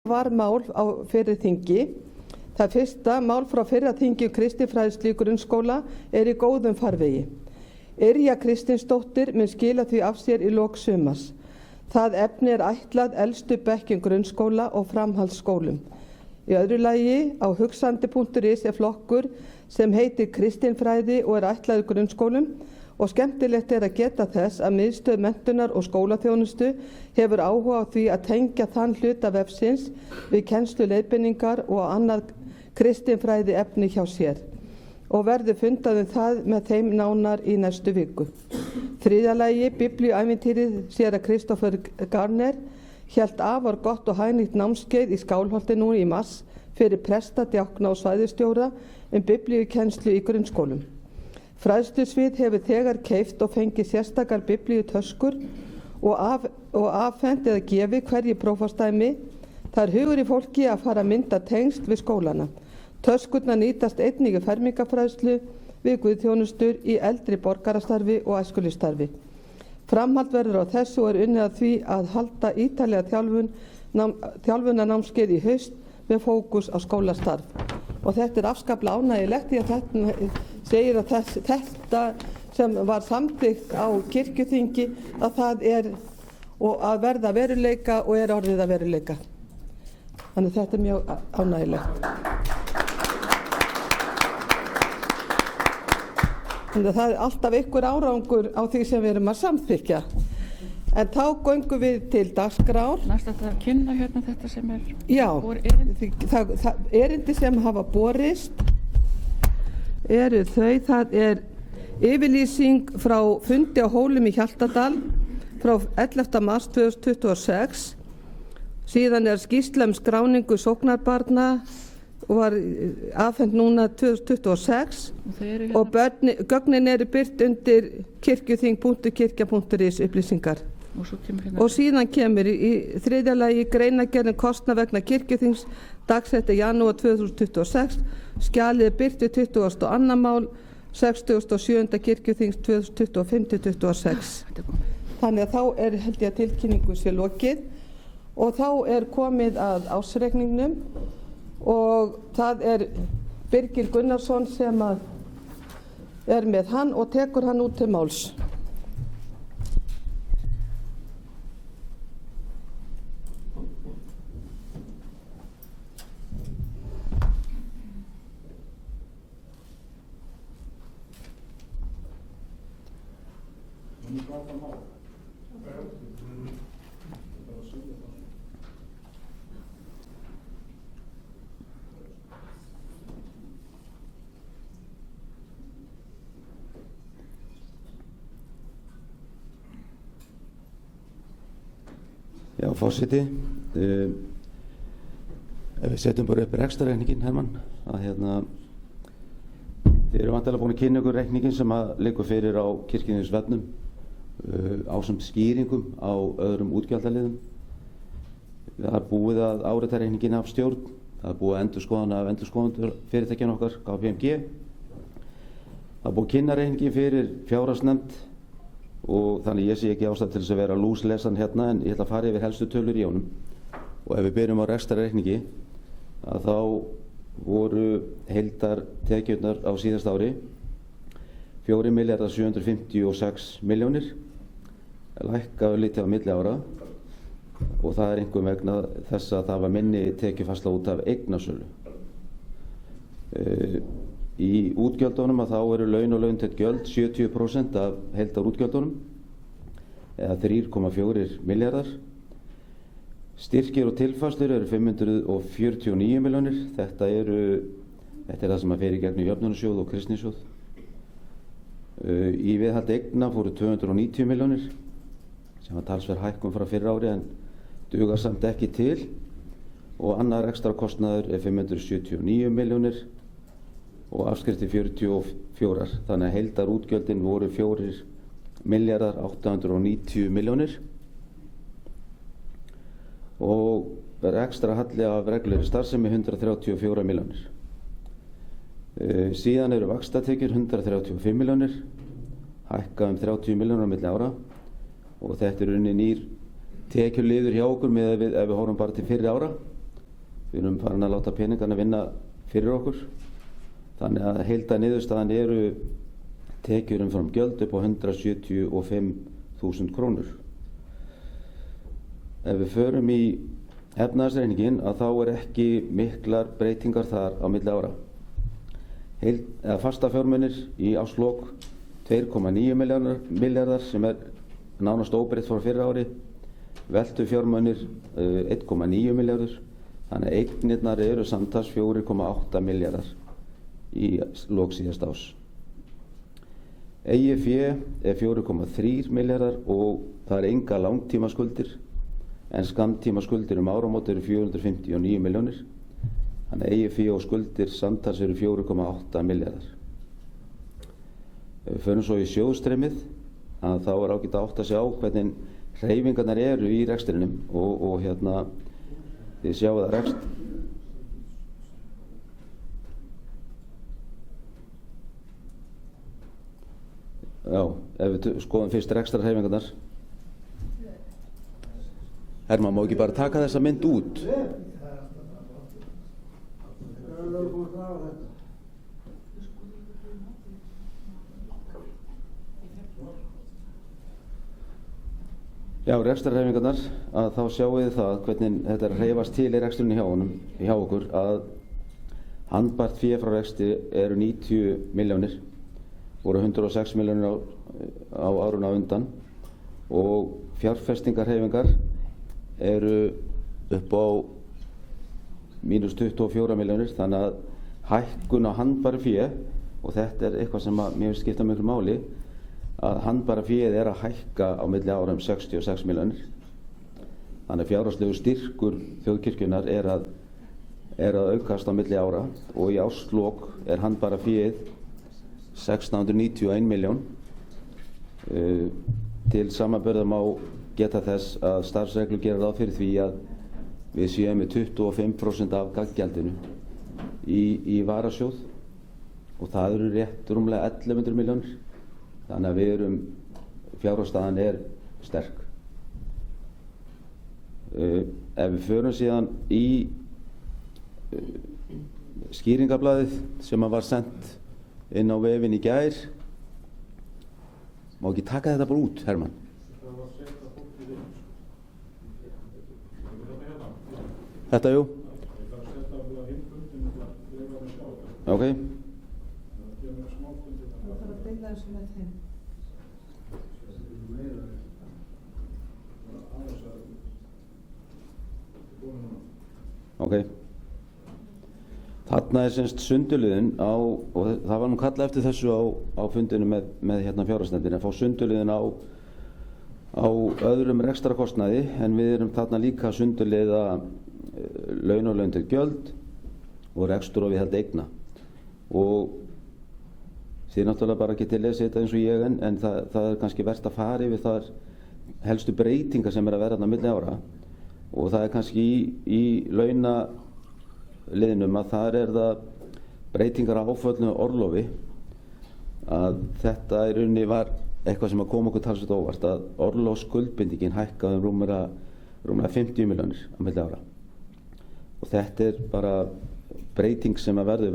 var mál á fyrri þingi. Það fyrsta mál frá fyrra þingi kristinfræðslu í grunnskóla í góðum farvegi. Yrja Kristinsdóttir mun skila því af sér í lok sumars. Það efni ætlað elstu bekkjum grunnskóla og framhaldsskólum. Í öðru lagi á hugsandi.is flokkur sem heitir Kristinfræði og ætlaður grunnskólum og skemmtilegt að geta þess að miðstöð menntunar og skólaþjónustu hefur áhuga á því að tengja þann hluta vefsins við kennsluleiðbeiningar og annað kristinfræði efni hjá sér og verður fundað það með þeim nánar í næstu viku. Þriðja lagi Biblíuævintýrið séra Kristoffer Garner hélt afar gott og hagnýtt námskeið í Skálholti nú í mars fyrir presta, djákna og svæðisstjóra biblíukennslu í grunnskólum. Fræðslusvið hefur þegar keypt og fengið sérstakar biblíutöskur og afhent eða gefið hverju prófasdæmi. Það hugur í fólki að fara að mynda tengsl við skólana. Töskurnar nýtast einnig í fermingarfræðslu, við guðþjónustur, í eldri borgarastarfi og æskulýðsstarfi. Framhald verður á þessu og unnið að því að halda ítarlega þjálfunarnámskeið í haust með fókus á skólastarf. Og þetta afskaplega ánægjulegt því að þetta segir að þetta sem var samþykkt á kirkjuþingi að það og að verða veruleika og orðið að veruleika. Þannig þetta mjög ánægjulegt. Þannig að það alltaf einhver árangur á því sem við erum að samþykkja. En þá göngum við til dagskrár. Næst að kynna hérna þetta sem Já, það erindi sem hafa borist eru þau. Það yfirlýsing frá fundi á Hólum í Hjaltadal frá 11. mars 2026. Síðan skýrsla skráningu sóknarbarna og var afhent núna 2026 og gögnin birt undir kirkjuþing.kirkja.is upplýsingar. Og síðan kemur í þriðja lagi greinargerðin kostnað vegna kirkjuþings dagsett janúar 2026. Skjalið birt við 22. mál 67. kirkjuþings 2025-26. Þannig að þá held ég að tilkynningu sé lokið og þá komið að ársreikningnum og það Birgir Gunnarsson sem með hann og tekur hann út til máls. Já, forseti, ef við setjum bara upp rekstrarreikninginn, Hermann, að þið eru væntanlega búin að kynna ykkur reikninginn sem liggur fyrir á kirkjuþingsvefnum ásamt skýringum á öðrum útgjaldaliðum. Það búið að árita reikninginn af stjórn, það búið að endurskoðana af endurskoðendur fyrirtækjan okkar, KPMG. Það búið að kynna reikninginn fyrir fjárhagsnefnd og þannig ég sé ekki ástæðu til þess að vera lúslesan hérna en ég ætla að fara yfir helstu tölur í honum. Og ef við byrjum á rekstrarreikningi að þá voru heildartekjurnar á síðasta ári 4.756 milljónir, lækka lítið á milli ára og það einkum vegna þess að það var minni tekjufærsla út af eignasölu. Í útgjöldunum að þá eru laun og launtengd gjöld 70% af heildarútgjöldunum eða 3,4 milljarðar. Styrkir og tilfærslur eru 549 milljónir. Þetta er það sem fer í gegnum jöfnunarsjóð og kristnisjóð. Í viðhald eigna fóru 290 milljónir sem var talsverð hækkun frá fyrra ári en dugar samt ekki til og annar ekstra kostnaður 579 milljónir og afskriftir 44, þannig að heildarútgjöldin voru 4.890 milljónir og ekstra halli af reglulegri starfsemi 134 milljónir. Síðan eru vaxtatekjur 135 milljónir, hækka 30 milljónir á milli ára og þetta unni nýr tekjuliður hjá okkur með ef við horfum bara til fyrri ára Við erum farin að láta peningarna vinna fyrir okkur. Þannig að heildarniðurstaðan eru tekjur umfram gjöld upp á 175.000 krónur. Ef við förum í efnahagsreikninginn þá ekki miklar breytingar þar á milli ára. Fasta fjármunir í árslok 2,9 milljarðar sem nánast óbreytt frá fyrra ári. Veltu fjármunir 1,9 milljarður. Þannig að eignirnar eru samtals 4,8 milljarðar í lok síðasta árs. Eigið fé 4,3 milljarðar og það enga langtímaskuldir, en skammtímaskuldir áramót eru 459 milljónir. Þannig að eigið fé og skuldir samtals eru 4,8 milljarðar. Ef við förum svo í sjóðstreymið þá ágætt að átta sig á hvernig hreyfingarnar eru í rekstrinum og þið sjáu það ef við skoðum fyrst rekstrarhreyfingarnar. Hermann, má ekki bara taka þessa mynd út? Já, rekstrarhreyfingarnar, þá sjáum við það hvernig þetta hreyfast til í rekstrunni hjá okkur, að handbært fé frá rekstri eru 90 milljónir, voru 106 milljónir á áruna undan, og fjárfestingarhreyfingar eru upp á mínus 24 milljónir, þannig að hækkun á handbæru fé, og þetta eitthvað sem mér finnst skipta miklu máli, að handbæra féð að hækka á milli ára 66 milljónir. Þannig að fjárhagslegu styrkur þjóðkirkjunnar er að aukast á milli ára, og í árslok handbæra féð 1691 milljón. Til samanburðar má geta þess að starfsreglur gera ráð fyrir því að við séum með 25% af gaggjaldinu í varasjóð, og það eru rétt rúmlega 1100 milljónir. Þannig að fjárhagsstaðan sterk. Ef við förum síðan í skýringablaðið sem var sent inn á vefinn í gær. Má ekki taka þetta bara út, Hermann? Þetta, jú. Ok. Ok. Þarna semst sundurliðun og það var kallað eftir þessu á fundinu með fjárhagsnefndinni, að fá sundurliðun á öðrum rekstrakostnaði, en við erum þarna líka að sundurliða laun og laun til gjöld og rekstur og viðhald eigna. Og þið náttúrulega bara getið lesið þetta eins og ég, en það kannski verst að fara yfir þar helstu breytingar sem að vera þarna milli ára, og það kannski í launaliðnum að þar það breytingar á áföllnu orlofi, að þetta í rauninni var eitthvað sem að koma okkur talsveit óvart, að orlofsskuldbindingin hækkaði rúmlega 50 milljónir á milli ára, og þetta bara breyting sem að verður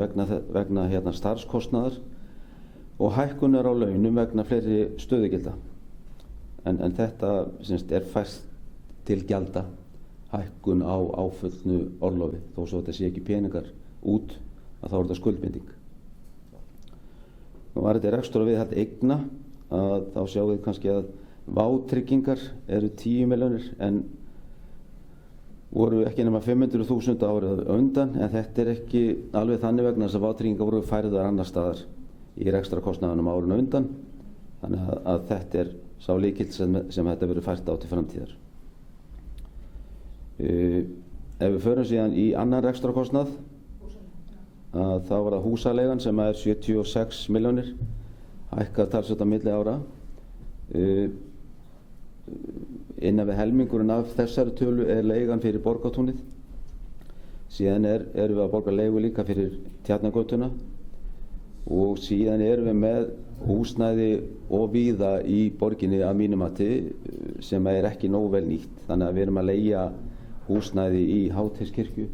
vegna starfskostnaðar og hækkunar á launum vegna fleiri stöðugilda, en þetta fært til gjalda, hækkun á áföllnu orlofi, þó svo þetta sé ekki peningar út, að þá þetta skuldbinding. Nú var þetta rekstur og viðhald eigna, að þá sjáum við kannski að vátryggingar eru 10 milljónir, en voru ekki nema 500.000 árið undan, en þetta ekki alveg þannig vegna þess að vátryggingar voru færðar annar staðar í rekstrakostnaðunum árinu undan, þannig að þetta sá lykill sem þetta verður fært á til framtíðar. Ef við förum síðan í annan rekstrakostnað, þá var það húsaleigan sem 76 milljónir, hækkað talsvert á milli ára. Innan við helmingurinn af þessari tölu leigan fyrir Borgartúnið. Síðan erum við að borga leigu líka fyrir Tjarnargötuna, og síðan erum við með húsnæði og víða í borginni að mínu mati sem ekki nógu vel nýtt, þannig að við erum að leigja húsnæði í Háteigskirkju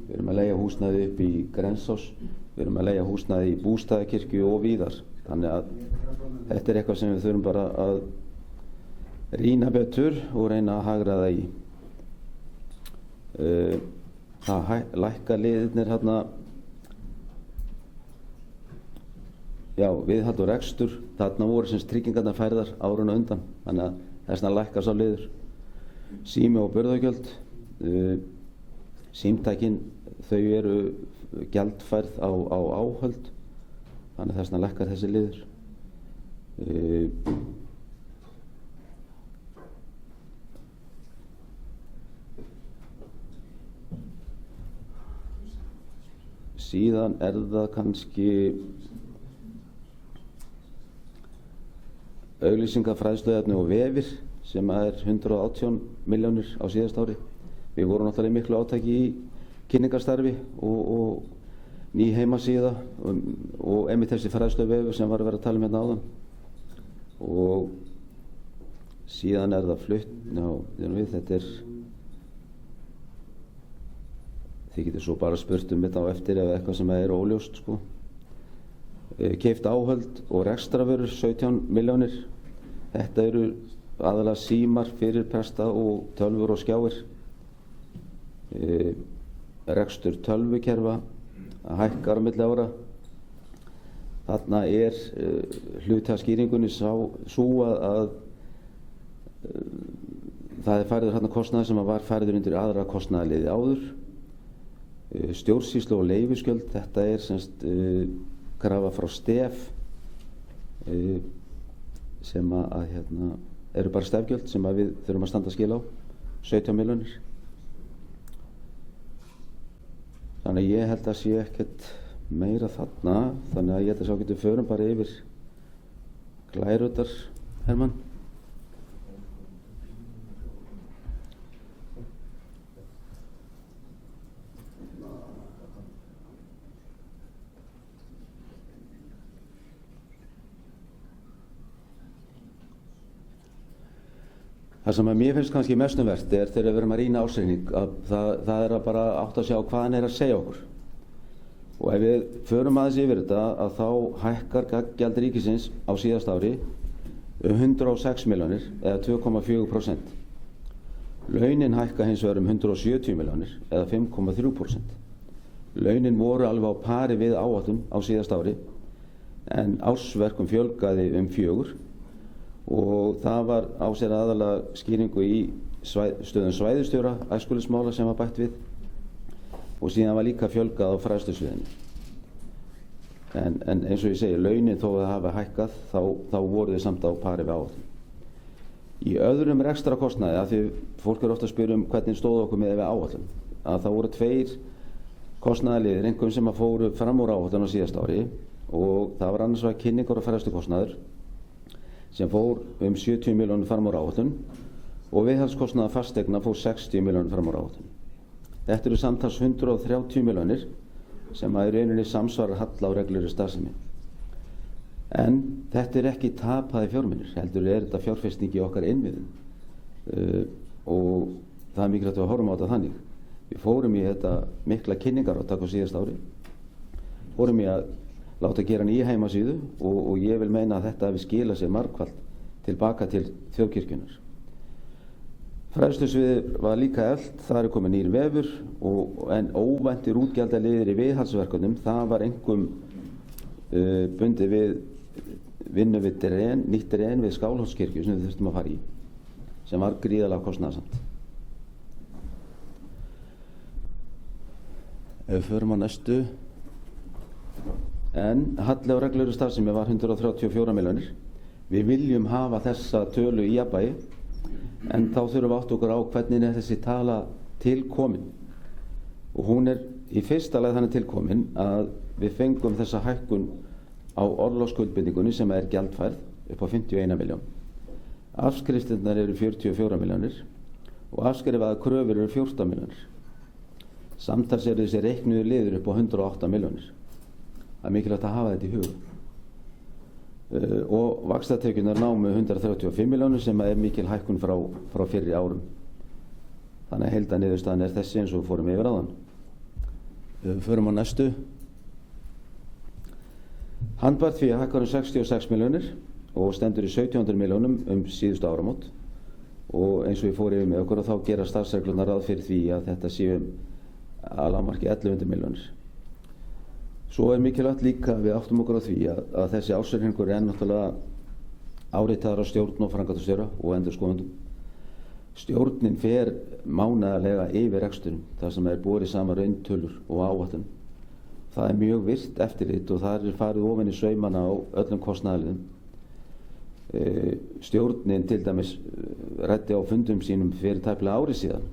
Við erum að leigja húsnæði upp í Grensás, við erum að leigja húsnæði í Bústaðakirkju og víðar. Þannig að þetta er eitthvað sem við þurfum bara að rýna betur og reyna að hagræða í. Það lækka liðirnir hérna, já, viðhald og rekstur, þarna voru sem tryggingarnar færðar árun og undan, þannig að þessna lækka sá liður. Sími og burðargjöld, símtækin, þau eru gjaldfærð á áhöld, þannig að þessna lækkar þessi liður. Síðan það kannski auglýsingar, fræðsluefni og vefir sem er 118 milljónir á síðasta ári. Við vorum náttúrulega í miklu átaki í kynningarstarfi og ný heimasíða og einmitt þessi fræðsluvefur sem var að vera að tala um hérna áðan. Og síðan það flutt, þetta er, þið getur svo bara spurt um þetta á eftir ef eitthvað sem er óljóst, sko. Keypt áhöld og rekstravörur 17 milljónir. Þetta eru aðalega símar fyrir presta og tölvur og skjáir. Rekstur tölvukerfa hækkar á milli ára. Þarna hluti af skýringunni sú að það færður þarna kostnaður sem var færður undir aðra kostnaðarliði áður. Stjórnsýslu og leyfisgjöld, þetta semst krafa frá STEF sem eru bara stefgjöld sem við þurfum að standa skil á, 17 milljónir. Þannig að ég held að sé ekkert meira þarna, þannig að ég held að sá getur förum bara yfir glærurnar, Hermann. Það sem að mér finnst kannski mestumvert þegar við erum að rýna ársreikning að það að bara átt að sjá hvað hann að segja okkur. Og ef við förum aðeins yfir þetta að þá hækkar gjald ríkisins á síðasta ári 106 milljónir eða 2,4%. Launin hækka hins vegar 170 milljónir eða 5,3%. Launin voru alveg á pari við áætlun á síðasta ári en ársverkum fjölgaði 4. Og það var á sér aðalega skýringu í stöðum svæðisstjóra æskulýðsmála sem var bætt við og síðan var líka fjölgað á fræðslusviðinu. En eins og ég segi, launin þó að það hafi hækkað þá voru þau samt á pari við áætlun. Í öðrum rekstrakostnaði, af því fólk ofta að spyrja hvernig stóð okkur með við áætlun, að það voru 2 kostnaðarliðir, einhverjum sem að fóru fram úr áætlun á síðasta ári og það var annars vegar kynningar og fræðslukostnaður sem fór 70 milljónir fram úr áætlun og viðhaldskostnaður fasteigna fór 60 milljónir fram úr áætlun. Þetta eru samtals 130 milljónir sem að í rauninni samsvarar halla á reglulegri starfsemi. En þetta ekki tapaði fjármunir, heldur þetta fjárfesting í okkar innviðum og það er mikilvægt að horfum á þetta þannig. Við fórum í þetta mikla kynningarátak á síðasta ári, fórum í að láta gera nýja heimasíðu og ég vil meina að þetta hefði skilað sér margfalt tilbaka til þjóðkirkjunnar. Fræðslusviðið var líka eflt, það komið nýr vefur en óvæntir útgjaldaliðir í viðhaldsverkefnum, það var einkum bundið við vinnu við nýtt dren við Skálholtskirkju sem við þurftum að fara í, sem var gríðarlega kostnaðarsamt. Ef við förum á næstu. En halli á reglulegri starfsemi var 134 milljónir. Við viljum hafa þessa tölu í jafnvægi en þá þurfum við átt okkur á hvernig þessi tala tilkomin. Og hún í fyrsta lagi þannig tilkomin að við fengum þessa hækkun á orlofsskuldbindingunni sem gjaldfærð upp á 51 milljón. Afskriftirnar eru 44 milljónir og afskrifaðar kröfur eru 14 milljónir. Samtals þessi reiknuðu liður upp á 108 milljónir. Það mikilvægt að hafa þetta í huga. Og vaxtatekjurnar námu 135 milljónir sem mikil hækkun frá fyrri árum. Þannig að heildarniðurstaðan þessi eins og við fórum yfir áðan. Förum á næstu. Handbært fé hækkar 66 milljónir og stendur í 1700 milljónum síðustu áramót og eins og ég fór yfir með okkur og þá gera starfsreglunar ráð fyrir því að þetta séu að lágmarki 1100 milljónir. Svo mikilvægt líka að við áttum okkur á því að þessi ársreikningur er náttúrulega áritaður á stjórn og framkvæmdastjóra og endurskoðendum. Stjórnin fer mánaðarlega yfir reksturinn þar sem borið saman rauntölur og áætlun. Það mjög virkt eftirlit og það farið ofan í saumana á öllum kostnaðarliðum. Stjórnin til dæmis ræddi á fundum sínum fyrir tæplega ári síðan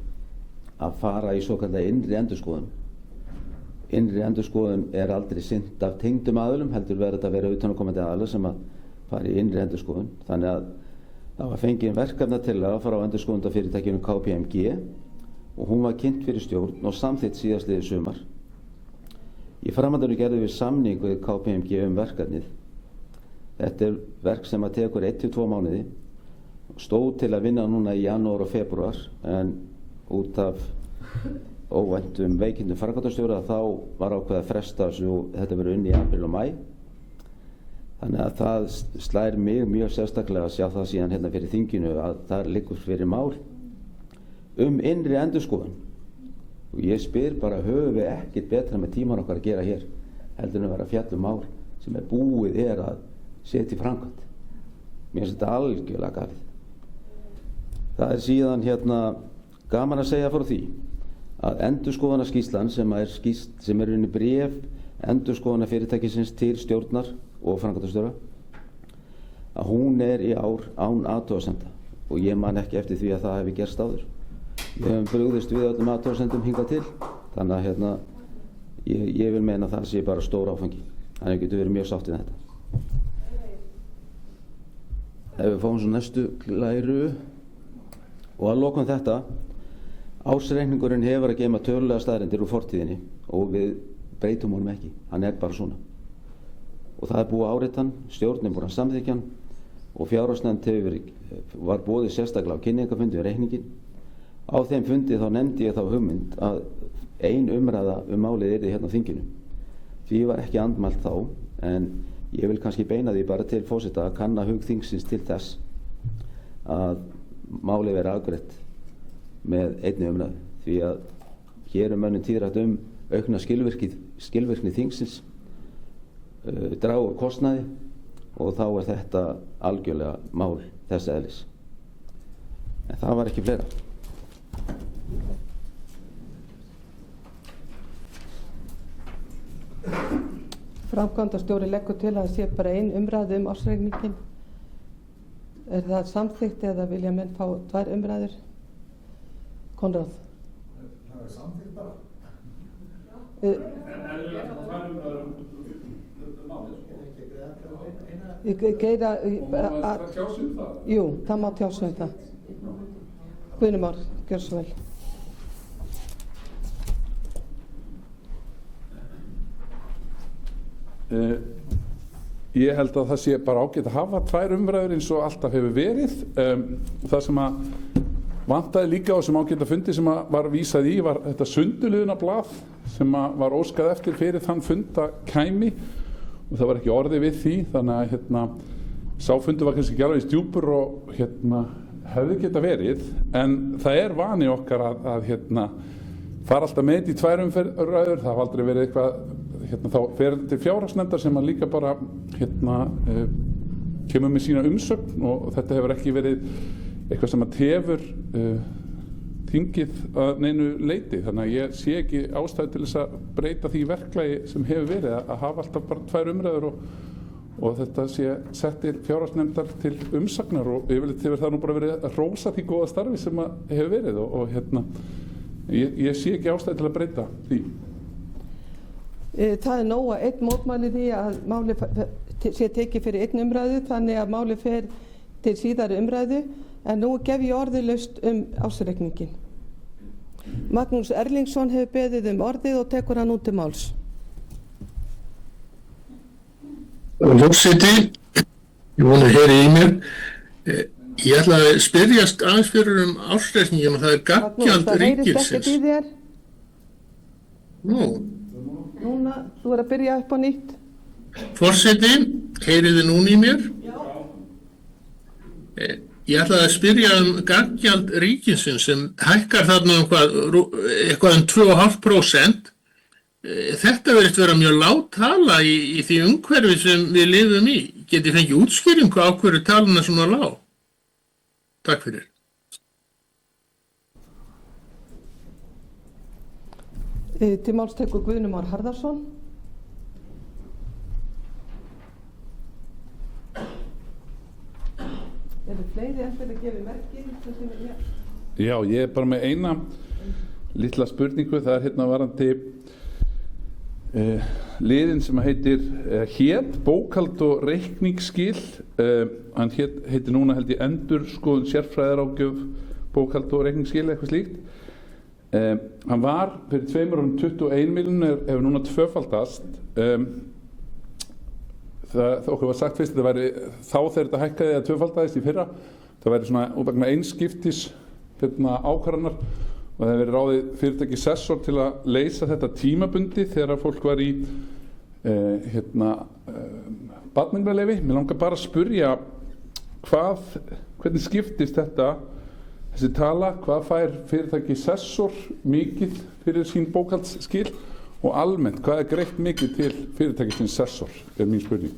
að fara í svokallaða innri endurskoðun. Innri endurskoðun aldrei sinnt af tengdum aðilum, heldur verður þetta að vera utanaðkomandi aðilar sem að fara í innri endurskoðun. Þannig að það var fengin verkefnatillaga frá endurskoðunarfyrirtækinu KPMG og hún var kynnt fyrir stjórn og samþykkt síðastliðið sumar. Í framhaldinu gerðum við samning við KPMG verkefnið. Þetta verk sem að tekur 1-2 mánuði. Stóð til að vinna núna í janúar og febrúar en út af óvæntum veikindum framkvæmdastjóra þá var ákveðið að fresta þessu og þetta verður unnið í apríl og maí. Þannig að það slær mig mjög sérstaklega að sjá það síðan hérna fyrir þinginu að það liggur fyrir mál innri endurskoðun. Og ég spyr bara, höfum við ekkert betra með tíman okkar að gera hér heldur en að vera fjall mál sem búið að setja í framkvæmd. Mér finnst þetta algjörlega galið. Það síðan gaman að segja frá því að endurskoðunarskýrslan sem er unni bréf endurskoðunarfyrirtækisins til stjórnar og framkvæmdastjóra að hún í ár án athugasemda og ég man ekki eftir því að það hefði gerst áður. Við höfum brugðist við öllum athugasemdum hingað til þannig að ég vil meina að það sé bara stór áfangi. Þannig að getur verið mjög sátt í þetta. Ef við fáum svo næstu glæru og að lokum þetta ársreikningurinn hefur að geyma tölulega staðreyndir úr fortíðinni og við breytum honum ekki, hann bara svona og það búið að árita hann, stjórnin búin að samþykkja hann og fjárhagsnefnd var boðið sérstaklega á kynningarfundi við reikninginn. Á þeim fundi þá nefndi ég þá hugmynd að ein umræða málið yrði hérna á þinginu. Því var ekki andmælt þá en ég vil kannski beina því bara til forseta að kanna hug þingsins til þess að málið verið afgreitt með einni umræðu því að hér mönnum tíðrætt aukna skilvirkni þingsins, draga úr kostnaði og þá þetta algjörlega mál þess eðlis. En það var ekki fleira. Framkvæmdastjóri leggur til að það sé bara ein umræðu ársreikninginn. Er það samþykkt eða vilja menn fá 2 umræður? Konráð. Það samþykkt bara. Jú, það má tjása það. Guðni Már, gjör svo vel. Ég held að það sé bara ágætt að hafa 2 umræður eins og alltaf hefur verið. Það sem að vantaði líka á þessum ágæta fundi sem að var vísað í var þetta sundurliðunarblað sem að var óskað eftir fyrir þann fund að kæmi og það var ekki orðið við því þannig að sá fundur var kannski ekki alveg djúpur og hefði geta verið en það vani okkar að fara alltaf með í 2 umræður, það hafa aldrei verið eitthvað þá fer til fjárhagsnefndar sem að líka bara kemur með sína umsögn og þetta hefur ekki verið eitthvað sem að tefur þingið að neinu leyti þannig að ég sé ekki ástæðu til þess að breyta því verklagi sem hefur verið að hafa alltaf bara 2 umræður og þetta sé sett til fjárhagsnefndar til umsagnar og yfirleitt hefur það nú bara verið að hrósa því góða starfi sem að hefur verið og ég sé ekki ástæðu til að breyta því. Það nóg að einn mótmæli því að máli sé tekið fyrir 1 umræðu þannig að máli fer til síðari umræðu en nú gef ég orðið ársreikninginn. Magnús Erlingsson hefur beðið orðið og tekur hann út til máls. Forseti, ég vona að heyri í mér. Ég ætla að spyrjast aðeins fyrir ársreikninginn og það gaggjald ríkisins. Það heyrist ekkert í þér. Nú. Núna, þú að byrja upp á nýtt. Forseti, heyriði núna í mér? Já. Ég ætlaði að spyrja gaggjald ríkisins sem hækkar þarna eitthvað 2,5%. Þetta verðist vera mjög lág tala í því umhverfi sem við lifum í. Getið fengið útskýringu á hverju talan svona lág? Takk fyrir. Til máls tekur Guðni Már Harðarson. Eru fleiri eftir að gefa merki? Já, ég er bara með eina litla spurningu. Það er hérna varandi liðin sem heitir hét bókhald og reikningsskil. Hann heitir núna held ég endurskoðun sérfræðiráðgjöf bókhald og reikningsskil, eitthvað slíkt. Hann var fyrir 2 árum 21 miljónir, hefur núna tvöfaldast. Okkur var sagt fyrst að það væri þá þegar þetta hækkaði að tvöfaldaðist í fyrra. Það væri svona útbækna einskiptis ákvarðanar og það hefur verið ráðið fyrirtæki Sessor til að leysa þetta tímabundi þegar fólk var í barneignarleyfi. Mér langar bara að spyrja hvernig skiptist þessi tala, hvað fær fyrirtæki Sessor mikið fyrir sín bókhaldsskil og almennt, hvað er greitt mikið til fyrirtækisins Sessor, er mín spurning.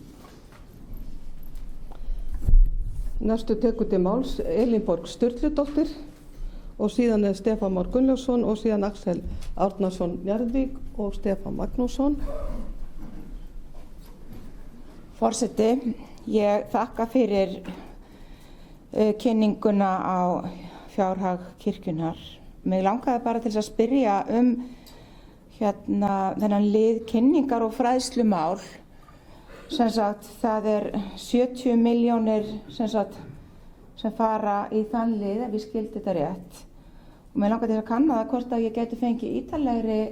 Næstu tekur til máls Elínborg Sturludóttir og síðan er Stefán Már Gunnlaugsson og síðan Axel Árnason Njarðvík og Stefán Magnússon. Forseti, ég þakka fyrir kynninguna á fjárhag kirkjunnar. Mig langaði bara til að spyrja þennan lið kynningar og fræðslumál. Sem sagt, það er 70 milljónir sem fara í þann lið, ef ég skildi þetta rétt. Og mig langaði til að kanna það hvort að ég geti fengið ítarlegri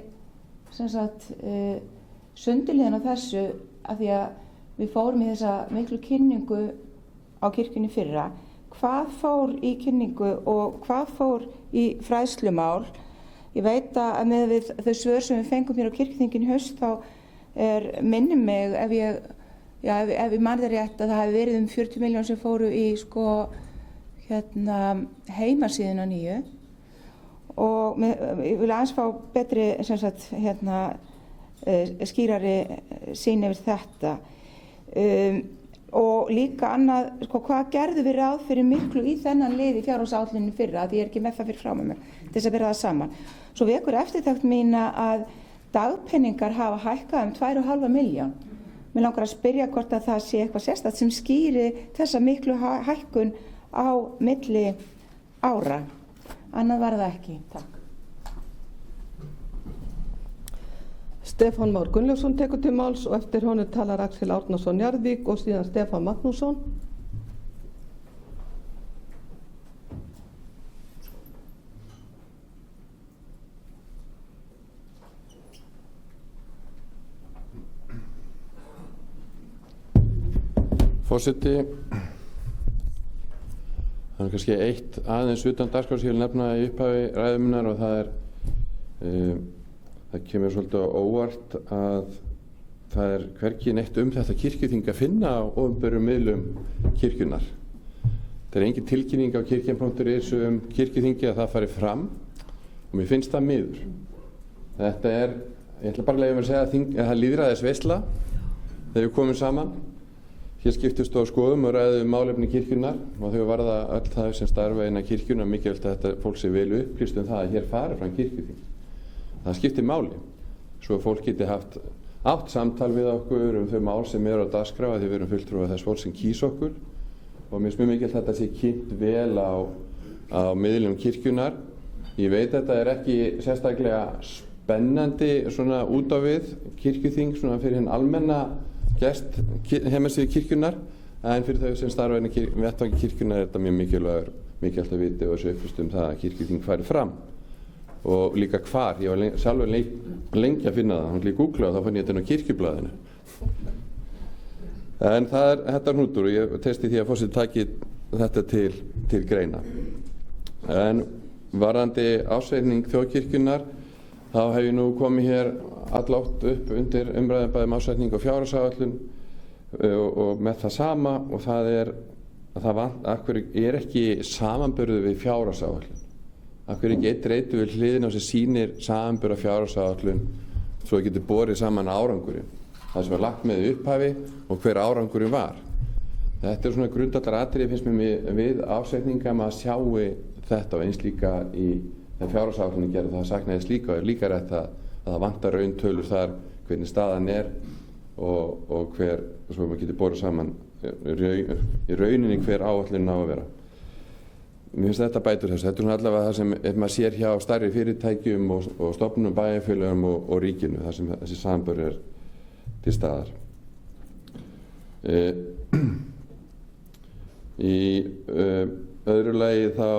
sundurliðan á þessu, af því að við fórum í þessa miklu kynningu á kirkjunni fyrra. Hvað fór í kynningu og hvað fór í fræðslumál? Ég veit að með við þau svör sem við fengum hér á kirkjuþinginu haust þá minnir mig ef ég man það rétt að það hefði verið 40 milljón sem fóru í heimasíðuna nýju og ég vil aðeins fá betri skýrari sýn yfir þetta. Og líka annað, hvað gerðu við ráð fyrir miklu í þennan lið í fjárhagsáætluninni fyrra, því ég er ekki með það fyrir frá með mér, til þess að bera það saman. Svo vekur eftirtekt mína að dagpenningar hafa hækkað 2,5 milljón. Mér langar að spyrja hvort að það sé eitthvað sérstakt sem skýri þessa miklu hækkun á milli ára. Annað var það ekki. Takk. Stefán Már Gunnlaugsson tekur til máls og eftir honum talar Axel Árnason Njarðvík og síðan Stefán Magnússon. Forseti, það er kannski eitt aðeins utan dagskrár sem ég vil nefna í upphafi ræðu minnar og það kemur svolítið á óvart að það er hvergi neitt þetta kirkjuþing að finna á opinberum miðlum kirkjunnar. Það er engin tilkynning á kirkjan.is kirkjuþingi að það fari fram og mér finnst það miður. Þetta ég ætla bara að leyfa mér að segja að það er lýðræðisveisla þegar við komum saman. Hér skiptist á skoðum og ræðum málefni kirkjunnar og þau varða öll það sem starfa innan kirkjunnar mikilvægt að þetta fólk sé vel upplýst það að hér fari fram kirkjuþing. Það skiptir máli, svo að fólk geti átt samtal við okkur þau mál sem eru á dagskrá að því við erum fulltrúar þess fólk sem kýs okkur og mér finnst mjög mikilvægt að þetta sé kynnt vel á miðlum kirkjunnar. Ég veit að þetta er ekki sérstaklega spennandi svona út á við kirkjuþing svona fyrir hinn almenna gest heimasíðu kirkjunnar en fyrir þau sem starfa innan vettvangi kirkjunnar er þetta mjög mikilvægt að vita og þessu upplýst það að kirkjuþing fari fram. Og líka hvar, ég var sjálfur lengi að finna það, hann líka googla og þá fann ég þetta á kirkjublaðinu. En þetta er hnútur og ég testi því að forseti taki þetta til greina. En varðandi ársreikning þjóðkirkjunnar, þá hef ég nú komið hér allátt upp undir umræðum bæði ásetning og fjárhagsáætlun og með það sama, og það er að akkur er ekki samanburður við fjárhagsáætlun. Akkur er ekki einn reitur við hliðina sem sýnir samanburð af fjárhagsáætlun svo það getur borið saman árangurinn. Það sem var lagt með upphafi og hver árangurinn var. Þetta er svona grundvallar atriði finnst mér við ásetninga maður sjái þetta og eins líka í fjárhagsáætlunin gerði það saknaðist líka og er líka rétt að það vantar rauntölur þar hvernig staðan er og hver, svo maður getur borið saman í rauninni hver áætlunin á að vera. Mér finnst þetta bætur þessu. Þetta er svona allavega það sem maður sér hjá stærri fyrirtækjum og stofnunum, bæjarfélögum og ríkinu, þar sem þessi samanburður er til staðar. Í öðru lagi þá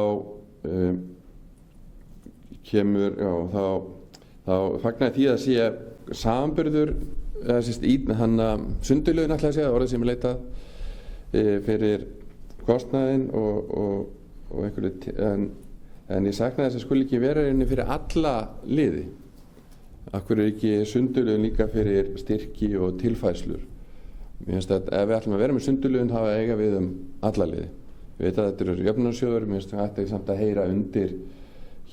fagnaði því að sé samanburður, sundurliðun ætla að segja, orðið sem er leitað fyrir kostnaðinn og einhverju, en ég saknaði þess að skuli ekki vera inni fyrir alla liði. Akkur er ekki sundurliðun líka fyrir styrki og tilfærslur. Mér finnst að ef við ætlum að vera með sundurliðun þá eiga við alla liði. Ég veit að þetta eru jöfnunarsjóður, mér finnst að þetta er samt að heyra undir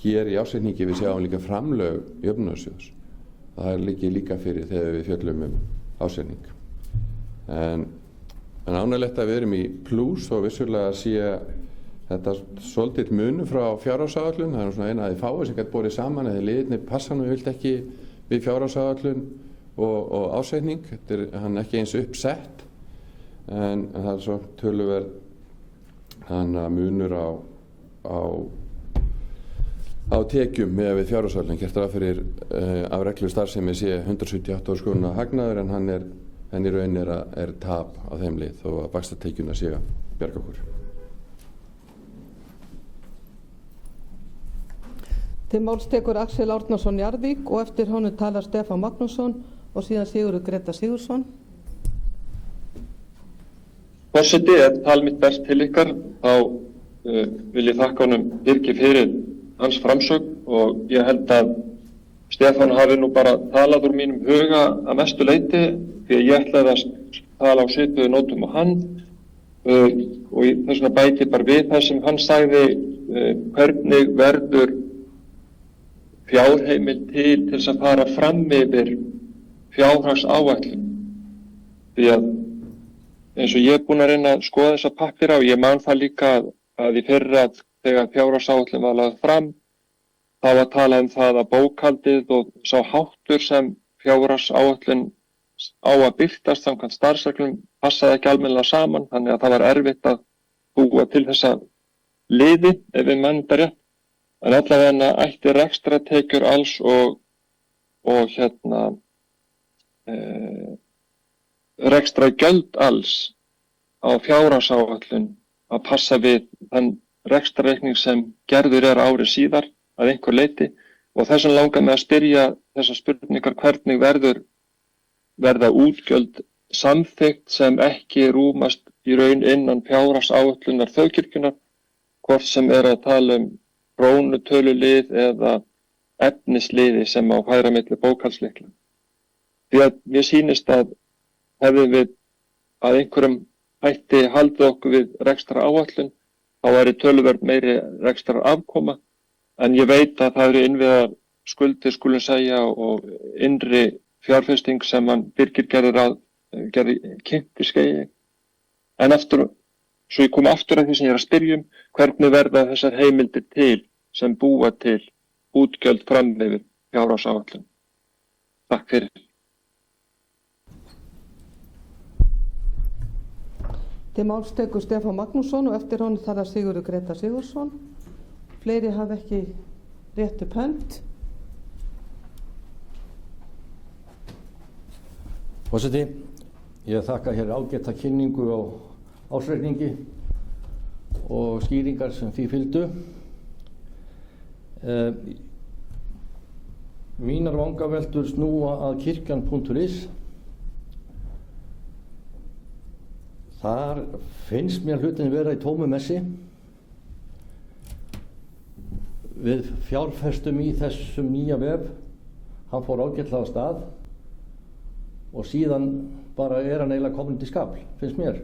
hér í ásetningi við sjáum líka framlög jöfnunarsjóðs. Það er líka fyrir þegar við fjöllum ásetning. En ánægilegt að við erum í plús og vissulega sé þetta svolítið munu frá fjárhagsáætlun. Það er svona eina að þið fáið sem gæti borið saman eða liðirnir passa nú vilt ekki við fjárhagsáætlun og ásetning. Þetta er hann ekki eins uppsett en það er svo töluverð munur á tekjum með við fjárhagsáætlun. Gert ráð fyrir af reglu starfsemi sé 178.000 króna hagnaður en hann í raun er tap á þeim lið þó að vaxtatekjurnar sé að bjarga okkur. Til máls tekur Axel Árnason Njarðvík og eftir honum talar Stefán Magnússon og síðan Sigurður Grétar Sigurðsson. Forseti, ef tal mitt berst til ykkar, þá vil ég þakka honum Birgi fyrir hans framsögn og ég held að Stefán hafi nú bara talað úr mínum huga að mestu leyti því að ég ætlaði að tala á svipuðu nótum og hann og þess vegna bæti bara við það sem hann sagði hvernig verður fjárheimild til þess að fara fram yfir fjárhagsáætlun. Því að eins og ég er búinn að reyna að skoða þessa pappíra og ég man það líka að í fyrra þegar fjárhagsáætlun var lagð fram þá var talað það að bókhaldið og sá háttur sem fjárhagsáætlun á að birtast samkvæmt starfsreglum passaði ekki almennilega saman þannig að það var erfitt að búa til þessa liði ef við mannum þetta rétt. En allavega ætti rekstratekjur alls og rekstragjöld alls á fjárhagsáætlun að passa við þann rekstrarreikning sem gerður er ári síðar að einhver leyti og þess vegna langar mig að spyrja þessar spurningar hvernig verða útgjöld samþykkt sem ekki rúmast í raun innan fjárhagsáætlunar þjóðkirkjunnar, hvort sem að tala krónutölulið eða efnisliði sem á færa milli bókhaldsleikla. Því að mér sýnist að hefðum við að einhverjum hætti haldið okkur við rekstraráætlun, þá væri töluvert meiri rekstrarafkoma, en ég veit að það eru innviðar skuldir skulum segja og innri fjárfesting sem hann Birgir gerði kynnti skeiði. En svo ég kom aftur að því sem ég er að spyrja hvernig verða þessar heimildir til sem búa til útgjöld fram yfir fjárhagsáætlun. Takk fyrir. Til máls tekur Stefán Magnússon og eftir honum talar Sigurður Grétar Sigurðsson. Fleiri hafa ekki rétt upp hönd. Forseti, ég þakka hér ágæta kynningu á ársreikningi og skýringar sem því fylgdu. Mínar vangaveltur snúa að kirkjan.is. Þar finnst mér hlutin vera í tómu messi. Við fjárfestum í þessum nýja vef. hann fór ágætlega á stað og síðan bara hann eiginlega komin til skafl, finnst mér.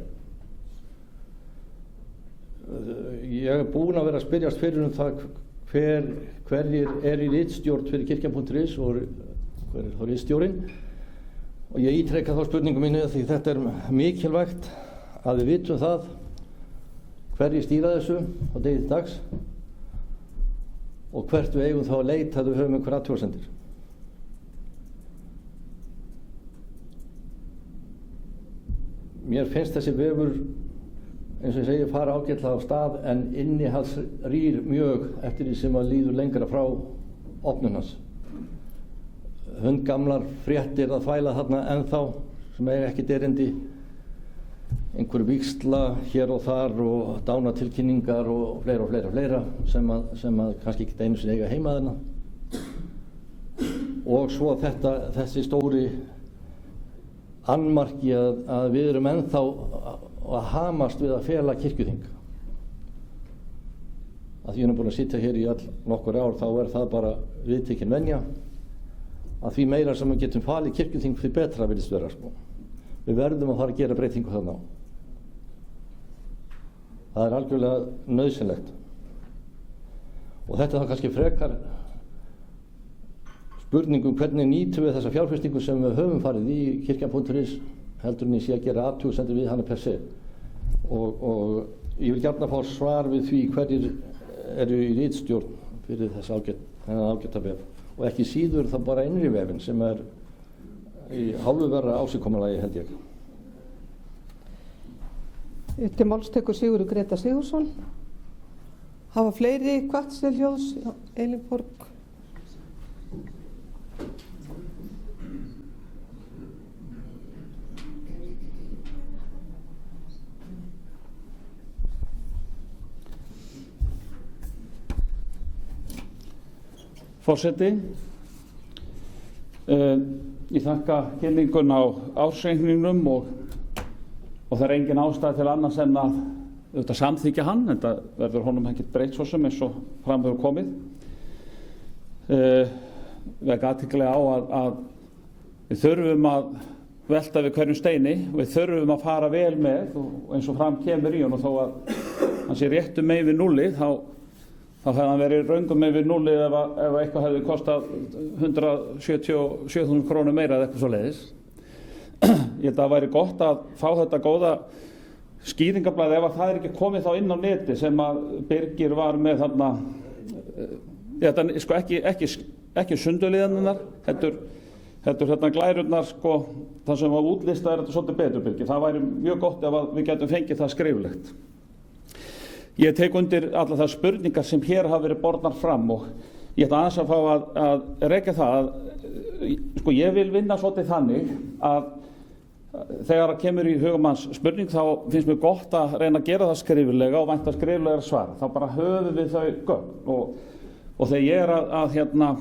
Ég búinn að vera að spyrjast fyrir það hverjir í ritstjórn fyrir kirkjan.is og hver þá ritstjórinn, og ég ítreka þá spurningu mínu því þetta mikilvægt að við vitum það hverjir stýra þessu á degi til dags og hvert við eigum þá að leita að við höfum einhver athugasemdir. Mér finnst þessi vefur, eins og ég segi, fara ágætlega á stað en innihaldsrýr mjög eftir því sem að líður lengra frá opnun hans. Hundgamlar fréttir að þvæla þarna ennþá sem eiga ekkert erindi, einhver vígsla hér og þar og dánatilkynningar og fleira sem að kannski ekki einu sinni eiga heima þarna. Og svo þessi stóri annmarki að við erum ennþá að hamast við að fela kirkjuþing. Að því ég búin að sitja hér í nokkur ár, þá það bara viðtekin venja að því meira sem við getum falið kirkjuþing því betra virðist vera. Við verðum að fara að gera breytingu þarna á. Það algjörlega nauðsynlegt. Og þetta kannski frekar spurningum hvernig nýtum við þessa fjárfestingu sem við höfum farið í kirkjan.is heldur en ég sé að gera athugasemdir við hana per se. Og ég vil gjarna fá svar við því hverjir eru í ritstjórn fyrir þessa ágæta vef. Og ekki síður það bara innri vefinn sem í hálfu verra ásigkomulagi held ég. Til máls tekur Sigurður Greta Sigurðsson. Hafa fleiri hvatt til hljóðs, Elinborg? Forseti, ég þakka kynningun á ársreikningnum og það er engin ástæða til annars en að samþykkja hann, en það verður honum ekkert breytt svo sem eins og fram hefur komið. Vek athygli á að við þurfum að velta við hverjum steini, við þurfum að fara vel með og eins og fram kemur í honum þó að hann sé réttu megin við núllið, þá hefði hann verið röngum með við núllið ef eitthvað hefði kostað 177.000 krónur meira eða eitthvað svo leiðis. Ég held að það væri gott að fá þetta góða skýringablaði ef að það ekki komið þá inn á neti sem að Birgir var með þarna, sko ekki sundurliðaninnar, heldur hérna glærurnar, sko, það sem var útlistað þetta svolítið betur, Birgir. Það væri mjög gott ef að við getum fengið það skriflegt. Ég tek undir alla það spurningar sem hér hafa verið borðnar fram og ég ætla aðeins að fá að rekja það að sko ég vil vinna svolítið þannig að þegar það kemur í hugum manns spurning þá finnst mér gott að reyna að gera það skriflega og vænta skriflega svar. Þá bara höfum við þau gögn og þegar ég að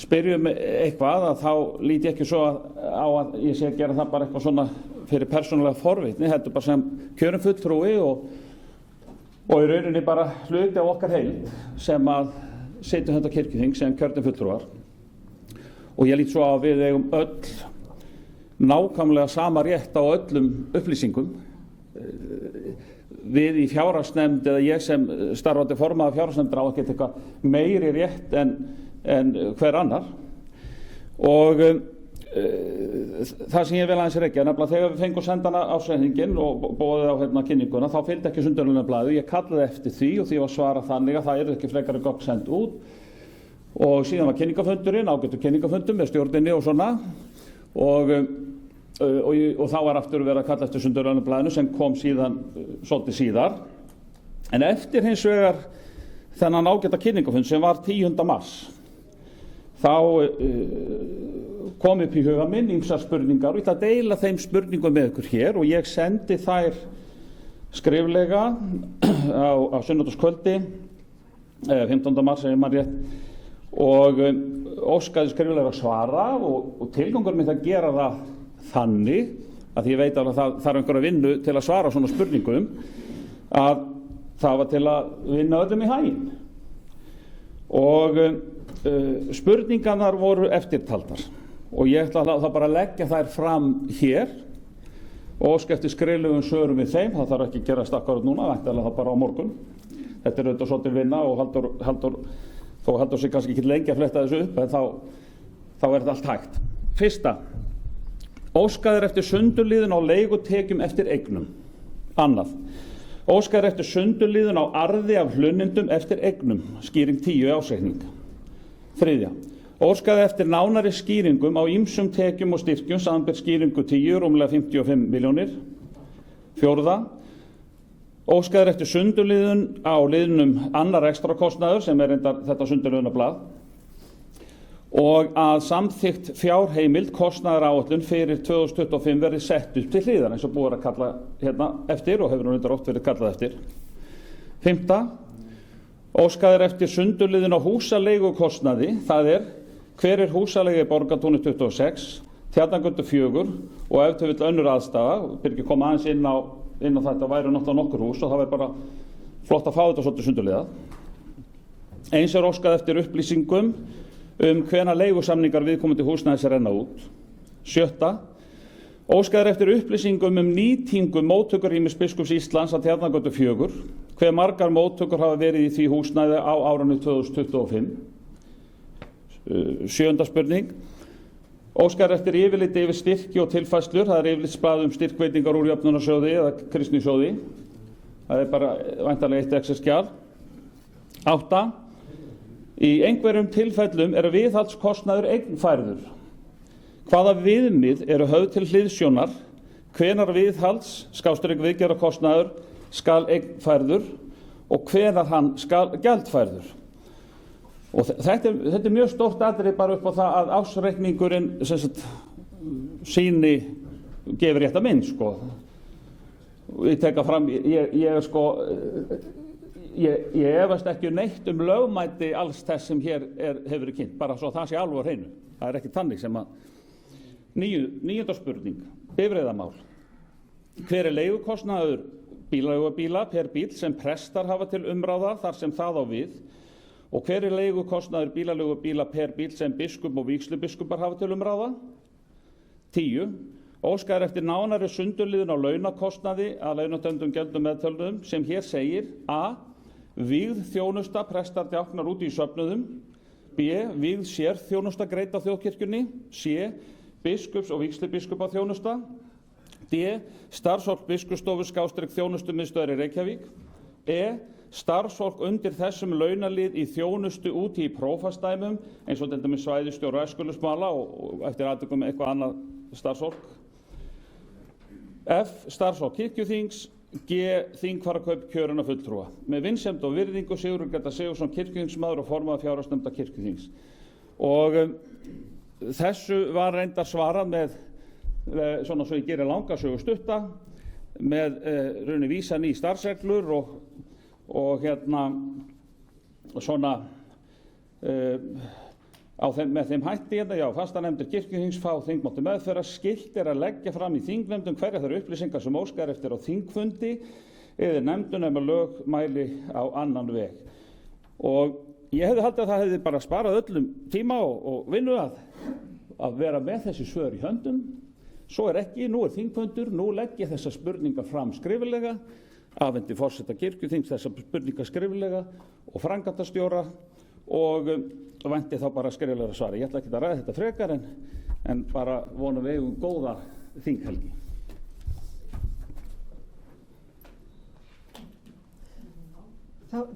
spyrja eitthvað að þá lít ég ekki svo á að ég sé að gera það bara eitthvað svona fyrir persónulega forvitni, heldur bara sem kjörinn fulltrúi og í rauninni bara hluti á okkar heild sem að setjum þetta kirkjuþing sem kjörnir fulltrúar. Og ég lít svo að við eigum öll nákvæmlega sama rétt á öllum upplýsingum. Við í fjárhagsnefnd eða ég sem starfandi formaður fjárhagsnefndar á að geta eitthvað meiri rétt en hver annar. Og það sem ég vil aðeins rekja, nefnilega þegar við fengum sendana ársreikninginn og boðið á kynninguna, þá fylgdi ekki sundurliðanablaðið. Ég kallaði eftir því og því var svarað þannig að það ekki frekari gögn send út. Og síðan var kynningafundurinn, ágættur kynningafundur með stjórninni og svona og þá var aftur verið að kalla eftir sundurliðanablaðinu sem kom síðan svolítið síðar. En eftir hins vegar þennan ágætta kynningafund sem var 10. mars þá kom upp í huga minn ýmsar spurningar og ég ætla að deila þeim spurningum með ykkur hér og ég sendi þær skriflega á sunnudagskvöldi 15. mars ef ég man rétt og óskaði skriflega svara og tilgangur mitt að gera það þannig að ég veit að það þarf einhverja vinnu til að svara svona spurningum að það var til að vinna öllum í haginn og spurningarnar voru eftirtaldar og ég ætla þá bara að leggja þær fram hér og óska eftir skriflegum svörum við þeim. Það þarf ekki að gerast akkúrat núna, væntanlega það bara á morgun. Þetta er auðvitað svolítil vinna og Halldór sig kannski ekki lengi að fletta þessu upp, en þá er þetta allt hægt. Fyrsta, óskaðir eftir sundurliðun á leigutekjum eftir eignum. Annað, óskaðir eftir sundurliðun á arði af hlunnindum eftir eignum, skýring 10 í ársreikning. Þriðja, óskaði eftir nánari skýringum á ýmsum tekjum og styrkjum, samanber skýringu 10, rúmlega 55 milljónir. Fjórða, óskaðir eftir sundurliðun á liðnum annar ekstrakostnaður, sem er þetta sundurliðunarblað, og að samþykkt fjárheimild kostnaðaráætlun fyrir 2025 verði sett upp til hliðar, eins og búið að kalla hérna eftir og hefur reyndar oft verið kallað eftir. Fimmta, óskaðir eftir sundurliðun á húsaleigukostnaði, það er hver er húsaleigi Borgartúni 26, Tjarnargötu 4 og ef til vill önnur aðstafa. Birgir kom aðeins inn á þetta, væru náttúrulega nokkur hús og það væri bara flott að fá þetta svolítið sundurliðað. Eins er óskað eftir upplýsingum hvenær leigusamningar viðkomandi húsnæðis renna út. Sjötta, óskaðir eftir upplýsingum nýtingu móttökurrýmis Biskups Íslands að Tjarnargötu 4, hve margar móttökur hafa verið í því húsnæði á árinu 2025. Sjöunda spurning, óskaðir eftir yfirliti yfir styrki og tilfærslur, það er yfirlitsblað styrkveitingar úr jöfnunarsjóði eða kristnisjóði, það er bara væntanlega eitt Excel-skjal. 8. Í einhverjum tilfellum er viðhaldskostnaður eignfærður. Hvaða viðmið eru höfð til hliðsjónar, hvenær viðhalds/viðgerðarkostnaður skal eignfærður og hvenær hann skal gjaldfærður. Og þetta er mjög stórt atriði bara upp á það að ársreikningurinn sýni gefur rétta mynd, sko. Ég teka fram, ég efast ekki neitt lögmæti alls þess sem hér hefur verið kynnt, bara svo það sé alveg á hreinu. Það er ekki þannig sem að. Níunda spurning, bifreiðamál. Hver er leigukostnaður bílaleigubíla per bíl sem prestar hafa til umráða þar sem það á við og hver er leigukostnaður bílaleigubíla per bíl sem biskup og vígslubiskupar hafa til umráða? 10. Óskaðir eftir nánari sundurliðun á launakostnaði að launatöldum gjöldum meðtöldum sem hér segir a. Vígð þjónusta prestar djáknar út í söfnuðum, b. Vígð sérþjónusta greidd af þjóðkirkjunni, c. Biskups og vígslubiskupa þjónusta, d. Starfsfólk biskupsstofu / þjónustumiðstöðvar í Reykjavík, e. Starfsfólk undir þessum launalið í þjónustu úti í prófasdæmum eins og til dæmis svæðisstjóra æskulýðsmála og eftir atvikum eitthvað annað starfsfólk, f. Starfsfólk kirkjuþings, g. Þingfararkaup kjörinna fulltrúa. Með vinsemd og virðingu Sigurður Grétar Sigurðsson kirkjuþingsmaður og formaður fjárhagsnefndar kirkjuþings. Og þessu var reyndar svarað með, svona svo ég geri langa sögu stutta, með raunni vísan í starfsreglur og hérna svona með þeim hætti hérna, já, fastanefndir kirkjuþings fá þingmátti meðferðar, skylt er að leggja fram í þingnefndum hverjar þær upplýsingar sem óskað er eftir á þingfundi eða nefndun ef lög mæli á annan veg. Og ég hefði haldið að það hefði bara sparað öllum tíma og vinnu að vera með þessi svör í höndum. Svo er ekki, nú er þingfundur, nú legg ég þessa spurningar fram skriflega, afhendi forseta kirkjuþings þessa spurningar skriflega og framkvæmdastjóra og vænti þá bara skriflegra svari. Ég ætla ekki að ræða þetta frekar en bara vonum við eigum góða þinghelgi.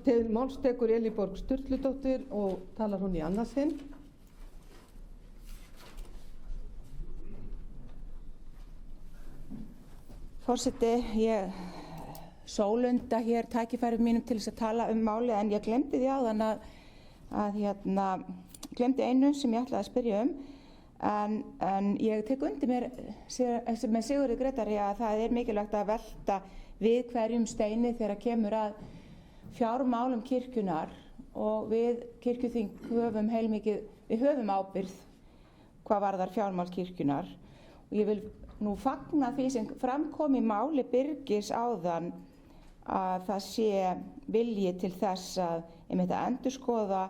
Til máls tekur Elíborg Sturludóttir og talar hún í annað sinn. Forseti, ég sólunda hér tækifærið mínum til þess að tala málið en ég glemdi því áðan glemdi einu sem ég ætlaði að spyrja en ég tek undir með Sigurði Grétari að það er mikilvægt að velta við hverjum steini þegar kemur að fjármálum kirkjunar og við kirkjuþing höfum heilmikið, við höfum ábyrgð hvað varðar fjármál kirkjunar og ég vil nú fagna því sem framkom í máli Birgis áðan að það sé vilji til þess að endurskoða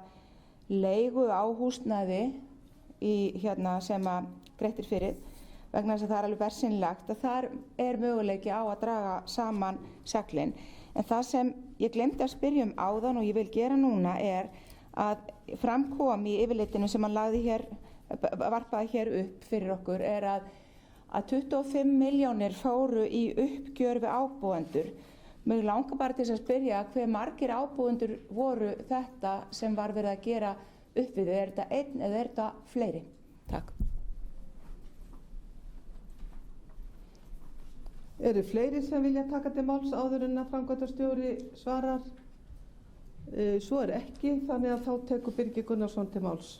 leigu á húsnæði sem að greitt fyrir, vegna þess að það alveg bersýnilegt að þar möguleiki á að draga saman seglin. En það sem ég glemdi að spyrja áðan og ég vil gera núna að framkom í yfirlitinu sem hann varpaði hér upp fyrir okkur að 25 milljónir fóru í uppgjör við ábúendur. Mig langar bara til að spyrja hve margir ábúendur voru þetta sem var verið að gera upp við. Þetta einn eða þetta fleiri? Takk. Eru fleiri sem vilja taka til máls áður en að framkvæmdastjóri svarar? Svo ekki, þannig að þá tekur Birgir Gunnarsson til máls.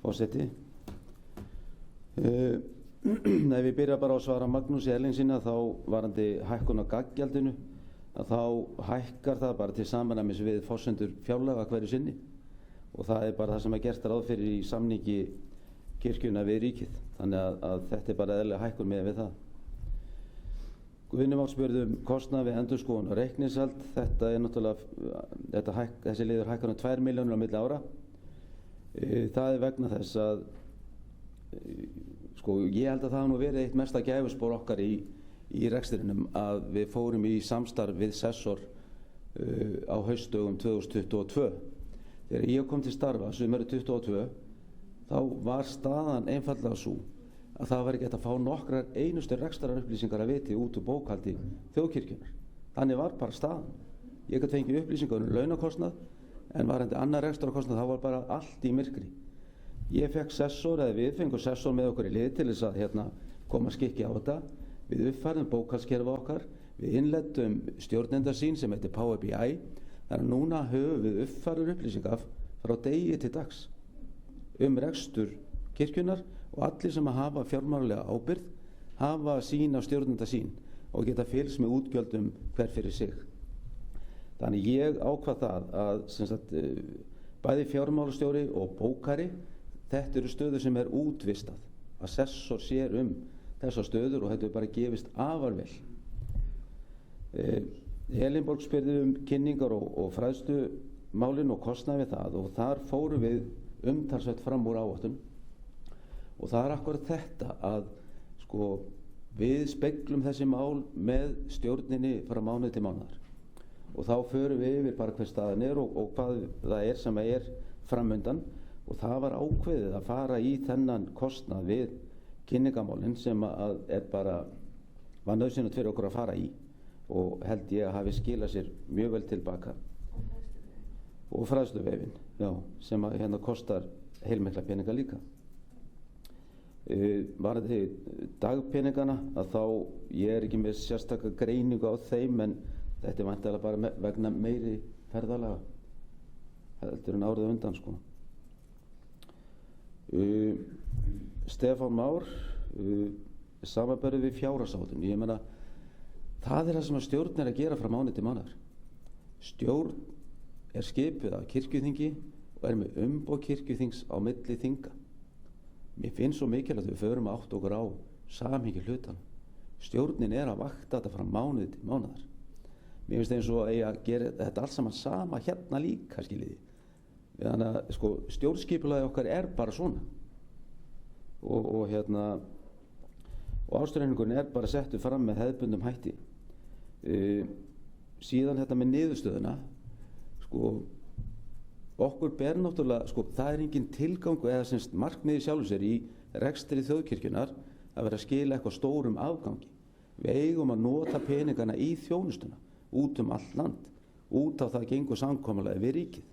Forseti. Ef við byrja bara á að svara Magnúsi Erlingssyni þá varandi hækkun á gaggjaldinu, að þá hækkar það bara til samræmis við forsendur fjárlaga hverju sinni og það bara það sem gert ráð fyrir í samningi kirkjuna við ríkið. Þannig að þetta bara eðlilega hækkun með við það. Guðni Már spurði kostnað við endurskoðun og reikningshald. Þetta náttúrulega, þessi liður hækkar 2 milljónir á milli ára. Það vegna þess að ég held að það hafi verið eitt mesta gæfuspor okkar í rekstrinum að við fórum í samstarf við Sessor á haustdögum 2022. Þegar ég kom til starfa sumarið 2022 þá var staðan einfaldlega svo að það var ekki hægt að fá nokkrar einustu rekstrarupplýsingar að viti út úr bókhaldi þjóðkirkjunnar. Þannig var bara staðan. Ég gat fengið upplýsingar launakostnað en varðandi annar rekstrarkostnað þá var bara allt í myrkri. Ég fekk Sessor, eða við fengum Sessor með okkur í lið til þess að koma skikki á þetta. Við uppfærðum bókhaldskerfi okkar, við innleiddum stjórnendasýn sem heitir Power BI. Þannig að núna höfum við uppfærður upplýsingar frá degi til dags rekstur kirkjunnar og allir sem að hafa fjármálalega ábyrgð hafa sína stjórnendasýn og geta fylgst með útgjöldum hver fyrir sig. Þannig ég ákvað það að bæði fjármálastjóri og bókari, þetta eru stöður sem útvistað, að Sessor sér þessar stöður og þetta bara gefist afar vel. Elinborg spurði kynningar og fræðslumálin og kostnað við það og þar fórum við umtalsvert fram úr áætlun og það akkurat þetta að við speglum þessi mál með stjórninni frá mánuði til mánaðar og þá förum við yfir bara hver staðan og hvað það sem framundan og það var ákveðið að fara í þennan kostnað við kynningamálin sem bara var nauðsynlegt fyrir okkur að fara í og held ég að hafi skilað sér mjög vel tilbaka. Og fræðsluvefin, sem kostar heilmikla peninga líka. Varðandi dagpeningana að þá ég ekki með sérstaka greiningu á þeim en þetta væntanlega bara vegna meiri ferðalaga heldur en árið undan Stefán Már samanburði við fjárhagsáætlun. Ég meina það það sem að stjórn að gera frá mánuði til mánaðar. Stjórn skipuð af kirkjuþingi og með umboð kirkjuþings á milli þinga. Mér finnst svo mikilvægt að við förum að átta okkur á samhengi hlutana. Stjórnin að vakta þetta frá mánuði til mánaðar. Mér finnst eins og að gera þetta allt saman sama líka skiljiði. Þannig að stjórnskipulagið okkar bara svona. Og ástæðingurinn bara settur fram með hefðbundum hætti. Síðan þetta með niðurstöðuna okkur ber náttúrulega það engin tilgangur eða markmiði sjálfur sér í rekstri þjóðkirkjunnar að vera að skila eitthvað stórum afgangi. Við eigum að nota peningana í þjónustuna út allt land, út á það gengur samkomulag við ríkið.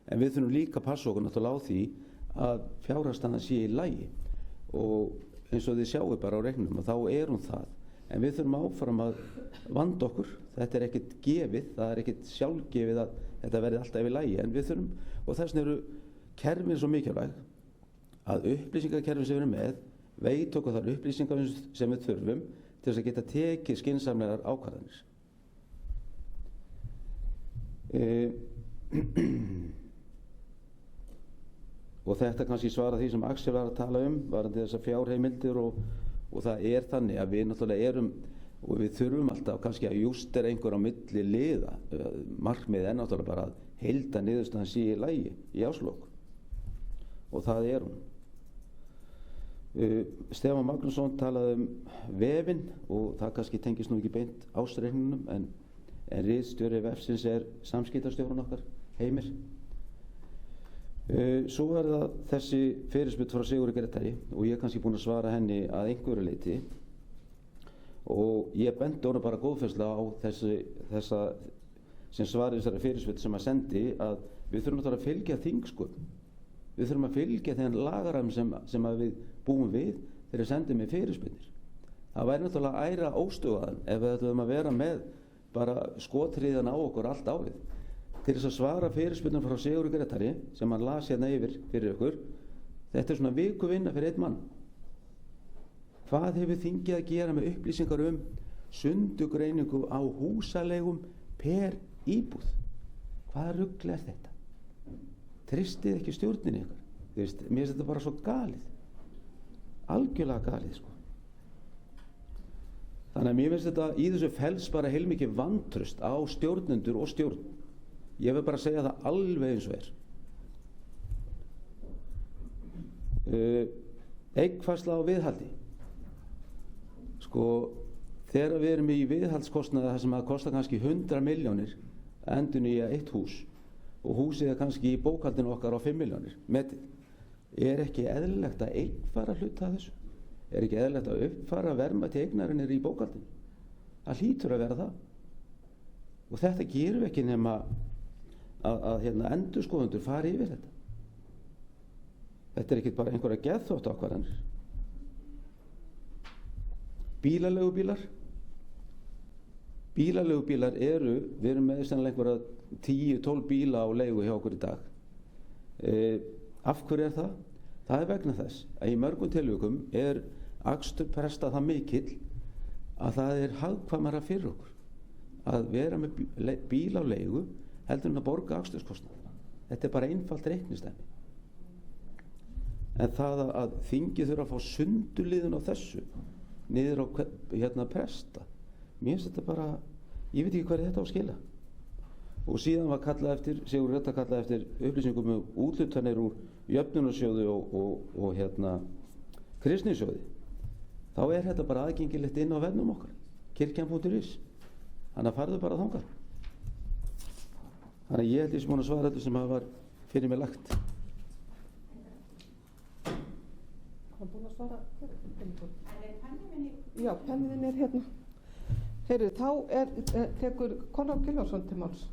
En við þurfum líka að passa okkur náttúrulega á því að fjárhagsstaðan sé í lagi og eins og þið sjáu bara á reiknum og þá hún það. En við þurfum áfram að vanda okkur. Þetta ekkert gefið, það ekkert sjálfgefið að þetta verði alltaf í lagi. En við þurfum, og þess vegna eru kerfin svo mikilvæg að upplýsingakerfin sem við erum með veit okkur þar upplýsingar sem við þurfum til þess að geta tekið skynsamlegar ákvarðanir. Og þetta kannski svara því sem Axel var að tala varðandi þessar fjárheimildir og það er þannig að við náttúrulega erum og við þurfum alltaf kannski að justera einhver á milli liða. Markmiðið er náttúrulega bara að heilda niðurstaðan sé í lagi í árslok og það er hún. Stefán Magnússon talaði vefinn og það kannski tengist nú ekki beint ársreikningnum en ritstjóri vefsins er samskiptastjórinn okkar, Heimir. Svo er það þessi fyrirspurn frá Sigurði Grétari og ég er kannski búinn að svara henni að einhverju leyti og ég benti honum bara góðfærslega á þessa sem svarið þessari fyrirspurn sem að sendi að við þurfum náttúrulega að fylgja þingsköpum. Við þurfum að fylgja þennan lagaram sem að við búum við þegar við sendum með fyrirspurnir. Það væri náttúrulega æra óstöðaðan ef við ætlum að vera með bara skotríðan á okkur allt árið. Til þess að svara fyrirspurnum frá Sigurði Grétari sem hann las hérna yfir fyrir ykkur, þetta er svona vikuvinna fyrir einn mann. Hvað hefur þingið að gera með upplýsingar sundugreiningu á húsalegum per íbúð? Hvaða rugl er þetta? Treystið ekki stjórninni ykkur? Mér finnst þetta bara svo galið. Algjörlega galið, sko. Þannig að mér finnst þetta í þessu felst bara heilmikið vantraust á stjórnendur og stjórn. Ég vil bara segja það alveg eins og Eignkvæðsla á viðhaldi. Sko, þegar við erum í viðhaldskostnaði þar sem það kostar kannski 100 milljónir að endurnýja eitt hús og húsið er kannski í bókhaldinu okkar á 5 milljónir metið. Er ekki eðlilegt að eignfæra hluta af þessu? Er ekki eðlilegt að uppfæra verðmæti eignarinnar í bókhaldinu? Það hlýtur að vera það. Og þetta gerum við ekki nema að endurskoðendur fari yfir þetta. Þetta er ekki bara einhverja geðþóttaákvarðanir. Bílaleigubílar. Bílaleigubílar við erum með sennilega einhverja 10-12 bíla á leigu hjá okkur í dag. Af hverju er það? Það er vegna þess að í mörgum tilvikum er akstur prestað það mikill að það er hagkvæmara fyrir okkur að vera með bíl á leigu heldur en að borga aksturskostnað. Þetta er bara einfalt reiknistæmi. En það að þingið þurfa að fá sundurliðun á þessu niður á presta, mér finnst þetta bara, ég veit ekki hverju þetta á að skila. Og síðan var Sigurður Grétar kallað eftir upplýsingum úthlutanir úr jöfnunarsjóði og kristnisjóði. Þá er þetta bara aðgengilegt inn á vefnum okkar, kirkjan.is. Þannig að farðu bara þangað. Þannig að ég held ég sem búin að svara þetta sem var fyrir mig lagt. Hann búin að svara pennin? Já, pennin er hérna. Heyrðu, þá tekur Konráð Gylfason til máls.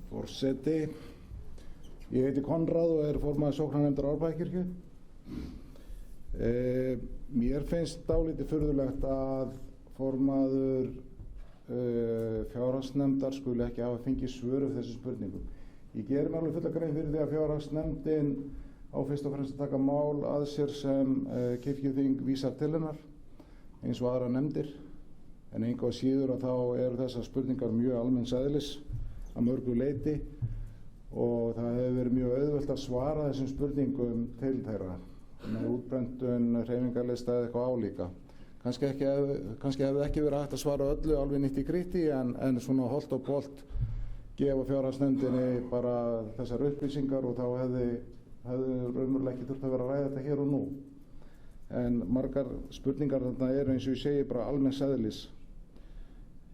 Forseti, ég heiti Konráð og er formaður sóknarnefndar Árbæjarkirkju. Mér finnst dálítið furðulegt að formaður fjárhagsnefndar skuli ekki hafa fengið svör við þessu spurningum. Ég gerir mér alveg fulla grein fyrir því að fjárhagsnefndin á fyrst og fremst að taka mál að sér sem kirkjuþing vísar til hennar eins og aðra nefndir, en engu að síður að þá eru þessar spurningar mjög almenns eðlis að mörgu leyti og það hefur verið mjög auðvelt að svara þessum spurningum til þeirra með útbrendun, hreyfingarlista eða eitthvað álíka. Kannski hefði ekki verið hægt að svara öllu alveg nýtt í kriti en svona holt og bolt gefa fjárhagsnefndinni bara þessar upplýsingar og þá hefði raunverulega ekki þurft að vera að ræða þetta hér og nú. En margar spurningar þarna eru eins og ég segi bara almenns eðlis.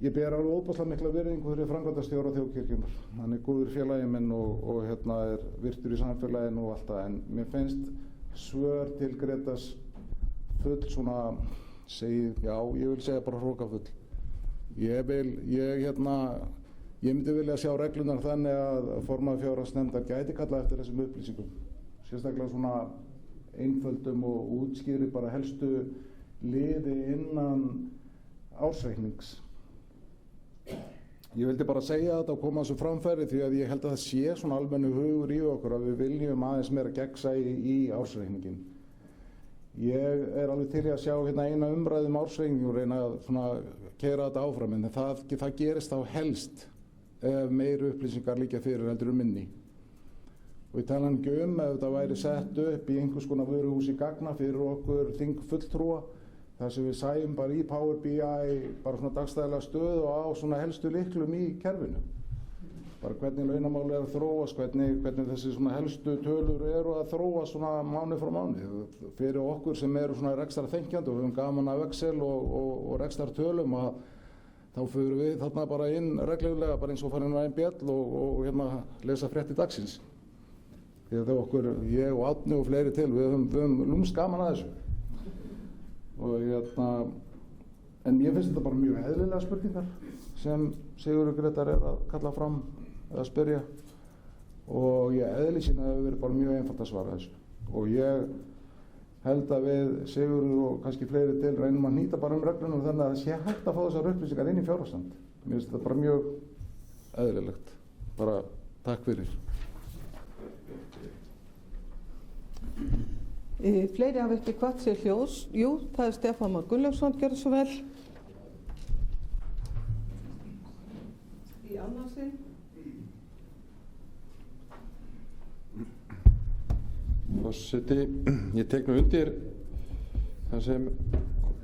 Ég ber alveg óbúslega mikla virðingu fyrir framkvæmdastjóra þjóðkirkjunnar. Hann er góður félagi minn og er virtur í samfélaginu og allt það, en mér finnst svör til Grétars full svona, ég vil segja bara hrókafull. Ég myndi vilja sjá reglunar þannig að formaður fjárhagsnefndar gæti kalla eftir þessum upplýsingum. Sérstaklega svona einföldum og útskýri bara helstu liði innan ársreiknings. Ég vildi bara segja þetta og koma þessu framfæri því að ég held að það sé svona almennu hugur í okkur að við viljum aðeins meira gegnsæi í ársreikningin. Ég alveg til í að sjá hérna eina umræðu ársreikning og reyna að svona keyra þetta áfram, en það gerist þá helst ef meiri upplýsingar liggja fyrir heldur minni. Og ég tala ekki ef þetta væri sett upp í einhvers konar vöruhúsi gagna fyrir okkur þingfulltrúa, þar sem við sæjum bara í Power BI bara svona dagstæðilega stöðu og á svona helstu lyklum í kerfinu. Bara hvernig launamál að þróast, hvernig þessi svona helstu tölur eru að þróast svona mánuð frá mánuð. Fyrir okkur sem eru svona rekstrarþengjandi og við höfum gaman af Excel og rekstrartölum, að þá fyrir við þarna bara inn reglulega, bara eins og farin á einn bjall og hérna lesa fréttir dagsins. Því að okkur, ég og Árni og fleiri til, við höfum lúmst gaman að þessu. Og hérna, en mér finnst þetta bara mjög eðlilega spurningar sem Sigurður Grétar að kalla fram að spyrja, og ég eðli sína hefur verið bara mjög einfalt að svara þessu. Og ég held að við Sigurður og kannski fleiri til reynum að nýta bara reglunum þannig að það sé hægt að fá þessar upplýsingar inn í fjárhagsstand. Mér finnst þetta bara mjög eðlilegt. Bara takk fyrir. Fleiri hafa ekki hvatt sér hljóðs. Jú, það er Stefán Már Gunnlaugsson, gjörðu svo vel. Í annað sinn. Forseti, ég tek nú undir það sem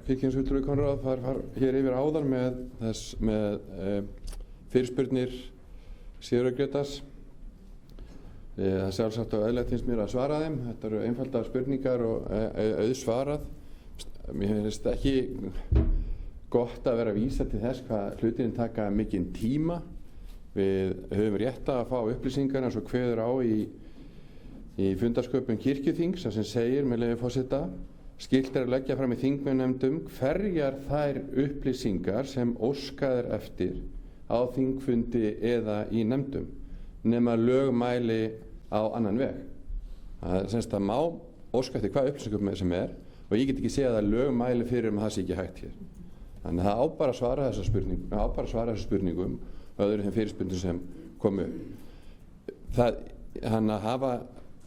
kirkjuþingsfulltrúi Konráð var hér yfir áðan með fyrirspurnir Sigurðar Grétars. Það er sjálfsagt og eðlilegt finnst mér að svara þeim. Þetta eru einfaldar spurningar og auðsvarað. Mér finnst ekki gott að vera að vísa til þess hvað hlutirinn taka mikinn tíma. Við höfum rétt að fá upplýsingar eins og kveður á í fundarsköpum kirkjuþings, sem segir, með leyfi forseta, skylt er að leggja fram í þingmannanefndum hverjar þær upplýsingar sem óskað er eftir á þingfundi eða í nefndum, nema lög mæli á annan veg. Það er semst að má óska eftir hvað upplýsingum sem er, og ég get ekki segja að lög mæli fyrir að það sé ekki hægt hér. Þannig að það á bara að svara þessar spurningum og öðru þeim fyrirspurningum sem komu.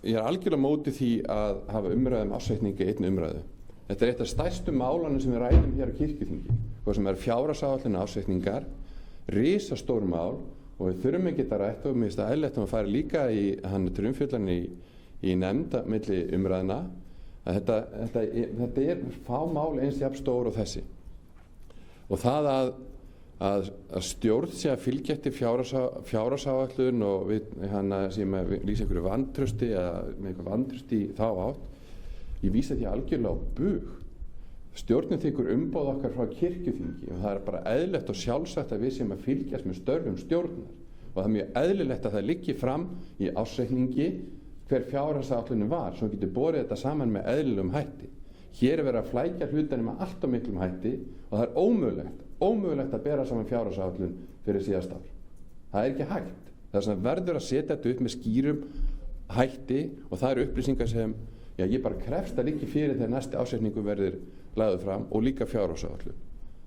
Ég er algjörlega móti því að hafa umræðum ársreikningi einn umræðu. Þetta er eitt af stærstu málanum sem við ræðum hér á kirkjuþingi, hvað sem er fjárhagsáætlun ársreikningar, risastór mál, og við þurfum ekki að rætt og mér finnst það eðlilegt að maður fari líka til umfjöllunar í nefnd milli umræðna, að þetta er fá mál eins jafn stór og þessi. Og það að stjórn sé að fylgja eftir fjárhagsáætlun og sem lýsa einhverju vantrausti eða með einhverju vantrausti í þá átt, ég vísa því algjörlega á bug. Stjórnin þykir umboð okkar frá kirkjuþingi og það er bara eðlilegt og sjálfsagt að við sem að fylgjast með störfum stjórnar, og það er mjög eðlilegt að það liggi fram í ársreikningi hver fjárhagsáætlunin var, svo getur borið þetta saman með eðlilegum hætti. Hér er verið að flækja hlutanum með allt og miklum hætti og það er ómögulegt að bera saman fjárhagsáætlun fyrir síðast ár. Það er ekki hægt. Það er svona verður að setja þetta upp með skýrum hætti, og það eru upplýsingar sem ég bara krefst að liggi fyrir þegar næsti ásetningu verður lagður fram, og líka fjárhagsáætlun.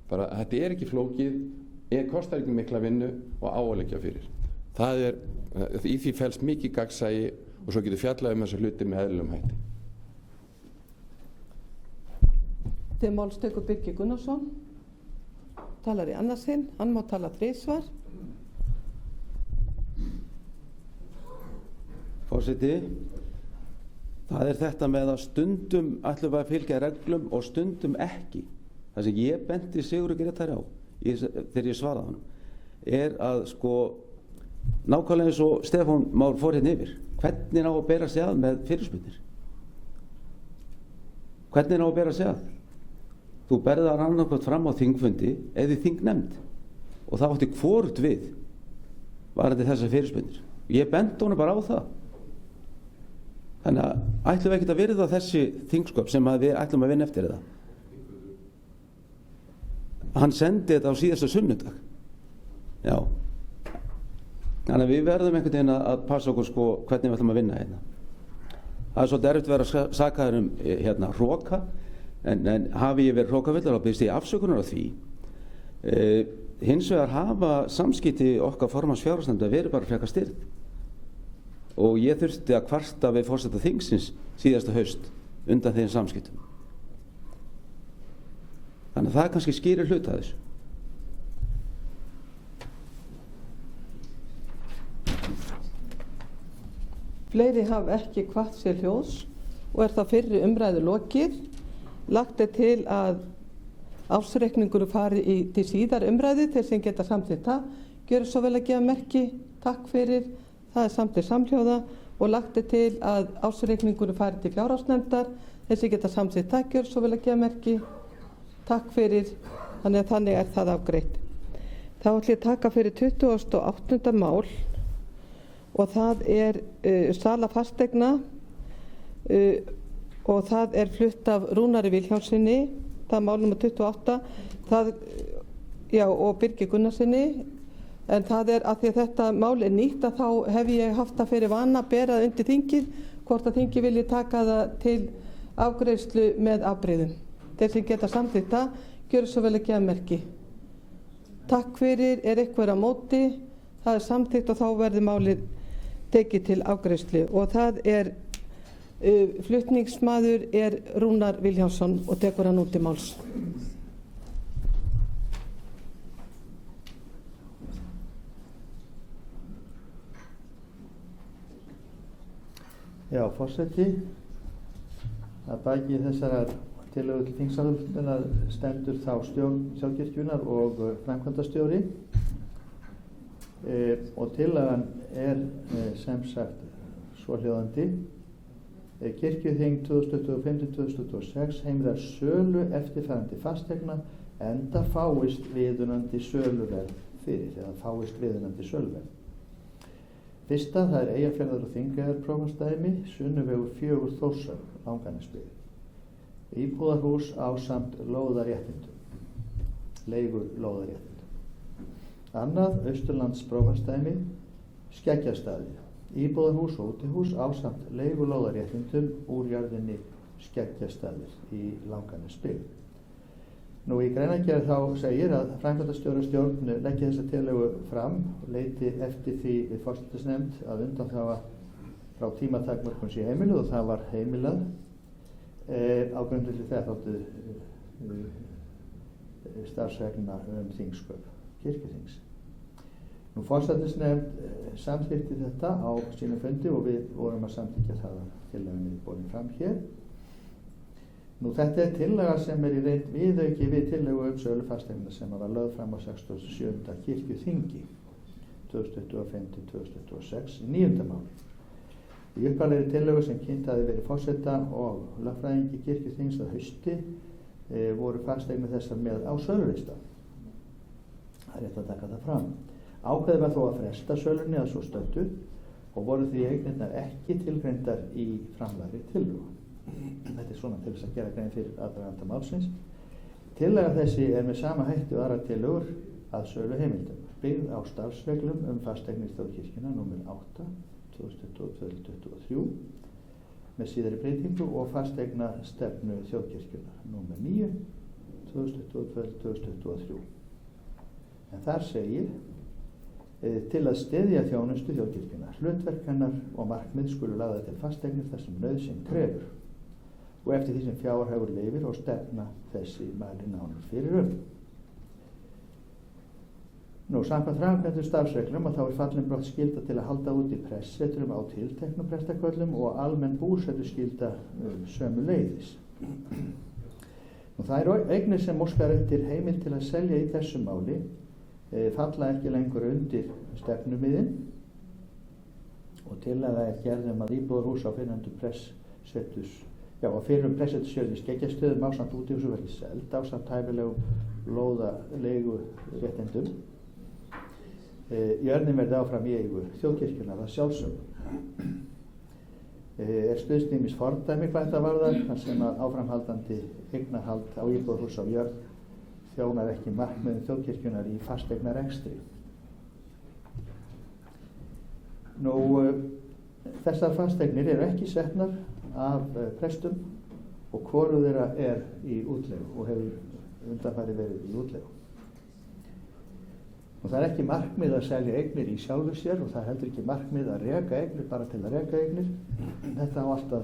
Bara þetta er ekki flókið, kostar ekki mikla vinnu og á að liggja fyrir. Í því felst mikið gagnsæi og svo getur fjallað þessa hluti með eðlilegum hætti. Til máls tekur Birgir Gunnarsson, talar í annað sinn, hann má tala þrisvar. Forseti, það er þetta með að stundum ætlum við að fylgja reglum og stundum ekki. Það sem ég benti Sigurður Grétari á þegar ég svaraði honum er að nákvæmlega eins og Stefán Már fór hérna yfir, hvernig á að bera sig að með fyrirspurnir? Hvernig á að bera sig að? Þú berði það annarkvæmt fram á þingfundi eða í þingnefnd, og það átti hvort við varandi þessar fyrirspurnir. Ég benti honum bara á það. Þannig að ætlum við ekkert að virða þessi þingsköp sem við ætlum að vinna eftir þetta. Hann sendi þetta á síðasta sunnudag. Já. Þannig að við verðum einhvern veginn að passa okkur hvernig við ætlum að vinna hérna. Það er svolítið erfitt að vera sakaður hroka, en hafi ég verið hrókafullur þá biðst ég afsökunar á því. Hins vegar hafa samskipti okkar formanns fjárhagsnefndar verið bara frekar stirð, og ég þurfti að kvarta við forseta þingsins síðasta haust undan þeim samskiptum. Þannig að það kannski skýrir hluta af þessu. Fleiri hafa ekki kvatt sér hljóðs og er það fyrri umræðu lokið. Lagt er til að ársreikningur fari til síðar umræðu til sem geta samþykkt það. Gjörið svo vel að gefa merki. Takk fyrir. Það er samþykkt samhljóða og lagt er til að ársreikningur fari til fjárhagsnefndar. Þeir sem geta samþykkt það. Gjörið svo vel að gefa merki. Takk fyrir. Þannig er það afgreitt. Þá ætlum ég að taka fyrir 28. mál og það er sala fasteigna og það er flutt af Rúnari Vilhjálmssyni, það er mál nr. 28, og Birgi Gunnarssoni, en það er að því að þetta mál er nýtt að þá hef ég haft það fyrir vana að bera það undir þingið, hvort að þingið vilji taka það til afgreiðslu með afbrigðum. Þeir sem geta samþykkt það, gjöru svo vel að gefa merki. Takk fyrir, er eitthvað á móti, það er samþykkt og þá verður málið tekið til afgreiðslu og það er flutningsmaður er Rúnar Vilhjálmsson og tekur hann út til máls. Já, forseti, að baki þessara tillögu til þingsályktunar stendur þá stjórn þjóðkirkjunnar og framkvæmdastjóri og tillagan er sem sagt svohljóðandi. Kirkjuþing 2025-2026 heimilar sölu eftirfarandi fasteigna enda fáist viðunandi söluverð fyrir, eða fáist viðunandi söluverð. Fyrsta, það er Eyjafjarðar og Þingeyjar prófastsdæmi, Sunnuvegur 4 Þórshöfn, Langanesbyggð. Íbúðarhús ásamt lóðaréttindum, leigu lóðaréttindum. Annað, Austurlands prófastsdæmi, Skeggjastaðir. Íbúðarhús og útihús ásamt leigu lóðaréttindum úr jörðinni Skeggjastaðir í Langanesbyggð. Nú í greinargerð þá segir að framkvæmdastjórn leggi þessa tillögu fram og leiti eftir því við forsætisnefnd að undanþága frá tímatakmörkun sé heimiluð og það var heimilað á grundvelli þess þáttu starfsreglna þingsköp kirkjuþings. Nú forsætisnefnd samþykkti þetta á sínu fundi og við vorum að samþykkja það að tillögunni borin fram hér. Nú þetta er tillaga sem er í reynd viðauki við tillögu sölu fasteigna sem var lögð fram á 67. kirkjuþingi 2025-2026 í 9. mál. Í upphaflegri tillögu sem kynnt hafði verið forseta og lögfræðingi kirkjuþings að hausti voru fasteigna þessar með á sölulista. Það er rétt að taka það fram. Ákveðið var þó að fresta sölunni að svo stöddu og voru því eignirnar ekki tilgreindar í framlagðri tillögu. Þetta er svona til þess að gera grein fyrir aðdraganda málsins. Tillaga þessi er með sama hætti og aðrar tillögur að sölu heimildum, byggð á starfsreglum fasteignir þjóðkirkjunnar nr. 8 2022-2023 með síðari breytingu og fasteigna stefnu þjóðkirkjunnar nr. 9 2022-2023. En þar segir til að styðja þjónustu þjóðkirkjunnar, hlutverk hennar og markmið skulu lagðar til fasteignir þar sem nauðsyn krefur og eftir því sem fjárhagur leyfir og stefna þessi mæli nánar fyrir Nú, samkvæmt framkvæmdum starfsreglum að þá er fallin brott skylda til að halda úti prestssetrum á tilteknum prestakvöllum og almenn búsetuskylda sömuleiðis. Nú, það eru eignir sem óskar eftir heimild til að selja í þessu máli falla ekki lengur undir stefnumiðin og tillaga er gerð að íbúðarhús á fyrrnefndum prestssetursjörð í Skeggjastaðum ásamt útihúsum verði seld ásamt hæfilegum lóðalegu réttindum. Jörðin verði áfram í eigu þjóðkirkjunnar að sjálfsögðu. Er stuðst fordæmi hvað þetta varðar þar sem að áframhaldandi eignarhald á íbúðarhús á jörð þjónar ekki markmiðum þjóðkirkjunnar í fasteignarekstri. Nú, þessar fasteignir eru ekki setnar af prestum og hvorug þeirra er í útleigu og hefur undanfarið verið í útleigu. Og það er ekki markmið að selja eignir í sjálfu sér og það er heldur ekki markmið að reka eignir bara til að reka eignir. Þetta á alltaf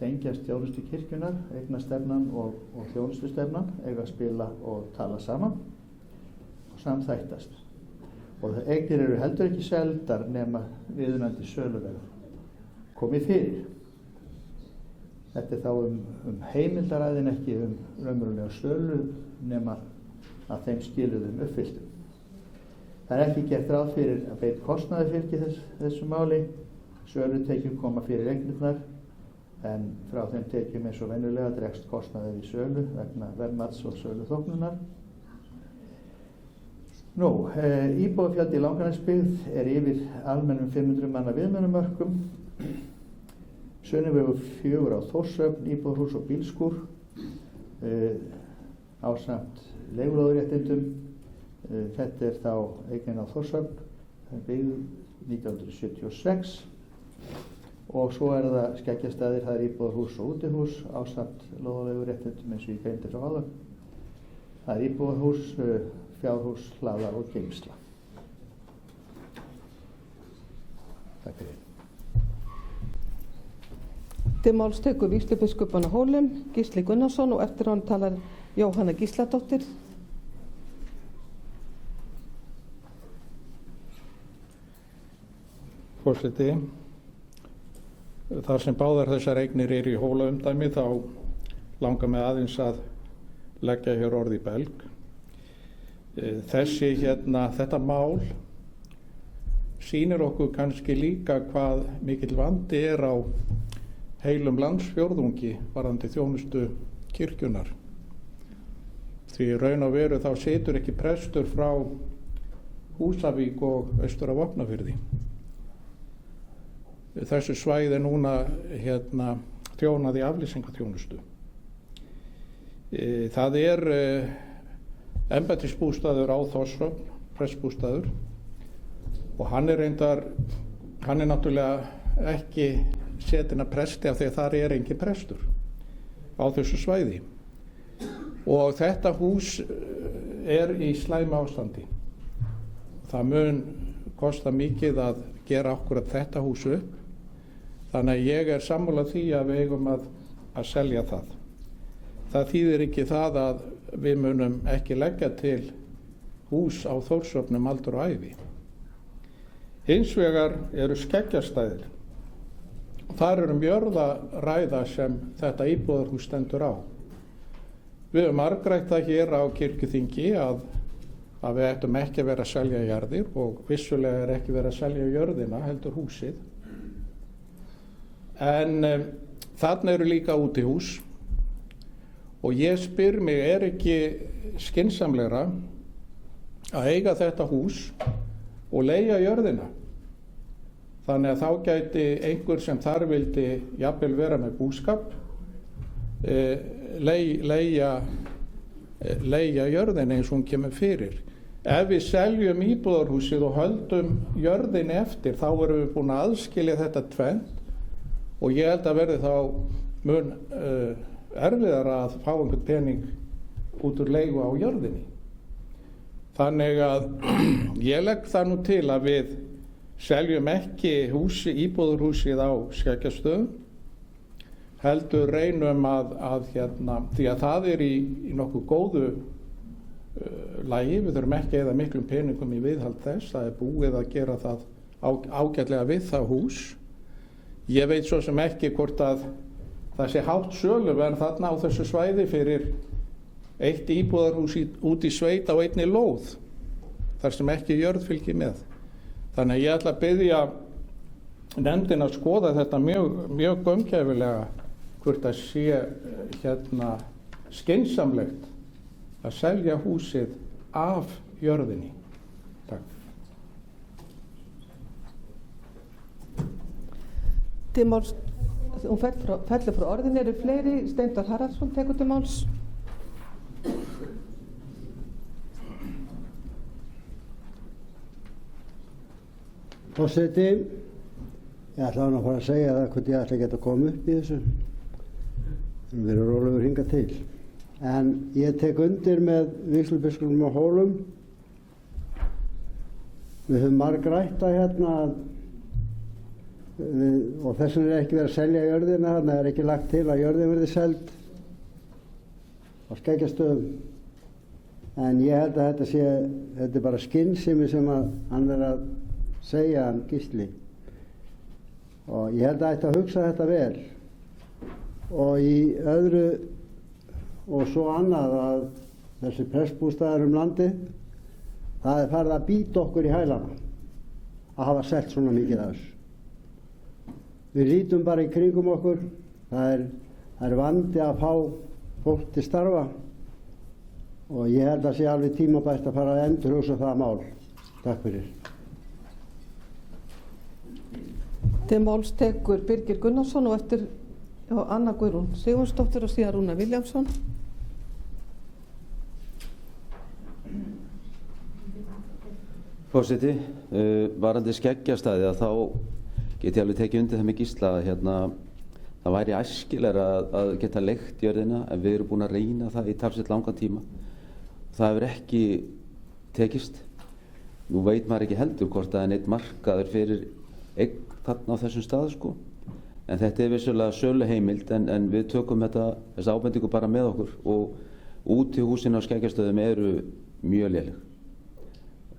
tengjast þjónustu kirkjunnar, eignastefnan og þjónustustefnan, eiga að spila og tala saman og samþættast. Og eignir eru heldur ekki seldar nema viðunandi söluverð komið fyrir. Þetta er þá heimildaræðin, ekki raunverulega sölu nema að þeim skiluðum uppfylltum. Það er ekki gert ráð fyrir að beinn kostnaði fylgi þessu máli. Sölutekjur koma fyrir eignirnar, en frá þeim tekjum eins og venjulega dregst kostnaði við sölu vegna verðmats og söluþóknunar. Íbúafjöldi í Langanesbyggð er yfir almennum 500 manna viðmiðunarmörkum. Sunnuvegur 4 á Þórshöfn, íbúðarhús og bílskúr ásamt leigulóðarréttindum. Þetta er þá eignin á Þórshöfn, byggð 1976, og svo er það Skeggjastaðir, það er íbúðarhús og útihús ásamt lóðarleiguréttindum eins og ég greindi frá áðan. Það er íbúðarhús, fjárhús, hlaða og geymsla. Takk fyrir. Til máls tekur vígslubiskupinn á Hólum, Gísli Gunnarsson, og eftir hann talar Jóhanna Gísladóttir. Forseti, þar sem báðar þessar eignir eru í Hólaumdæmi þá langar mig aðeins að leggja hér orð í belg. Þetta mál sýnir okkur kannski líka hvað mikill vandi er á heilum landsfjórðungi varðandi þjónustu kirkjunnar. Því raun og veru þá situr ekki prestur frá Húsavík og austur af Vopnafirði. Þessu svæði er núna þjónað í aflýsingaþjónustu. Það er embættisbústaður á Þórshöfn, prestbústaður, og hann er náttúrulega ekki setinn að presti af því að þar er engin prestur á þessu svæði. Og þetta hús er í slæmu ástandi. Það mun kosta mikið að gera akkurat þetta hús upp. Þannig að ég er sammála því að við eigum að selja það. Það þýðir ekki það að við munum ekki leggja til hús á Þórshöfn aldur og ævi. Hins vegar eru Skeggjastaðir. Þar eru jörð að ræða sem þetta íbúðarhús stendur á. Við höfum margrætt það hér á kirkjuþingi að við ættum ekki að vera að selja jarðir, og vissulega er ekki verið að selja jörðina, heldur húsið. En þarna eru líka útihús, og ég spyr mig, er ekki skynsamlegra að eiga þetta hús og leigja jörðina? Þannig að þá gæti einhver sem þar vildi jafnvel vera með búskap leigja jörðina eins og hún kemur fyrir. Ef við seljum íbúðarhúsið og höldum jörðinni eftir, þá erum við búin að aðskilja þetta tvennt, og ég held að verði þá mun erfiðara að fá einhvern pening út úr leigu á jörðinni. Þannig að ég legg það nú til að við seljum ekki íbúðarhúsið á Skeggjastöðum, heldur reynum því að það er í nokkuð góðu lagi. Við þurfum ekki að eyða miklum peningum í viðhald þess. Það er búið að gera það ágætlega við það hús. Ég veit svo sem ekki hvort að það sé hátt söluverð þarna á þessu svæði fyrir eitt íbúðarhús út í sveit á einni lóð, þar sem ekki jörð fylgir með. Þannig að ég ætla að biðja nefndin að skoða þetta mjög gaumgæfilega, hvort að sé skynsamlegt að selja húsið af jörðinni. Takk. Til máls, hún fellur frá orðin, eru fleiri. Steindór Haraldsson tekur til máls. Forseti, ég ætla að fara að segja það hvort ég ætla að geta komið upp í þessu. Við erum rólegur hingað til. En ég tek undir með vígslubiskupnum á Hólum. Við höfum margrætt að og þess vegna er ekki verið að selja jörðina, þannig er ekki lagt til að jörðin verði seld á Skeggjastöðum. En ég held að þetta er bara skynsemi sem hann er að segja, hann Gísli. Og ég held að ætti að hugsa þetta vel. Og í öðru og svo annað að þessi prestbústaðar landið, það er farið að bíta okkur í hælana að hafa selt svona mikið af þessu. Við lítum bara í kringum okkur, það er vandi að fá fólk til starfa og ég held að sé alveg tímabært að fara að endurhugsa það mál. Takk fyrir. Til máls tekur Birgir Gunnarsson og eftir Anna Guðrún Sigurðardóttir og síðan Rúnar Vilhjálmsson. Forseti, varandi Skeggjastaði að þá get ég alveg tekið undir það með Gísla að það væri æskilegra að geta leigt jörðina en við erum búin að reyna það í talsvert langan tíma. Það hefur ekki tekist. Nú veit maður ekki heldur hvort það er neitt markaður fyrir eign þarna á þessum stað sko. En þetta er vissulega söluheimild en við tökum þessa ábendingu bara með okkur og útihúsin á Skeggjastöðum eru mjög léleg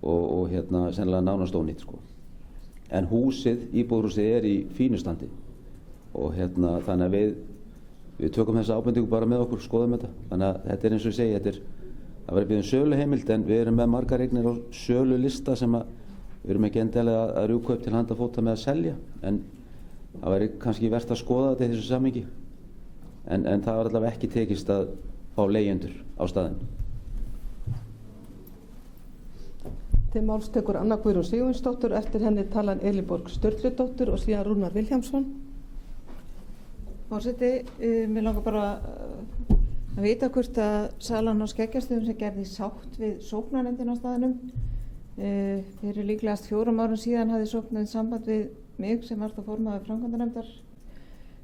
og sennilega nánast ónýtt sko. En íbúðarhúsið er í fínu standi og þannig að við tökum þessa ábendingu bara með okkur, skoðum þetta. Þannig að þetta er eins og ég segi, það verður byggðum söluheimild en við erum með margar eignir á sölulista sem við erum ekki endilega að rjúka upp til handa fóta með að selja. En það væri kannski verðt að skoða þetta í þessu samhengi. En það var allavega ekki tekist að fá leigjendur á staðinn. Til máls tekur Anna Guðrún Sigurðardóttir, eftir henni talan Elinborg Sturludóttir og síðan Rúnar Vilhjálmsson. Forseti, mér langar bara að vita hvort að salan á Skeggjastöðum sem gerði sátt við sóknarnefndina á staðinum. Fyrir líklegast 4 árum síðan hafði sóknarnefnd samband við mig sem var þá formaður framkvæmdanefndar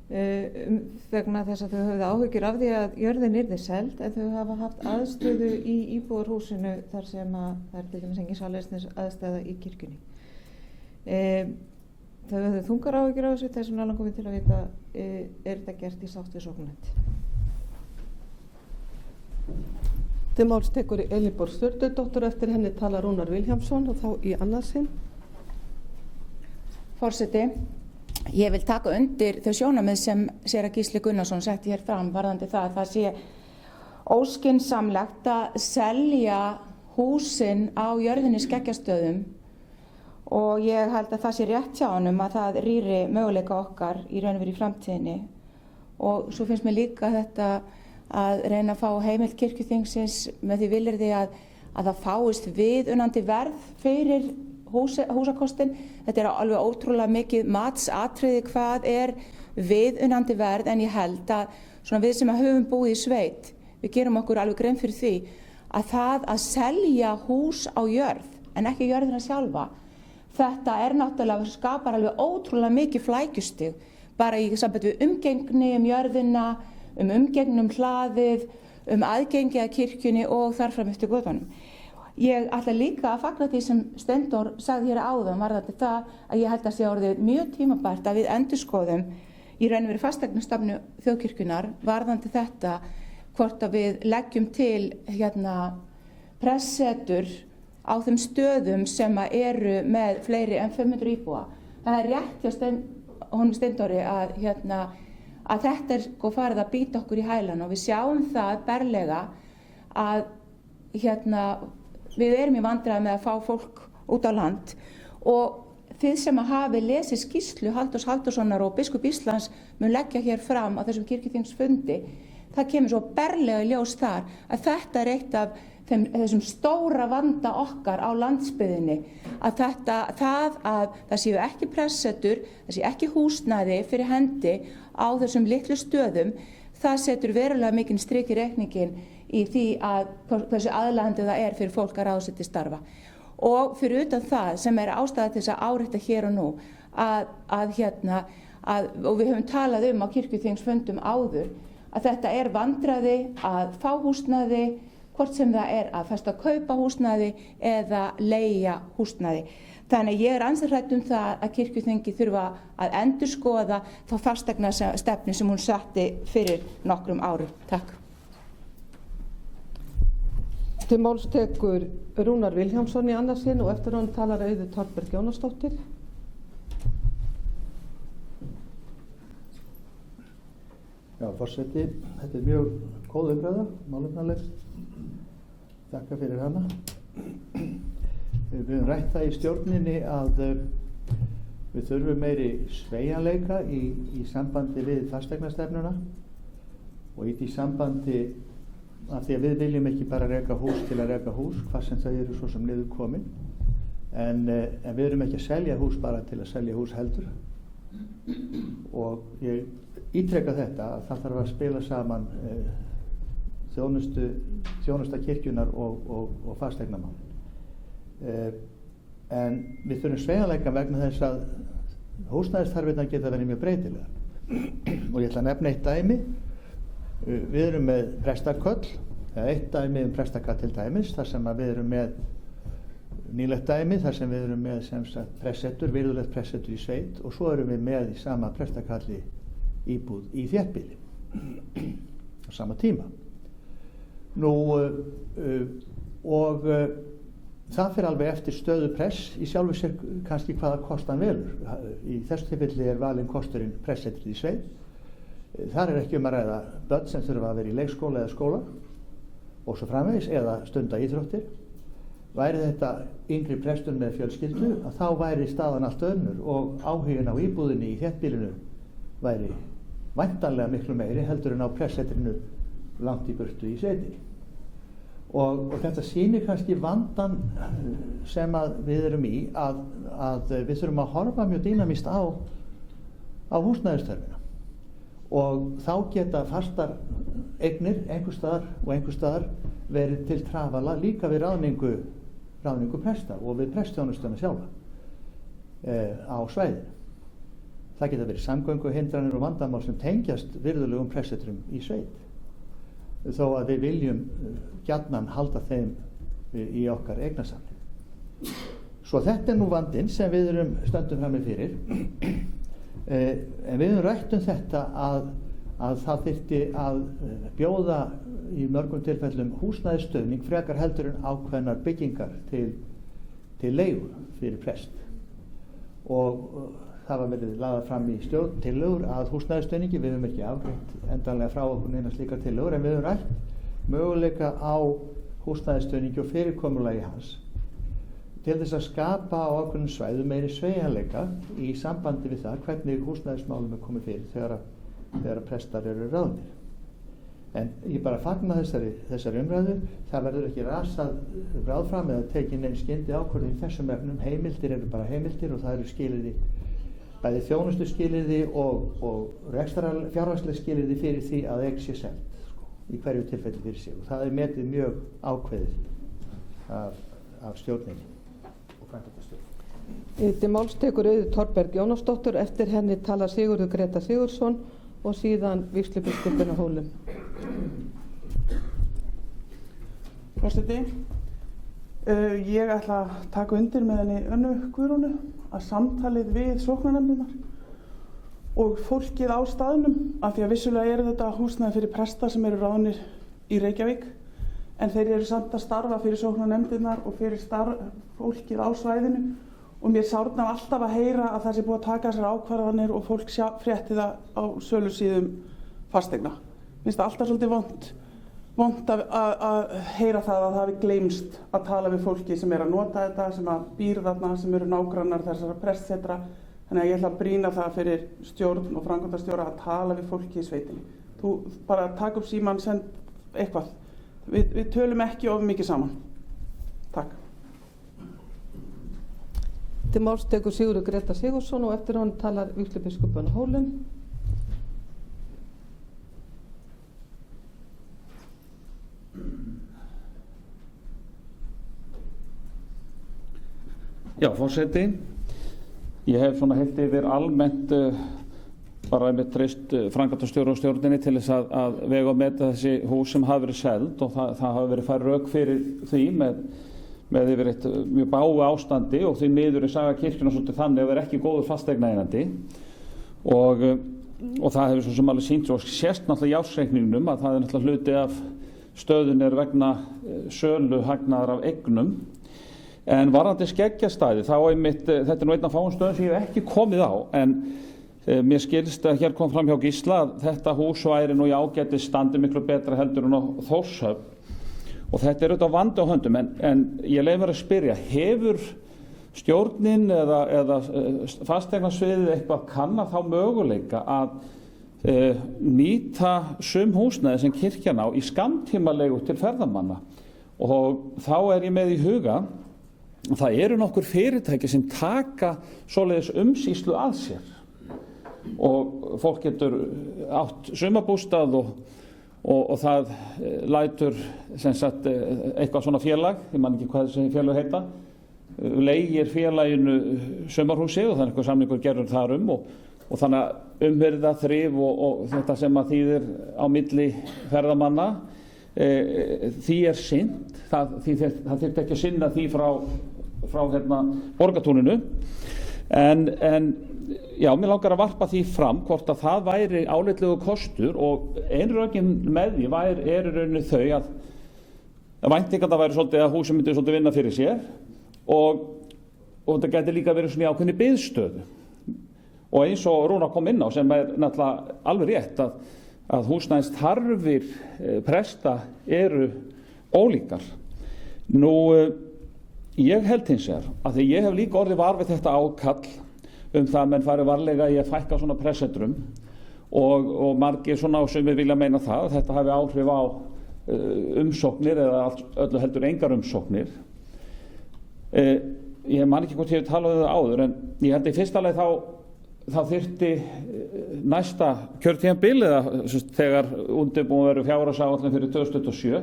vegna þess að þau höfðu áhyggjur af því að jörðin yrði seld en þau hafa haft aðstöðu í íbúðarhúsinu þar sem að það er til dæmis engin salernis aðstæða í kirkjunni. Þau höfðu þungar áhyggjur af þessu, þess vegna langar við til að vita er þetta gert í sátt við sóknarnefnd. Til máls tekur Elinborg Sturludóttir, eftir henni talar Rúnar Vilhjálmsson og þá í annað sinn. Forseti, ég vil taka undir þau sjónarmið sem séra Gísli Gunnarsson setti hér fram varðandi það að það sé óskynsamlegt að selja húsin á jörðinni Skeggjastöðum og ég held að það sé rétt hjá honum að það rýri möguleika okkar í raun og veru í framtíðinni og svo finnst mér líka þetta að reyna að fá heimild kirkjuþingsins með því vilyrði að það fáist viðunandi verð fyrir húsakostin. Þetta er alveg ótrúlega mikið matsatriði hvað er viðunandi verð en ég held að svona við sem höfum búið í sveit, við gerum okkur alveg grein fyrir því að það að selja hús á jörð en ekki jörðina sjálfa, þetta er náttúrulega, skapar alveg ótrúlega mikið flækjustig bara í sambandi við umgengni jörðina, umgengni hlaðið, aðgengi að kirkjunni og þar fram eftir götunum. Ég ætla líka að fagna því sem Steindór sagði hér áðan varðandi það að ég held að sé orðið mjög tímabært að við endurskoðum í raun og veru fasteignastefnu þjóðkirkjunnar varðandi þetta hvort að við leggjum til pressetur á þeim stöðum sem eru með fleiri en 500 íbúa. Það er rétt hjá honum Steindóri að þetta er farið að bíta okkur í hælan og við sjáum það berlega að við erum í vandræðum með að fá fólk út á land og þið sem hafi lesið skýrslu Halldórs Halldórssonar og biskup Íslands mun leggja hér fram á þessum kirkjuþingsfundi, það kemur svo berlega í ljós þar að þetta er eitt af þessum stóra vanda okkar á landsbyggðinni að það séu ekki pressetur, það séu ekki húsnæði fyrir hendi á þessum litlu stöðum, það setur verulega mikinn strik í reikninginn í því að hversu aðlaðandi það er fyrir fólk að ráða sig til starfa. Og fyrir utan það sem er ástæða til þess að árétta hér og nú og við höfum talað á kirkjuþingsfundum áður að þetta er vandræði að fá húsnæði, hvort sem það er að festa að kaupa húsnæði eða leigja húsnæði. Þannig ég ansið hrædd það að kirkjuþingi þurfa að endurskoða þá fasteignastefnu sem hún setti fyrir nokkrum árum. Takk. Til máls tekur Rúnar Vilhjálmsson í annað sinn og eftir hann talar Auður Torberg Jónasdóttir. Já, forseti, þetta mjög góð umræða, málefnaleg. Þakka fyrir hana. Við höfum rætt það í stjórninni að við þurfum meiri sveigjanleika í sambandi við fasteignastefnuna og í því sambandi af því að við viljum ekki bara reka hús til að reka hús, hvað sem þau eru svo sem niður komin, en við erum ekki að selja hús bara til að selja hús heldur. Og ég ítreka þetta að það þarf að spila saman þjónusta kirkjunar og fasteignamál. En við þurfum sveigjanleika vegna þess að húsnæðisþarfirnar geta verið mjög breytilegar. Og ég ætla að nefna eitt dæmi. Við erum með prestaköll, eða eitt dæmi prestakall til dæmis, þar sem við erum með nýlegt dæmi, þar sem við erum með sem sagt pressetur, virðulegt pressetur í sveit, og svo erum við með í sama prestakalli íbúð í þéttbýli á sama tíma. Það fyrir alveg eftir stöðu press í sjálfu sér kannski hvaða kostan velur. Í þessu tilfelli valinn kosturinn pressetur í sveit. Þar ekki að ræða börn sem þurfa að vera í leikskóla eða skóla og svo framvegis eða stunda íþróttir. Væri þetta yngri prestur með fjölskyldu að þá væri staðan allt önnur og áhugin á íbúðinni í þéttbýlinu væri væntanlega miklu meiri heldur en á pressetrinu langt í burtu í sveitinni. Og þetta sýnir kannski vandan sem að við erum í að við þurfum að horfa mjög dýnamískt á húsnæðisþörfina. Og þá geta fastar eignir einhvers staðar verið til trafala líka við ráðningu presta og við prestþjónustuna sjálfa á svæðinu. Það geta verið samgönguhindranir og vandamál sem tengjast virðulegum pressetrum í sveit, þó að við viljum gjarnan halda þeim í okkar eignasafni. Svo þetta nú vandinn sem við stöndum frammi fyrir. En við höfum rætt þetta að það þyrfti að bjóða í mörgum tilfellum húsnæðisstöðning frekar heldur en ákveðnar byggingar til leigu fyrir prest. Og það var verið lagðar fram í stjórntillögur að húsnæðisstöðningi, við höfum ekki afgreitt endanlega frá okkur neina slíkar tillögur, en við höfum rætt möguleika á húsnæðisstöðningi og fyrirkomulagi hans til þess að skapa á ákveðnum svæðum meiri sveigjanleika í sambandi við það hvernig húsnæðismálum komið fyrir þegar prestar eru ráðnir. En ég bara fagna þessari umræðu. Það verður ekki rasað ráðfram eða tekin einn skyndi ákvörðun í þessum efnum. Heimildir eru bara heimildir og það eru skilyrði, bæði þjónustu skilyrði og fjárhagsleg skilyrði fyrir því að eign sé selt í hverju tilfelli fyrir sig. Og það er metið mjög ákveðið af stjórninni. Til máls tekur Auður Torberg Jónasdóttir, eftir henni talar Sigurður Greta Sigurðsson og síðan vígslubiskupinn á Hólum. Forseti, ég ætla að taka undir með henni Önnu Guðrúnu að samtalið við sóknarnefndirnar og fólkið á staðnum, af því að vissulega eru þetta húsnæði fyrir presta sem eru ráðnir í Reykjavík, en þeir eru samt að starfa fyrir sóknarnefndirnar og fyrir fólkið á svæðinu, og mér sárnar alltaf að heyra að það sé búið að taka þessar ákvarðanir og fólk frétti það á sölusíðum fasteigna. Mér finnst það alltaf svolítið vont að heyra það að það hafi gleymst að tala við fólki sem er að nota þetta, sem að býr þarna, sem eru nágrannar þessara prestsetra. Þannig að ég ætla að brýna það fyrir stjórn og framkvæmdastjóra að tala við fólki í sveitinni. Þú bara taka upp símann, send eitthvað. Við tölum ekki of mikið saman. Takk. Til máls tekur Sigurður Greta Sigurðsson og eftir hann talar vígslubiskupinn á Hólum. Já, forseti. Ég hef svona heilt yfir almennt bara einmitt treyst framkvæmdastjóra og stjórninni til þess að vega og meta þessi hús sem hafa verið seld og það hafa verið færð rök fyrir því með yfir eitt mjög bágu ástandi og því miður í saga kirkjunnar svolítið þannig að það ekki góður fasteignaeigandi og það hefur svo sem alveg sýnt og sést náttúrulega í ársreikningnum að það náttúrulega hluti af stöðun vegna sölu hagnaðar af eignum. En varðandi Skeggjastæði þá einmitt, þetta nú einn af fáum stöðum sem ég hef ekki komið á en mér skilst að hér kom fram hjá Gísla að þetta hús væri nú í ágætis standi miklu betra heldur en á Þórshöfn og þetta auðvitað vandi á höndum en ég leyfi mér að spyrja, hefur stjórnin eða fasteignasviðið eitthvað kanna þá möguleika að nýta sum húsnæði sem kirkjan á í skammtímalegu til ferðamanna og þá ég með í huga það eru nokkur fyrirtæki sem taka svoleiðis umsýslu að sér og fólk getur átt sumarbústað og það lætur sem sagt eitthvað svona félag, ég man ekki hvað þessi félag heita, leigir félaginu sumarhúsið og það eitthvað samningur gerður þar og þannig að umhverða þrif og þetta sem að þýðir á milli ferðamanna því sinnt, það þyrfti ekki að sinna því frá Borgartúninu en já, mér langar að varpa því fram hvort að það væri áleitlegu kostur og einrökin með því er í rauninni þau að væntingarnar væri svolítið að húsið myndi svolítið vinna fyrir sér og þetta gæti líka verið svona í ákveðinni biðstöðu og eins og Rúnar kom inn á sem náttúrulega alveg rétt að húsnæðins þarfir presta eru ólíkar. Nú, ég held hins vegar að því ég hef líka orðið var við þetta ákall það að menn fari varlega í að fækka svona pressetrum og margir svona sem við vilja meina það að þetta hafi áhrif á umsóknir eða öllu heldur engar umsóknir. Ég man ekki hvort ég hef talað um það áður en ég held í fyrsta lagi þá þyrfti næsta kjörtímabil eða þegar undirbúin verður fjárhagsáætlun fyrir 2027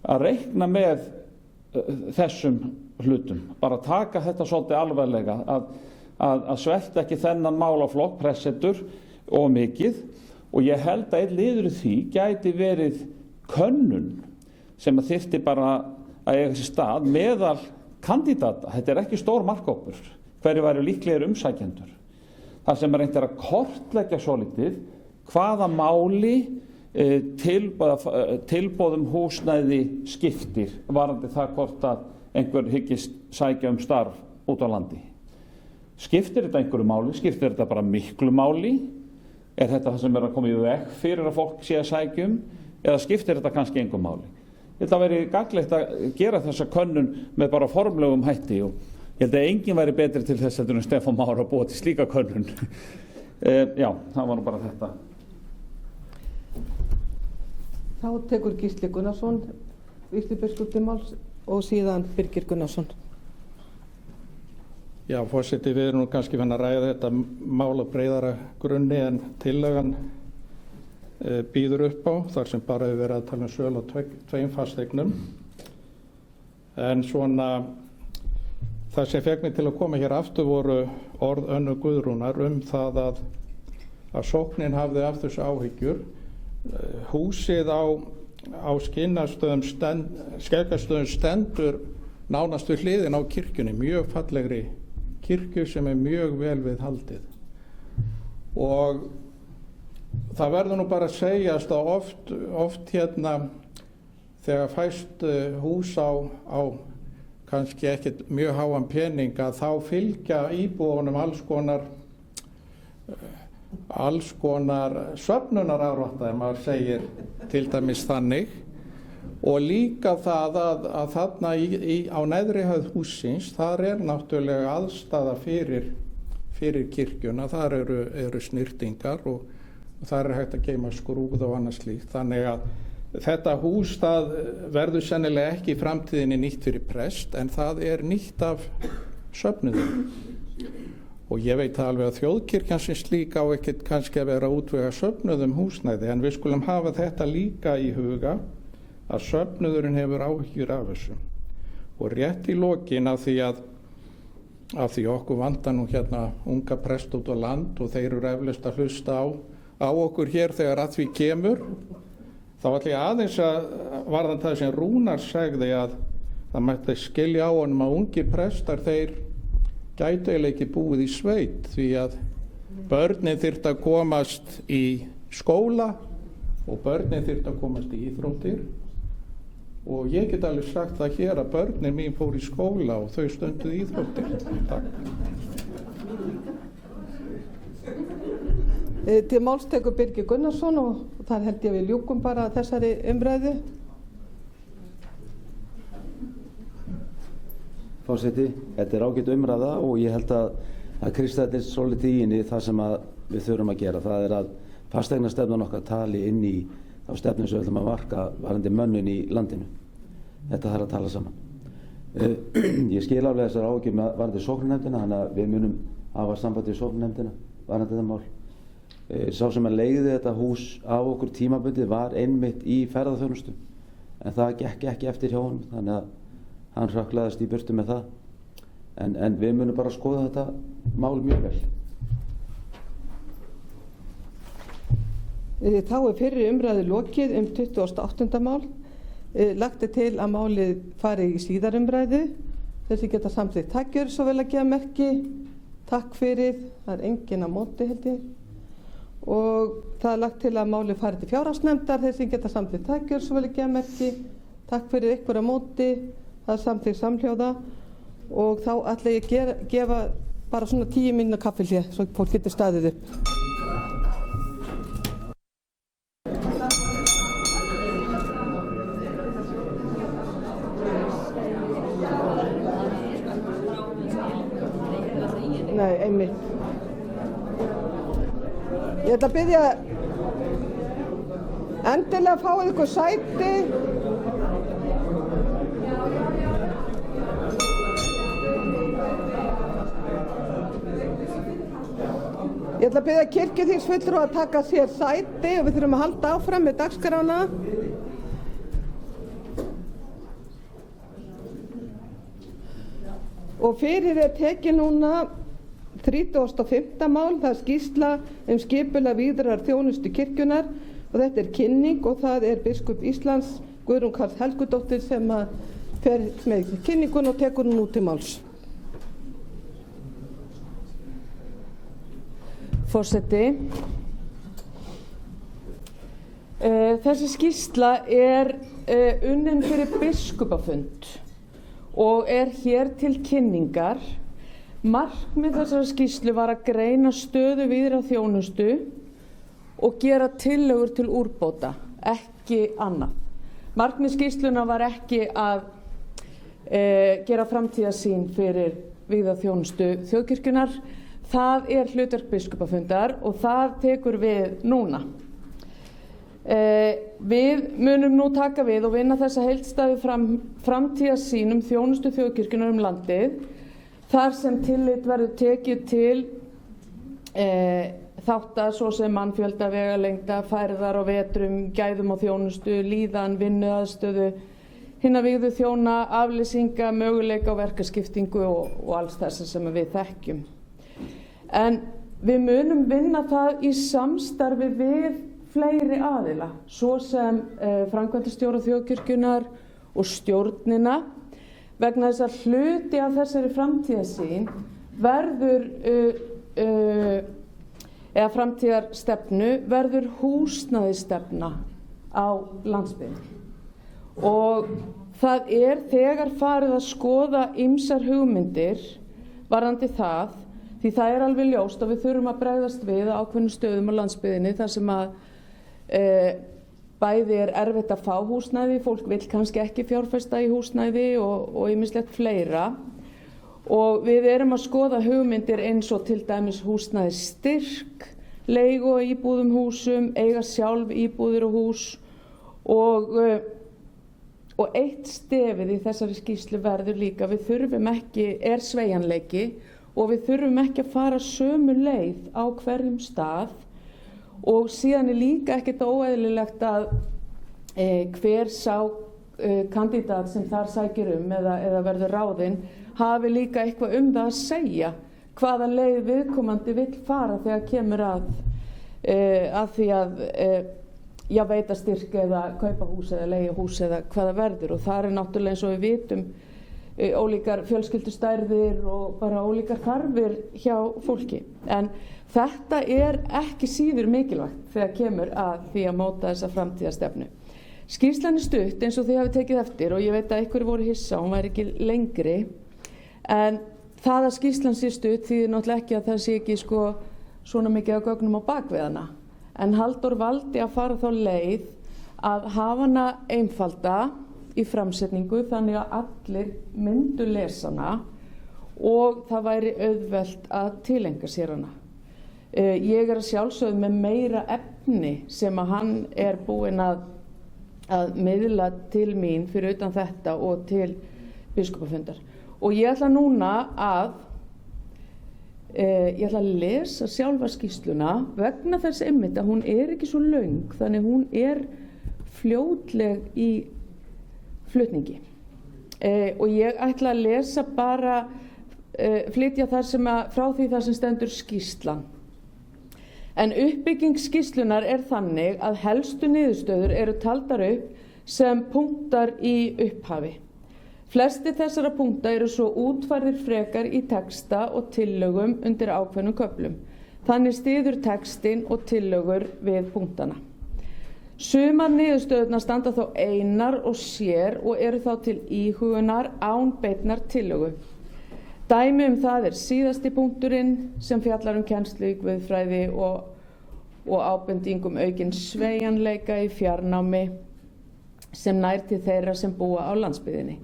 að reikna með þessum hlutum, bara taka þetta svolítið alvarlega að svelta ekki þennan málaflokk pressetur og mikið og ég held að einn liður í því gæti verið könnun sem að þyrfti bara að eiga sér stað meðal kandidata, þetta ekki stór markhópur, hverju væru líklegir umsækjendur. Það sem reynt að kortleggja svolítið hvaða máli tilboðum húsnæði skiptir varðandi það hvort að einhver hyggist sækja starf út á landi. Skiptir þetta einhverju máli? Skiptir þetta bara miklu máli? Er þetta það sem að koma í veg fyrir að fólk sé að sækja eða skiptir þetta kannski engu máli? Þetta væri gagnlegt að gera þessa könnun með bara formlegum hætti og ég held að enginn væri betri til þess en Stefán Már að búa til slíka könnun. Já, það var nú bara þetta. Þá tekur Gísli Gunnarsson vígslubiskup til máls og síðan Birgir Gunnarsson. Já, forseti, við erum nú kannski fann að ræða þetta mál á breiðara grunni en tillagan býður upp á, þar sem bara hefur verið að tala um sölu á tveim fasteignum. En svona, það sem fekk mig til að koma hér aftur voru orð Önnu Guðrúnar það að sóknin hafði af þessu áhyggjur. Húsið á Skeggjastöðum stendur nánast við hliðin á kirkjunni, mjög fallegri kirkju sem mjög vel við haldið. Og það verður nú bara að segjast að oft hérna þegar fæst hús á kannski ekkert mjög háan pening að þá fylgja íbúunum alls konar söfnunarárátta, ef maður segir til dæmis þannig, og líka það að þarna á neðri hæð hússins þar náttúrulega aðstaða fyrir kirkjuna, þar eru snyrtingar og þar hægt að geyma skrúð og annað slíkt, þannig að þetta hús það verður sennilega ekki í framtíðinni nýtt fyrir prest en það nýtt af söfnuðum. Og ég veit alveg að þjóðkirkjan sem slík á ekkert kannski að vera útvega söfnuðum húsnæði en við skulum hafa þetta líka í huga að söfnuðurinn hefur áhyggjur af þessu. Og rétt í lokin af því að af því okkur vantar nú hérna unga prest út á land og þeir eru eflaust að hlusta á okkur hér þegar að því kemur. Þá ætla ég aðeins að varðan það sem Rúnar segði að það mætti skilja á honum að ungir prestar þeir gætu eiginlega ekki búið í sveit því að börnin þyrftu að komast í skóla og börnin þyrftu að komast í íþróttir. Og ég get alveg sagt það hér að börnin mín fór í skóla og þau stunduð íþróttir. Takk. Til máls tekur Birgir Gunnarsson og þar held ég við ljúkum bara þessari umræðu. Forseti, þetta ágæt umræða og ég held að kristallist svolítið í henni það sem við þurfum að gera. Það að fasteignastefnan okkar tali inn í þá stefnu sem við ætlum að marka varðandi mönnun í landinu. Þetta þarf að tala saman. Ég skil alveg þessar áhyggjur varðandi sóknarnefndina, þannig að við munum hafa samband við sóknarnefndina varðandi þetta mál. Sá sem að leigði þetta hús á okkur tímabundið var einmitt í ferðaþjónustu, en það gekk ekki eftir hjá honum, þannig að hann hrökklaðist í burtu með það. En við munum bara skoða þetta mál mjög vel. Þá fyrri umræðu lokið 28. mál. Lagt til að málið fari í síðar umræðu. Þessi geta samþykkt takkjör svo vel að gefa merki. Takk fyrir, það enginn á móti held ég. Og það lagt til að málið fari til fjárhagsnefndar. Þessi geta samþykkt takkjör svo vel að gefa merki. Takk fyrir ykkur á móti, það er samþykkt samhljóða. Og þá ætla ég að gefa bara svona 10 mínútna kaffihlé svo fólk getur staðið upp. Nei, einmitt. Ég ætla að biðja endilega að fáið ykkur sæti. Ég ætla að biðja kirkjuþingsfulltrúa að taka sér sæti og við þurfum að halda áfram með dagskrána. Og fyrir tekið núna 35. mál, það er skýrsla skipulag vígðrar þjónustu kirkjunnar og þetta er kynning og það er biskup Íslands Guðrún Karl Helgudóttir sem fer með kynningun og tekur hún út til máls. Forseti, þessi skýrsla er unnin fyrir biskupafund og er hér til kynningar. Markmið þessara skýrslu var að greina stöðu vígðrar þjónustu og gera tillögur til úrbóta, ekki annað. Markmið skýrsluna var ekki að gera framtíðarsýn fyrir vígðrar þjónustu þjóðkirkjunnar. Það er hlutverk biskupafundar og það tekur við núna. Við munum nú taka við og vinna þessa heildstæðu framtíðarsýn þjónustu þjóðkirkjunnar landið, þar sem tillit verður tekið til þátta svo sem mannfjölda, vegalengda, færðar og vetrum, gæðum og þjónustu, líðan, vinnuaðstöðu, hinna vígðu þjóna, aflýsinga, möguleika og verkaskiptingu og alls þess sem við þekkjum. En við munum vinna það í samstarfi við fleiri aðila, svo sem framkvæmdastjóra þjóðkirkjunnar og stjórnina, vegna þess að hluti af þessari framtíðarsýn verður, eða framtíðarstefnu, verður húsnæðisstefna á landsbyggðinni. Og það er þegar farið að skoða ýmsar hugmyndir varðandi það, því það er alveg ljóst að við þurfum að bregðast við ákveðnum stöðum á landsbyggðinni þar sem að bæði er erfitt að fá húsnæði, fólk vill kannski ekki fjárfesta í húsnæði og ýmislegt fleira. Og við erum að skoða hugmyndir eins og til dæmis húsnæðisstyrk, leigu á íbúðum húsum, eiga sjálf íbúðir og hús og eitt stefið í þessari skýrslu verður líka, við þurfum ekki, er sveigjanleiki og við þurfum ekki að fara sömu leið á hverjum stað og síðan er líka ekkert óeðlilegt að hver sá kandidat sem þar sækir eða verður ráðinn, hafi líka eitthvað það að segja hvaða leið viðkomandi vill fara þegar kemur að því að veita styrk eða kaupa hús eða leigja hús eða hvaða verður, og það náttúrulega eins og við vitum ólíkar fjölskyldustærðir og bara ólíkar þarfir hjá fólki. En þetta ekki síður mikilvægt þegar kemur að því að móta þessa framtíðarstefnu. Skýrslan stutt eins og þið hafið tekið eftir, og ég veit að einhverju voru hissa, hún væri ekki lengri, en það að skýrslan sé stutt þýðir náttúrulega ekki að það sé ekki svona mikið af gögnum á bakvið hana. En Halldór valdi að fara þá leið að hafa hana einfalda í framsetningu þannig að allir myndu lesa hana og það væri auðvelt að tileinka sér hana. Ég að sjálfsögðu með meira efni sem að hann búinn að miðla til mín fyrir utan þetta og til biskupafundar. Og ég ætla núna að lesa sjálfa skýrsluna vegna þess einmitt að hún ekki svo löng, þannig hún fljótleg í flutningi. Og ég ætla að lesa bara, flytja frá því það sem stendur skýrslan. En uppbygging skýrslunar þannig að helstu niðurstöður eru taldar upp sem punktar í upphafi. Flestir þessara punkta eru svo útfærðir frekar í texta og tillögum undir ákveðnum köflum. Þannig styður textin og tillögur við punktana. Sumar niðurstöðurnar standa þó einar og sér og eru þá til íhugunar án beinnar tillögu. Dæmi það síðasti punkturinn sem fjallar kennslu í guðfræði og ábending aukinn sveigjanleika í fjarnámi sem nær til þeirra sem búa á landsbyggðinni.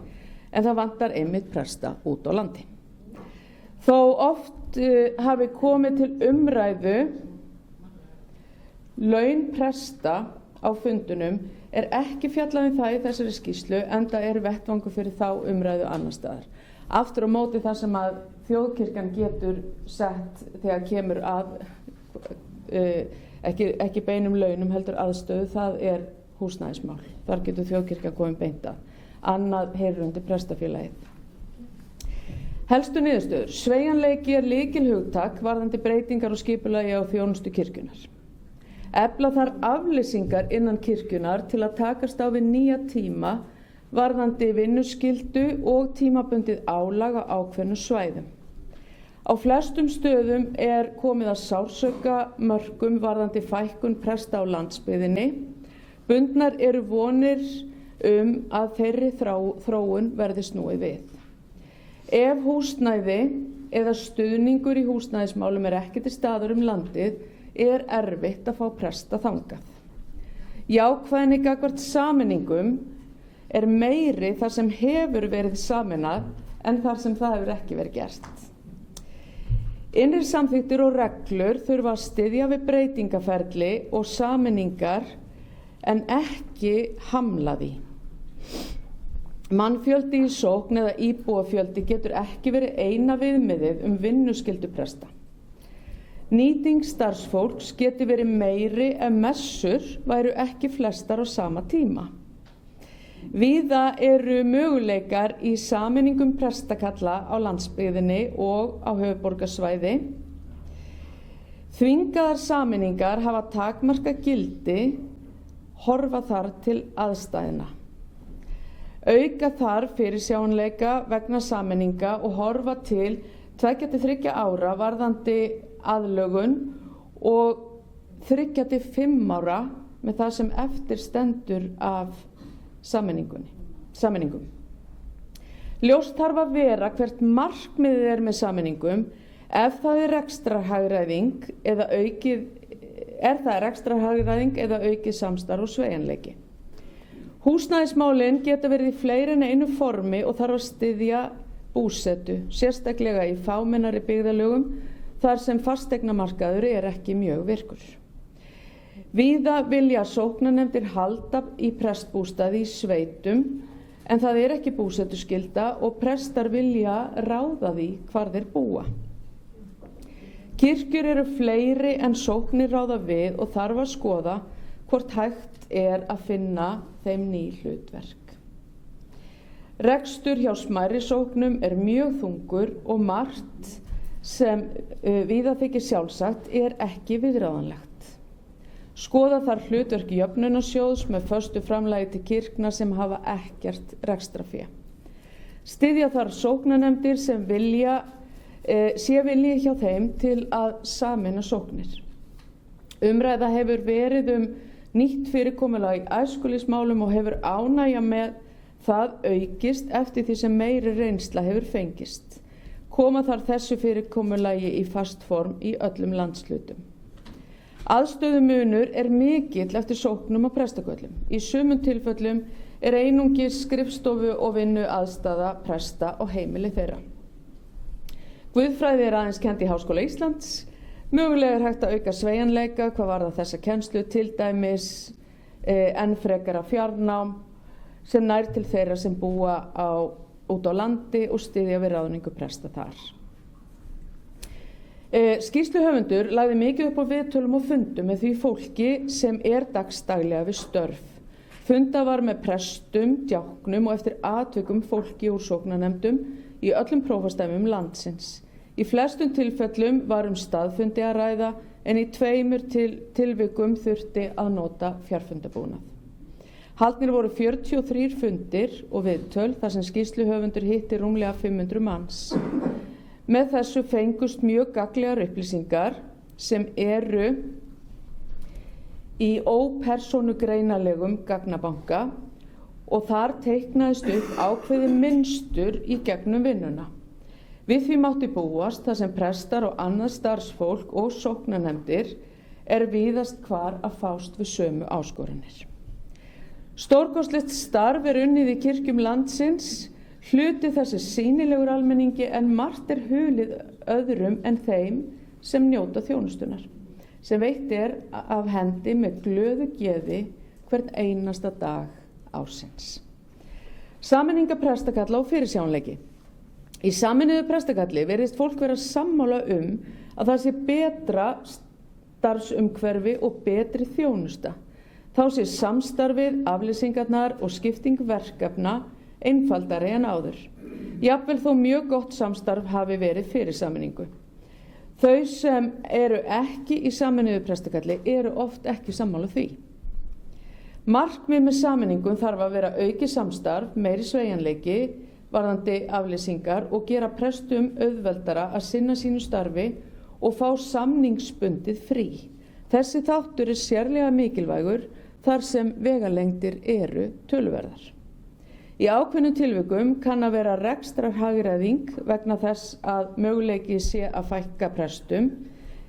En það vantar einmitt presta út á landi. Þó oft hafi komið til umræðu laun presta á fundunum ekki fjallað það í þessari skýrslu, enda vettvangur fyrir þá umræðu annar staðar. Aftur á móti það sem að þjóðkirkjan getur sett þegar kemur að ekki beinum launum heldur aðstöðu, það húsnæðismál. Þar getur þjóðkirkjan komið beint að. Annað heyrir undir prestafélagið. Helstu niðurstöður. Sveigjanleiki lykilhugtak varðandi breytingar og skipulagi á þjónustu kirkjunnar. Efla þarf afleysingar innan kirkjunnar til að takast á við nýja tíma varðandi vinnuskyldu og tímabundið álag á ákveðnum svæðum. Á flestum stöðum komið að sársaukamörkum varðandi fækkun presta á landsbyggðinni. Bundnar eru vonir að þeirri þróun verði snúið við. Ef húsnæði eða stuðningur í húsnæðismálum ekki til staðar landið, erfitt að fá presta þangað. Jákvæðni gagnvart sameiningum meiri þar sem hefur verið sameinað en þar sem það hefur ekki verið gert. Innri samþykktir og reglur þurfa að styðja við breytingaferli og sameiningar en ekki hamla því. Mannfjöldi í sókn eða íbúafjöldi getur ekki verið eina viðmiðið vinnuskyldu presta. Nýting starfsfólks getur verið meiri ef messur væru ekki flestar á sama tíma. Víða eru möguleikar í sameiningum prestakalla á landsbyggðinni og á höfuðborgarsvæði. Þvingaðar sameiningar hafa takmarkað gildi, horfa þar til aðstæðna. Auka þarf fyrirsjáanleika vegna sameininga og horfa til 2 til 3 ára varðandi aðlögun og 3 til 5 ára með það sem eftir stendur af sameiningum. Ljóst þarf að vera hvert markmiðið með sameiningum, ef það rekstrarhagræðing eða aukið samstarf og sveigjanleiki. Húsnæðismálin geta verið í fleiri en einu formi og þarf að styðja búsetu, sérstaklega í fámennari byggðarlögum þar sem fasteignamarkaður ekki mjög virkur. Víða vilja sóknarnefndir halda í prestbústaði í sveitum en það ekki búsetuskylda og prestar vilja ráða því hvar þeir búa. Kirkjur eru fleiri en sóknir ráða við og þarf að skoða hvort hægt að finna þeim ný hlutverk. Rekstur hjá smærri sóknum er mjög þungur og margt sem víða þykir sjálfsagt er ekki viðráðanlegt. Skoða þarf hlutverk jöfnunarsjóðs með föstu framlagi til kirkna sem hafa ekkert rekstrarfé. Styðja þarf sóknarnefndir sem sé vilji hjá þeim til að sameina sóknir. Umræða hefur verið nýtt fyrirkomulag í æskulýðsmálum og hefur ánægja með það aukist eftir því sem meiri reynsla hefur fengist. Koma þarf þessu fyrirkomulagi í fast form í öllum landshlutum. Aðstöðumunur er mikill eftir sóknum og prestaköllum. Í sumum tilfellum er einungis skrifstofu og vinnu aðstaða presta og heimili þeirra. Guðfræði er aðeins kennd í Háskóla Íslands. Mögulega er hægt að auka sveigjanleika hvað varðar þessa kennslu, til dæmis enn frekara fjarnám sem nær til þeirra sem búa út á landi og styðja við ráðningu presta þar. Skýrsluhöfundur lagði mikið upp á viðtölum og fundum með því fólki sem er dagsdaglega við störf. Funda var með prestum, djáknum og eftir atvikum fólki úr sóknarnefndum í öllum prófastemum landsins. Í flestum tilfellum var staðfundi að ræða en í 2 tilvikum þurfti að nota fjarfundabúnað. Haldnir voru 43 fundir og viðtöl þar sem skýrsluhöfundur hitti rúmlega 500 manns. Með þessu fengust mjög gagnlegar upplýsingar sem eru í ópersónugreinanlegum gagnabanka og þar teiknaðist upp ákveðið mynstur í gegnum vinnuna. Við því mátti búast þar sem prestar og annað starfsfólk og sóknarnefndir víðast hvar að fást við sömu áskoranir. Stórkostlegt starf unnið í kirkjum landsins, hluti þessi sýnilegur almenningi en margt hulið öðrum en þeim sem njóta þjónustunar, sem veitt af hendi með glöðu geði hvern einasta dag ársins. Sameininga prestakalla og fyrirsjáanleiki. Í sameinuðu prestakalli virðist fólk vera sammála að það sé betra starfsumhverfi og betri þjónusta. Þá sé samstarfið, aflýsingarnar og skipting verkefna einfaldari en áður. Jafnvel þó mjög gott samstarf hafi verið fyrir sameiningu. Þau sem eru ekki í sameinuðu prestakalli eru oft ekki sammála því. Markmið með sameiningum þarf að vera aukið samstarf, meiri sveigjanleiki, varðandi aflýsingar og gera prestum auðveldara að sinna sínu starfi og fá samningsbundið frí. Þessi þáttur sérlega mikilvægur þar sem vegalengdir eru töluverðar. Í ákveðnum tilvikum kann að vera rekstrarhagræðing vegna þess að möguleiki sé að fækka prestum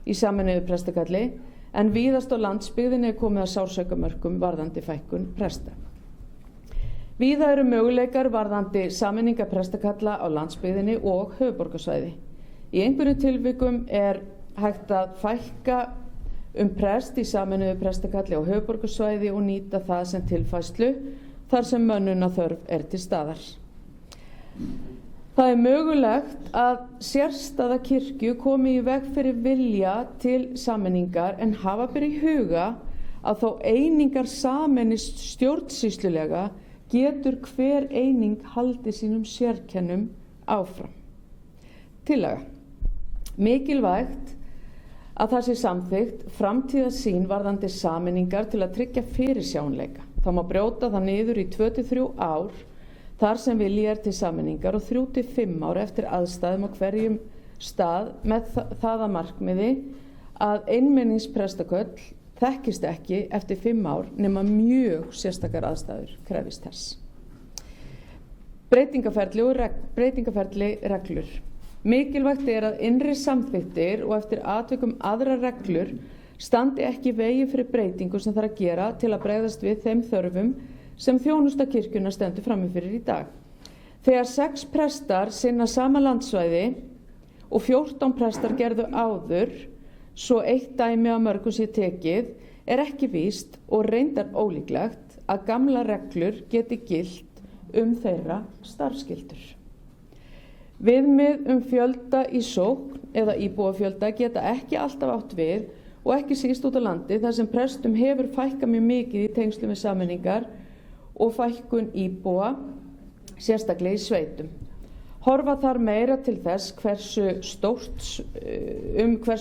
í sameinuðu prestakalli en víðast á landsbyggðinni komið að sársaukamörkum varðandi fækkun presta. Víða eru möguleikar varðandi sameininga prestakalla á landsbyggðinni og höfuðborgarsvæði. Í einhverjum tilvikum hægt að fækka prest í sameinuðu prestakalli á höfuðborgarsvæði og nýta það sem tilfærslu þar sem mönnunarþörf til staðar. Það mögulegt að sérstæða kirkju komi í veg fyrir vilja til sameiningar en hafa ber í huga að þó einingar sameinist stjórnsýslulega getur hver eining haldið sínum sérkennum áfram. Tillaga. Mikilvægt að það sé samþykkt framtíðarsýn varðandi sameiningar til að tryggja fyrirsjáanleika. Það má brjóta það niður í 2-3 ár þar sem vilji til sameiningar og 3-5 ár eftir aðstæðum á hverjum stað með það að markmiði að einmenningsprestaköll þekkist ekki eftir 5 ár nema mjög sérstakar aðstæður krefist þess. Breytingaferli reglur. Mikilvægt að innri samþykktir og eftir atvikum aðrar reglur standi ekki í vegi fyrir breytingu sem þarf að gera til að bregðast við þeim þörfum sem þjónusta kirkjunnar stendur frammi fyrir í dag. Þegar 6 prestar sinna sama landsvæði og 14 prestar gerðu áður, svo eitt dæmi af mörgum sé tekið, ekki víst og reyndar ólíklegt að gamla reglur geti gilt þeirra starfsskyldur. Viðmið fjölda í sókn eða íbúafjölda geta ekki alltaf átt við og ekki síst út á landi þar sem prestum hefur fækkað mjög mikið í tengslum við sameiningar og fækkun íbúa sérstaklega í sveitum. Horfa þarf meira til þess hversu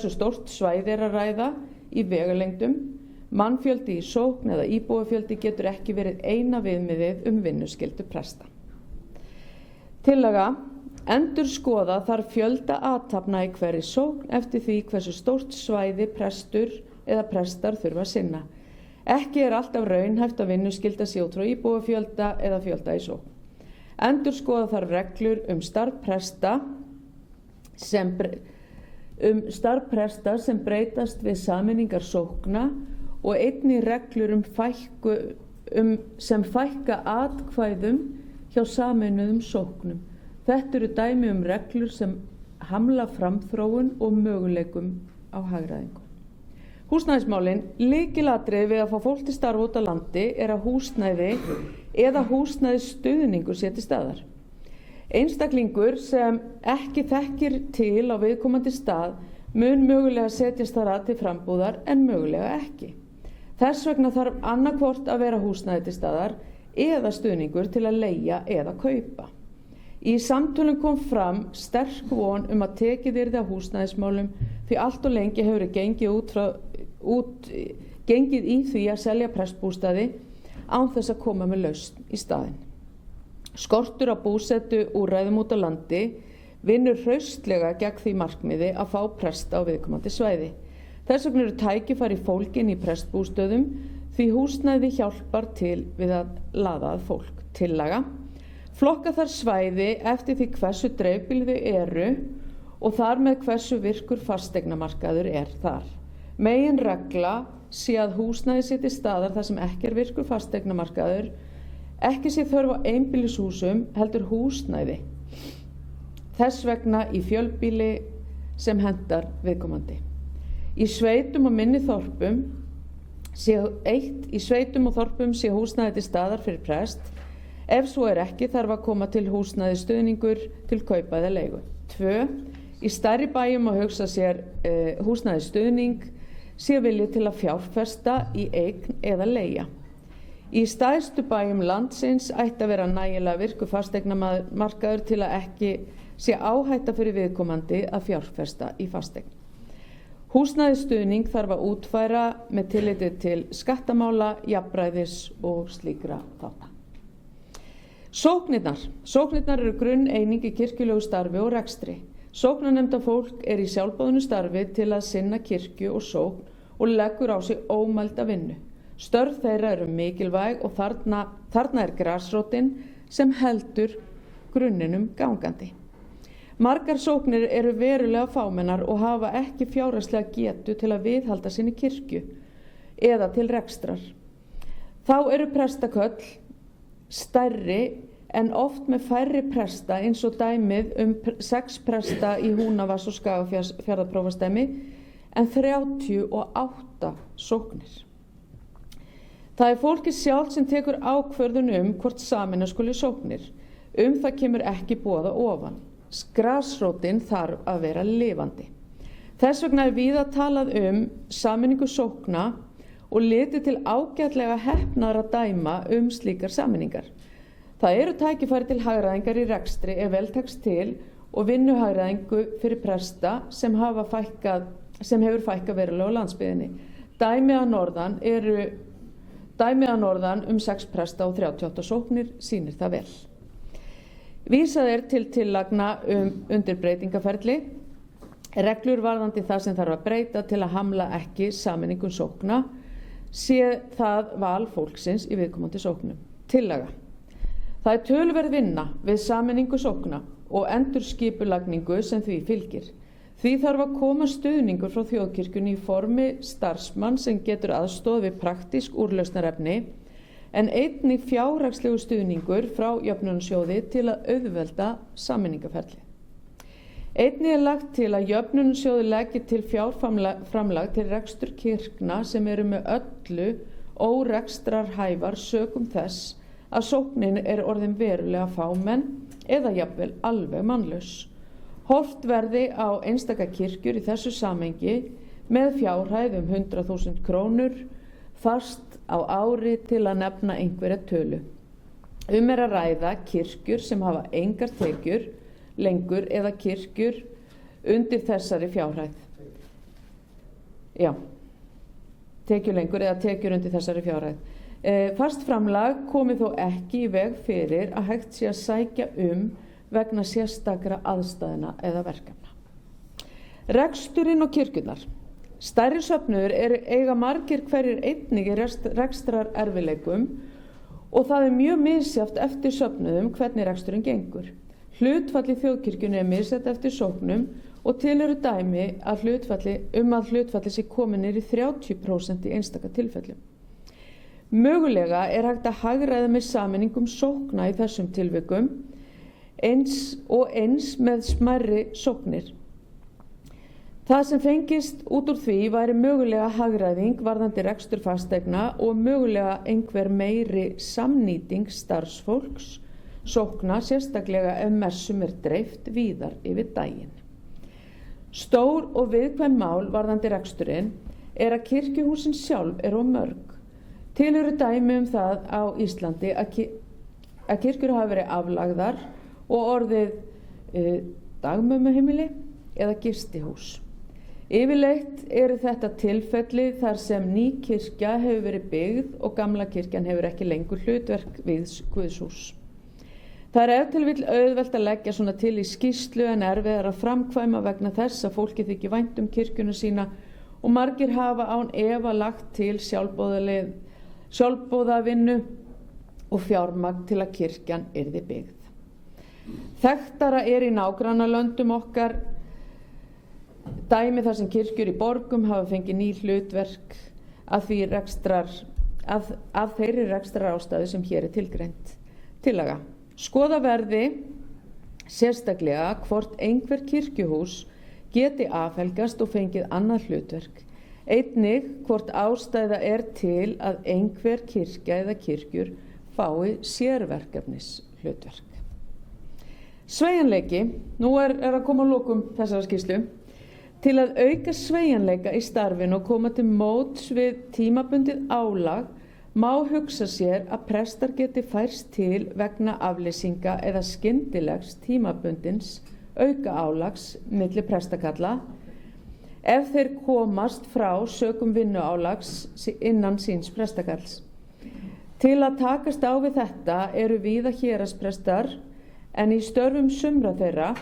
stórt svæði er að ræða í vegalengdum. Mannfjöldi í sókn eða íbúafjöldi getur ekki verið eina viðmiðið vinnuskyldu presta. Tillaga: endurskoða þarf fjölda athafna í hverri sókn eftir því hversu stórt svæði prestur eða prestar þurfa að sinna. Ekki er alltaf raunhæft að vinnuskylda sé út frá íbúafjölda eða fjölda í sókn. Endurskoða þarf reglur starf presta sem breytast við sameiningar sókna og einnig reglur sem fækka atkvæðum hjá sameinuðum sóknum. Þetta eru dæmi reglur sem hamla framþróun og möguleikum á hagræðingu. Húsnæðismálin: lykilatriði við að fá fólk til starfa út á landi er að húsnæði eða húsnæðisstuðningur sé til staðar. Einstaklingur sem ekki þekkir til á viðkomandi stað mun mögulega setjast þar að til frambúðar en mögulega ekki. Þess vegna þarf annaðhvort að vera húsnæði til staðar eða stuðningur til að leigja eða kaupa. Í samtölum kom fram sterk von að tekið yrði á húsnæðismálum því allt og lengi hefur gengið í því að selja prestbústaði án þess að koma með lausn í staðinn. Skortur á búsetu úrræðum út á landi vinnur hraustlega gegn því markmiði að fá presta á viðkomandi svæði. Þess vegna eru tækifæri fólkin í prestbústöðum því húsnæði hjálpar til við að laða að fólk. Tillaga: flokka þar svæði eftir því hversu dreifbýl þau eru og þar með hversu virkur fasteignamarkaður er þar. Meginregla sé að húsnæði sé til staðar þar sem ekki er virkur fasteignamarkaður, ekki sé þörf á einbýlishúsum heldur húsnæði. Þess vegna í fjölbýli sem hentar viðkomandi. Í sveitum og minni þorpum sé húsnæði til staðar fyrir prest. Ef svo er ekki þarf að koma til húsnæði stuðningur til kaupa eða leigu. 2. Í stærri bæjum að hugsa sér húsnæði stuðning sé vilji til að fjárfesta í eign eða leigja. Í stærstu bæjum landsins ætti að vera nægilega virkur fasteignamarkaður til að ekki sé áhætta fyrir viðkomandi að fjárfesta í fasteign. Húsnæðisstuðning þarf að útfæra með tilliti til skattamála, jafnræðis og slíkra þátta. Sóknirnar eru grunneining í kirkjulegu starfi og rekstri. Sóknarnefnda fólk er í sjálfboðnu starfi til að sinna kirkju og sókn og leggur á sig ómælda vinnu. Störf þeirra eru mikilvæg og þarna er grasrótin sem heldur grunninum gangandi. Margar sóknir eru verulega fámennar og hafa ekki fjárhagslega getu til að viðhalda sinni kirkju eða til rekstrar. Þá eru prestaköll stærri en oft með færri presta eins og dæmið 6 presta í Húnavass og Skagafjarðarprófastemmi en 38 sóknir. Það er fólkið sjálft sem tekur ákvörðun hvort sameina skuli sóknir. Það kemur ekki boð að ofan. Grasrótin þarf að vera lifandi. Þess vegna er víða talað sameiningu sókna og litið til ágætlega heppnaðra dæma slíkar sameiningar. Það eru tækifæri til hagræðingar í rekstri ef vel tekst til og vinnuhagræðingu fyrir presta sem hefur fækkað verulega á landsbyggðinni. Dæmi að norðan 6 presta og 38 sóknir sýnir það vel. Vísað er til tillagna undir breytingaferli, reglur varðandi það sem þarf að breyta til að hamla ekki sameiningum sókna, sé það val fólksins í viðkomandi sóknum. Tillaga: það er töluverð vinna við sameiningu sókna og endurskipulagningu sem því fylgir. Því þarf að koma stuðningur frá þjóðkirkjunni í formi starfsmann sem getur aðstoð við praktísk úrlausnarefni en einnig fjárhagslegu stuðningur frá jöfnunarsjóði til að auðvelda sameiningaferli. Einnig er lagt til að jöfnunarsjóði leggi til fjárframlag til rekstur kirkna sem eru með öllu órekstrarhæfar sökum þess að sóknin er orðin verulega fámenn eða jafnvel alveg mannlaus. Horft verði á einstaka kirkjur í þessu samhengi með fjárhæð 100.000 krónur fast á ári til að nefna einhverja tölu. Er að ræða kirkjur sem hafa engar tekjur lengur eða kirkjur undir þessari fjárhæð. Já, tekjur lengur eða tekjur undir þessari fjárhæð. Fast framlag komi þó ekki í veg fyrir að hægt sé að sækja vegna sérstakra aðstæðna eða verkefna. Reksturinn og kirkjurnar. Stærri söfnuður eiga margir hverjir einnig í rekstrar erfiðleikum og það mjög misjafnt eftir söfnuðum hvernig reksturinn gengur. Hlutfall í þjóðkirkjunni misjafnt eftir sóknum og til eru dæmi að hlutfalli sé komið niður í 30% í einstaka tilfellum. Mögulega hægt að hagræða með sameiningum sókna í þessum tilvikum eins með smærri sóknir. Það sem fengist út úr því væri mögulega hagræðing varðandi rekstur fasteigna og mögulega einhver meiri samnýting starfsfólks sókna, sérstaklega ef messum dreift víðar yfir daginn. Stór og viðkvæm mál varðandi reksturinn að kirkjuhúsin sjálf of mörg. Til eru dæmi það á Íslandi að kirkjur hafa verið aflagðar og orðið dagmömmuheimili eða gistihús. Yfirleitt eru þetta tilfelli þar sem ný kirkja hefur verið byggð og gamla kirkjan hefur ekki lengur hlutverk við guðshús. Það ef til vill auðvelt að leggja svona til í skýrslu en erfiðar að framkvæma vegna þess að fólki þykir vænt kirkjuna sína og margir hafa án efa lagt til sjálfboðavinnu og fjármagn til að kirkjan yrði byggð. Þekktara í nágrannalöndum okkar dæmi þar sem kirkjur í borgum hafa fengið ný hlutverk af þeirri rekstrarástæðu sem hér tilgreint. Tillaga. Skoða verði sérstaklega hvort einhver kirkjuhús geti afhelgast og fengið annað hlutverk. Einnig hvort ástæða til að einhver kirkja eða kirkjur fái sérverkefnis hlutverk. Sveigjanleiki, nú að koma að lokum þessara skýrslu. Til að auka sveigjanleika í starfinu og koma til móts við tímabundið álag má hugsa sér að prestar geti færst til vegna afleysinga eða skyndilegs tímabundins auka álags milli prestakalla ef þeir komast frá sökum vinnuálags innan síns prestakalls. Til að takast á við þetta eru víða héraðsprestar en í störfum sumra þeirra,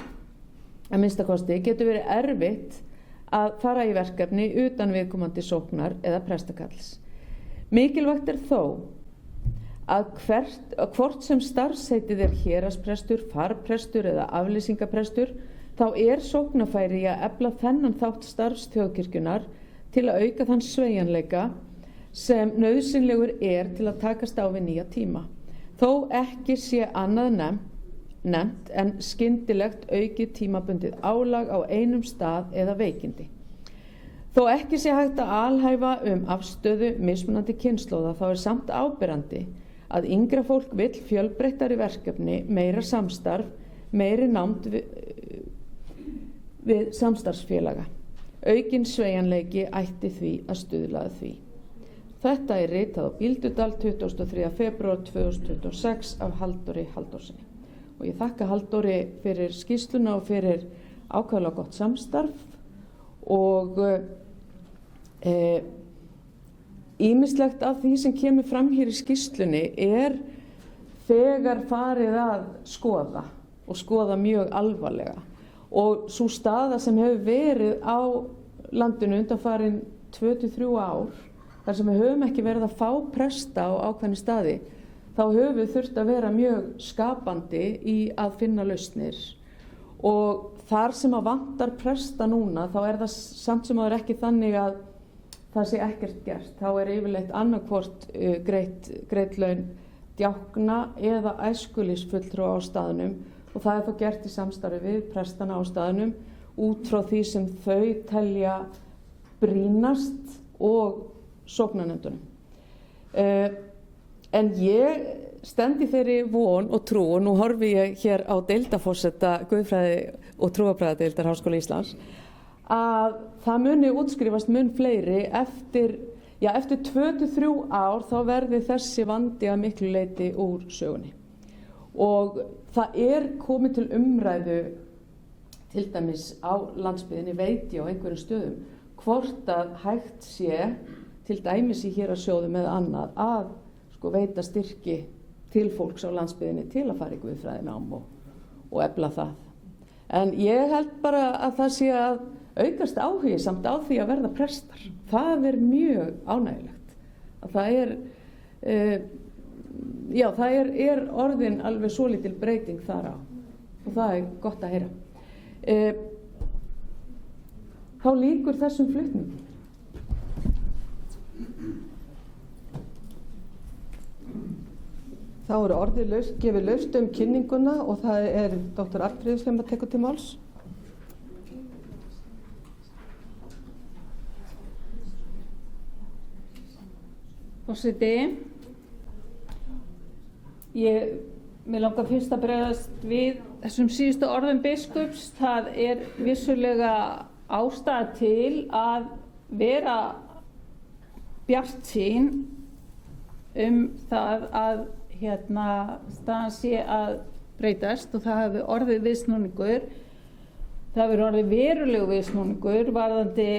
að minnsta kosti, getur verið erfitt að fara í verkefni utan viðkomandi sóknar eða prestakalls. Mikilvægt þó að hvort sem starfsheitið héraðsprestur, farprestur eða aflýsingaprestur, þá sóknarfæri í að efla þennan þátt starfs þjóðkirkjunnar til að auka þann sveigjanleika sem nauðsynlegur til að takast á við nýja tíma. Þó ekki sé annað nefnt en skyndilegt aukið tímabundið álag á einum stað eða veikindi. Þó ekki sé hægt að alhæfa afstöðu mismunandi kynslóða þá samt áberandi að yngra fólk vill fjölbreyttari verkefni, meira samstarf, meiri nánd við samstarfsfélaga. Aukinn sveigjanleiki ætti því að stuðla að því. Þetta ritað á Bíldudal 23. febrúar 2026 af Halldóri Halldórssyni. Og ég þakka Halldóri fyrir skýrsluna og fyrir ákaflega gott samstarf og ýmislegt af því sem kemur fram hér í skýrslunni þegar farið að skoða mjög alvarlega. Og sú staða sem hefur verið á landinu undanfarin 2-3 ár, þar sem við höfum ekki verið að fá presta á ákveðni staði, þá höfum við þurft að vera mjög skapandi í að finna lausnir. Og þar sem að vantar presta núna, þá það samt sem áður ekki þannig að það sé ekkert gert. Þá yfirleitt annarkvort greidd laun djákna eða æskulýðsfulltrúa á staðnum og það þó gert í samstarfi við prestana á staðnum út frá því sem þau telja brýnast og sóknarnefndunum. En ég stend í þeirri von og trú, og nú horfi ég hér á deildarforseta Guðfræði og trúarbragðadeildar Háskóla Íslands, að það muni útskrifast mun fleiri eftir 2-3 ár þá verði þessi vandi að miklu leyti úr sögunni. og það er komið til umræðu til dæmis á landsbyggðinni, veit ég á einhverjum stöðum, hvort að hægt sé til dæmis í héraðssjóðum eða annað að veita styrki til fólks á landsbyggðinni til að fara í guðfræðinám og efla það. En ég held bara að það sé að aukast áhugi samt á því að verða prestar. Það er mjög ánægilegt. Að það er orðin alveg svolítil breyting þar á og það er gott að heyra. Þá lýkur þessum flutningi. Þá eru orðið gefið laust kynninguna og það er Dr. Arnfríður sem tekur til máls. Forseti, mér langar fyrst að bregðast við þessum síðustu orðum biskups. Það er vissulega ástæða til að vera bjartsýn það að staðan sé að breytast og það hefur orðið viðsnúningur. Það hefur orðið verulegu viðsnúningur varðandi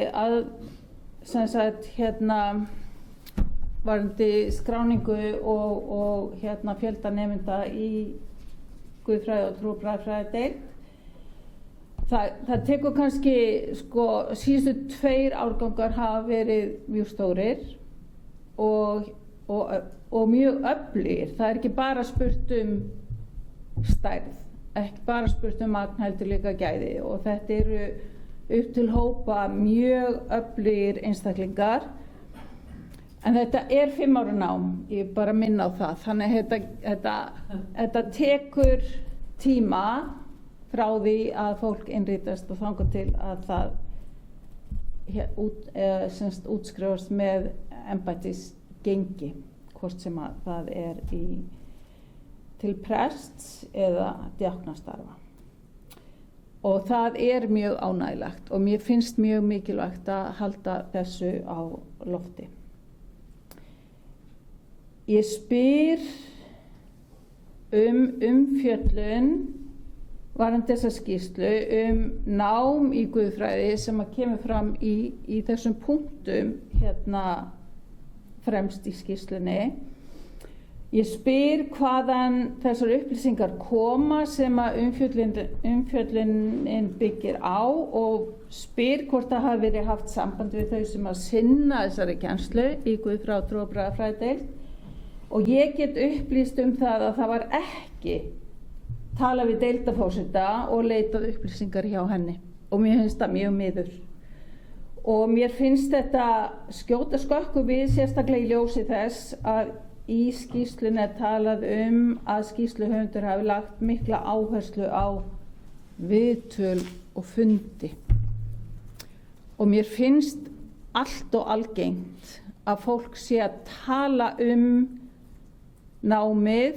varðandi skráningu og fjölda nemenda í guðfræði og trúarbragðafræðideild. Það tekur kannski, síðustu 2 árgangar hafa verið mjög stórir og mjög öflugir. Það er ekki bara spurt stærð, ekki bara spurt magn heldur líka gæði og þetta eru upp til hópa mjög öflugir einstaklingar. En þetta er 5 ára nám, ég bara minna á það, þannig þetta tekur tíma frá því að fólk innritast og þangað til að það útskrifast með embættisgengi, hvort sem að það er til prests eða djáknastarfa. Og það er mjög ánægilegt og mér finnst mjög mikilvægt að halda þessu á lofti. Ég spyr umfjöllun varðandi þessa skýrslu nám í guðfræði sem að kemur fram í þessum punktum fremst í skýrslunni. Ég spyr hvaðan þessar upplýsingar koma sem að umfjöllunin byggir á og spyr hvort það hafi verið haft samband við þau sem að sinna þessari kennslu í guðfræði og trúarbragðafræðideild. Og ég get upplýst það að það var ekki talað við deildarforseta og leitað upplýsingar hjá henni og mér finnst það mjög miður. Og mér finnst þetta skjóta skökku við sérstaklega í ljósi þess að í skýrslunni er talað að skýrsluhöfundur hafi lagt mikla áherslu á viðtöl og fundi. Og mér finnst allt og algengt að fólk sé að tala námið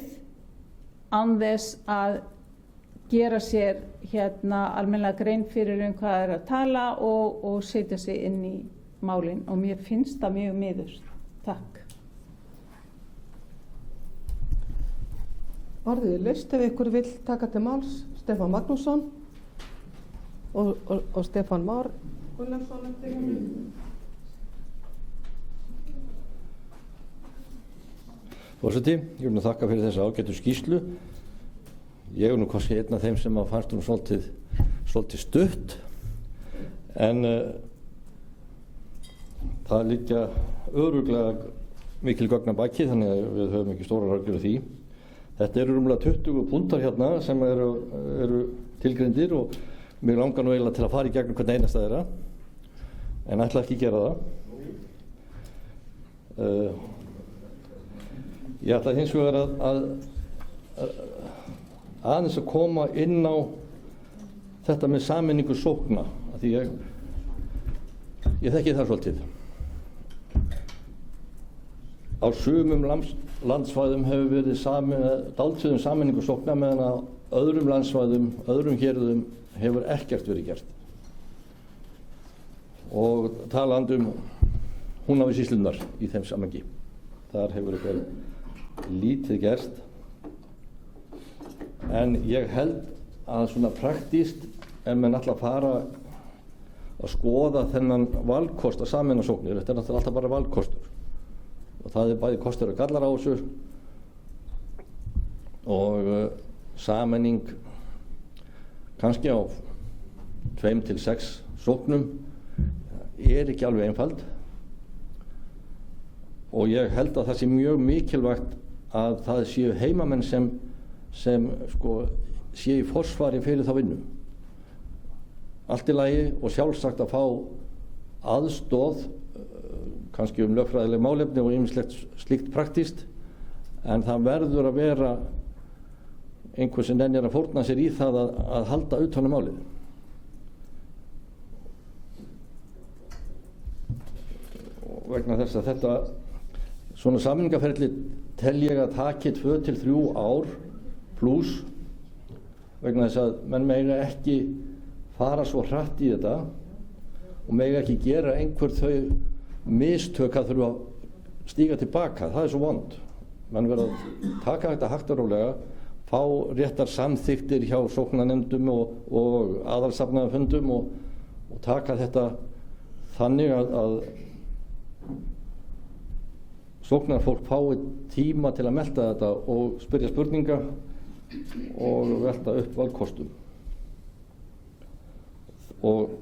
án þess að gera sér almennilega grein fyrir hvað er að tala og setja sig inn í málin og mér finnst það mjög miður. Takk. Orðið er laust ef ykkur vill taka til máls. Stefán Magnússon og Stefán Már Gunnlaugsson. Forseti, ég vil þakka fyrir þessa ágætu skýrslu. Ég er kannski einn af þeim sem fannst svolítið stutt, en það liggja örugglega mikil gögn að baki, þannig að við höfum ekki stórar áhyggjur af því. Þetta eru rúmlega 20 punktar sem eru tilgreindir og mig langar nú eiginlega til að fara í gegnum hvern einasta þeirra, en ætla ekki að gera það. Ég ætla hins vegar aðeins að koma inn á þetta með sameiningu sókna, af því ég þekki það svolítið. Á sumum landsvæðum hefur verið dálítið sameiningu sókna meðan á öðrum landsvæðum, öðrum héruðum hefur ekkert verið gert. Og talandi Húnavatnssýslurnar í þeim samhengi. Þar hefur eitthvað lítið gert. En ég held að svona praktískt, ef menn ætla að fara að skoða þennan valkost að sameina sóknir, þetta er náttúrulega alltaf bara valkostur og það er bæði kostur og gallar á þessu og sameining kannski á 2 til 6 sóknum er ekki alveg einfald og ég held að það sé mjög mikilvægt að það séu heimamenn sem sko sé í forsvari fyrir þá vinnu. Allt í lagi og sjálfsagt að fá aðstoð kannski lögfræðileg málefni og ýmislegt slíkt praktískt, en það verður að vera einhver sem nennir að fórna sér í það að halda utan um málið. Og vegna þess að þetta svona samningaferli tel ég að taki 2 til 3 ár pluss, vegna þess að menn mega ekki fara svo hratt í þetta og mega ekki gera einhver þau mistök að þurfa að stíga tilbaka. Það er svo vond. Menn verða að taka þetta hægt og rólega, fá réttar samþyktir hjá sóknarnefndum og aðalsafnaðarfundum og taka þetta þannig að sóknarfólk fái tíma til að melta þetta og spyrja spurninga og velta upp valkostum. Og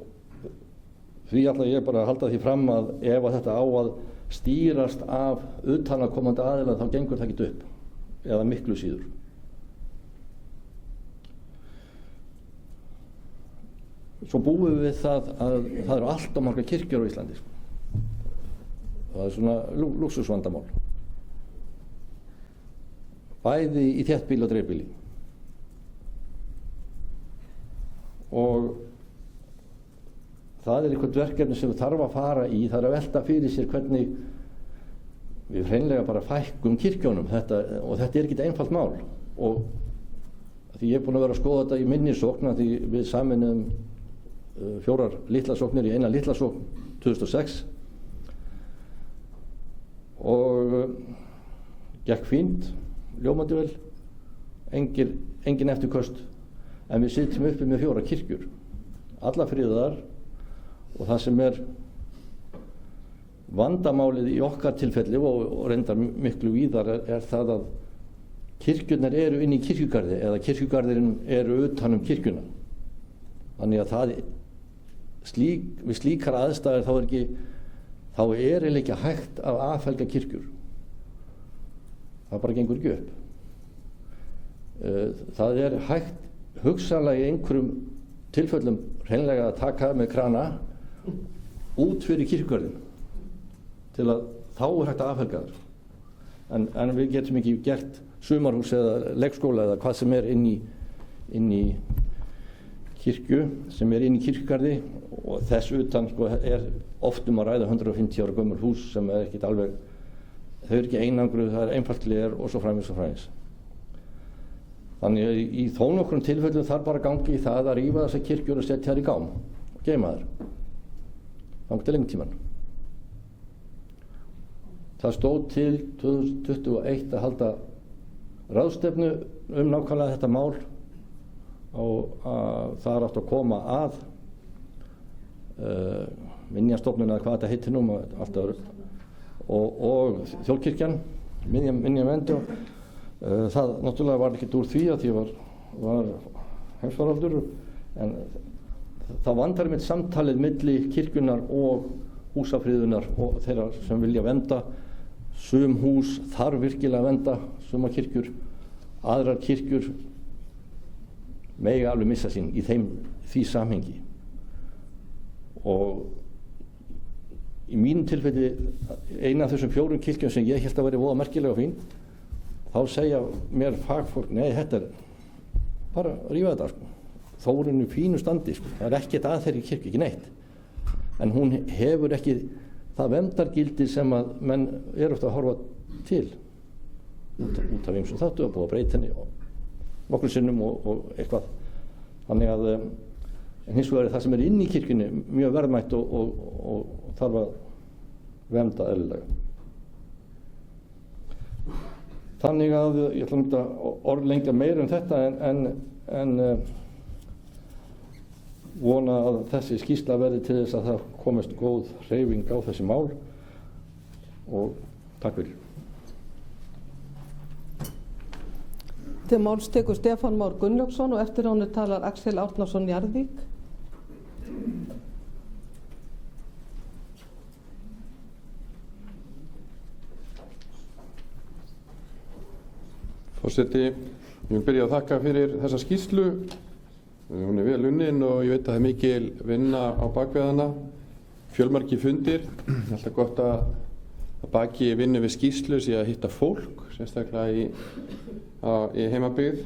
því ætla ég bara að halda því fram að ef að þetta á að stýrast af utanaðkomandi aðila þá gengur það ekki upp, eða miklu síður. Svo búum við það að það eru allt of margar kirkjur á Íslandi. Það er svona lúxusvandamál. Bæði í þéttbýli og dreifbýli. Og það er eitthvað verkefni sem við þarf að fara í, það er að velta fyrir sér hvernig við hreinlega bara fækkum kirkjónum, og þetta er ekki einfalt mál. Og því ég er búinn að vera að skoða þetta í minni sókn, því við sameinuðum 4 litlasóknir í eina litlasókn 2006 og gekk fínt, ljómandi vel, engin eftirköst, en við sitjum uppi með 4 kirkjur, alla friðaðar, og það sem er vandamálið í okkar tilfelli og reyndar miklu víðar er það að kirkjurnar eru inn í kirkjugarði eða kirkjugarðurinn eru utan kirkjuna. Þannig að það við slíkar aðstæður þá er ekki hægt að afhelga kirkjur. Það bara gengur ekki upp. Það er hægt hugsanlega í einhverjum tilfellum hreinlega að taka með krana út fyrir kirkjugarðinn til að þá er hægt að afhelga þar. En við getum ekki gert sumarhús eða leikskóla eða hvað sem er inn í kirkju sem er inn í kirkjugarði, og þess utan er oft að ræða 150 ára gömul hús sem er ekkert alveg, þau eru ekki einangruð, það er einfalt gler og svo framvegis. Þannig að í þó nokkrum tilfellum þarf bara að gangi í það að rífa þessar kirkjur og setja þær í gám og geyma þær þangað til tíman. Það stóð til 2021 að halda ráðstefnu nákvæmlega þetta mál og það átt að koma að minjastofnun eða hvað þetta heitir nú og þjóðkirkjan, minjavernd. Það náttúrulega var ekkert úr því að því var heimsfaraldur, en það vandar með samtalið milli kirkjunar og húsafriðunar og þeirra sem vilja vernda. Sum hús þarf virkilega að vernda, sumar kirkjur, aðrar kirkjur mega alveg missa sín í því samhengi. Og í mínum tilfelli, eina af þessum 4 kirkjum sem ég hélt að vera voða merkilega og fín, þá segja mér fagfólk, nei, þetta er bara að rífa þetta, þó er henni fínu standi, það er ekkert að þeirri kirkju, ekki neitt, en hún hefur ekki það verndargildi sem að menn eru oft að horfa til út af ýmsum þáttu og búið að breyta henni nokkrum sinnum og eitthvað. Þannig að hins vegar er það sem er inn í kirkjunni mjög verðmætt og þarf að vernda eðlilega. Þannig að ég ætla ekki að orðlengja meira þetta en vona að þessi skýrsla verði til þess að það komist góð hreyfing á þessi mál og takk fyrir. Til máls tekur Stefán Már Gunnlaugsson og eftir honum talar Axel Árnason Jarðvík. Forseti, ég vil byrja að þakka fyrir þessa skýrslu. Hún er vel unnin og ég veit að það er mikil vinna á bakvið hana. Fjölmargir fundir. Alltaf gott að baki vinnu við skýrslu sé að hitta fólk, sérstaklega í heimabyggð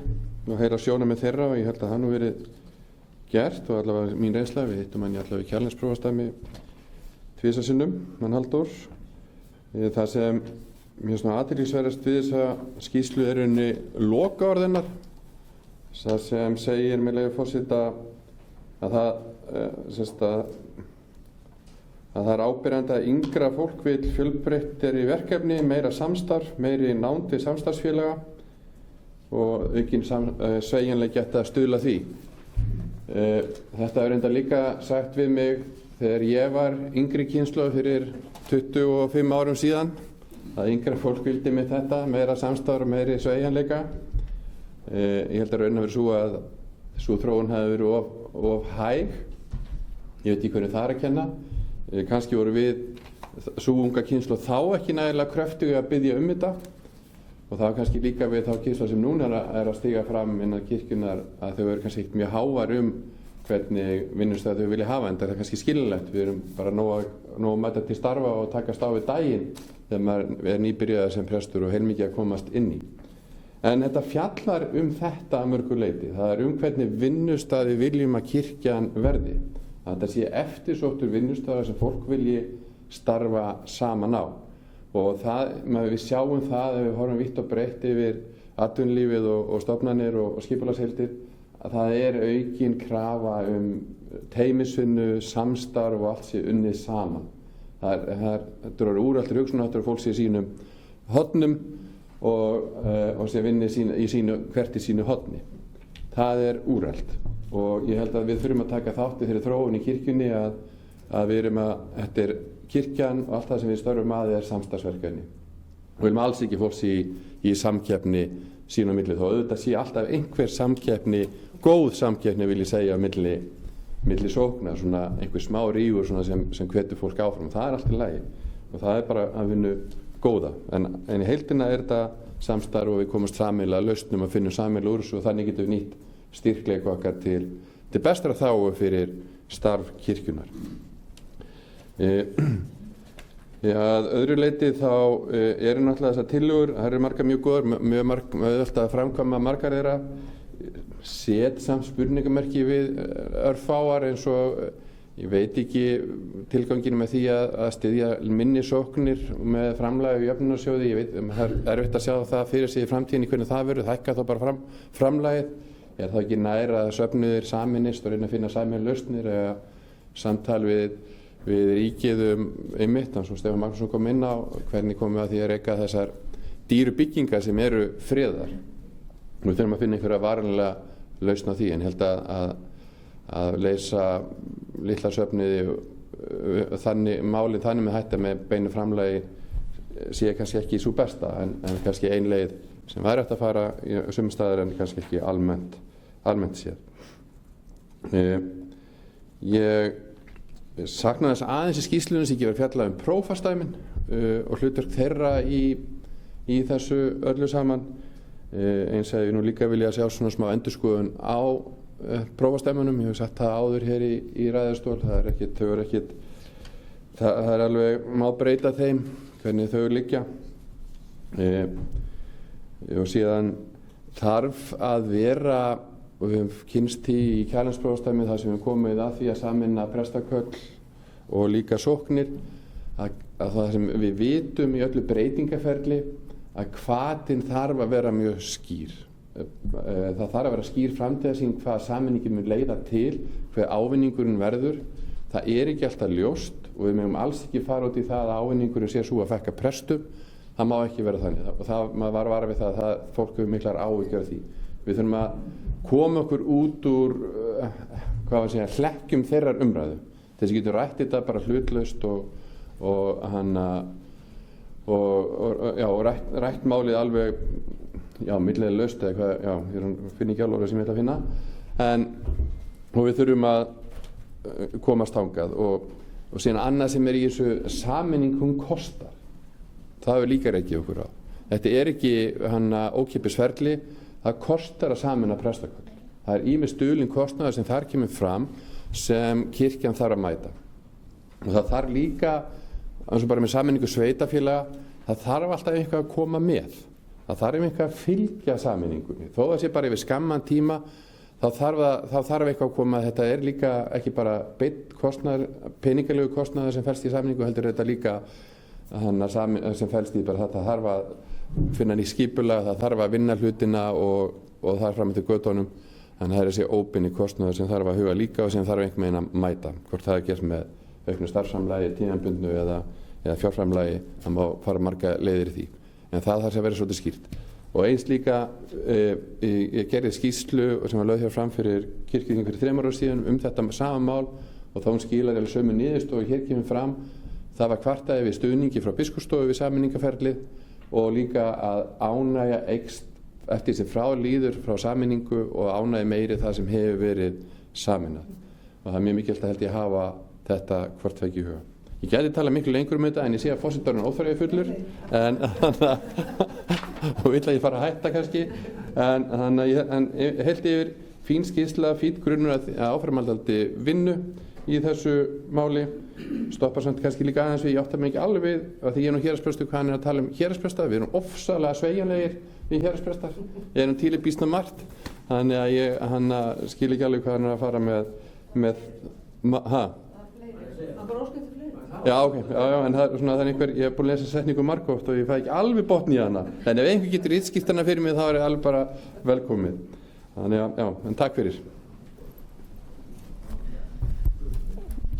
og heyra sjónarmið þeirra og ég held að það nú verið gert og allavega mín reynsla. Við hittum hann allavega í Kjalarnesprófastarmi tvisvar sinnum, hann Halldór. Það sem mér finnst athyglisverðast við þessa skýrslu er rauninni lokaorð hennar. Það sem segir, með leyfi forseta, að það er áberandi að yngra fólk vill fjölbreyttari verkefni, meira samstarf, meiri nánd til samstarfsfélaga og aukinn sveigjanleiki ætti að stuðla því. Þetta er reyndar líka sagt við mig þegar ég var yngri kynslóð fyrir 25 árum síðan. að yngra fólk vildi með þetta, meira samstarf, meiri sveigjanleika. Ég held að raunin hafi verið svo að sú þróun hafi verið of hæg. Ég veit ekki hvernig það er að kenna. Kannski voru við, sú unga kynslóð þá ekki nægilega kröftug að biðja þetta. Og það var kannski líka við þá kynslóð sem núna er að stiga fram innan kirkjunnar að þau eru kannski ekkert mjög hávar hvernig vinnustæði þau vilja hafa, en það er kannski skiljanlegt. Við erum bara nóg að mæta til starfa og takast á við daginn þegar maður er nýbyrjaður sem prestur og heilmikið að komast inn í. En þetta fjallar þetta að mörgu leyti. Það er hvernig vinnustæði viljum að kirkjan verði. Að þetta sé eftirsóttur vinnustæðar sem fólk vilji starfa saman á. Og við sjáum það ef við horfum vítt og breitt yfir atvinnulífið og stofnanir og skipulagsheildir, að það er aukin krafa teymisvinnu, samstarf og allt sé unnið saman. Þetta eru úreltir hugsunarháttur og fólk sé í sínum hornum og sé vinni hvert í sínu horni. Það er úrelt og ég held að við þurfum að taka þátt í þeirri þróun í kirkjunni að við erum þetta er kirkjan og allt það sem við störfum að er samstarfsverkefni. Við viljum alls ekki fólks í samkeppni sín á milli, þó auðvitað sé alltaf einhver samkeppni, góð samkeppni vil ég segja milli sóknar, svona einhver smá rígur sem hvetur fólk áfram. Það er allt í lagi og það er bara að vinna góða. En í heildina er þetta samstarf og við komumst sameiginlega að lausnum og finnum sameiginlega úr þessu og þannig getum við nýtt styrkleika okkar til bestra þágu fyrir starf kirkjunnar. Að öðru leyti þá eru náttúrulega þessar tillögur, það eru margar mjög góðar, mjög auðvelt að framkvæma margar þeirra, set samt spurningamerki við örfáar eins og ég veit ekki tilganginu með því að styðja minni sóknir með framlagi og jöfnunarsjóði. Ég veit, það er erfitt að sjá það fyrir sig í framtíðinni hvernig það verður, hækka þá bara framlagið. Er það ekki nær að söfnuðir sameinist og reyna að finna sameiginlegar lausnir eða samtal við ríkið einmitt, eins og Stefán Magnússon kom inn á, hvernig komum við að því að reka þessar dýru byggingar sem eru friðar. Við þurfum að finna einhverja varanlega lausn á því, en held að leysa litla söfniði málin þannig með hætta með beinu framlagi sé kannski ekki svo besta, en kannski ein leið sem væri hægt að fara í sumum staðar en kannski ekki almennt séð. Ég sakna þess aðeins í skýrslunum sem ekki verið fjallað prófastdæmin og hlutverk þeirra í þessu öllu saman. Eins að ég nú líka vilja sjá svona smá endurskoðun á prófastdæmunum. Ég hef sagt það áður hér í ræðustól. Það er alveg má breyta þeim hvernig þau liggja. Og síðan þarf að vera, og við höfum kynnst í Kjalarnesprófastarmi þar sem við komum að því að sameina prestaköll og líka sóknir, að það sem við vitum í öllu breytingaferli að hvatinn þarf að vera mjög skýr. Það þarf að vera skýr framtíðarsýn hvað sameiningin mun leiða til, hver ávinningurinn verður. Það er ekki alltaf ljóst og við megum alls ekki fara út í það að ávinningurinn sé svo að fækka prestum. Það má ekki vera þannig og maður var að vara við það að fólk hefur miklar áhyggjur af því. Við þurfum að koma okkur út úr hlekkjum þeirrar umræðu. Þess að getur rætt þetta bara hlutlaust og rætt málið alveg millilega laust eða hvað, ég finn ekki alveg sem ég ætla að finna. Og við þurfum að komast þangað og síðan annað sem í þessu sameining hún kostar. Það hefur líka reikið okkur á. Þetta ekki ókeypis ferli, það kostar að sameina prestaköll. Það ýmis dulinn kostnaður sem þar kemur fram sem kirkjan þarf að mæta. Og það þarf líka, eins og bara með sameiningu sveitafélaga, það þarf alltaf eitthvað að koma með. Það þarf eitthvað að fylgja sameiningunni. Þó það sé bara yfir skamman tíma, þá þarf eitthvað að koma. Þetta líka ekki bara beinn kostnaður, peningalegu kostnaður sem felst í sameiningu, heldur þetta líka sem felst í bara þetta þarf að finna nýtt skipulag, það þarf að vinna hlutina og það er fram eftir götunum. Þannig það þessi óbeinni kostnaður sem þarf að huga líka og sem þarf einhvern veginn að mæta. Hvort það gerst með auknu starfsframlagi, tímabundnu eða fjárframlagi, það má fara marga leiðir í því. En það þarf að vera svolítið skýrt. Og eins líka, ég gerði skýrslu sem var lögð hér fram fyrir kirkjuþing fyrir 3 árum síðan þetta sama mál og þá hún skilaði sömu niðurstöðu og hér kemur fram. Það var kvartaði við stuðningi frá biskupsstofu við sameiningarferlið og líka að ánægja eykst eftir sem frá líður frá sameiningu og ánægja meiri það sem hefur verið sameinað. Og það mjög mikilvægt að held ég hafa þetta hvort tveggja í huga. Ég gæti talað miklu lengur þetta en ég sé að forsetinn óþarfi fullur og vill að ég fara að hætta kannski en heilt yfir fín skýrsla, fín grunnur að áframhaldandi vinnu í þessu máli. Stoppar samt kannski líka aðeins við, ég áttar mig ekki alveg við að því ég nú héraðsprestur hvað hann að tala héraðspresta. Við erum ofsalega sveigjanlegir við héraðsprestar. Ég erum til í býsna margt þannig að hann skil ekki alveg hvað hann að fara með Já, ok, en það er einhver, ég hef búin að lesa setningu margótt og ég fæ ekki alveg botn í hana. Þannig ef einhver getur ritskýrt hana fyrir mig þá alveg bara velkomið. Þannig að, en takk fyrir.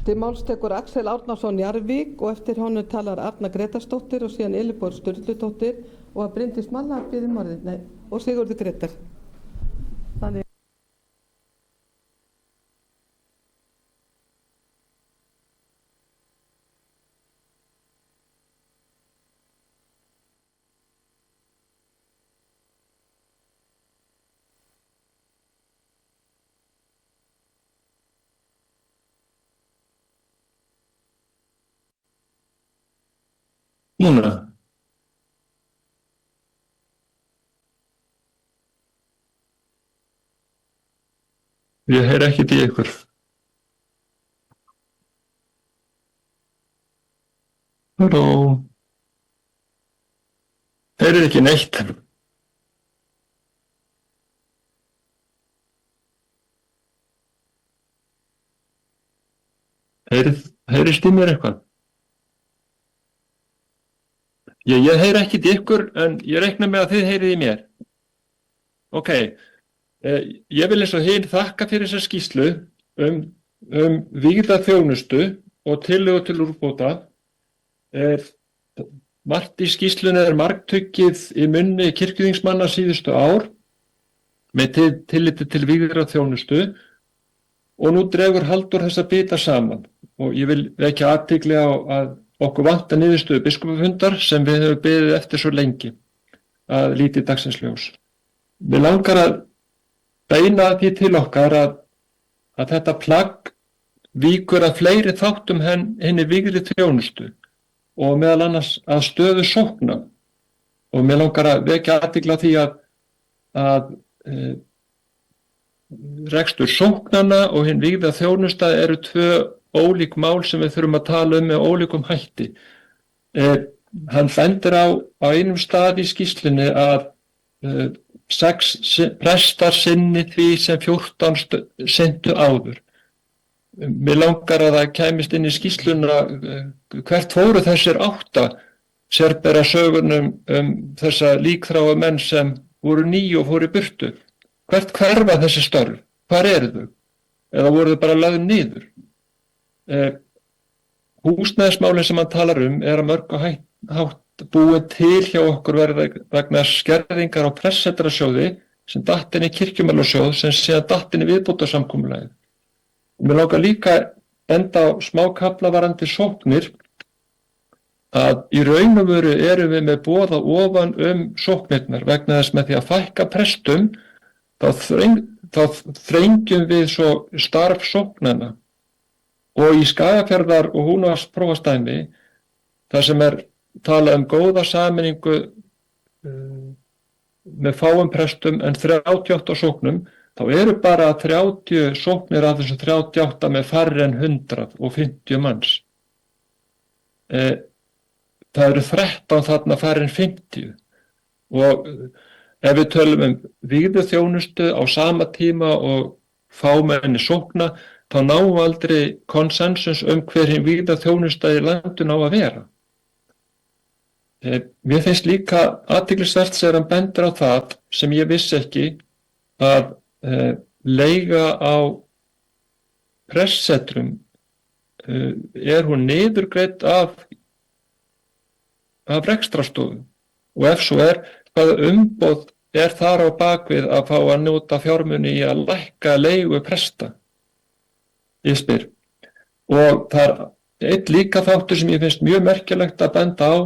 Til máls tekur Axel Árnason Njarðvík og eftir honum talar Arna Gretarsdóttir og síðan Elíborg Sturludóttir og að Bryndís Malla biður orðið, og Sigurður Grétar. Þannig Núna. Ég heyri ekkert í ykkur. Halló. Heyrið ekki neitt. Heyrist í mér eitthvað? Ég heyri ekkert í ykkur en ég reikna með að þið heyrið í mér. Ok, ég vil eins og hinn þakka fyrir þessa skýrslu vígða þjónustu og tillögu til úrbóta. Margt í skýrslunni margtuggið í munni kirkjuþingsmanna síðustu ár með tilliti til vígðra þjónustu og nú dregur Halldór þessa bita saman og ég vil vekja athygli á að okkur vantar niðurstöðu biskupafundar sem við höfum beðið eftir svo lengi að líti dagsins ljós. Við langar að beina því til okkar að þetta plagg víkur að fleiri þáttum henni vígðri þjónustu og meðal annars að stöðu sókna og mér langar að vekja athygli á því að rekstur sóknanna og hinn vígða þjónusta eru 2 ólík mál sem við þurfum að tala með ólíkum hætti. Hann bendir á einum stað í skýrslunni að 6 prestar sinni því sem 14 sinntu áður. Mér langar að það kæmist inn í skýrsluna hvert fóru þessir 8 sérbera sögunum þessa líkþráa menn sem voru 9 og fóru í burtu. Hvert hverfa þessi störf? Hvar eru þau? Eða voru þau bara lögð niður? Húsnæðismálin sem hann talar að mörgu hátt búin til hjá okkur vegna skerðingar á prestssetrasjóði sem datt inn í kirkjumálasjóð sem síðan datt inn í viðbótarsamkomulagið. Mér langar líka enda á smákafla varðandi sóknir að í raun og veru erum við með boð að ofan sóknirnar vegna þess með því að fækka prestum þá þrengjum við svo starf sóknana og í Skagafjarðar og Húnavatnsprófastsdæmi þar sem talað góða sameiningu með fáum prestum en 38 sóknum, þá eru bara 30 sóknir af þessu 38 með færri en 150 manns. Það eru 13 þarna færri en 50 og ef við tölum vígðuþjónustu á sama tíma og fámenni sókna, þá náum við aldrei konsensus hver hinn vígðuþjónusta í landinu á að vera. Mér finnst líka athyglisvert þegar hann bendir á það sem ég vissi ekki að leiga á prestssetrum hún niðurgreidd af rekstrarstofu og ef svo hvaða umboð þar á bakvið að fá að njóta fjármuni í að lækka leigu presta? Ég spyr. Og það einn líka þáttur sem ég finnst mjög merkilegt að benda á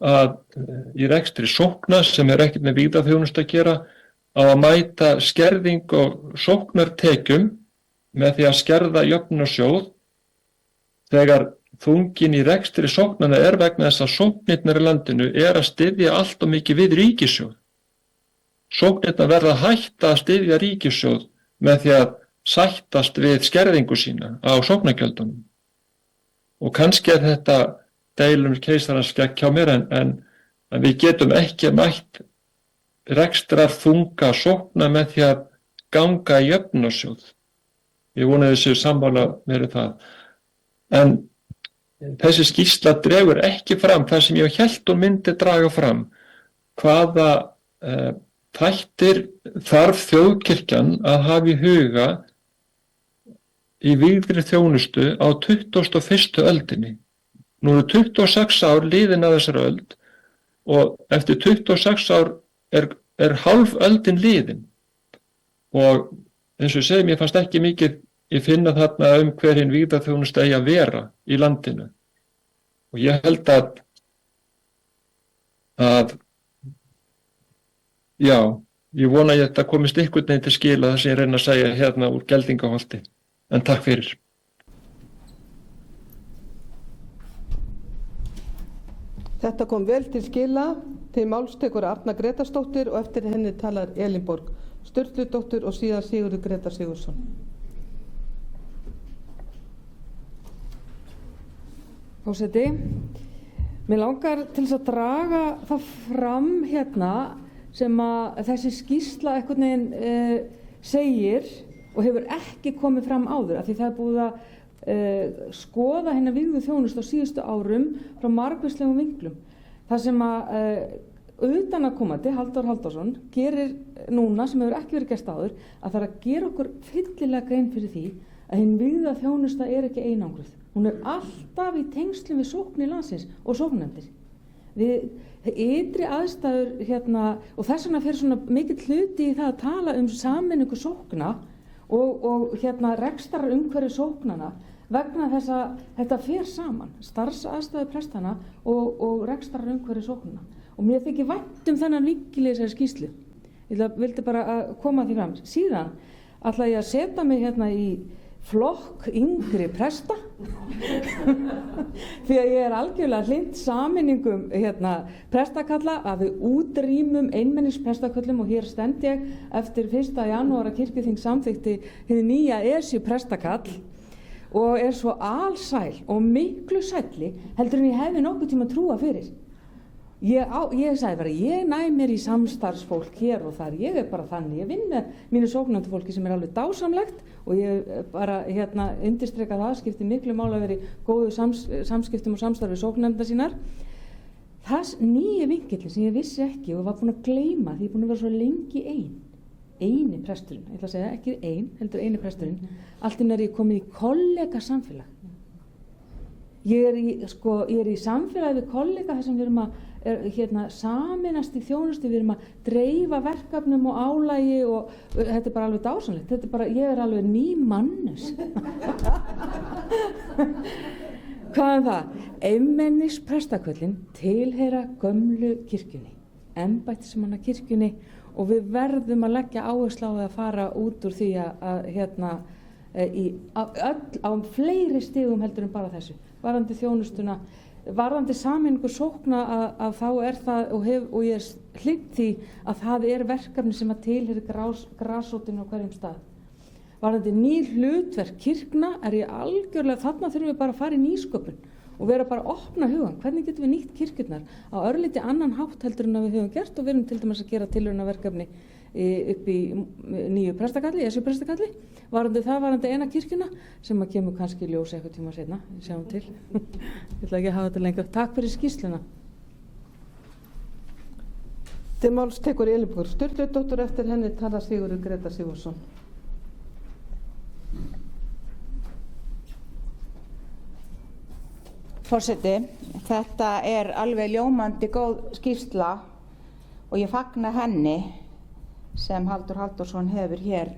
að í rekstri sókna sem ekkert með vígðuþjónustu að gera á að mæta skerðing og sóknartekjum með því að skerða jöfnunarsjóð þegar þungin í rekstri sóknana vegna þess að sóknirnar í landinu að styðja allt og mikið við ríkissjóð. Sóknirnar verða að hætta að styðja ríkissjóð með því að sættast við skerðingu sína á sóknargjöldunum. Og kannski þetta deilum keisarans skegg hjá mér en við getum ekki mætt rekstrar þunga sókna með því að ganga í jöfnunarsjóð. Ég vona þessu sammála mér það. En þessi skýrsla dregur ekki fram það sem ég hélt hún myndi draga fram. Hvaða þættir þarf þjóðkirkjan að hafa í huga í vígðri þjónustu á 21. öldinni. Nú eru 26 ár liðin af þessari öld og eftir 26 ár hálf öldin liðin. Og eins og ég segi, mér fannst ekki mikið ég finna þarna hver hinn vígðarþjónusta eigi að vera í landinu. Og ég held að já, ég vona að þetta komist einhvern veginn til skila það sem ég reyna að segja hérna úr Geldingaholti. En takk fyrir. Þetta kom vel til skila. Til máls tekur Arna Grétarsdóttir og eftir henni talar Elínborg Sturludóttir og síðan Sigurður Grétar Sigurðsson. Forseti, mér langar til þess að draga það fram hérna sem að þessi skýrsla einhvern veginn segir og hefur ekki komið fram áður af því það búið að skoða hérna vígðu þjónustu á síðustu árum frá margvíslegum vinklum. Það sem að utanaðkomandi Halldór Halldórsson gerir núna sem hefur ekki verið gert áður að það er að gera okkur fyllilega grein fyrir því að hinn vígða þjónusta ekki einangruð. Hún alltaf í tengslum við sóknir landsins og sóknarnefndir. Við ytri aðstæður hérna og þess vegna fer svona mikill hluti í það að tala sameiningu sókna og hérna rekstrar umhverfi sóknana vegna þess að þetta fer saman, starfsaðstæður prestana og rekstrar umhverfi sóknana. Og mér þykir vænt þennan vinkil í þessari skýrslu. Ég vildi bara að koma því fram. Síðan ætla ég að setja mig hérna í flokk yngri presta því að ég algjörlega hlynnt sameiningum prestakalla að við útrýmum einmenningsprestaköllum og hér stend ég eftir 1. janúar að kirkjuþing samþykkti hið nýja ESI prestakall og svo alsæl og miklu sælli heldur en ég hefði nokkuð tíma trúa fyrir. Ég sagði bara, ég næ mér í samstarfsfólk hér og þar, ég bara þannig, ég vinn með mínu sóknandi fólki sem alveg dásamlegt og ég bara undirstreka það, skipti miklu máli að vera í góðu samskiptum og samstarfi sóknenda sínar. Það nýji vinkillin sem ég vissi ekki og var búin að gleyma því ég er búin að vera svo lengi eini presturinn, ég ætla að segja ekki heldur eini presturinn, allt í ég komið í kollega samfélag. Ég er í samfélagi við kollega þar sem við erum að sameinast í þjónustu, við erum að dreifa verkefnum og álagi og þetta er bara alveg dásamlegt. Þetta er bara, ég er alveg ný mannus. Hvað það? Einmennis prestaköllin tilheyra gömlu kirkjunni, embættismanna kirkjunni, og við verðum að leggja áherslu á að fara út úr því á fleiri stigum heldur en bara þessu. Varðandi þjónustuna, varðandi sameiningu sókna að þá er það og ég er hlynnt því að það er verkefni sem að tilheyri grasrótinu á hverjum stað. Varðandi ný hlutverk kirkna er ég algjörlega, þarna þurfum við bara að fara í nýsköpun og vera bara að opna hugan. Hvernig getum við nýtt kirkjurnar á örlítið annan hátt heldur en að við höfum gert, og við erum til dæmis að gera tilraunaverkefni upp í nýju prestakalli, Esjuprestakalli, varðandi eina kirkjuna sem að kemur kannski í ljós eitthvað tíma seinna, sjáum til. Ég ætla ekki að hafa þetta lengur. Takk fyrir skýrsluna. Til máls tekur Elínborg Sturludóttir, eftir henni talar Sigurður Grétar Sigurðsson. Forseti, þetta er alveg ljómandi góð skýrsla og ég fagna henni sem Halldór Halldórsson hefur hér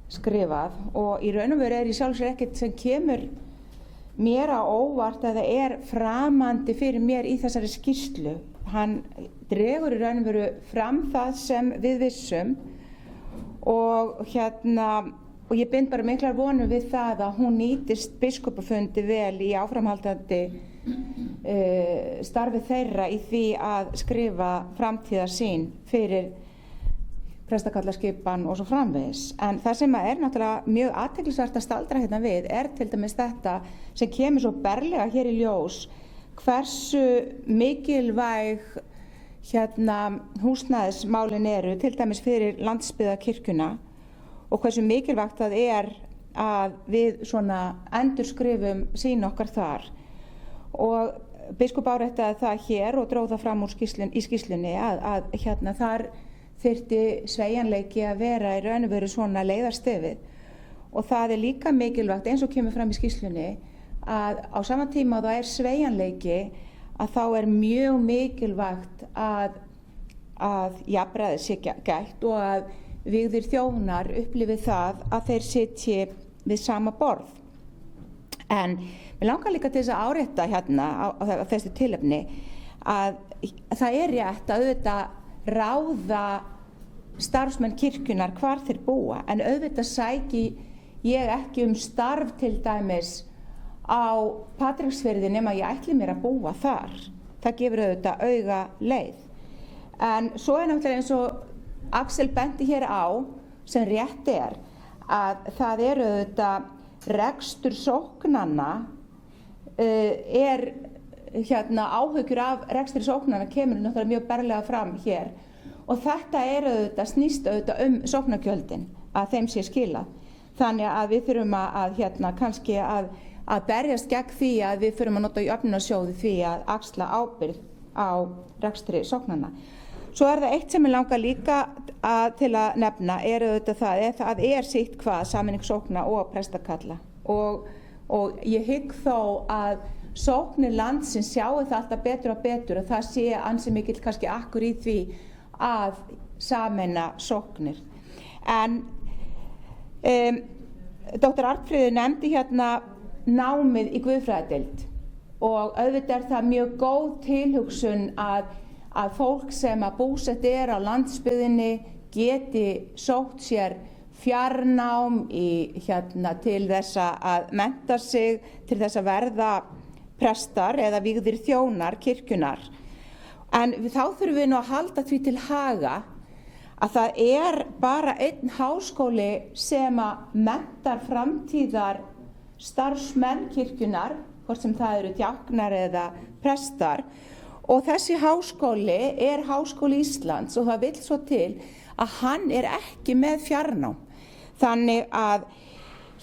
skrifað, og í raun og veru er í sjálfsög ekkert sem kemur mér á óvart eða er framandi fyrir mér í þessari skýrslu. Hann dregur í raun og veru fram það sem við vissum og ég bind bara miklar vonir við það að hún nýtist biskupafundi vel í áframhaldandi starfi þeirra í því að skrifa framtíðarsýn fyrir prestakallaskipan og svo framvegis. En það sem er náttúrulega mjög athyglisvert að staldra hérna við er til dæmis þetta sem kemur svo berlega hér í ljós, hversu mikilvæg húsnæðismálin eru til dæmis fyrir landsbyggðarkirkjuna og hversu mikilvægt það er að við svona endurskrifum sýn okkar þar. Og biskup áréttaði það hér og dróð það fram í skýrslunni að þar þyrfti sveigjanleiki að vera í raun og veru svona leiðarstefið, og það er líka mikilvægt eins og kemur fram í skýrslunni að á sama tíma þá er sveigjanleiki að þá er mjög mikilvægt að jafnræðis sé gætt og að vígðir þjónar upplifi það að þeir sitji við sama borð. En mér langar líka til þess að árétta hérna á þessu tilefni að það er rétt að auðvitað ráða starfsmenn kirkjunar hvar þeir búa, en auðvitað sæki ég ekki starf til dæmis á Patreksfirði nema ég ætli mér að búa þar. Það gefur auðvitað auga leið. En svo er náttúrulega eins og Axel benti hér á, sem rétt er, að það er auðvitað rekstur sóknanna, áhyggjur af rekstri sóknanna kemur náttúrulega mjög berlega fram hér, og þetta er auðvitað, snýst auðvitað sóknargjöldin, að þeim sé skilað. Þannig að við þurfum kannski að berjast gegn því að við þurfum að nota í öfnunarsjóði því að axla ábyrgð á rekstri sóknanna. Svo er það eitt sem ég langar líka til að nefna, er auðvitað það er sitt hvað sameining sókna og prestakalla, og ég hygg þó að sóknir landsins sjáu það alltaf betur og betur, og það sé ansi mikill kannski akkur í því að sameina sóknir. En Dr. Arnfríður nefndi hérna námið í guðfræðideild, og auðvitað er það mjög góð tilhugsun að fólk sem að búsett er á landsbyggðinni geti sótt sér fjarnám til þess að mennta sig, til þess að verða prestar eða vígðir þjónar kirkjunar. En þá þurfum við nú að halda því til haga að það er bara einn háskóli sem að menntar framtíðar starfsmenn kirkjunar, hvort sem það eru djáknar eða prestar, og þessi háskóli er Háskóli Íslands, og það vill svo til að hann er ekki með fjarnám. Þannig að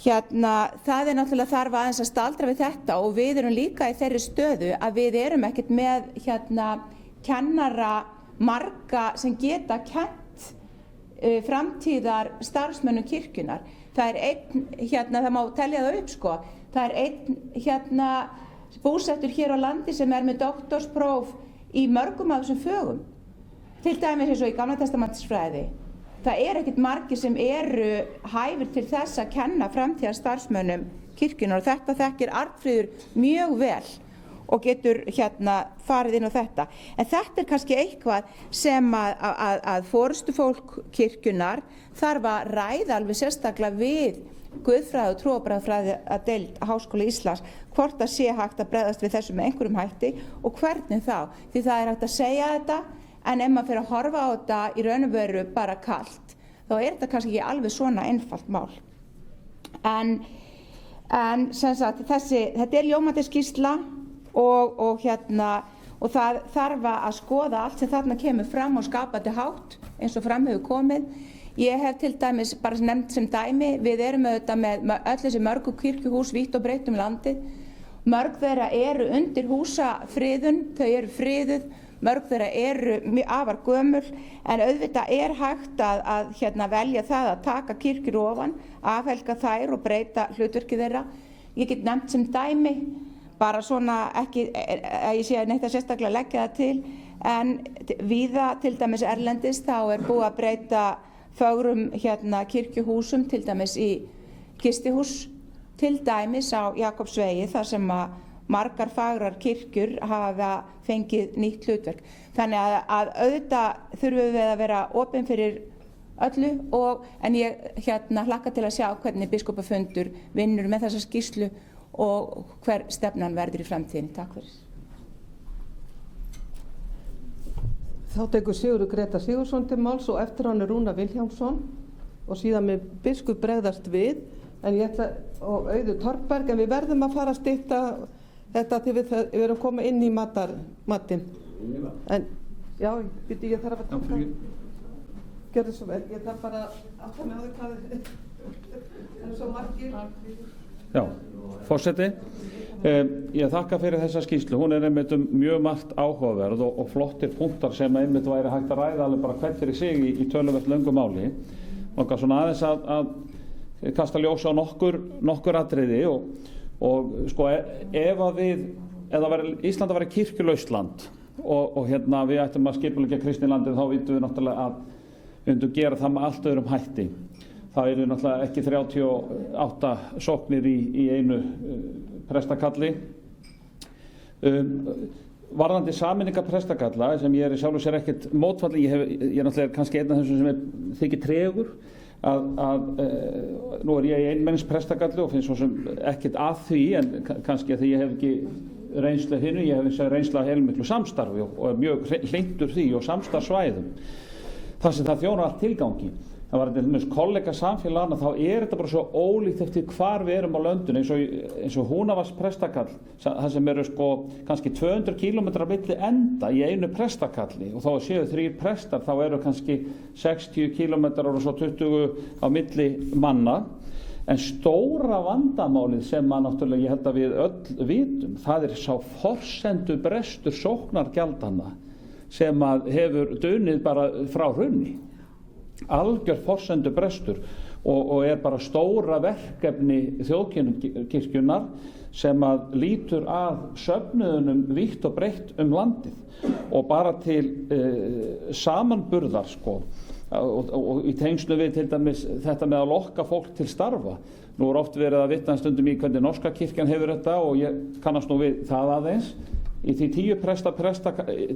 það er náttúrulega þarf aðeins að staldra við þetta, og við erum líka í þeirri stöðu að við erum ekkert með kennara marga sem geta kennt framtíðar starfsmönnum kirkjunar. Það er það má telja það upp Það er einn búsettur hér á landi sem er með doktorspróf í mörgum af þessum fögum. Til dæmis eins og í Gamla testamentisfræði. Það ekkert margir sem eru hæfir til þess að kenna framtíðar starfsmönnum kirkjunnar og þetta þekkir Arnfríður mjög vel og getur farið inn á þetta. En þetta kannski eitthvað sem að forystufólk kirkjunnar þarf að ræða alveg sérstaklega við guðfræði og trúarbragðafræði að deild Háskóla Íslands, hvort það sé hægt að bregðast við þessu með einhverjum hætti og hvernig þá. Því það hægt að segja þetta, en ef maður fyrir að horfa á þetta í raun og veru bara kalt, þá þetta kannski ekki alveg svona einfalt mál. En sem sagt, þetta ljómandi skýrsla og það þarf að skoða allt sem þarna kemur fram og skapandi hátt eins og fram hefur komið. Ég hef til dæmis bara nefnt sem dæmi, við erum auðvitað með öll þessi mörgu kirkjuhús vítt og breitt landið. Mörg þeirra eru undir húsafriðun, þau eru friðuð, mörg þeirra eru afar gömul, en auðvitað hægt að velja það að taka kirkjur ofan, afhelga þær og breyta hlutverki þeirra. Ég get nefnt sem dæmi, bara svona ekki að ég sé neitt að sérstaklega leggja það til, en víða til dæmis erlendis þá búið að breyta fögrum kirkjuhúsum, til dæmis í gistihús, til dæmis á Jakobsvegi þar sem að margar fagrar kirkjur hafa fengið nýtt hlutverk. Þannig að auðvitað þurfum við að vera opin fyrir öllu en ég hlakka til að sjá hvernig biskupafundur vinnur með þessa skýrslu og hver stefnan verður í framtíðinni. Takk fyrir. Þá tekur Sigurður Greta Sigurðsson til máls og eftir hann Rúna Vilhjálmsson og síðan með biskup bregðast við og Auður Torberg, en við verðum að fara að stytta þetta til við erum komið inn í matinn. En já, ég þarf að taka gjörðu svo vel, ég þarf bara að átta mig á því hvað er svo margir. Já, forseti, ég þakka fyrir þessa skýrslu. Hún einmitt mjög margt áhugaverð og flottir punktar sem einmitt væri hægt að ræða alveg bara hvern fyrir sig í töluvert löngu máli. Nokkað svona aðeins að kasta ljós á nokkur atriði og sko ef Ísland að vera kirkjulaust land og við ættum að skipuleggja kristnilandið, þá vitum við náttúrulega að við myndum gera það með allt öðrum hætti. Það eru náttúrulega ekki 38 sóknir í einu prestakalli. Varðandi sameiningar prestakalla, sem ég sjálfur sér ekkert mótfallin, ég náttúrulega kannski einn af þessum sem þykir tregur, nú ég í einmennis prestakalli og finnst svo sem ekkert að því, en kannski að því ég hef ekki reynslu hinu, ég hef reynslu að heilmiklu samstarfi og mjög hlynntur því og samstarfsvæðum. Það sem það þjónar allt tilgangi. Það var einhvern kollega samfélagana, þá þetta bara svo ólíkt eftir hvar við erum á löndun, eins og Húnavars prestakall, það sem eru sko kannski 200 kílómetrar milli enda í einu prestakalli og þá séu 3 prestar, þá eru kannski 60 kílómetrar og svo 20 á milli manna. En stóra vandamálið sem náttúrulega ég held að við öll vitum, það sá forsendu brestur sóknargjaldanna sem hefur dunið bara frá hrunni. Algjör forsendu brestur og bara stóra verkefni þjóðkirkjunnar sem lítur að söfnuðunum vítt og breitt landið og bara til samanburðar sko og í tengslu við til dæmis þetta með að lokka fólk til starfa. Nú oft verið að vitna stundum í hvernig norska kirkjan hefur þetta og ég kannast nú við það aðeins. Í því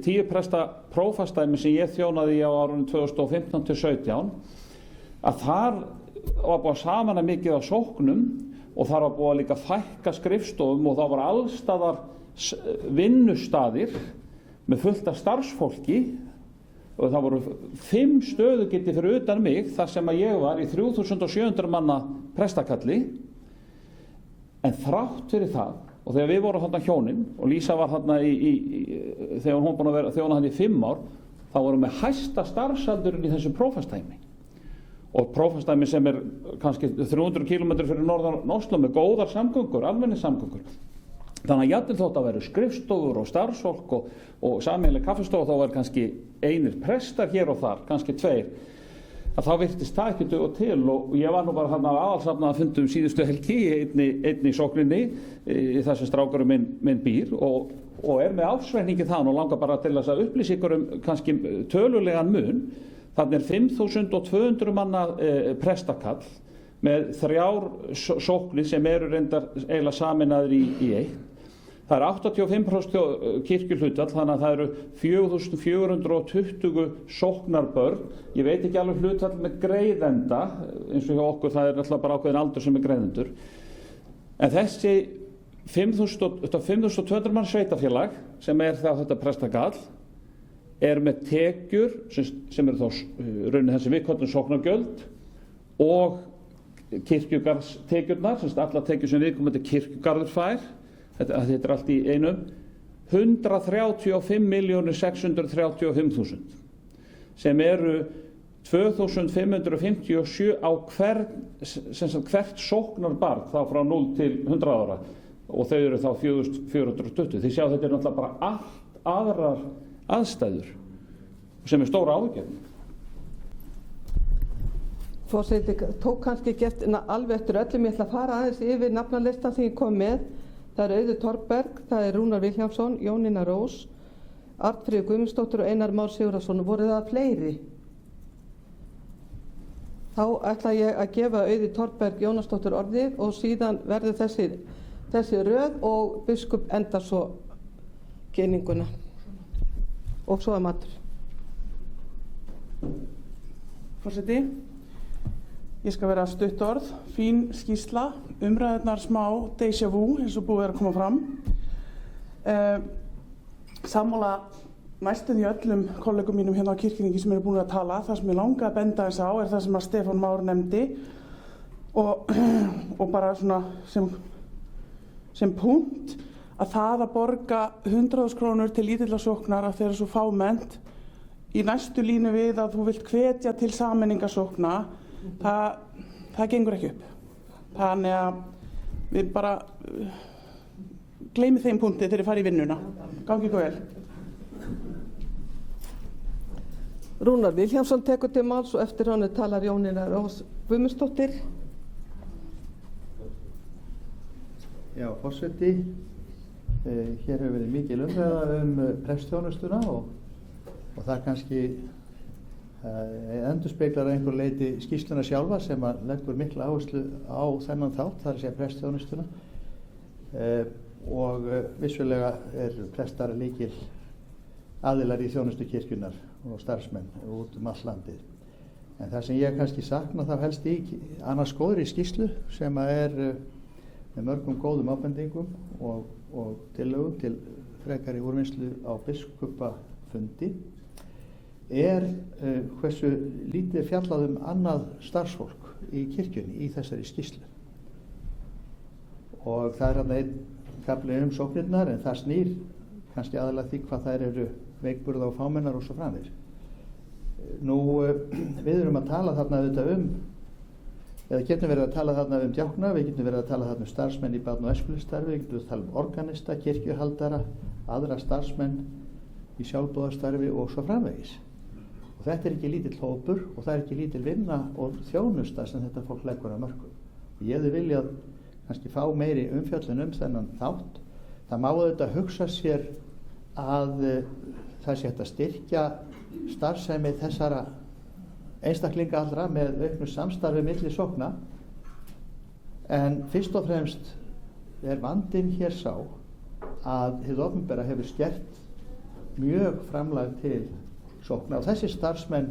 10 presta prófastæmi sem ég þjónaði á árunum 2015 til 17 að þar var búið saman mikið á sóknum og þar var búið að líka fækka skrifstofum og það var allstaðar vinnustaðir með fullt af starfsfólki og það voru 5 stöðugildi fyrir utan mig þar sem að ég var í 3700 manna prestakalli, en þrátt fyrir það og þegar við vorum þarna hjónin og Lísa var þarna þegar hún búin að vera þjóna hann í 5 ár, þá vorum við hæsta starfsaldurinn í þessu prófastæmi og prófastæmi sem kannski 300 km fyrir norðan Oslo með góðar samgöngur, almennir samgöngur. Þannig að jafnvel þótt að vera skrifstofur og starfsfólk og sameiginleg kaffistofa, þá var kannski einir prestar hér og þar, kannski 2. að þá virtist það ekki duga til og ég var nú bara þarna á aðalsafnaða fundum síðustu helgi í einni sókninni í þar sem strákurinn minn býr og er með ársreikningi þann og langar bara til þess að upplýsa ykkur kannski tölulegan mun. Þannig 5.200 manna prestakall með 3 sóknir sem eru reyndar eiginlega sameinaðir í eitt. Það er 85% kirkjuhlutfall, þannig að það eru 4.420 sóknarbörn. Ég veit ekki alveg hlutfall með greiðenda, eins og hjá okkur það er alltaf bara ákveðin aldur sem er greiðendur. En þessi 5.200 mann sveitafélag sem er þá þetta prestakall er með tekjur sem eru þá raunin þessi viðkollum sóknargjöld og kirkjugarðstekjurnar, allar tekjur sem viðkomandi kirkjugarður fær, þetta er allt í einum, 135.635.000 sem eru 2.557 á hvert sóknarbarn þá frá 0 til 100 ára og þau eru þá 4.420. Þið sjá þetta er náttúrulega bara allt aðrar aðstæður sem er stóra áhyggja. Forseti tók kannski ekki alveg eftir öllum, ég ætla að fara aðeins yfir nafnalistan sem ég kom með. Það er Auður Torberg, það er Rúnar Vilhjálmsson, Jónína Rós, Arnfríður Guðmundsdóttir og Einar Már Sigurðarson. Voru það fleiri? Þá ætla ég að gefa Auði Torberg Jónasdóttur orðið og síðan verður þessi röð og biskup endar svo kynninguna. Og svo matur. Forseti, ég skal vera stutt orð, fín skýrsla, umræðurnar smá déjà vu eins og búið að koma fram. Sammála næstum því öllum kollegum mínum hérna á kirkjuþingi sem eru búin að tala. Það sem ég langa að benda þess á er það sem að Stefán Már nefndi og bara svona sem punkt að það að borga 100.000 krónur til lítilla sóknar að þeirra svo fámennt í næstu línu við að þú vilt hvetja til sameiningarsókna, það gengur ekki upp. Þannig að við bara gleymið þeim punkti þegar þið farið í vinnuna. Gangi ykkur vel. Rúnar Vilhjálmsson tekur til máls og eftir honum talar Jónína Rós Guðmundsdóttir. Já, forseti, hér hefur verið mikil umræða prestsþjónustuna og það kannski endurspeglar að einhver leyti skýrsluna sjálfa sem að leggur mikla áherslu á þennan þátt, það er að segja prestsþjónustuna og vissulega prestar lykil aðilar í þjónustu kirkjunnar og starfsmenn út all landið. En það sem ég kannski sakna þá helst í annars góðri skýrslu sem að með mörgum góðum ábendingum og tillögum til frekari úrvinnslu á biskupafundi hversu lítið fjallað annað starfsfólk í kirkjunni í þessari skýrslu. Og það er einn kafli sóknirnar en það snýr kannski aðalega því hvað þær eru veikburða og fámennar og svo framvegis. Nú, við erum að tala þarna auðvitað eða getum verið að tala þarna djákna, við getum verið að tala þarna starfsmenn í barn- og æskulýðsstarfi, við getum að tala organista, kirkjuhaldara, aðra starfsmenn í sjálfboðastarfi og svo framvegis. Og þetta er ekki lítill hópur og það er ekki lítil vinna og þjónusta sem þetta fólk leggur að mörkum. Og ég hefði viljað kannski fá meiri umfjöllun þennan þátt. Það má auðvitað hugsa sér að það sé hægt að styrkja starfsemi þessara einstaklinga allra með auknu samstarfi milli sókna. En fyrst og fremst vandinn hér sá að hið opinbera hefur skert mjög framlag til sókna og þessi starfsmenn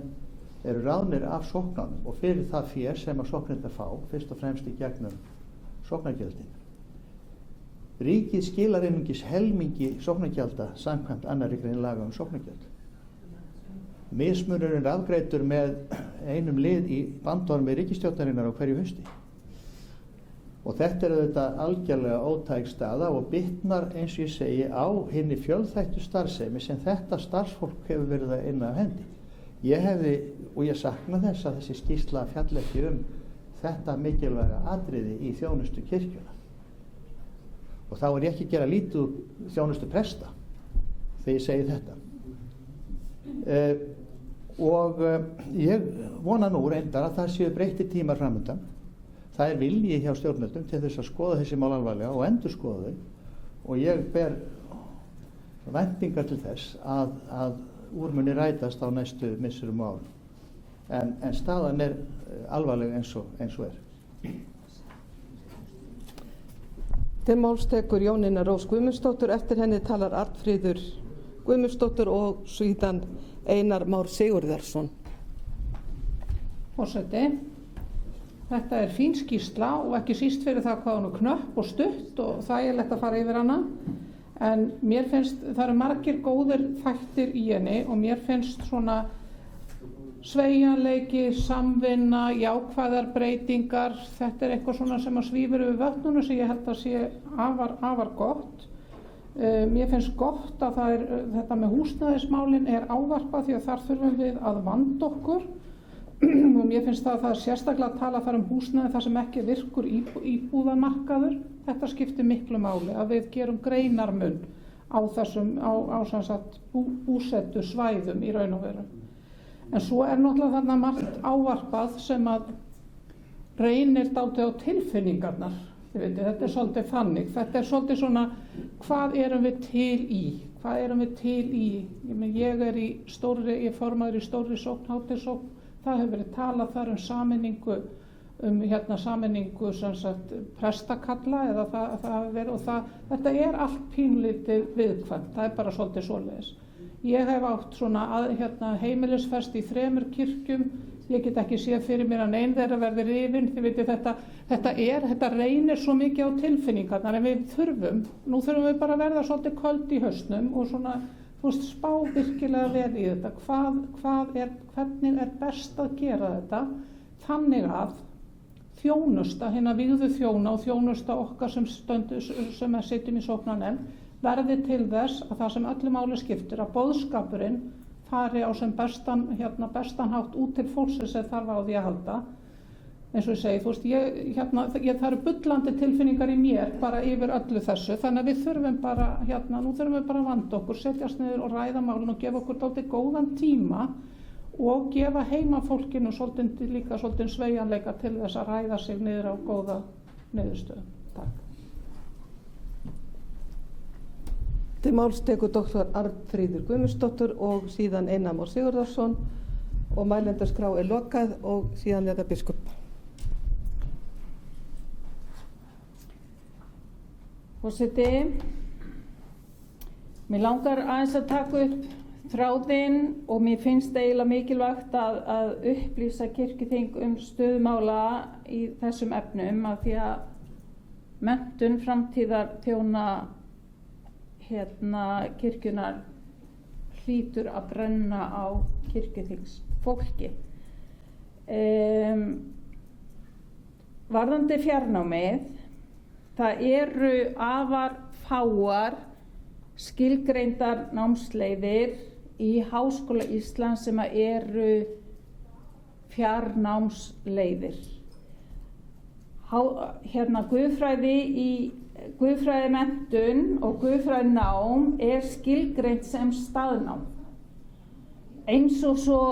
eru ráðnir af sóknanum og fyrir það fé sem að sóknirnar fá fyrst og fremst í gegnum sóknargjöldin. Ríkið skilar einungis helmingi sóknargjalda samkvæmt 2. grein laga sóknargjöld. Mismunurinn er afgreiddur með einum lið í bandormi ríkisstjórnarinnar á hverju hausti. Og þetta er auðvitað algjörlega ótæk staða og bitnar eins og ég segi á hinni fjölþættu starfsemi sem þetta starfsfólk hefur verið að inna af hendi. Ég hefði, og ég sakna þess að þessi skýrsla fjall ekki þetta mikilvæga atriði í þjónustu kirkjuna. Og þá er ég ekki að gera lítið úr þjónustu presta þegar ég segi þetta. og ég vona nú reyndar að það séu breyttir tímar framundan. Það er vilji hjá stjórnvöldum til þess að skoða þessi mál alvarlega og endurskoða þau og ég ber væntingar til þess að úr muni rætast á næstu misserum og árum. En staðan er alvarleg eins og er. Til máls tekur Jónína Rós Guðmundsdóttir, eftir henni talar Arnfríður Guðmundsdóttir og síðan Einar Már Sigurðarson. Forseti, þetta er fín skýrsla og ekki síst fyrir það hvað hún er knöpp og stutt og þægilegt að fara yfir hana. En mér finnst, það eru margir góðir þættir í henni og mér finnst svona sveigjanleiki, samvinna, jákvæðar breytingar, þetta er eitthvað svona sem að svífur yfir vötnunum sem ég held að sé afar gott. Mér finnst gott að þetta með húsnæðismálin er ávarpað því að þar þurfum við að vanda okkur og mér finnst það er sérstaklega að tala þar húsnæði þar sem ekki virkur íbúðamarkaður. Þetta skiptir miklu máli að við gerum greinarmun á þessum sem sagt búsettu svæðum í raun og veru. En svo er náttúrulega þarna margt ávarpað sem að reynir dálítið á tilfinningarnar. Þetta er svolítið þannig. Þetta er svolítið svona, hvað erum við til í? Hvað erum við til í? Ég er formaður í stórri sókn, hátíðsókn. Það hefur verið talað þar sameiningu sem sagt prestakalla þetta er allt pínlítið viðkvæmt. Það er bara svolítið svoleiðis. Ég hef átt svona heimilisfest í 3 kirkjum. Ég get ekki séð fyrir mér að nein þeirra verði rifin. Þið vitið þetta reynir svo mikið á tilfinningarnar en nú þurfum við bara að verða svolítið köld í hausnum og svona, spá virkilega vel í þetta. Hvernig er best að gera þetta þannig að þjónusta, hina vígðu þjóna og þjónusta okkar sem sitjum í sóknarnefnd verði til þess að það sem öllu máli skiptir að boðskapurinn fari á sem bestan hátt út til fólksins sem þarf á því að halda. Eins og ég segi, það eru bullandi tilfinningar í mér bara yfir öllu þessu, þannig að við þurfum bara, nú þurfum við bara að vanda okkur, setjast niður og ræða málin og gefa okkur dálítið góðan tíma og gefa heimafólkinu líka svolítið sveigjanleika til þess að ræða sig niður á góða niðurstöðu. Takk. Til máls tekur doktor Arnfríður Guðmundsdóttir og síðan Einar Már Sigurðarson og mælendaskrá er lokað og síðan er það biskup. Forseti, mér langar aðeins að taka upp þráðinn og mér finnst eiginlega mikilvægt að upplýsa kirkjuþing stöðumála í þessum efnum af því að menntun framtíðar þjóna kirkjunar hlýtur að brenna á kirkjuþingsfólki. Varðandi fjarnámið, það eru afar fáar skilgreindar námsleiðir í Háskóla Íslands sem eru fjarnámsleiðir. Guðfræðimenntun og guðfræðinám er skilgreint sem staðnám. Eins og svo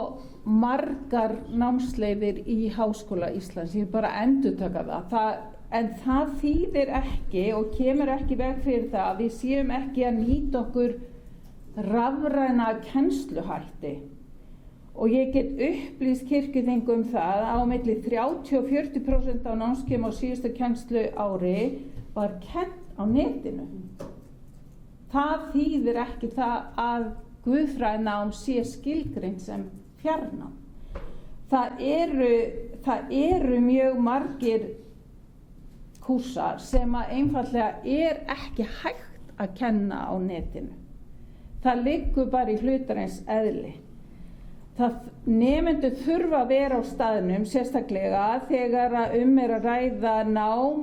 margar námsleiðir í Háskóla Íslands, ég bara endurtaka það. En það þýðir ekki og kemur ekki í veg fyrir það að við séum ekki að nýta okkur rafræna kennsluhætti. Og ég get upplýst kirkjuþing það að á milli 30 og 40% af námskeiðum á síðustu kennslu ári var kennt á netinu. Það þýðir ekki það að guðfræðinám sé skilgreint sem fjarnám. Það eru mjög margir kúrsar sem að einfaldlega er ekki hægt að kenna á netinu. Það liggur bara í hlutarins eðli. Nemendur þurfa að vera á staðnum sérstaklega þegar er að ræða nám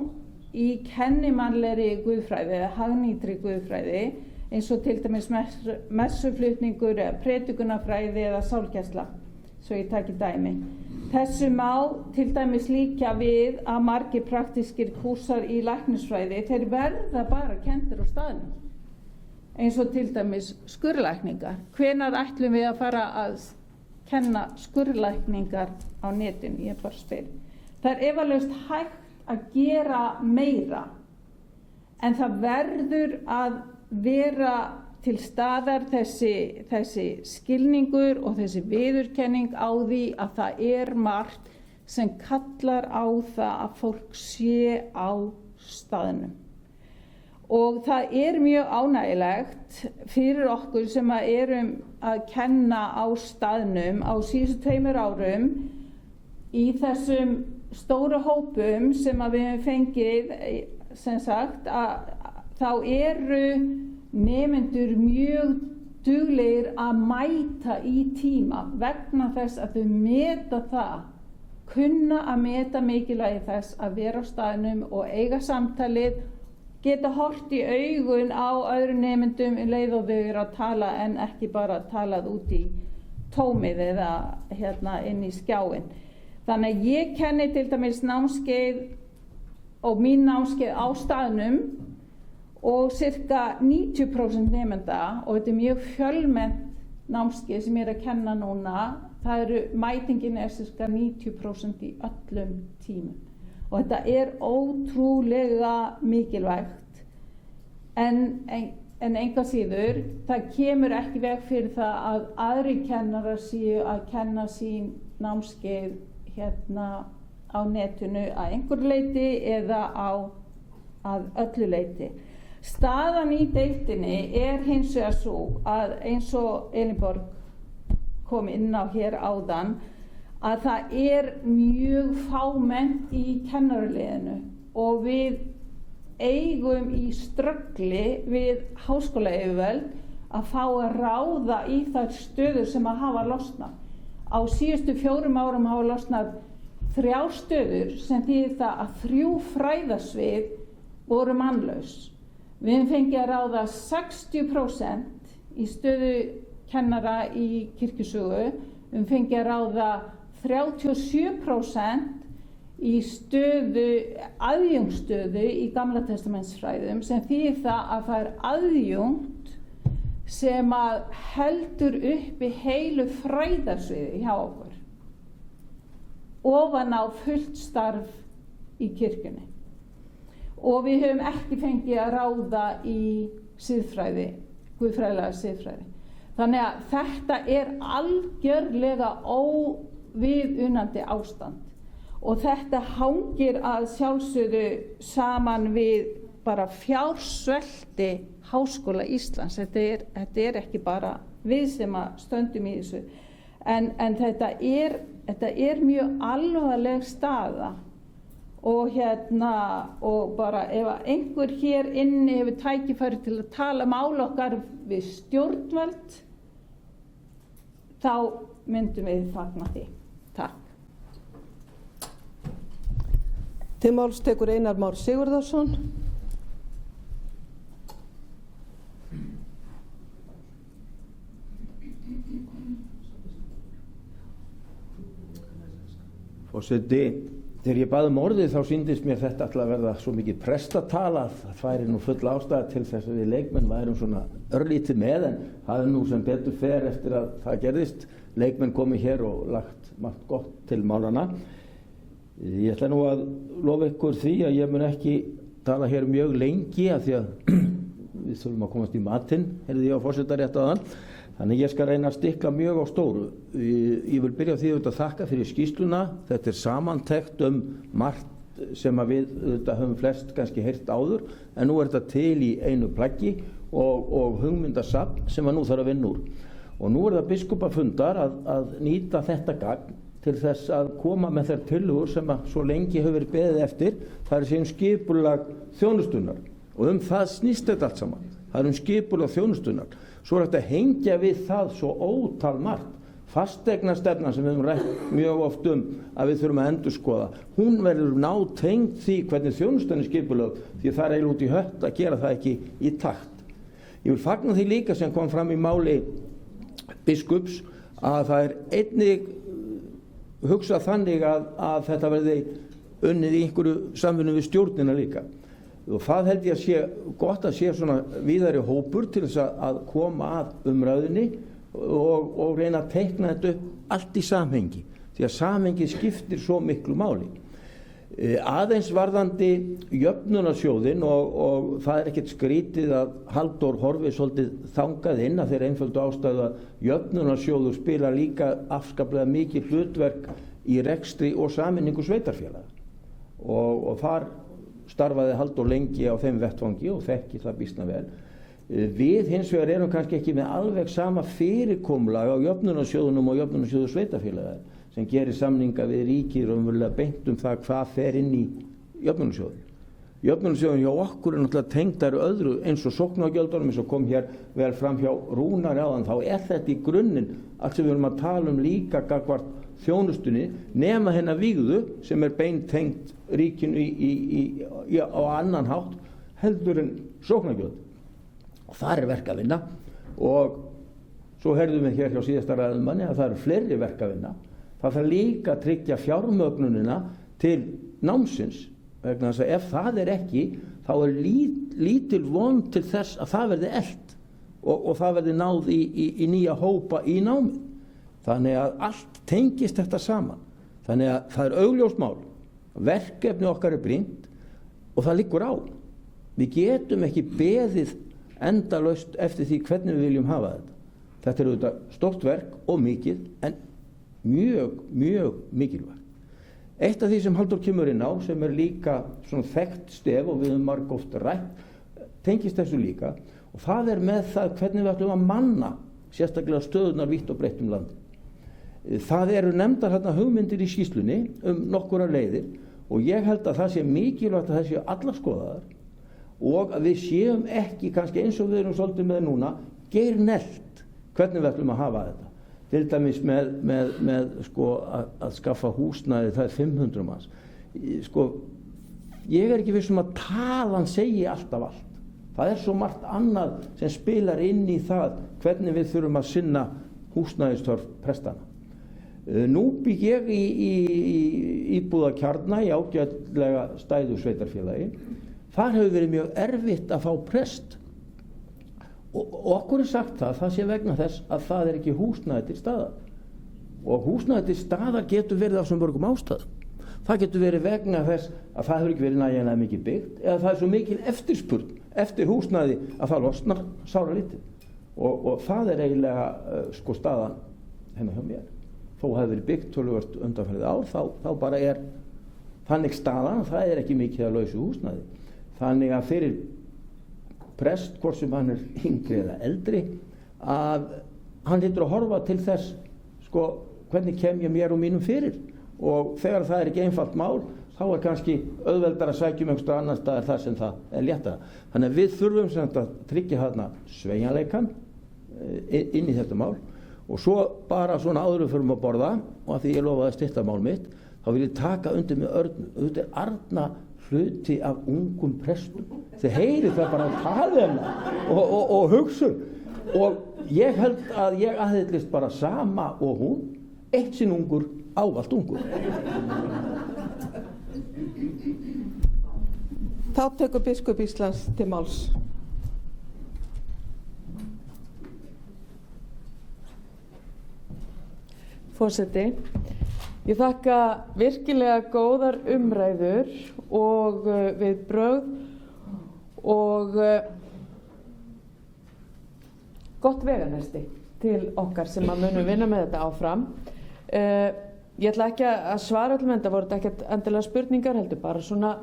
í kennimannlegri guðfræði eða hagnýtri guðfræði eins og til dæmis messuflutningur eða predikunarfræði eða sálgæsla, svo ég taki dæmi. Þessu má til dæmis líka við að margir praktískir kúrsar í læknisfræði, þeir verða bara kenndir á staðnum. Eins og til dæmis skurðlækningar. Hvenær ætlum við að fara að kenna skurðlækningar á netinu, ég bara spyr. Það er efalaust hægt að gera meira, en það verður að vera til staðar þessi skilningur og þessi viðurkenning á því að það er margt sem kallar á það að fólk sé á staðnum. Og það er mjög ánægilegt fyrir okkur sem erum að kenna á staðnum á síðustu 2 árum í þessum stóru hópum sem við höfum fengið, sem sagt, þá eru nemendur mjög duglegir að mæta í tíma vegna þess að þau meta það, kunna að meta mikilvægi þess að vera á staðnum og eiga samtalið, geta horft í augun á öðrum nemendum um leið og þau eru að tala en ekki bara talað út í tómið eða inn í skjáinn. Þannig að ég kenni til dæmis námskeið og mín námskeið á staðnum og cirka 90% nemenda, og þetta er mjög fjölmennt námskeið sem ég er að kenna núna, mætingin er cirka 90% í öllum tímum. Og þetta er ótrúlega mikilvægt, en enga síður, það kemur ekki veg fyrir það að aðri kennarar séu að kenna sín námskeið á netinu að einhverju leyti eða að öllu leyti. Staðan í deildinni er hins vegar svo að eins og Elinborg kom inn á hér áðan, að það er mjög fámennt í kennaraliðinu og við eigum í ströggli við háskólayfirvöld að fá að ráða í þær stöður sem að hafa losnað. Á síðustu 4 árum hafa losnað 3 stöður sem þýðir það að 3 fræðasvið voru mannlaus. Við höfum fengið að ráða 60% í stöðu kennara í kirkjusögu, við höfum fengið að ráða 37% í aðjungsstöðu í Gamla testamentsfræðum, sem þýðir það að það er aðjungt sem að heldur uppi heilu fræðarsviði hjá okkur ofan á fullt starf í kirkjunni. Og við höfum ekki fengið að ráða í siðfræði, guðfræðilega siðfræði. Þannig að þetta er algjörlega óviðunandi ástand og þetta hangir að sjálfsögðu saman við bara fjársvelti Háskóla Íslands. Þetta er ekki bara við sem að stöndum í þessu, en þetta er mjög alvarleg staða. Og og bara ef einhver hér inni hefur tækifæri til að tala mál okkar við stjórnvöld, þá myndum við fagna því. Takk. Til máls tekur Einar Már Sigurðarson. Forseti, þegar ég bað orðið þá sýndist mér þetta alltaf að verða svo mikið prestatala að það færi nú full ástæða til þess að við leikmenn værum svona örlítið með, en það er nú sem betur fer eftir að það gerðist. Leikmenn komi hér og lagt margt gott til málana. Ég ætla nú að lofa ykkur því að ég mun ekki tala hér mjög lengi af því að við þurfum að komast í matinn, heyrði ég á forseta rétt áðan. Þannig ég skal reyna að stikla mjög á stóru. Ég vil byrja á því að þakka fyrir skýrsluna. Þetta er samantekt margt sem að við höfum flest kannski heyrt áður, en nú er þetta til í einu plaggi og hugmyndasafn sem að nú þarf að vinna úr. Og nú er það biskupafundar að nýta þetta gagn til þess að koma með þær tillögur sem að svo lengi hefur verið beðið eftir. Það er sem skipulag þjónustunnar og það snýst þetta allt saman. Það er skipulag þjónustunnar. Svo er þetta að hengja við það svo ótal margt. Fasteignastefnan sem við höfum rætt mjög oft að við þurfum að endurskoða, hún verður nátengd því hvernig þjónustan er skipulögð, því það er eiginlega út í hött að gera það ekki í takt. Ég vil fagna því líka sem kom fram í máli biskups að það er einnig hugsað þannig að þetta verði unnið í einhverju samvinnu við stjórnina líka. Og það held ég að sé gott að sé svona víðari hópur til þess að koma að umræðunni og reyna að teikna þetta upp allt í samhengi, því að samhengi skiptir svo miklu máli. Aðeins varðandi jöfnunarsjóðinn og það er ekkert skrítið að Halldór horfi svolítið þangað inn að þeirra einföldu ástæðu að jöfnunarsjóður spila líka afskaplega mikið hlutverk í rekstri og sameiningu sveitarfélaga og þar starfaði Halldór lengi á þeim vettvangi og þekki það býsna vel. Við hins vegar erum kannski ekki með alveg sama fyrirkomulag á jöfnunarsjóðunum og jöfnunarsjóðu sveitarfélaga sem gerir samninga við ríkið raunverulega beint það hvað fer inn í jöfnunarsjóðin. Jöfnunarsjóðin hjá okkur náttúrulega tengdar öðru eins og sóknargjöldunum, eins og kom hér vel fram hjá Rúnari áðan, þá þetta í grunninn allt sem við erum að tala líka gagnvart þjónustunni nema hennar vígðu sem beint tengt ríkinu á annan hátt heldur en sóknargjöld. Og það verk að vinna og svo heyrðum við hér hjá síðasta ræðumanni að það fleiri verk að vinna. Það þarf líka að tryggja fjármögnunina til námsins vegna þess að ef það ekki þá lítil von til þess að það verði elt og það verði náð í nýja hópa í námið. Þannig að allt tengist þetta saman. Þannig að það augljóst mál. Verkefni okkar brýnt og það liggur á. Við getum ekki beðið endalaust eftir því hvernig við viljum hafa þetta. Þetta auðvitað stórt verk og mikið en mjög mikilvægt. Eitt af því sem Halldór kemur inn á sem líka svona þekkt stef og við höfum margoft rætt tengist þessu líka og það með það hvernig við ætlum að manna sérstaklega stöðunar vítt og breitt landið. Það eru nefndar þarna hugmyndir í skýrslunni nokkura leiðir og ég held að það sé mikilvægt að það séu allar skoðaðar og að við séum ekki kannski eins og við erum svolítið með núna geirnellt hvernig við ætlum að hafa þetta. Til dæmis með sko, að skaffa húsnæði, það 500 manns. Sko, ég ekki viss að talan segi alltaf allt. Það svo margt annað sem spilar inn í það hvernig við þurfum að sinna húsnæðistörf prestana. Nú bygg ég í íbúðakjarna í ágætlega stæðu sveitarfélagi. Þar hefur verið mjög erfitt að fá prest. Og okkur sagt það sé vegna þess að það ekki húsnæði til staðar. Og húsnæði til staðar getur verið af svo mörgum ástæðum. Það getur verið vegna þess að það hefur ekki verið nægilega mikið byggt eða það svo mikil eftirspurn eftir húsnæði að það losnar sára lítið. Og það eiginlega sko staðan hérna hjá mér. Þó hefur verið byggt töluvert undanfarið ár, þá bara þannig staðan, það ekki mikið að lausu húsnæði. Þannig að fyrir prest, hvort sem hann yngri eða eldri, að hann hlýtur að horfa til þess sko, hvernig kem ég mér og mínum fyrir og þegar það ekki einfalt mál þá kannski auðveldar að sækja einhverstað annar staðar þar sem það léttara. Þannig að við þurfum sem að tryggja þarna sveigjanleikann inn í þetta mál og svo bara svona áður við förum að borða og að því ég lofaði að stytta mál mitt þá vil ég taka undir með Örnu. Þetta Arna hluti af ungum prestum. Þið heyrið það bara að tala og hugsa og ég held að ég aðhyllist bara sama og hún, eitt sinn ungur, ávallt ungur. Þá tekur biskup Íslands til máls. Forseti, ég þakka virkilega góðar umræður og viðbrögð og gott veganesti til okkar sem að munum vinna með þetta áfram. Ég ætla ekki að svara öllum, en það voru ekki endilega spurningar, heldur bara svona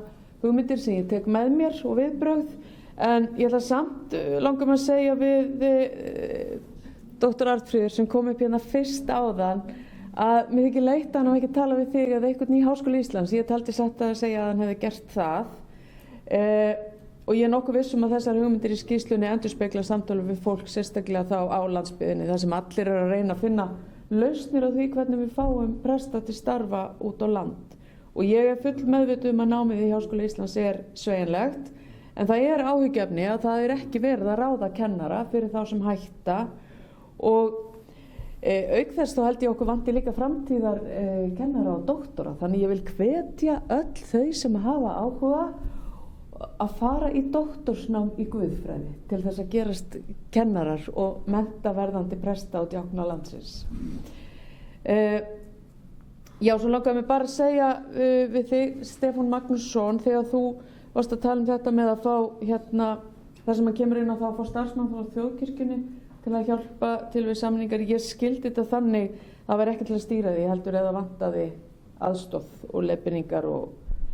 hugmyndir sem ég tek með mér og viðbrögð. En ég ætla samt langum að segja við Dr. Arnfríður sem kom upp hérna fyrst áðan að mér þykir leitt að hann hafi ekki talað við þig eða einhvern í Háskóla Íslands. Ég taldi satt að segja að hann hefði gert það og ég nokkuð viss að þessar hugmyndir í skýrslunni endurspegla samtölu við fólk, sérstaklega þá á landsbyggðinni, þar sem allir eru að reyna að finna lausnir á því hvernig við fáum presta til starfa út á land. Og ég full meðvituð að námið í Háskóla Íslands sveigjanlegt, en það áhyggjuefni að það ekki verið að ráða kennara fyrir þá sem hætta og auk þess þá held ég okkur vanti líka framtíðar kennara og doktora, þannig ég vil hvetja öll þau sem hafa áhuga að fara í doktorsnám í guðfræði til þess að gerast kennarar og mennta verðandi presta og djákna landsins. Já, svo langaði mig bara að segja við þig, Stefán Magnússon, þegar þú varst að tala þetta með að fá það sem að kemur inn á það að fá starfsmann frá þjóðkirkjunni til að hjálpa til við samningar. Ég skildi þetta þannig að vera ekki til að stýra því, heldur eða vantaði aðstoð og leiðbeiningar og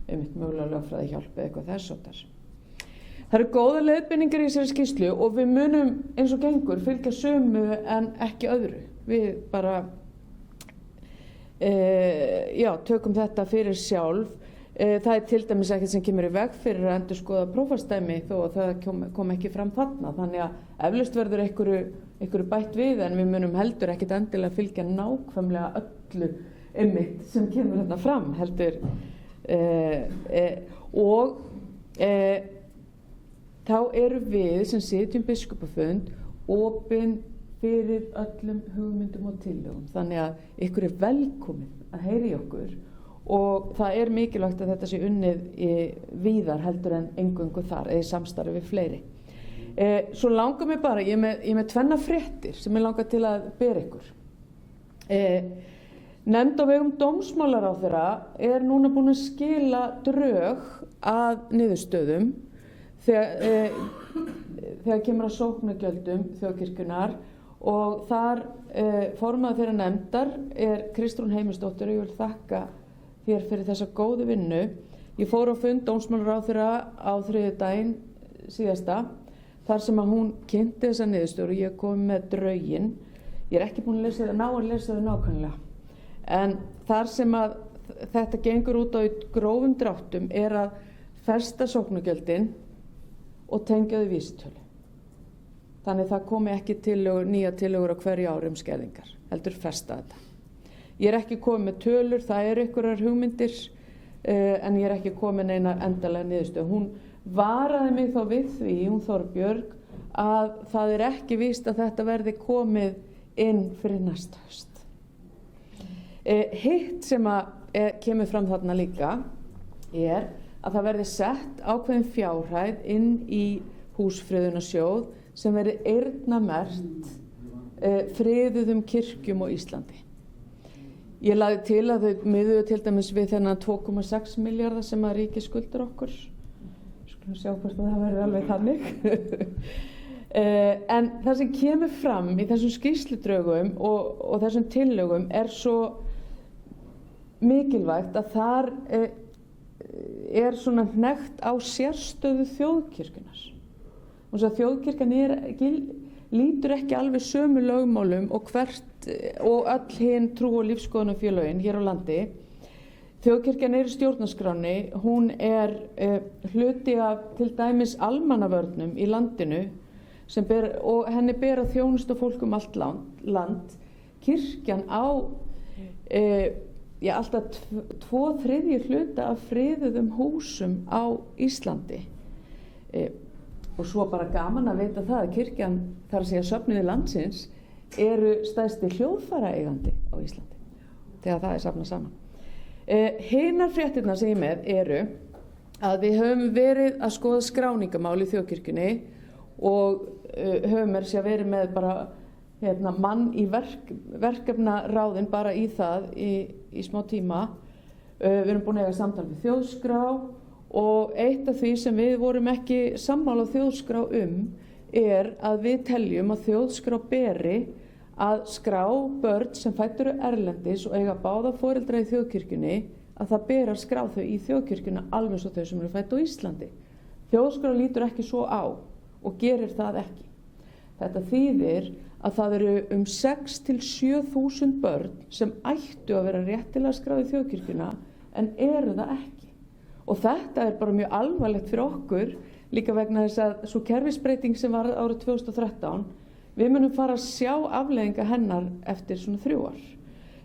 mögulega lögfræði hjálp eða eitthvað þess háttar. Það eru góða leiðbeiningar í þessari skýrslu og við munum eins og gengur fylgja sömu en ekki öðru. Við bara tökum þetta fyrir sjálf. Það er til dæmis ekkert sem kemur í veg fyrir að endurskoða prófasdæmi þó að það kom ekki fram þarna. Þannig að eflaust verður einhverju bætt við en við munum heldur ekkert endilega fylgja nákvæmlega öllu einmitt sem kemur þarna fram heldur. Þá eru við sem sitjum biskupafund opin fyrir öllum hugmyndum og tillögum. Þannig að ykkur er velkomin að heyra í okkur og það er mikilvægt að þetta sé unnið víðar heldur en eingöngu þar eða í samstarfi við fleiri. Svo langar mig bara, ég er með tvenna fréttir sem ég langar til að bera ykkur. Nefnd á vegum dómsmálaráðherra er núna búin að skila drög að niðurstöðum þegar kemur að sóknargjöldum þjóðkirkjunnar og þar formaður þeirra nefndar er Kristrún Heimisdóttir og ég vil þakka þér fyrir þessa góðu vinnu. Ég fór á fund dómsmálaráðherra á þriðjudaginn síðasta þar sem að hún kynnti þessa niðurstöður og ég kom með drögin. Ég er ekki búin að ná að lesa þau nákvæmlega. En þar sem að þetta gengur út á í grófum dráttum er að festa sóknargjöldin og tengja þau vísitölu. Þannig það komi ekki nýja tillögur á hverju ári skerðingar, heldur festa þetta. Ég er ekki komið með tölur, það eru einhverjar hugmyndir, en ég er ekki komið með neina endalega niðurstöðu. Hún varaði mig þá við því, hún Þorbjörg, að það er ekki víst að þetta verði komið inn fyrir næsta haust. Hitt sem kemur fram þarna líka er að það verði sett ákveðin fjárhæð inn í húsfriðunarsjóð sem verði eyrnamerkt friðuðum kirkjum á Íslandi. Ég lagði til að þau miðuðu til dæmis við þennan 2,6 milljarða sem að ríkið skuldar okkur. Skulum sjá hvort það verður alveg þannig. En það sem kemur fram í þessum skýrsludrögum og þessum tillögum er svo mikilvægt að þar er svona hnekkt á sérstöðu þjóðkirkjunnar. Og svo að þjóðkirkjan lítur ekki alveg sömu lögmálum og öll hinn trú- og lífsskoðunarfélögin hér á landi. Þjóðkirkjan er í stjórnarskráni, hún er hluti af til dæmis almannavörnum í landinu og henni ber að þjónusta fólk allt land. Kirkjan á alltaf 2/3 hluta af friðuðum húsum á Íslandi. Og svo bara gaman að vita það að kirkjan, þar að segja söfnuði landsins, eru stærsti hljóðfæraeigandi á Íslandi þegar það er safnað saman. Hinar fréttirnar sem ég með eru að við höfum verið að skoða skráningamál í þjóðkirkjunni og höfum verið með bara mann í verkefnaráðin bara í það í smá tíma. Við erum búin að eiga samtal við þjóðskrá og eitt af því sem við vorum ekki sammála þjóðskrá er að við teljum að þjóðskrá beri að skrá börn sem fædd eru erlendis og eiga báða foreldra í þjóðkirkjunni, að það ber að skrá þau í þjóðkirkjuna alveg svo þau sem eru fædd á Íslandi. Þjóðskrá lítur ekki svo á og gerir það ekki. Þetta þýðir að það eru 6.000 til 7.000 börn sem ættu að vera réttilega skráð í þjóðkirkjuna en eru það ekki. Og þetta er bara mjög alvarlegt fyrir okkur, líka vegna þess að svo kerfisbreyting sem var árið 2013, við munum fara að sjá afleiðinga hennar eftir svona 3 ár.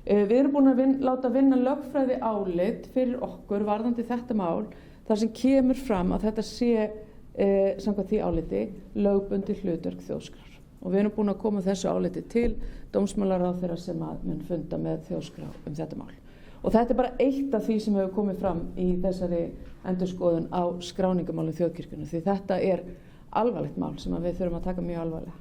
Við erum búin að láta vinna lögfræði álit fyrir okkur varðandi þetta mál, þar sem kemur fram að þetta sé, samkvæmt því áliti, lögbundið hlutverk þjóðskrár. Og við erum búin að koma þessu áliti til dómsmálaráðherra sem að mun funda með þjóðskrá þetta mál. Og þetta er bara eitt af því sem hefur komið fram í þessari endurskoðun á skráningamálum þjóðkirkjunnar, því þetta er alvarlegt mál sem við þurfum að taka mjög alvarlega.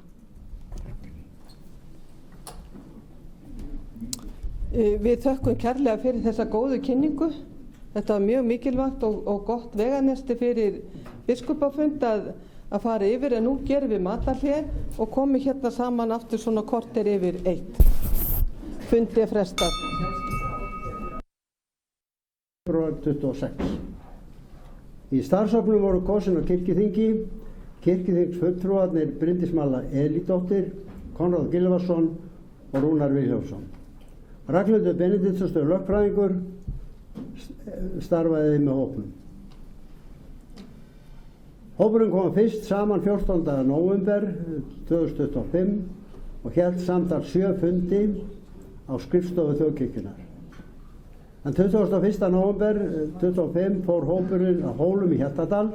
Við þökkum kærlega fyrir þessa góðu kynningu. Þetta var mjög mikilvægt og gott veganesti fyrir biskupafund að fara yfir, en nú gerum við matarhlé og komum hérna saman aftur svona korter yfir 1. Fundi er frestað. Febrúar 26. Í starfshópnum voru kosin á kirkjuþingi, kirkjuþingsfulltrúarnir Bryndís Malla Elídóttir, Konráð Gylfason og Rúnar Vilhjálmsson. Ragnhildur Benediktsdóttir lögfræðingur starfaði með hópnum. Hópurinn kom fyrst saman 14. nóvember 2025 og hélt samtals 7 fundi á skrifstofu þjóðkirkjunnar. Þann 21. nóvember 2025 fór hópurinn að Hólum í Hjaltadal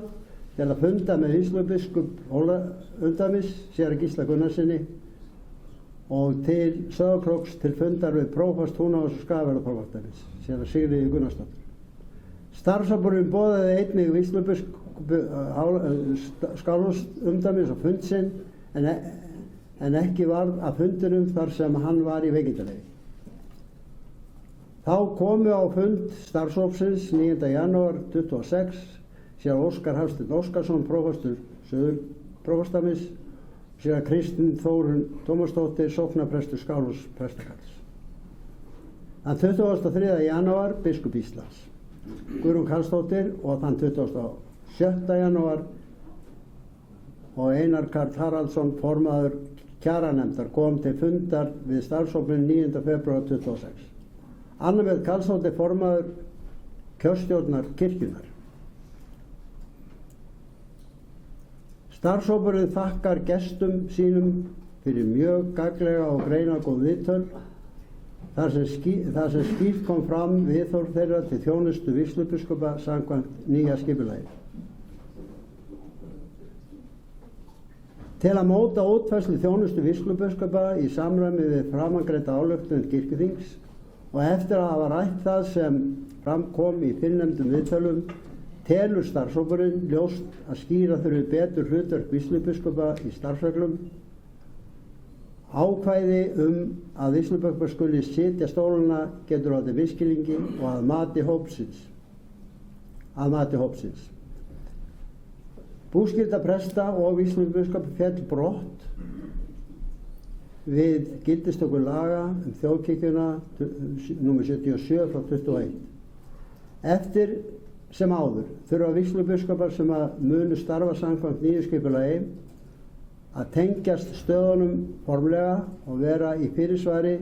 til að funda með vígslubiskup Hólaumdæmis, séra Gísla Gunnarsinni, og til Sauðárkróks til fundar við prófast Húnavatns og Skagafjarðarprófastsdæmis, séra Sigríði Gunnarsdóttir. Starfshópurinn boðaði einnig vígslubiskup Skálholtsumdæmis og fund sinn, en ekki varð af fundinum þar sem hann var í veikindaleyfi. Þá komu á fund starfshópsins 9. janúar 26 séra Óskar Hafsteinn Óskarsson, prófastur Suðurprófastsdæmis, séra Kristín Þórunn Tómasdóttir, sóknarprestur Skálholts prestakalls. Þann 23. janúar biskup Íslands, Guðrún Karlsdóttir, og þann 27. janúar og Einar Karl Haraldsson, formaður kjaranefndar, kom til fundar við starfshópinn 9. febrúar 26. Anna Björg Karlsdóttir, formaður kjörstjórnar kirkjunnar. Starfshópurinn þakkar gestum sínum fyrir mjög gagnlega og greinagóð viðtöl þar sem skýrt kom fram viðhorf þeirra til þjónustu vígslubiskupa samkvæmt nýja skipulagi. Til að móta útfærslu þjónustu vígslubiskupa í samræmi við framangreinda ályktun kirkjuþings og eftir að hafa rætt það sem fram kom í fyrrnefndum viðtölum, telur starfshópurinn ljóst að skýra þurfi betur hlutverk vígslubiskupa í starfsreglum, ákvæði að vígslubiskupar skuli sitja stólana getur orðið misskilningi og að mati hópsins. Búskylda presta og vígslubiskupa féll brott við gildistöku laga þjóðkirkjuna nr. 77 frá 21. Eftir sem áður þurfa vígslubiskupar sem að munu starfa samkvæmt nýju skipulagi að tengjast stöðunum formlega og vera í fyrirsvari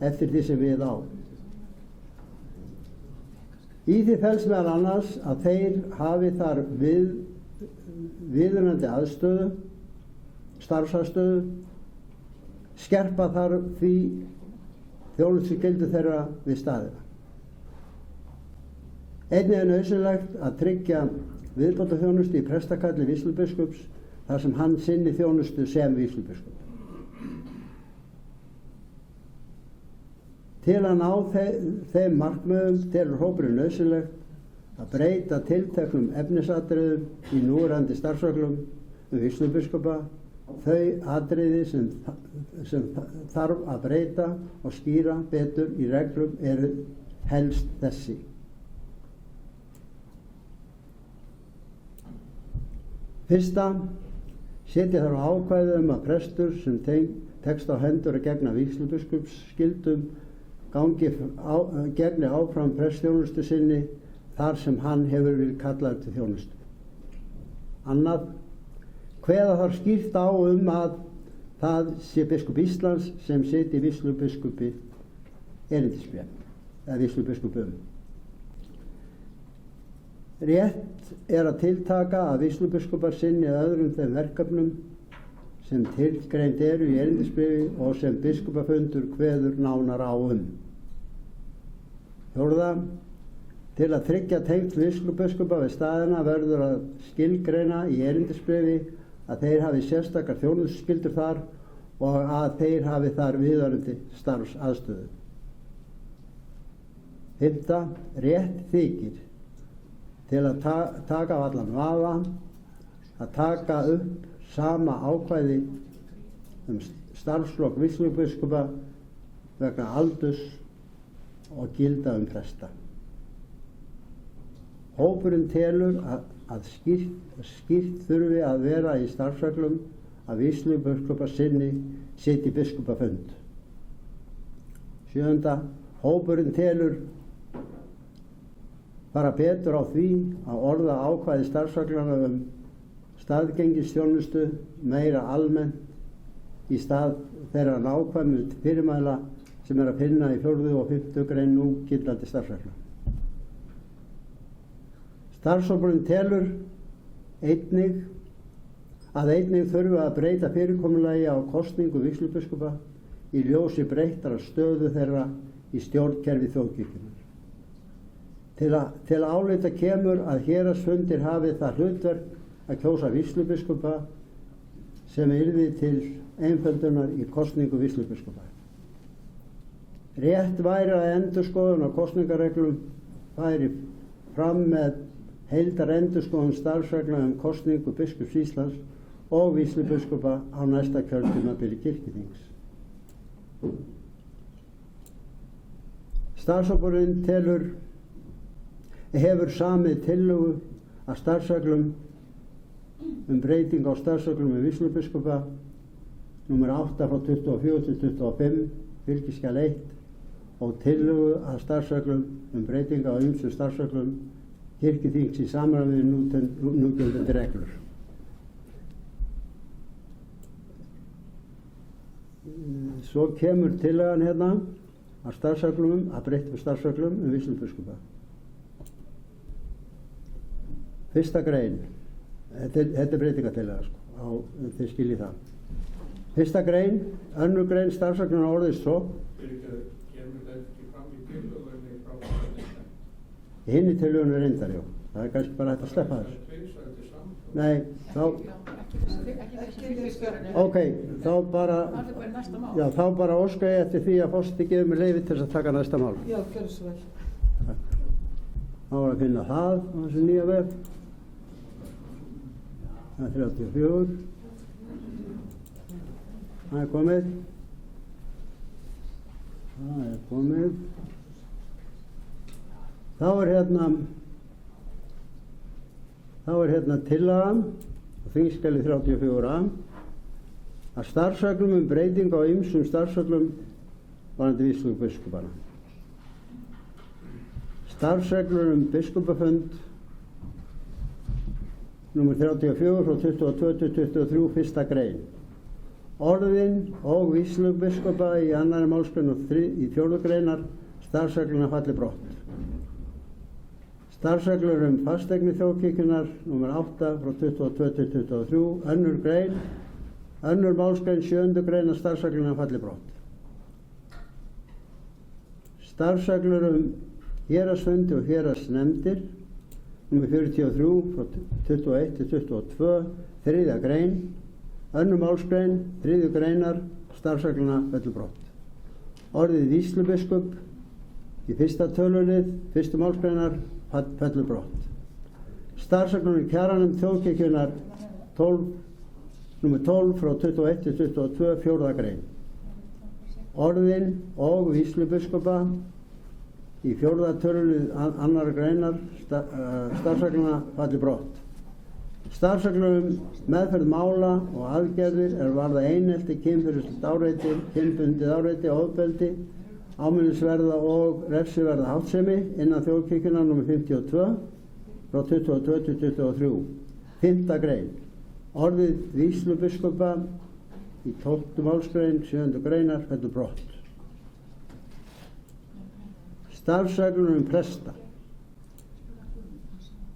eftir því sem við á. Í því felst meðal annars að þeir hafi þar viðunandi aðstöðu, starfsaðstöðu, skerpa þar því þjónustuskyldu þeirra við staðina. Einnig er nauðsynlegt að tryggja viðbótarþjónustu í prestakalli vígslubiskups þar sem hann sinni þjónustu sem vígslubiskup. Til að ná þeim markmiðum telur hópurinn nauðsynlegt að breyta tilteknum efnisatriðum í núverandi starfsreglum vígslubiskupa. Þau atriði sem þarf að breyta og skýra betur í reglum eru helst þessi. Fyrsta, setja þarf ákvæði að prestur sem tekst á hendur að gegna vígslubiskupsskyldum gegni áfram prestþjónustu sinni þar sem hann hefur verið kallaður til þjónustu. Annað, kveða þarf skýrt á að það sé biskup Íslands sem seti vígslubiskupi erindisbréf, eða vígslubiskupum. Rétt er að tiltaka að vígslubiskupar sinni öðrum þeim verkefnum sem tilgreind eru í erindisbréfi og sem biskupafundur kveður nánar á . Fjórða, til að tryggja tengt vígslubiskupa við staðina verður að skilgreina í erindisbréfi að þeir hafi sérstakar þjónustuskyldur þar og að þeir hafi þar viðvarandi starfsaðstöðu. 5. Rétt þykir til að taka af allan vafa að taka upp sama ákvæði starfslok vígslubiskupa vegna aldurs og gilda presta. Hópurinn telur að skýrt þurfi að vera í starfsreglum að vígslubiskupa sitji biskupafund. 7. Hópurinn telur fara betur á því að orða ákvæði starfsreglana staðgengisþjónustu meira almennt í stað þeirra nákvæmu fyrirmæla sem að finna í 4. og 5. grein núgildandi starfsreglna. Starfshópurinn telur einnig þurfi að breyta fyrirkomulagi á kosningu vígslubiskupa í ljósi breyttrar stöðu þeirra í stjórnkerfi þjóðkirkjunnar. Til álita kemur að héraðsfundir hafi það hlutverk að kjósa vígslubiskupa sem yrði til einföldunar í kosningu vígslubiskupa. Rétt væri að endurskoðun á kosningareglum færi fram með heildarendurskoðun starfsreglna kosningu biskups Íslands og vígslubiskupa á næsta kjörtímabili kirkjuþings. Starfshópurinn hefur samið tillögu að starfsreglum breyting á starfsreglum vígslubiskupa nr. 8 frá 24 til 25 fylgiskjal 1 og tillögu að starfsreglum breyting á ýmsum starfsreglum kirkjuþings í samræmi við núgildandi reglur. Svo kemur tillagan hérna að starfsreglum, að breyttum starfsreglum vígslubiskupa. 1. grein. Þetta er breytingatillaga, þið skiljið það. 1. grein, 2. grein starfsregluna orðist svo. Kemur þetta ekki fram í tillögunni frá þetta? Hinn í tillögunni reyndar, já. Það er kannski bara hægt að sleppa þess. Nei, þá bara óska ég eftir því að forseti gefur mér leyfi til að taka næsta mál. Já, gjörðu svo vel. Þá var að finna það á þessu nýja vef. Það er 34. Það er komið. Þá er hérna tillagan á þingskjali 34a að starfsreglum breyting á ýmsum starfsreglum varðandi vígslubiskupana. Starfsreglur biskupafund nr. 34 frá 22 til 23 1. grein. Orðin og vígslubiskupa í 2. málsgrein og í 4. greinar starfsregluna falli brott. Starfsreglur fasteignir þjóðkirkjunnar nr. 8 frá 22 til 23 2. grein, 2. málsgrein 7. greinar starfsregluna falli brott. Starfsreglur héraðsfundi og héraðsnefndir nr. 43 frá 21 til 22 3. grein, 2. málsgrein 3. greinar starfsregluna falli brott. Orðið vígslubiskup í 1. tölulið 1. málsgreinar fellur brott. Starfsreglur kjaranefnd þjóðkirkjunnar nr. 12 frá 21 til 22 4. grein. Orðin og vígslubiskupa í 4. tölulið 2. greinar starfsregluna falli brott. Starfsreglur meðferð mála og aðgerðir varða einelti, kynferðislegt áreiti, kynbundið áreiti, ofbeldi, áminnisverða og refsiverða háttsemi innan þjóðkirkjunnar nr. 52 frá 22 til 23. 5. grein. Orðið vígslubiskupa í 12. málsgrein 7. greinar fellur brott. Starfsreglur presta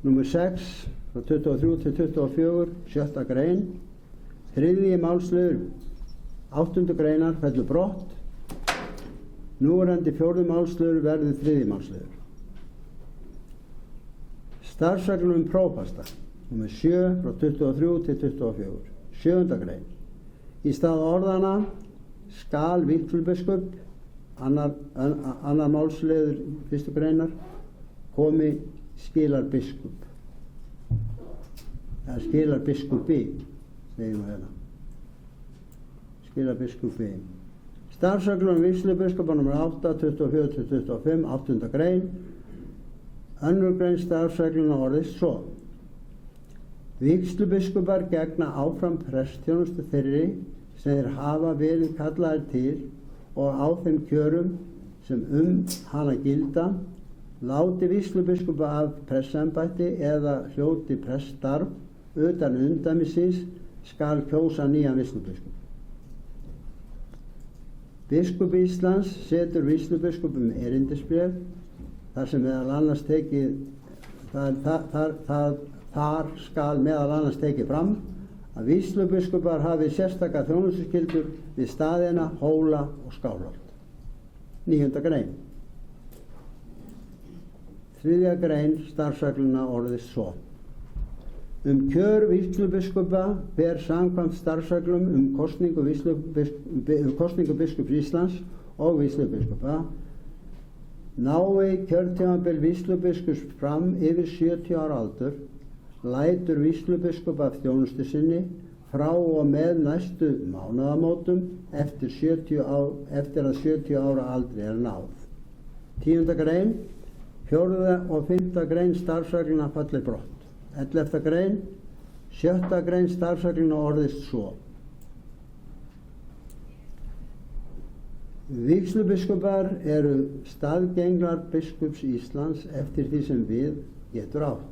nr. 6 frá 23 til 24 7. grein. 3. málsliður 8. greinar fellur brott. Núverandi 4. málsliður verður 3. málsliður. Starfsreglur prófasta nr. 7 frá 23 til 24 7. grein. Í stað orðana skal vígslubiskup annar málsliður 1. greinar, komi skilar biskup. Eða skilar biskupi, segjum við hérna. Skilar biskupi. Starfsreglur um vígslubiskupa nr. 8, 24-25, 8. grein. 2. grein starfsregluna orðist svo. Vígslubiskupar gegna áfram prestþjónustu þeirri sem þeir hafa verið kallaðir til og á þeim kjörum sem hana gilda, láti vígslubiskupa af prestsembætti eða hljóti preststarf utan umdæmisins skal kjósa nýjan vígslubiskup. Biskup Íslands setur vígslubiskupum erindisbréf þar sem meðal annars þar skal meðal annars tekið fram að vígslubiskupar hafi sérstaka þjónustuskyldur við staðina, Hóla og Skálholt. 9. grein. 3. grein starfsregluna orðist svo. Kjör vígslubiskupa ber samkvæmt starfsreglum kosningu biskups Íslands og vígslubiskupa. Nái kjörtímabil vígslubiskups fram yfir 70 ára aldur, lætur vígslubiskup af þjónustu sinni frá og með næstu mánaðamótum eftir að 70 ára aldri náð. 10. grein, 4. og 5. grein starfsregluna falli brott. 11. grein, 7. grein starfsregluna orðist svo. Vígslubiskupar eru staðgenglar biskups Íslands eftir því sem við getur átt,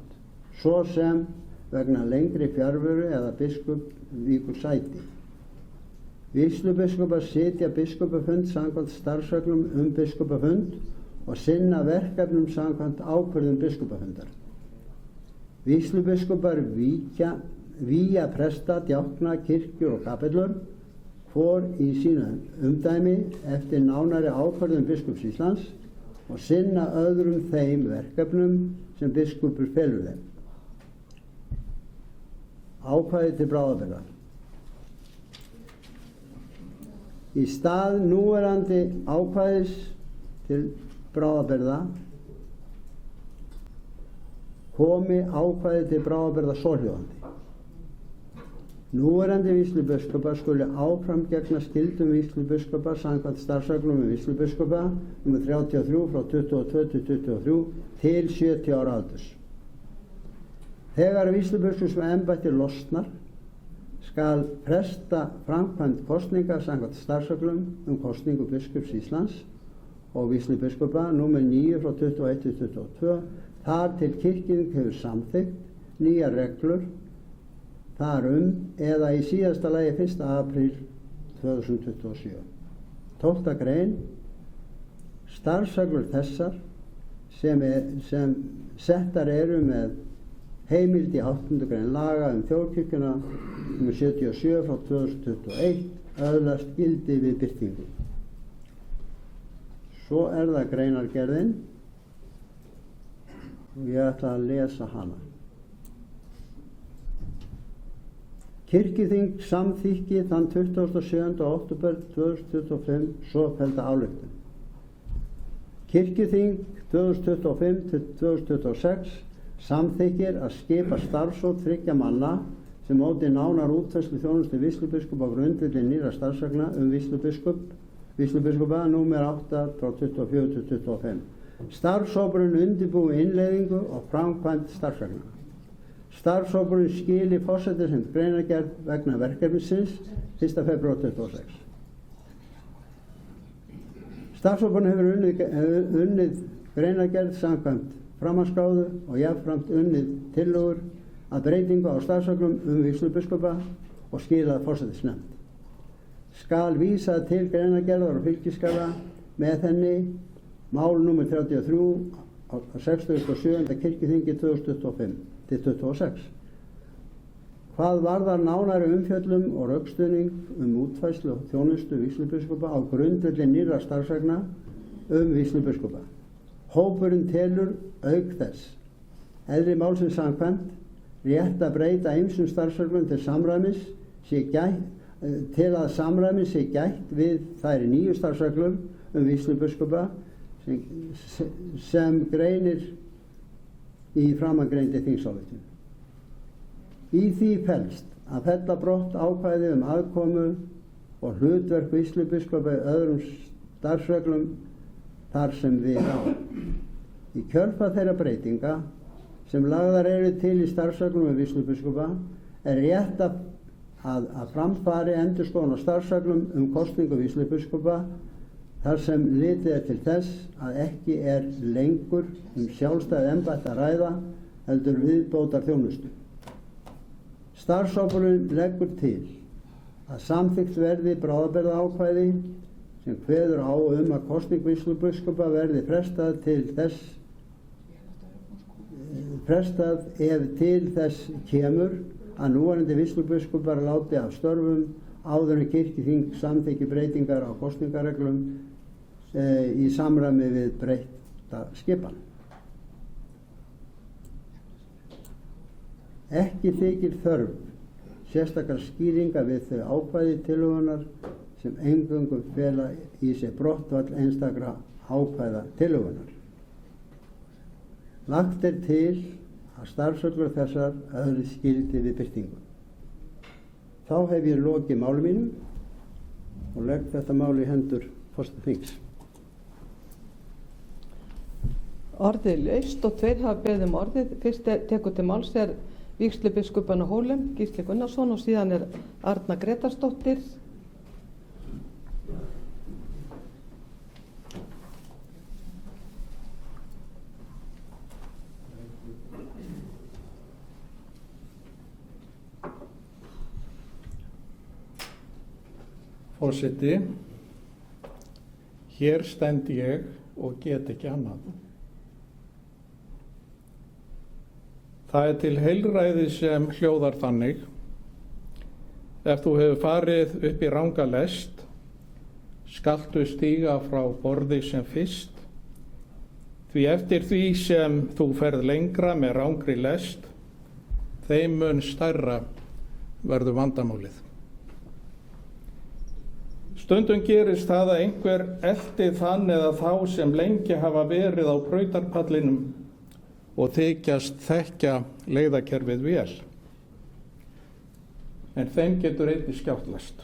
svo sem vegna lengri fjarveru eða biskup víkur sæti. Vígslubiskupar sitja biskupafund samkvæmt starfsreglum biskupafund og sinna verkefnum samkvæmt ákvörðun biskupafundar. Vígslubiskupar vígja presta, djákna, kirkjur og kapellur, hvor í sínu umdæmi eftir nánari ákvörðun biskups Íslands og sinna öðrum þeim verkefnum sem biskupur felur þeim. Ákvæði til bráðabirgða. Í stað núverandi ákvæðis til bráðabirgða komi ákvæði til bráðabirgða svohljóðandi. Núverandi vígslubiskupar skuli áfram gegna skyldum vígslubiskupar samkvæmt starfsreglum vígslubiskupa nr. 33 frá 22-23 til 70 ára aldurs. Þegar vígslubiskups losnar skal presta framkvæmd kosninga samkvæmt starfsreglum kosningu biskups Íslands og vígslubiskupa nr. 9 frá 21-22 þar til kirkjan hefur samþykkt nýjar reglur þarum eða í síðasta lagi 1. apríl 2027. 12. grein. Starfsreglur þessar sem settar eru með heimild í 8. grein laga þjóðkirkjuna nr. 77 frá 2021 öðlast gildi við birtingu. Svo það greinargerðin og ég ætla að lesa hana. Kirkjuþing samþykki þann 27. október 2025 svofellda ályktun. Kirkjuþing 2025-2026 samþykkir að skipa starfshóp 3 manna sem móti nánar útfærslu þjónustu vígslubiskupa á grundvelli nýrra starfsreglna vígslubiskupa númer 8 frá 24-25. Starfshópurinn undirbúi innleiðingu og framkvæmd starfsreglna. Starfshópurinn skili forsætisnefnd greinargerð vegna verkefnisins 1. febrúar 2026. Starfshópurinn hefur unnið greinargerð samkvæmt framhaldsskráðu og jafnframt unnið tillögur að breytingu á starfsreglum vígslubiskupa og skilað forsætisnefnd. Skal vísað til greinargerðar og fylgiskjala með henni mál nr. 33 á 67. kirkjuþingi 2025-26. Hvað varðar nánari umfjöllun og rökstuðning útfærslu og þjónustu vígslubiskupa á grundvelli nýrra starfsreglna vígslubiskupa. Hópurinn telur auk þess eðli málsins samkvæmt rétt að breyta ýmsum starfsreglum til samræmis sé gætt til að samræmi sé gætt við þær nýju starfsreglum vígslubiskupa sem greinir í framangreindi þingsályktun. Í því felst að fella brott ákvæði aðkomu og hlutverk vígslubiskupa í öðrum starfsreglum þar sem við á. Í kjölfar þeirra breytinga sem lagðar eru til í starfsreglum vígslubiskupa rétt að framfari endurskoðun á starfsreglum kosningu vígslubiskupa þar sem litið til þess að ekki lengur sjálfstæð embætti að ræða heldur viðbótar þjónustu. Starfshópurinn leggur til að samþykkt verði bráðabirgðaákvæði sem kveður á að kosning vígslubiskupa verði frestað ef til þess kemur að núverandi vígslubiskupar láti af störfum áður en kirkjuþing samþykki breytingar á kosningareglum í samræmi við breytta skipan. Ekki þykir þörf sérstakar skýringa við þau ákvæði tillögunnar sem eingöngu fela í sér brottfall einstakra ákvæða tillögunnar. Lagt til að starfsreglur þessar öðlist gildi við birtingu. Þá hef ég lokið máli mínu og legg þetta mál í hendur forseta þings. Orðið laust og tveir hafa beðið orðið. Fyrst tekur til máls vígslubiskupinn á Hólum, Gísli Gunnarsson, og síðan Arna Gretarsdóttir. Forseti, hér stend ég og get ekki annað. Það til heilræði sem hljóðar þannig: ef þú hefur farið upp í ranga lest, skaltu stíga frá borði sem fyrst, því eftir því sem þú ferð lengra með rangri lest, þeim mun stærra verður vandamálið. Stundum gerist það að einhver elti þann eða þá sem lengi hafa verið á brautarpallinum og þykjast þekkja leiðakerfið vel. En þeim getur einnig skjáttlast.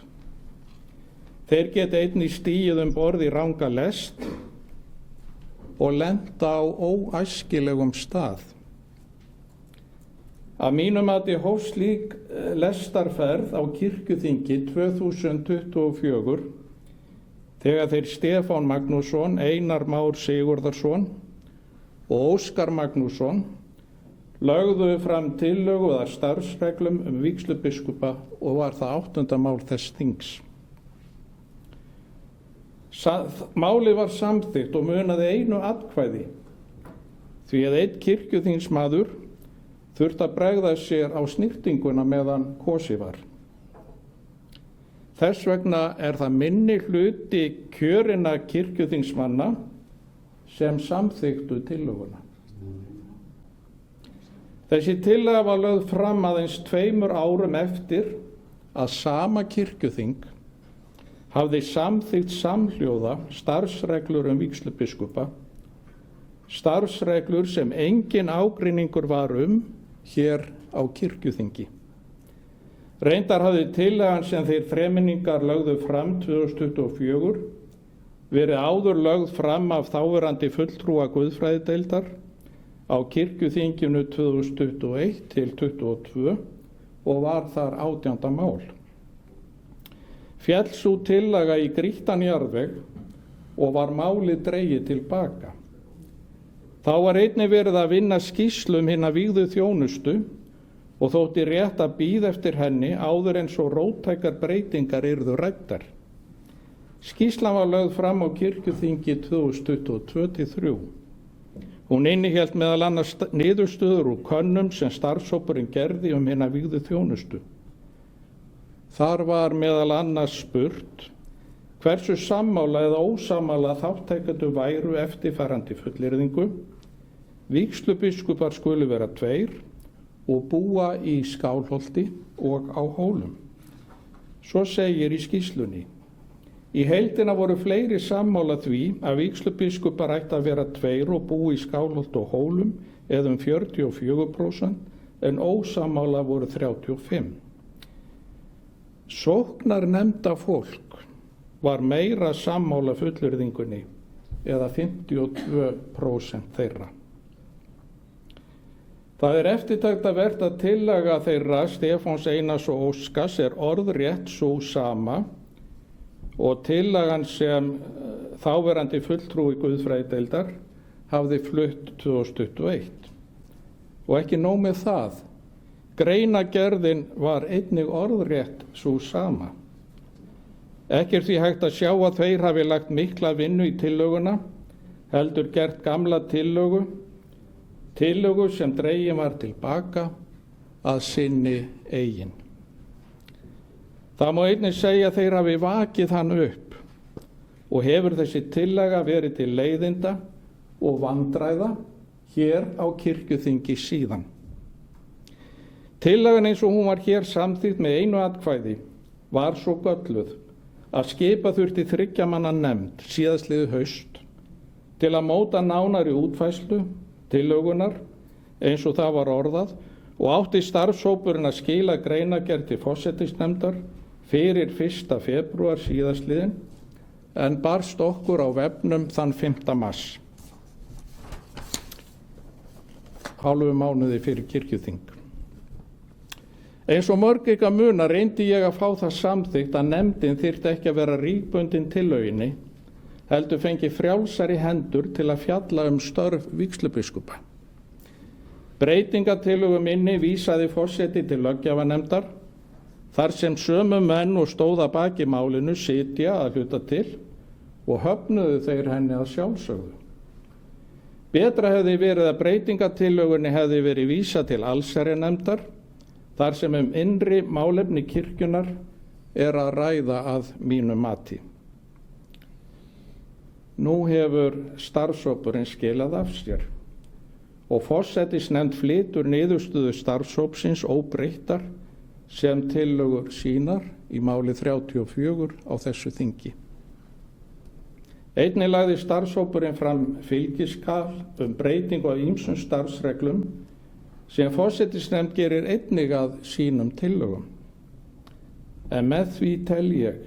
Þeir geta einnig stigið borð í ranga lest og lent á óæskilegum stað. Að mínu mati hófst slík lestarferð á kirkjuþingi 2024 þegar þeir Stefán Magnússon, Einar Már Sigurðarsson og Óskar Magnússon lögðu fram tillögu að starfsreglum vígslubiskupa og var það 8. mál þess þings. Málið var samþykkt og munaði einu atkvæði því að einn kirkjuþingsmaður þurfti að bregða sér á snyrtinguna meðan kosið var. Þess vegna það minni hluti kjörinna kirkjuþingsmanna sem samþykktu tillöguna. Þessi tillaga var lögð fram aðeins 2 árum eftir að sama kirkjuþing hafði samþykkt samhljóða starfsreglur vígslubiskupa, starfsreglur sem engin ágreiningur var hér á kirkjuþingi. Reyndar hafði tillagan sem þeir þremenningar lögðu fram 2024 verið áður lögð fram af þáverandi fulltrúa guðfræðideildar á kirkjuþinginu 2021 til 2022 og var þar 18. mál. Féll sú tillaga í grýttan jarðveg og var málið dregið til baka. Þá var einnig verið að vinna skýrslu hina vígðu þjónustu og þótti rétt að bíða eftir henni áður en svo róttækar breytingar yrðu ræddar. Skýrslan var lögð fram á kirkjuþingi 2022-3. Hún innihélt meðal annars niðurstöður úr könnun sem starfshópurinn gerði hina vígðu þjónustu. Þar var meðal annars spurt hversu sammála eða ósammála þátttakendur væru eftirfarandi fullyrðingu: vígslubiskupar skulu vera 2 og búa í Skálholti og á Hólum. Svo segir í skýrslunni: Í heildina voru fleiri sammála því að vígslubiskupar ætti að vera 2 og búi í Skálholt og Hólum eða 44% en ósammála voru 35. Sóknarnefnda fólk var meira sammála fullyrðingunni eða 52% þeirra. Það er eftirtektarvert að tillaga þeirra Stefáns Einars og Óskars orðrétt sú sama og tillagan sem þáverandi fulltrúi guðfræðideildar hafði flutt 2021. Og ekki nóg með það, greinagerðin var einnig orðrétt sú sama. Ekki því hægt að sjá að þeir hafi lagt mikla vinnu í tillöguna, heldur gert gamla tillögu sem dregin var tilbaka að sinni eigin. Það má einnig segja að þeir hafi vakið hann upp og hefur þessi tillaga verið til leiðinda og vandræða hér á kirkjuþingi síðan. Tillagan eins og hún var hér samþykkt með einu atkvæði var svo gölluð að skipa þurfti 3 manna nefnd síðastliðið haust til að móta nánari útfærslu tillögunar eins og það var orðað og átti starfshópurinn að skila greinargerð til forsætisnefndar fyrir 1. febrúar síðastliðinn en barst okkur á vefnum þann 5. mars, hálfu mánuði fyrir kirkjuþing. Eins og mörg ykkar muna reyndi ég að fá það samþykkt að nefndin þyrfti ekki að vera ríkbundin tillöginni, heldur fengi frjálsari hendur til að fjalla störf vígslubiskupa. Breytingatillögu minni vísaði forseti til löggjafarnefndar, þar sem sömu menn og stóð að baki málinu sitja að hluta til og höfnuðu þeir henni að sjálfsögðu. Betra hefði verið að breytingatillögunni hefði verið vísað til allsherjarnefndar, þar sem innri málefni kirkjunnar að ræða að mínu mati. Nú hefur starfshópurinn skilað af sér og forsætisnefnd flytur niðurstöðu starfshópsins óbreyttar sem tillögur sínar í máli 34 á þessu þingi. Einnig lagði starfshópurinn fram fylgiskjal breytingu á ýmsum starfsreglum sem forsætisnefnd gerir einnig að sínum tillögum. En með því tel ég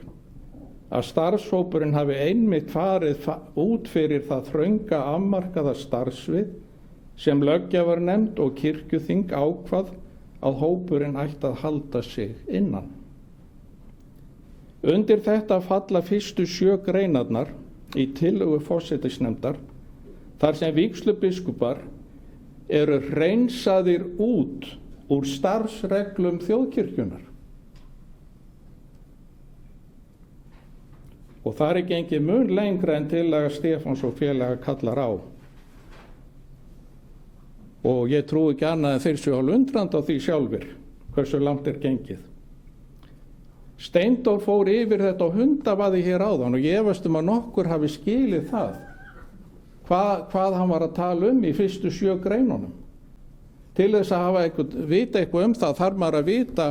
að starfshópurinn hafi einmitt farið út fyrir það þrönga afmarkaða starfsvið sem löggjafarnefnd og kirkjuþing ákvað að hópurinn ætti að halda sig innan. Undir þetta falla fyrstu 7 greinarnar í tillögu forsætisnefndar, þar sem vígslubiskupar eru hreinsaðir út úr starfsreglum þjóðkirkjunnar. Og það er gengið mun lengra en tillaga Stefáns og félaga kallar á. Og ég trúi ekki annað en þeir séu hálf undrandi á því sjálfir, hversu langt gengið. Steindór fór yfir þetta á hundavaði hér áðan og ég efast að nokkur hafi skilið það, hvað hann var að tala í fyrstu 7 greinunum. Til þess að vita eitthvað það þarf maður að vita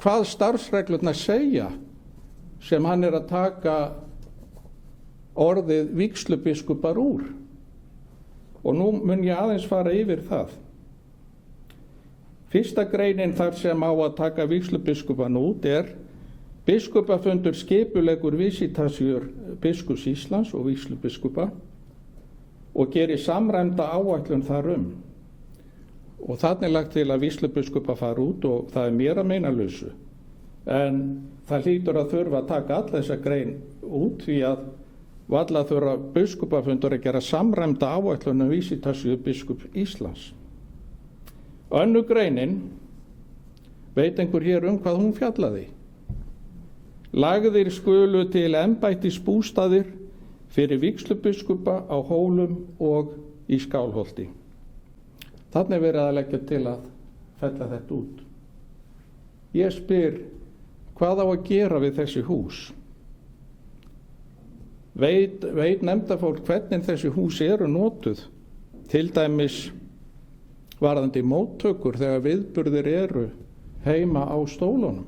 hvað starfsreglurnar segja sem hann að taka orðið vígslubiskupar úr. Og nú mun ég aðeins fara yfir það. Fyrsta greinin þar sem á að taka vígslubiskupan út biskupafundur skipuleggur visitasjur biskups Íslands og vígslubiskupa og gerir samræmda áætlun þar Og þannig lagt til að vígslubiskupa fara út og það mér að meinalausu. En það hlýtur að þurfa að taka alla þessa grein út því að varla þurfa biskupafundur að gera samræmda áætlun visitasjur biskups Íslands. Önnur greinin, veit einhver hér hvað hún fjallaði? Lagðir skulu til embættisbústaðir fyrir vígslubiskupa á Hólum og í Skálholti. Þannig verið að leggja til að fella þetta út. Ég spyr, hvað á að gera við þessi hús? Veit nefndafólk hvernig þessi hús eru notuð? Til dæmis varðandi móttökur þegar viðburðir eru heima á stólunum.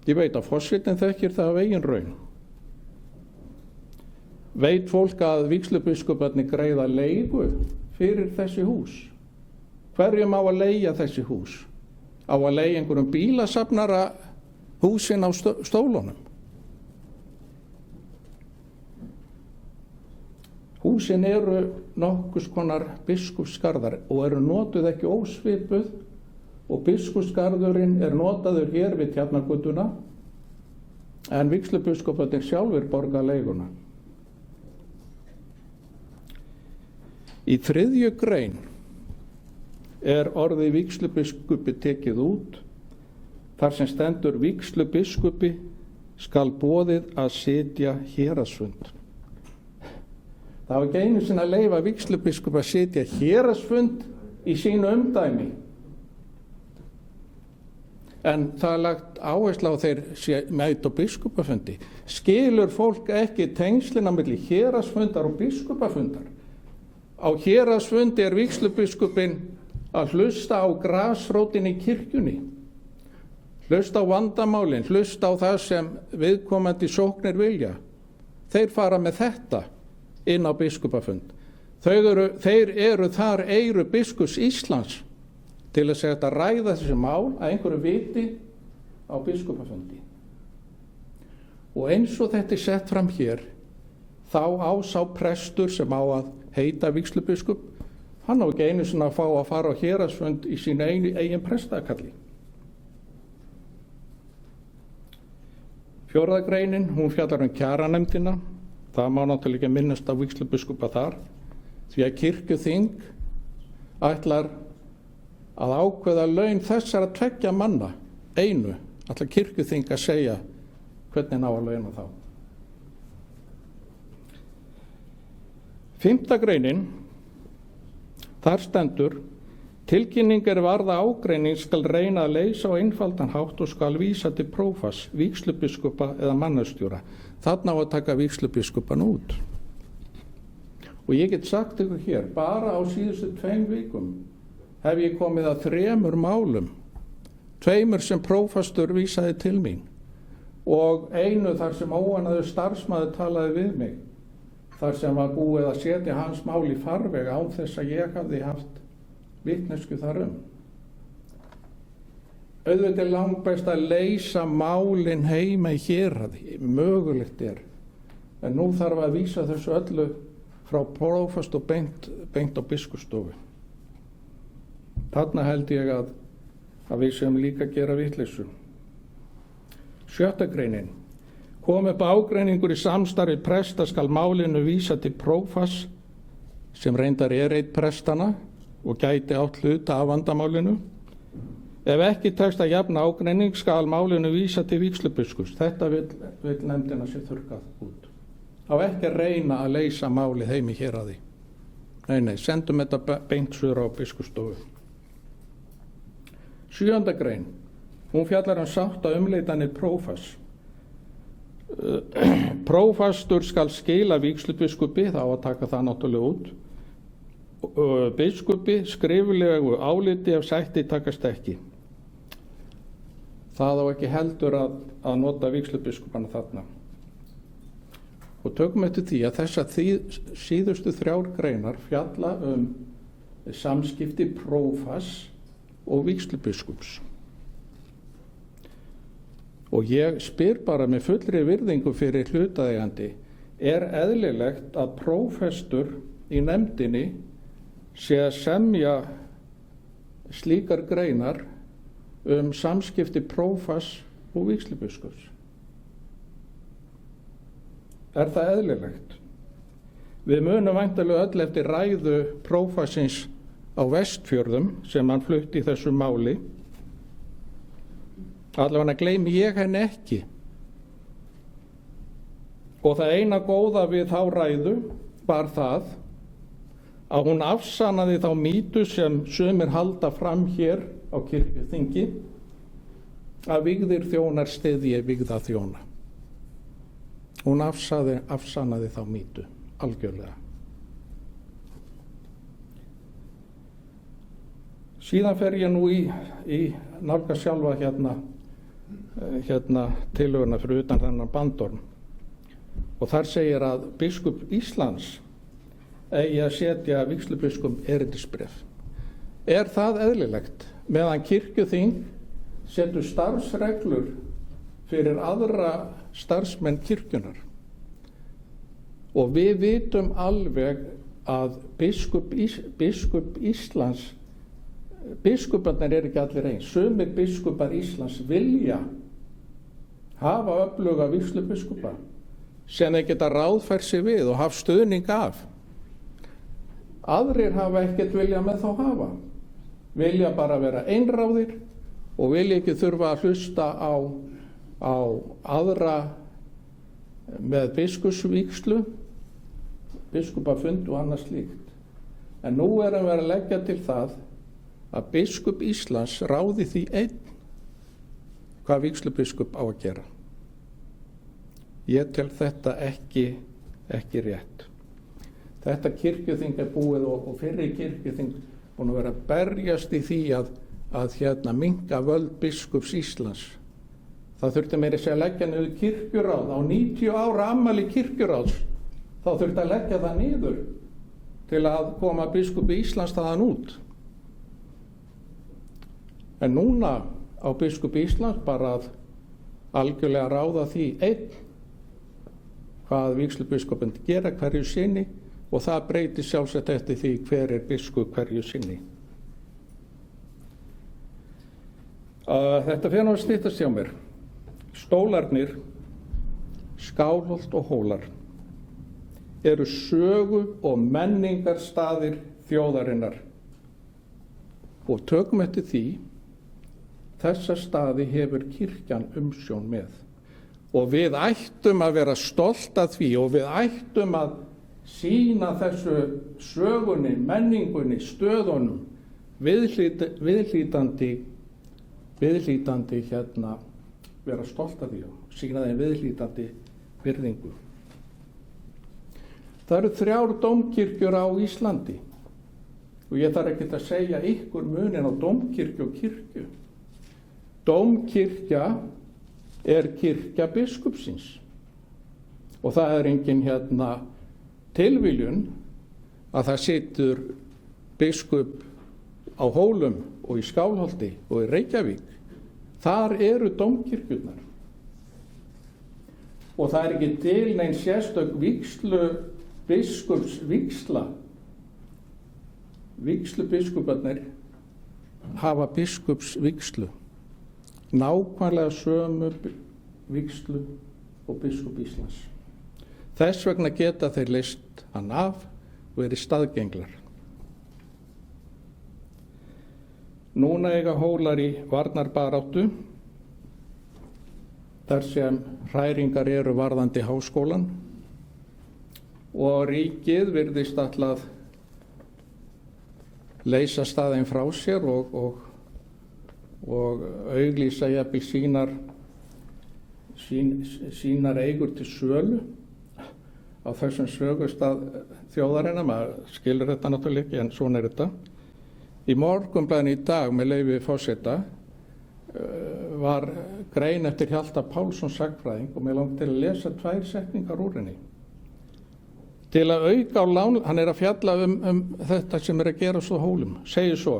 Ég veit að forsetinn þekkir það af eigin raun. Veit fólk að vígslubiskuparnir greiða leigu fyrir þessi hús? Hverjum á að leigja þessi hús? Á að leigja einhverjum bílasafnara húsin á stólunum? Húsin eru nokkurs konar biskupsgarðar og eru notuð ekki ósvipuð og biskupsgarðurinn er notaður hér við Tjarnargötuna en vígslubiskuparnir sjálfur borga leiguna. Í 3. grein er orðið vígslubiskupi tekið út þar sem stendur vígslubiskupi skal boðið að sitja héraðsfund. Það var ekki einu sinni að leyfa vígslubiskupi að sitja héraðsfund í sínu umdæmi. En það er lagt áherslu á þeir mæta á biskupafundi. Skilur fólk ekki tengslin á milli héraðsfundar og biskupafundar? Á héraðsfundi er vígslubiskupinn að hlusta á grasrótin í kirkjunni, hlusta á vandamálin, hlusta á það sem viðkomandi sóknir vilja. Þeir fara með þetta inn á biskupafund. Þeir eru þar eyru biskups Íslands til að segja að ræða þessi mál að einhverju viti á biskupafundi. Og eins og þetta er sett fram hér, þá á sá prestur sem á að heita vígslubiskup, hann á ekki einu sinni að fá að fara á héraðsfund í sínu eigin prestakalli. 4. greinin, hún fjallar kjaranefndina. Það má náttúrulega ekki minnast á vígslubiskupa þar, því að kirkjuþing ætlar að ákveða laun þessara 2 manna, einu, ætlar kirkjuþing að segja hvernig ná að launa þá. 5. greinin, þar stendur: tilkynning er varða ágreining skal reyna að leysa á einfaldan hátt og skal vísa til prófas, vígslubiskupa eða mannastjóra. Þarna á að taka vígslubiskupan út. Og ég get sagt ykkur hér, bara á síðustu 2 vikum hef ég komið að 3 málum, 2 sem prófastur vísaði til mín og einu þar sem óanæður starfsmaður talaði við mig, þar sem var búið að setja hans mál í farveg án þess að ég hafði haft vitneskju þar Auðvitað er langbest að leysa málin heima í héraði, mögulegt er, en nú þarf að vísa þessu öllu frá prófast og beint á biskupsstofu. Þarna held ég að við sem líka gera vitleysu. 7. greinin. Kom upp ágreiningur í samstarfi presta skal málinu vísa til prófas sem reyndar er einn prestana og gæti átt hluta af vandamálinu. Ef ekki tekst að jafna ágreining skal málinu vísa til vígslubiskups. Þetta vill nefndina sér þurrkað út. Á ekki að reyna að leysa málið heim í héraði. Nei, sendum þetta beint suður á biskupsstofu. 7. grein. Hún fjallar sátta umleitanir prófas. Prófastur skal skila vígslubiskupi, þá að taka það náttúrulega út. Biskupi skriflegu áliti ef sætti takast ekki. Það á ekki heldur að nota vígslubiskupana þarna. Og tökum eftir því að þessar síðustu 3 greinar fjalla samskipti prófas og vígslubiskups. Og ég spyr bara með fullri virðingu fyrir hlutaðeigandi, er eðlilegt að prófestur í nefndinni sé að semja slíkar greinar samskipti prófas og vígslubiskups? Er það eðlilegt? Við munum væntanlega öll eftir ræðu prófasins á Vestfjörðum sem hann flutti í þessu máli. Allavega gleymi ég henni ekki. Og það eina góða við þá ræðu var það að hún afsannaði þá mýtu sem sumir halda fram hér á kirkjuþingi að vígðir þjónar styðji vígða þjóna. Hún afsannaði þá mýtu algjörlega. Síðan fer ég nú í nálga sjálfa hérna tillöguna fyrir utan þennan bandorm. Og þar segir að biskup Íslands eigi að setja vígslubiskum erindisbréf. Er það eðlilegt meðan kirkjuþing setur starfsreglur fyrir aðra starfsmenn kirkjunar? Og við vitum alveg að biskup Íslands, biskuparnir eru ekki allir eins. Sumir biskupar Íslands vilja hafa öfluga vígslubiskupa sem þeir geta ráðfært sig við og haft stuðning af. Aðrir hafa ekkert vilja með þá hafa. Vilja bara vera einráðir og vilja ekki þurfa að hlusta á aðra með biskupsvígslu, biskupafund og annað slíkt. En nú erum við að leggja til það að biskup Íslands ráði því einn hvað vígslubiskup á að gera. Ég tel þetta ekki rétt. Þetta kirkjuþing er búið og fyrri kirkjuþing búin að vera að berjast í því að minnka völd biskups Íslands. Það þurfti meira að segja að leggja niður kirkjuráð á 90 ára afmæli kirkjuráðs. Þá þurfti að leggja það niður til að koma biskupi Íslands þaðan út. En núna á biskupi Íslands bara að algjörlega ráða því einn hvað vígslubiskupin gera hverju sinni og það breytir sjálfsagt eftir því hver er biskup hverju sinni. Þetta fer nú að styttast hjá mér. Stólarnir, Skálholt og Hólar eru sögu- og menningarstaðir þjóðarinnar og tökum eftir því þessa staði hefur kirkjan umsjón með. Og við ættum að vera stolt af því og við ættum að sýna þessu sögunni, menningunni, stöðunum, viðhlítandi vera stolt af því og sýna þeim viðhlítandi virðingu. Það eru 3 dómkirkjur á Íslandi og ég þarf ekki að segja ykkur munin á dómkirkju og kirkju. Dómkirkja er kirkja biskupsins og það er engin tilviljun að það situr biskup á Hólum og í Skálholti og í Reykjavík. Þar eru dómkirkjurnar og það er ekki til nein sérstök biskupsvígsla. Vígslubiskuparnir hafa biskupsvígslu, nákvæmlega sömu vígslu og biskup Íslands. Þess vegna geta þeir leyst hann af og verið staðgenglar. Núna eiga Hólar í varnarbaráttu þar sem hræringar eru varðandi háskólan og ríkið virðist ætlað leysa staðinn frá sér og auglýsa jafnvel sínar eigur til sölu á þessum sögustað þjóðarinnar. Maður skilur þetta náttúrulega ekki en svona er þetta. Í Morgunblaðinu í dag með leyfi forseta var grein eftir Hjalta Pálsson sagnfræðing og mig langt til að lesa 2 setningar úr henni. Til að auka á hann er að fjalla þetta sem er að gera svo Hólum, segir svo: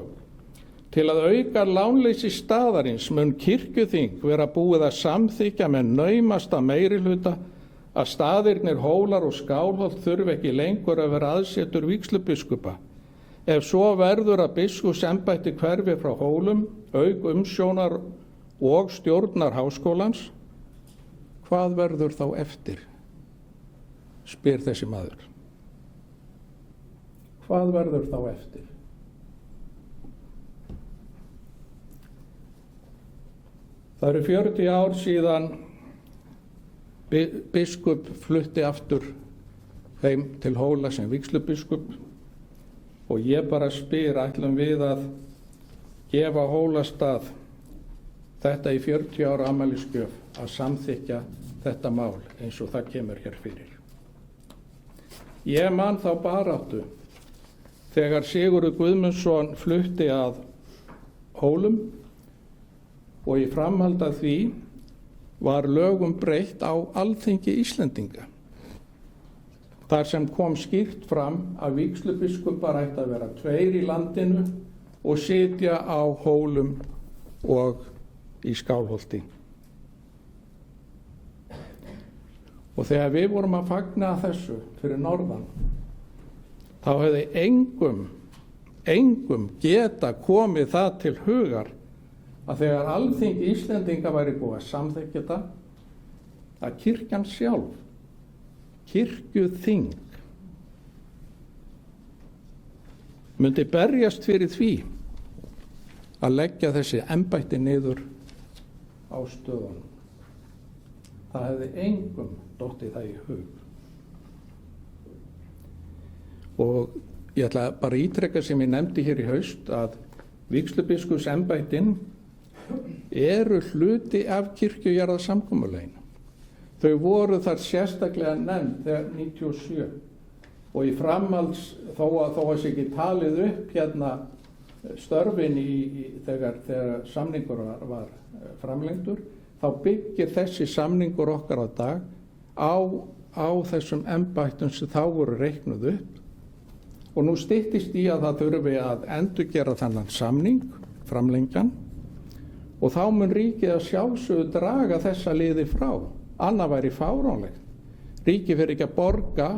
til að auka lánleysi staðarins mun kirkjuþing vera búið að samþykkja með naumasta meirihluta að staðirnir Hólar og Skálholt þurfi ekki lengur að vera aðsetur vígslubiskupa. Ef svo verður að biskupsembætti hverfi frá Hólum, auk umsjónar og stjórnar háskólans, hvað verður þá eftir? Spyr þessi maður. Hvað verður þá eftir? Það eru 40 ár síðan biskup flutti aftur heim til Hóla sem vígslubiskup og ég bara spyr, ætlum við að gefa Hólastað þetta í 40 ára afmælisgjöf að samþykkja þetta mál eins og það kemur hér fyrir. Ég man þá baráttu þegar Sigurður Guðmundsson flutti að Hólum og í framhald af því var lögum breytt á Alþingi Íslendinga. Þar sem kom skýrt fram að vígslubiskupar ætti að vera 2 í landinu og sitja á Hólum og í Skálholti. Og þegar við vorum að fagna þessu fyrir norðan, þá hefði engum geta komið það til hugar að þegar Alþingi Íslendinga væri búið að samþykkja þetta, að kirkjan sjálf, kirkjuþing, myndi berjast fyrir því að leggja þessi embætti niður á stöðunum. Það hefði engum dottið það í hug. Og ég ætla bara að ítreka sem ég nefndi hér í haust að vígslubiskups-embættin eru hluti af kirkjujarðasamkomulaginu. Þau voru þar sérstaklega nefnd þegar 97 og í framhalds þó að sé ekki talið upp hérna störfin þegar samningur var framlengdur, þá byggir þessi samningur okkar á dag á þessum embættum sem þá voru reiknuð upp. Og nú styttist í að það þurfi að endurgera þennan samning, framlengjan, og þá mun ríkið að sjálfsögðu draga þessa liði frá. Annað væri fáránlegt. Ríkið fyrir ekki að borga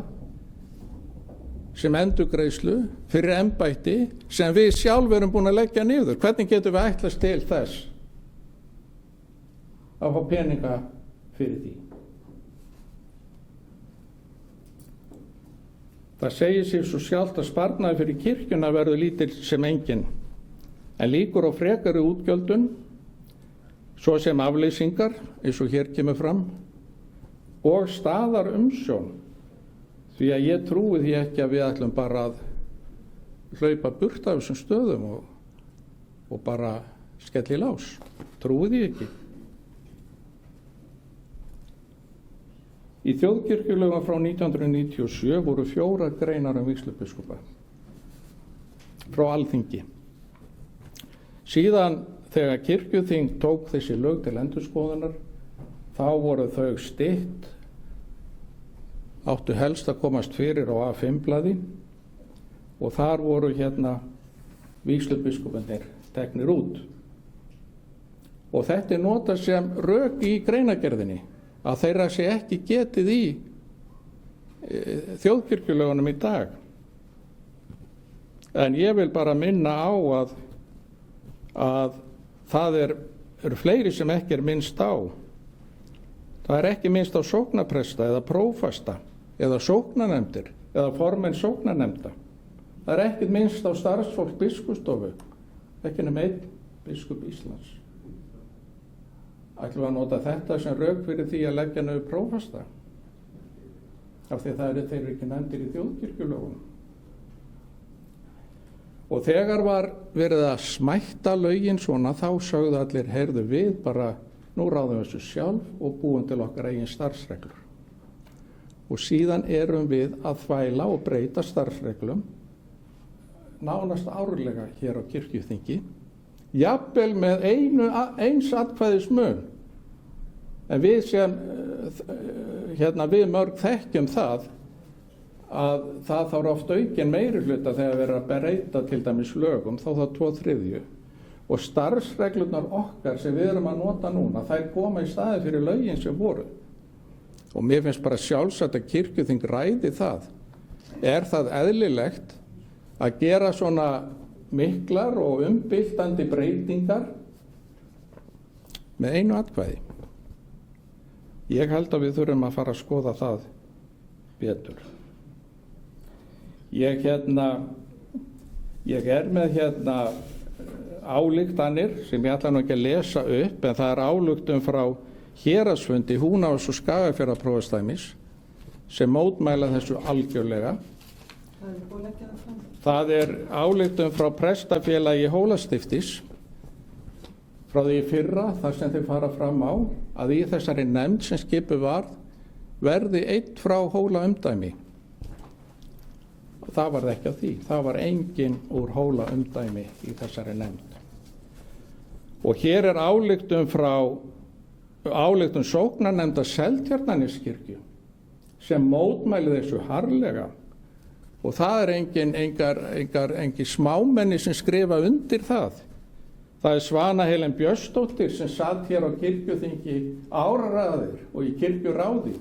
sem endurgreiðslu fyrir embætti sem við sjálf erum búin að leggja niður. Hvernig getum við ætlast til þess að fá peninga fyrir því? Það segir sér svo sjálft að sparnaði fyrir kirkjuna verður lítill sem engin, en líkur á frekari útgjöldun, svo sem afleysingar, eins og hér kemur fram, og staðar umsjón, því að ég trúi því ekki að við ætlum bara að hlaupa burt af þessum stöðum og bara skelli lás. Trúi því ekki. Í þjóðkirkjulögum frá 1997 voru 4 greinar vígslubiskupa frá Alþingi. Síðan þegar kirkjuþing tók þessi lög til endurskoðunar, þá voru þau stytt, áttu helst að komast fyrir á A5-blaði og þar voru hérna vígslubiskuparnir teknir út. Og þetta er notað sem rök í greinagerðinni, að þeirra sé ekki getið í þjóðkirkjulögunum í dag. En ég vil bara minna á að það eru fleiri sem ekki er minnst á. Það er ekki minnst á sóknarpresta eða prófasta eða sóknarnefndir eða formenn sóknarnefnda. Það er ekki minnst á starfsfólk biskupsstofu, ekki nema einn biskup Íslands. Ætlum við að nota þetta sem rök fyrir því að leggja niður prófasta? Af því þeir eru ekki nefndir í þjóðkirkjulögunum. Og þegar var verið að smætta lögin svona, þá sögðu allir, heyrðu við bara, nú ráðum við þessu sjálf og búum til okkar eigin starfsreglur. Og síðan erum við að þvæla og breyta starfsreglum nánast árlega hér á kirkjuþingi, jafnvel með eins atkvæðis mun. En við sem við mörg þekkjum það að það þarf oft aukin meirihluta þegar við erum að breyta til dæmis lögum, þá það 2/3. Og starfsreglurnar okkar sem við erum að nota núna, þær koma í staði fyrir lögin sem voru. Og mér finnst bara sjálfsagt að kirkjuþing ræði það. Er það eðlilegt að gera svona miklar og umbyltandi breytingar með einu atkvæði? Ég held að við þurfum að fara að skoða það betur. Ég er með ályktanir sem ég ætla nú ekki að lesa upp, en það er ályktun frá héraðsfundi Húnavatns og Skagafjarðarprófastsdæmis sem mótmæla þessu algjörlega. Það er ályktun frá prestafélagi Hólastiftis frá því í fyrra, þar sem þeir fara fram á að í þessari nefnd sem skipuð var verði einn frá Hólaumdæmi. Það var ekki að því. Það var enginn úr Hólaumdæmi í þessari nefnd. Og hér er ályktun sóknarnefndar Seltjarnarneskirkju sem mótmæli þessu harðlega. Og það er engin smámenni sem skrifa undir það. Það er Svana Helen Björnsdóttir sem satt hér á kirkjuþingi áraraðir og í kirkjuráði.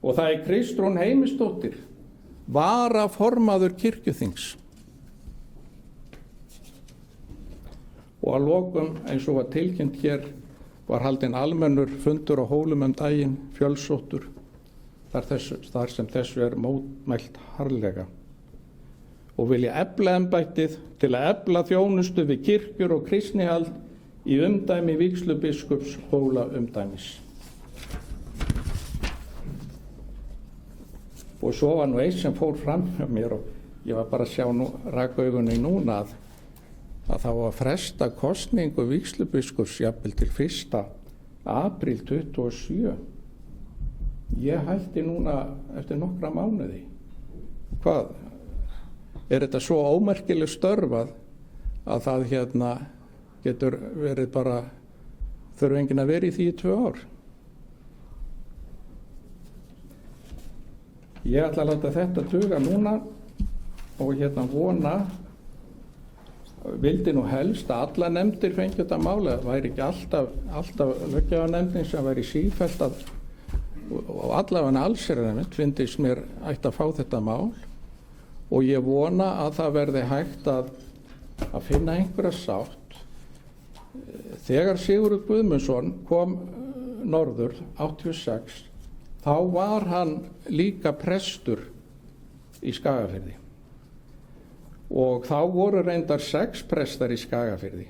Og það er Kristrún Heimisdóttir, varaformaður kirkjuþings. Og að lokum, eins og var tilkynnt hér, var haldinn almennur fundur á Hólum daginn, fjölsóttur, þar sem þessu er mótmælt harðlega. Og vilja efla embættið til að efla þjónustu við kirkjur og kristnihald í umdæmi vígslubiskups Hólaumdæmis. Og svo var eitt sem fór fram hjá mér og ég var bara að sjá rakaugunni núna að það var að fresta kosningu vígslubiskups jafnvel til 1. apríl 27. Ég hætti núna eftir nokkra mánuði. Hvað? Er þetta svo ómerkileg störf að það getur verið bara, þurfa enginn að vera í því í 2 ár? Ég ætla að láta þetta duga núna og vona, vildi nú helst að alla nefndir fengi þetta máli, það væri ekki alltaf löggjafarnefndin sem væri sífellt og allavega allsherjarnefnd fyndist mér ætti að fá þetta mál. Og ég vona að það verði hægt að finna einhverja sátt. Þegar Sigurður Guðmundsson kom norður 86, þá var hann líka prestur í Skagafirði. Og þá voru reyndar 6 prestar í Skagafirði.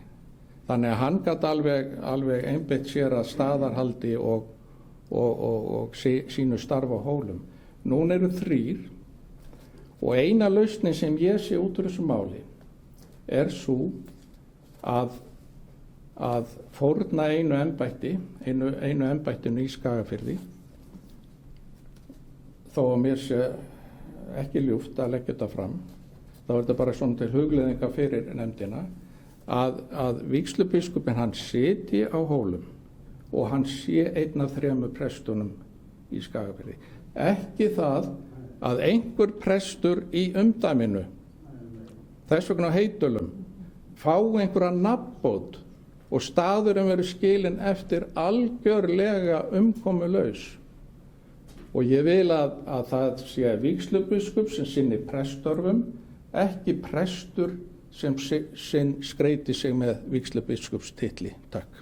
Þannig að hann gat alveg einbeitt sér að staðarhaldi og sínu starfa á Hólum. Núna eru 3. Og eina lausnin sem ég sé út úr þessu máli er svo að fórna einu embættinu í Skagafirði, þó að mér sé ekki ljúft að leggja þetta fram, þá er þetta bara svona til hugleiðinga fyrir nefndina, að vígslubiskupinn hann sitji á Hólum og hann sé einn af 3 prestunum í Skagafirði. Ekki það að einhver prestur í umdæminu, þess vegna á Heitölum, fá einhverja nafnbót og staðurinn verður skilinn eftir algjörlega umkomulaus. Og ég vil að það sé vígslubiskup sem sinni presstörfum, ekki prestur sem skreyti sig með vígslubiskupstitli. Takk.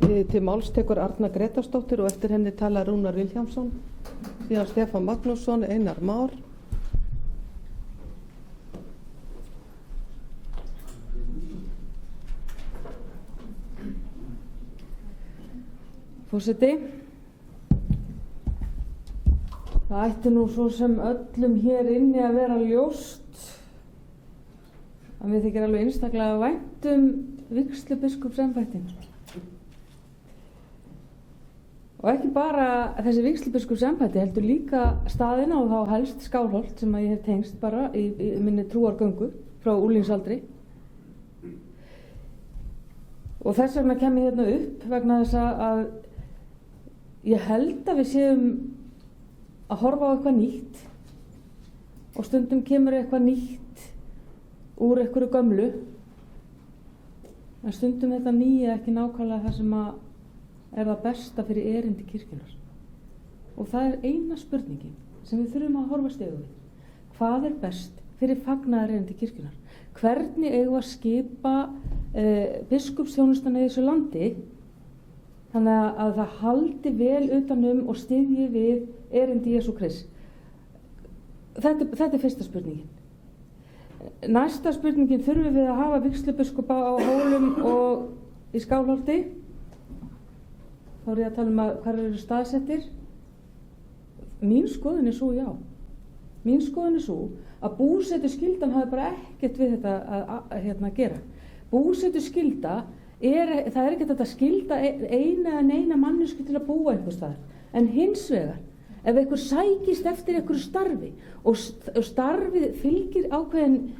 Til máls tekur Arna Gretarsdóttir og eftir henni tala Rúnar Vilhjálmsson, síðan Stefán Magnússon, Einar Már. Forseti, það ætti nú svo sem öllum hér inni að vera ljóst að mér þykir alveg einstaklega vænt vígslubiskupsembættin. Og ekki bara þessi vígslubiskupsembætti heldur líka staðina og þá helst Skálholt sem ég hef tengst bara í minni trúargöngu frá úlingsaldri. Og þess vegna kem ég hérna upp vegna þess að ég held að við séum að horfa á eitthvað nýtt og stundum kemur eitthvað nýtt úr einhverju gömlu, en stundum þetta nýja ekki nákvæmlega það sem er það besta fyrir erindi kirkjunnar. Og það er eina spurningin sem við þurfum að horfast í augu við. Hvað er best fyrir fagnaðarerindi kirkjunnar? Hvernig eigum við að skipa biskupsþjónustuna í þessu landi þannig að það haldi vel utanum og styðji við erindi Jesú Krists? Þetta er fyrsta spurningin. Næsta spurningin, þurfum við að hafa vígslubiskupa á Hólum og í Skálholti? Þá er ég að tala um hvar eru staðsettir. Mín skoðun er svo, já. Mín skoðun er svo að búsetuskyldan hafi bara ekkert við þetta að gera. Búsetuskylda það er ekkert að skylda eina mannesku til að búa einhvers staðar. En hins vegar Ef einhver sækist eftir einhverju starfi og starfið fylgir ákveðin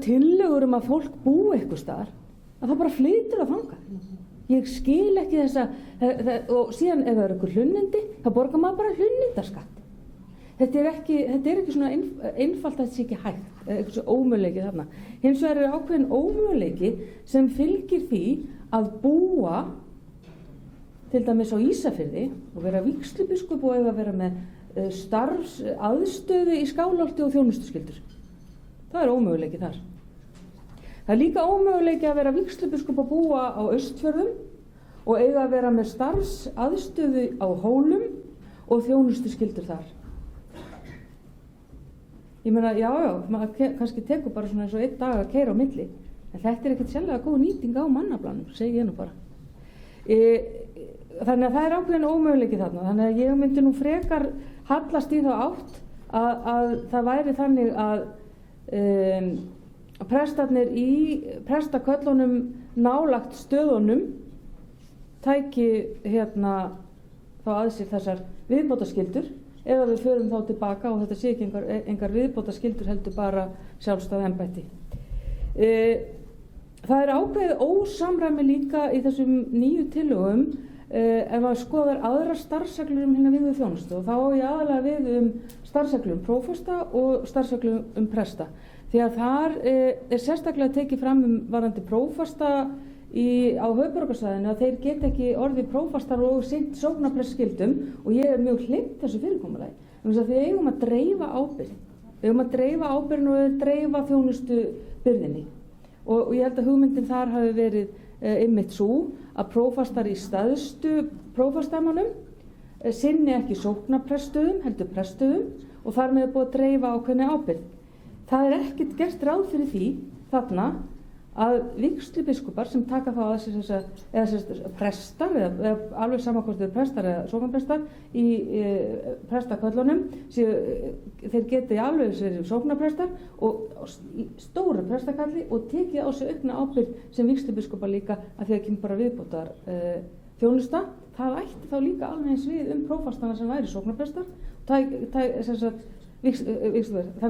tillögur að fólk búi einhvers staðar, að það bara flytur að þangað. Ég skil ekki þessa, og síðan ef það eru einhver hlunnindi, þá borgar maður bara hlunnindaskatt. Þetta er ekki svona einfalt að þetta sé ekki hægt, eitthvað svo ómöguleiki þarna. Hins vegar er ákveðin ómöguleiki sem fylgir því að búa til dæmis á Ísafirði og vera vígslubiskup og eiga að vera með starfsaðstöðu í Skálholti og þjónustuskyldur. Það er ómöguleiki þar. Það er líka ómöguleiki að vera vígslubiskup og búa á Austfjörðum og eiga að vera með starfsaðstöðu á Hólum og þjónustuskyldur þar. Ég meina, maður kannski tekur bara svona eins og einn dag að keyra á milli, en þetta er ekkert sérlega góð nýting á mannaflanum, segi ég nú bara. Þannig að það er ákveðin ómöguleiki þarna, þannig að ég myndi nú frekar hallast í þá átt að það væri þannig að prestarnir í prestaköllunum nálagt stöðunum tæki þá að sér þessar viðbótarskyldur, eða við förum þá tilbaka og þetta sé ekki engar viðbótarskyldur heldur bara sjálfstæð embætti. Það er ákveðið ósamræmi líka í þessum nýju tillögum ef maður skoðar aðrar starfsreglur hina vígðu þjónustu, og þá á ég aðalega við starfsreglur prófasta og starfsreglur presta. Því að þar er sérstaklega tekið fram varðandi prófasta á höfuðborgarsvæðinu að þeir get ekki orðið prófastar og sinnt sóknarprestskyldum, og ég er mjög hlynnt þessu fyrirkomulagi. Þannig að við eigum að dreifa ábyrgð. Við eigum að dreifa ábyrgðinu og dreifa þjónustubyrðinni. Og ég held að hugmyndin þar hafi verið einmitt svo að prófastar í stæðstu prófastamannum sinni ekki sóknarpreststöðum, heldur preststöðum, og þar með búið að dreifa ákveðinni ábyrgð. Það er ekkert gert ráð fyrir því þarna að vígslubiskupar sem taka þá að sér prestar, eða alveg sama hvort þeir prestar eða sóknarprestar í prestaköllunum, þeir geti alveg verið sóknarprestar og stóru prestakalli og tekið á sig aukna ábyrgð sem vígslubiskupar líka, að því að kemur bara viðbótar þjónusta. Það ætti þá líka alveg eins við prófastana sem væri sóknarprestar, þannig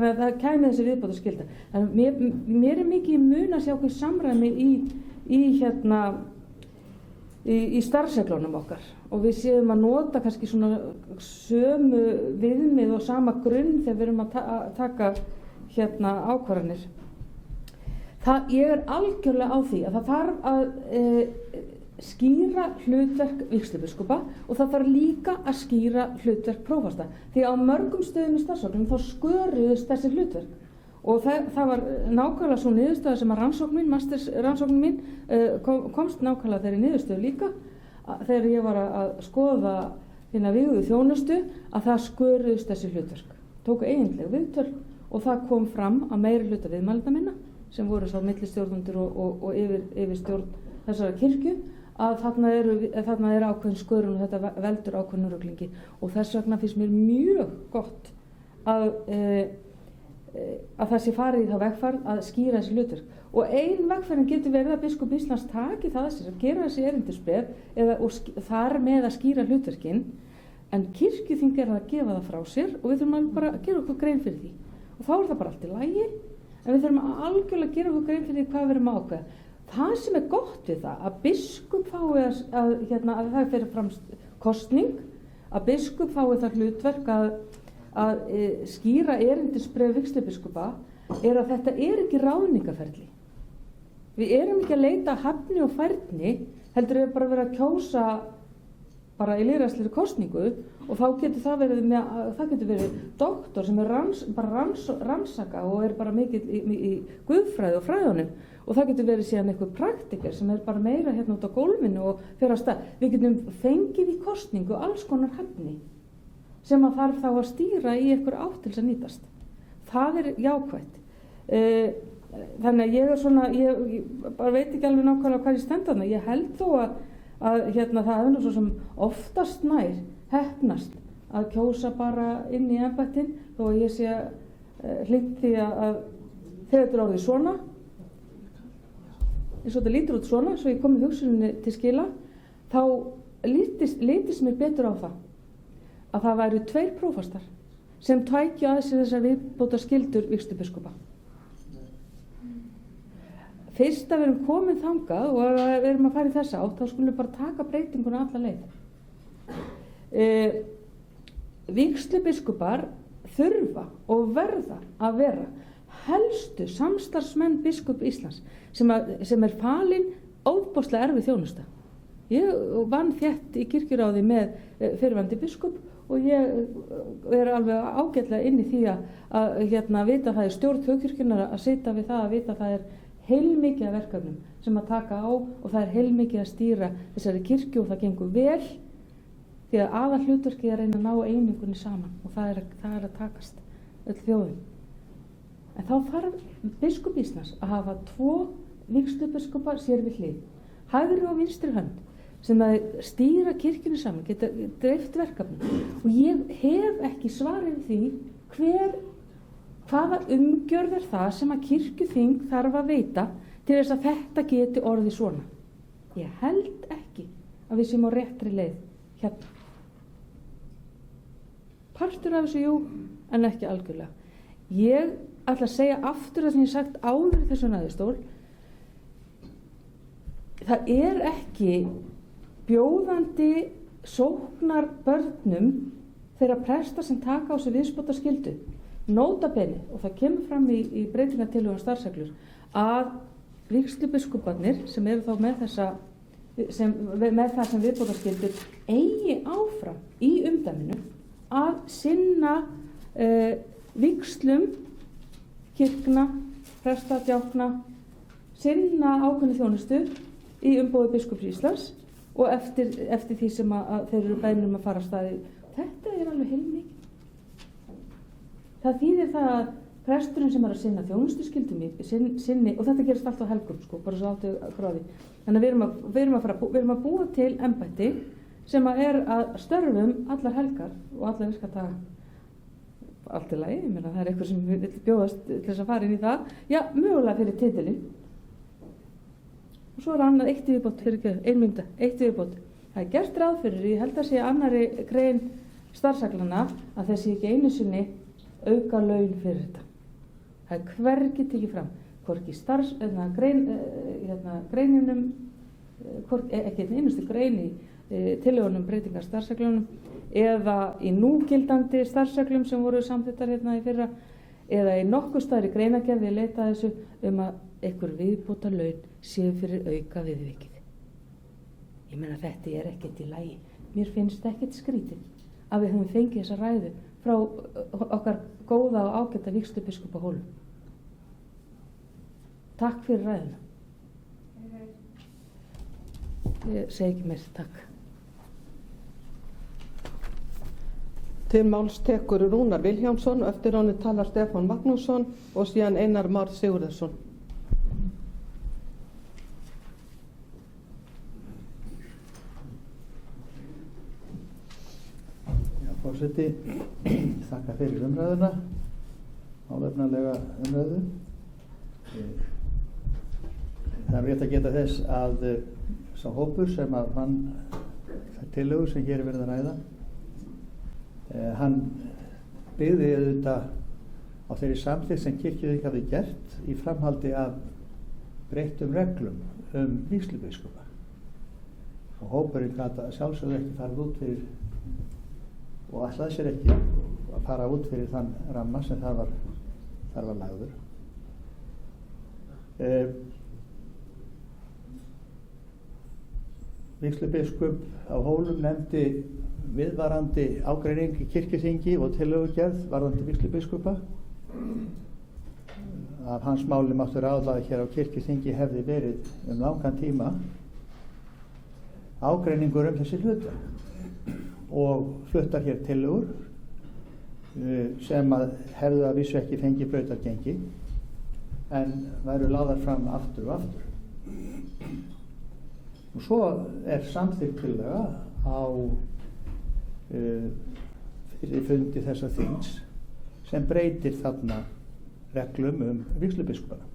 að það kæmi þessi viðbótarskylda. Mér er mikið mun að sjá okkur samræmi í starfsreglunum okkar, og við séum að nota kannski svona sömu viðmið og sama grunn þegar við erum að taka ákvarðanir. Ég er algjörlega á því að það þarf að skýra hlutverk vígslubiskupa, og það þarf líka að skýra hlutverk prófasta, því á mörgum stöðum í starfsreglum þá sköruðust þessi hlutverk, og það var nákvæmlega svo niðurstöða sem að rannsóknin mín komst nákvæmlega þeirri niðurstöðu líka þegar ég var að skoða hina vígðu þjónustu, að það sköruðust þessi hlutverk. Tóku eiginlega viðtöl og það kom fram að meiri hluta viðmælenda minna sem voru sá millistjórnundur og yfirstjórn þessara kirkju, að þarna er ákveðin skörun og þetta veldur ákveðin ruglingi, og þess vegna finnst mér mjög gott að það sé farið í þá vegferð að skýra þessi hlutverk. Og ein vegferðin getur verið að biskup Íslands taki það að sér að gera þessi erindisbréf og þar með að skýra hlutverkin, en kirkjuþing er að gefa það frá sér og við þurfum bara að gera okkur grein fyrir því, og þá er það bara allt í lagi, en við þurfum að algjörlega gera okkur grein fyrir því hvað við erum að ákveða. Það sem er gott við það, að biskup fái að það fyrir fram kosning, að biskup fái það hlutverk að skýra erindisbréf vígslubiskupa, er að þetta er ekki ráðningaferli. Við erum ekki að leita hæfni og færni, heldur við bara verið að kjósa bara í lýðræðislegri kosningu, og þá getur það verið doktor sem er rannsaka og er bara mikið í guðfræði og fræðunum, og það getur verið síðan einhver praktiker sem er bara meira út á gólfinu og fyrir á stað. Við getum fengið í kosningu alls konar hæfni sem að þarf þá að stýra í einhver átt til þess að nýtast. Það er jákvætt. Þannig að ég er svona, ég bara veit ekki alveg nákvæmlega hvað ég stend þarna. Ég held þó að það er nú svo sem oftast nær heppnast að kjósa bara inn í embættin, þó að ég sé hlynnt því að þegar þetta er orðið svona, eins og þetta lítur út svona, svo ég komið hugsuninni til skila, þá litist mér betur á það að það væru 2 prófastar sem tækju að sér þessar viðbótar skyldur vígslubiskupa. Fyrst að við erum komin þangað og við erum að fara í þessa átt, þá skulum við bara taka breytinguna alla leið. Vígslubiskupar þurfa og verða að vera helstu samstarfsmenn biskup Íslands sem er falin ofboðslega erfið þjónusta. Ég vann þétt í kirkjuráði með fyrrverandi biskup og ég er alveg ágætlega inn í því að vita að það er stjórn þjóðkirkjunnar að sitja við það, að vita að það er heilmikið af verkefnum sem að taka á og það er heilmikið að stýra þessari kirkju og það gengur vel því að aðalhlutverkið er að reyna að ná einingunni saman og það er að takast öll þjóðin. En þá þarf biskup Íslands að hafa 2 vígslubiskupar sér við hlið, hægri og vinstri hönd, sem að stýra kirkjunni saman, geta dreift verkefnum. Og ég hef ekki svarið því hvaða umgjörð er það sem að kirkjuþing þarf að veita til þess að þetta geti orðið svona. Ég held ekki að við séum á réttri leið hérna. Partur af þessu, jú, en ekki algjörlega. Ég ætla að segja aftur það sem ég sagt áður í þessu ræðustól. Það er ekki bjóðandi sóknar börnum þeirra presta sem taka á sig viðbótarskyldu. Nota bene, og það kemur fram í breytingartillögum starfsreglur, að vígslubiskuparnir sem eru þá með það sem viðbótarskyldu eigi áfram í umdæminu að sinna vígslum kirkna, presta, djákna, sinna ákveðnu þjónustu í umboði biskups Íslands og eftir því sem að þeir eru beðnir að fara af staði. Þetta er alveg heilmikið. Það þýðir það að presturinn sem er að sinna þjónustuskildum sinni, og þetta gerist alltaf á helgum, bara svo áttu gráði. Þannig að við erum að búa til embætti sem er að störfum allar helgar og allar virkadaga. Allt í lagi, ég meina það er eitthvað sem við viljum bjóðast til þess að fara inn í það. Já, mögulega fyrir titilinn. Og svo er annað eitt viðbót fyrir einmynda, eitt viðbót. Það er gert ráð fyrir, ég held að sé annarri grein starfsreglana að þessi ekki einu sinni auka laun fyrir þetta. Það er hvergi tekið fram, hvorki greininum, ekki einustu grein í tillögunum breytingar starfsreglunum eða í núgildandi starfsreglum sem voru samþykktar hérna í fyrra eða í nokkuð staðar í greinargerð við leita þessu að einhver viðbóta laun séu fyrir auka viðvikið. Ég meina þetta er ekkert í lagi. Mér finnst ekkert skrítið að við höfum fengið þessa ræðu frá okkar góða og ágæta vígslubiskupa Hólum. Takk fyrir ræðuna. Ég segi ekki meir, takk. Til máls tekur Rúnar Vilhjálmsson, eftir honum talar Stefán Magnússon og síðan Einar Már Sigurðarson. Forseti, þakka fyrir umræðuna, málefnalega umræðu. Það er rétt að geta þess að sá hópur sem að vann þær tillögur sem hér er verið að ræða, hann byggði auðvitað á þeirri samþykkt sem kirkjuþing hafði gert í framhaldi af breyttum reglum vígslubiskupa. Og hópurinn gat að sjálfsögðu ekki farið út fyrir og ætlaði sér ekki að fara út fyrir þann ramma sem þar var lagður. Vígslubiskup á Hólum nefndi viðvarandi ágreining í kirkjuþingi og tillögugerð varðandi vígslubiskupa. Af hans máli máttu ráða hér á kirkjuþingi hefði verið langan tíma ágreiningur þessi hlutverk og fluttar hér tillögur sem að hefðu að vísu ekki fengið brautargengi en væru lagðar fram aftur og aftur. Og svo er samþykkt tillaga á fyrir fundi þessa þings sem breytir þarna reglum vígslubiskupana.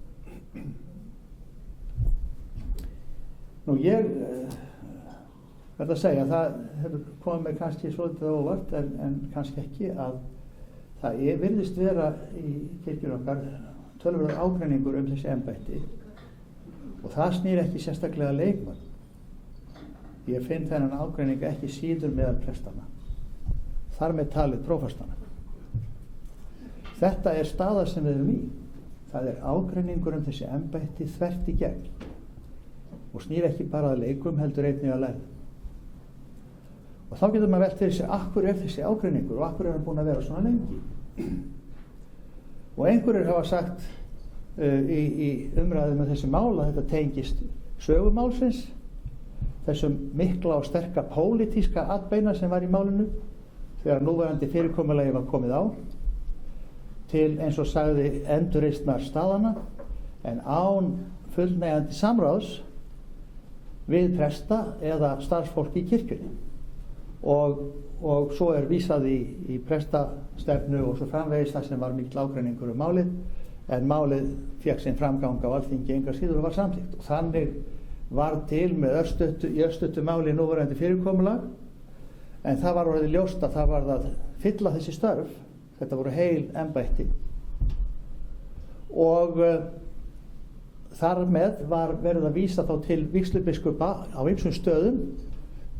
Nú ég verð að segja, það hefur komið mér kannski svolítið óvart en kannski ekki, að það virðist vera í kirkjunni okkar töluverður ágreiningur þessi embætti og það snýr ekki sérstaklega leikmann. Ég finn þennan ágreining ekki síður meðal prestana, þar með talið prófastana. Þetta er staða sem við erum í. Það er ágreiningur þessi embætti þvert í gegn og snýr ekki bara að leikum heldur einnig að lærðum. Og þá getur maður velt fyrir sig, akkur er þessi ágreiningur og akkur er hann búin að vera svona lengi? Og einhverjir hafa sagt í umræðum með þessi mál að þetta tengist sögumálsins, þessum mikla og sterka pólitíska atbeina sem var í málinu þegar núverandi fyrirkomulagi var komið á, til eins og sagði endurreisnar staðana, en án fullnægjandi samráðs við presta eða starfsfólk í kirkjunni. Og svo er vísað í prestastefnu og svo framvegis það sem var mikill ágreiningur málið, en málið fékk sinn framgang á Alþingi engar síður og var samþykkt. Og þannig var til með í örstuttu máli núverandi fyrirkomulag, en það var orðið ljóst að það var að fylla þessi störf. Þetta voru heil embætti og þar með var verið að vísa þá til vígslubiskupa á ýmsum stöðum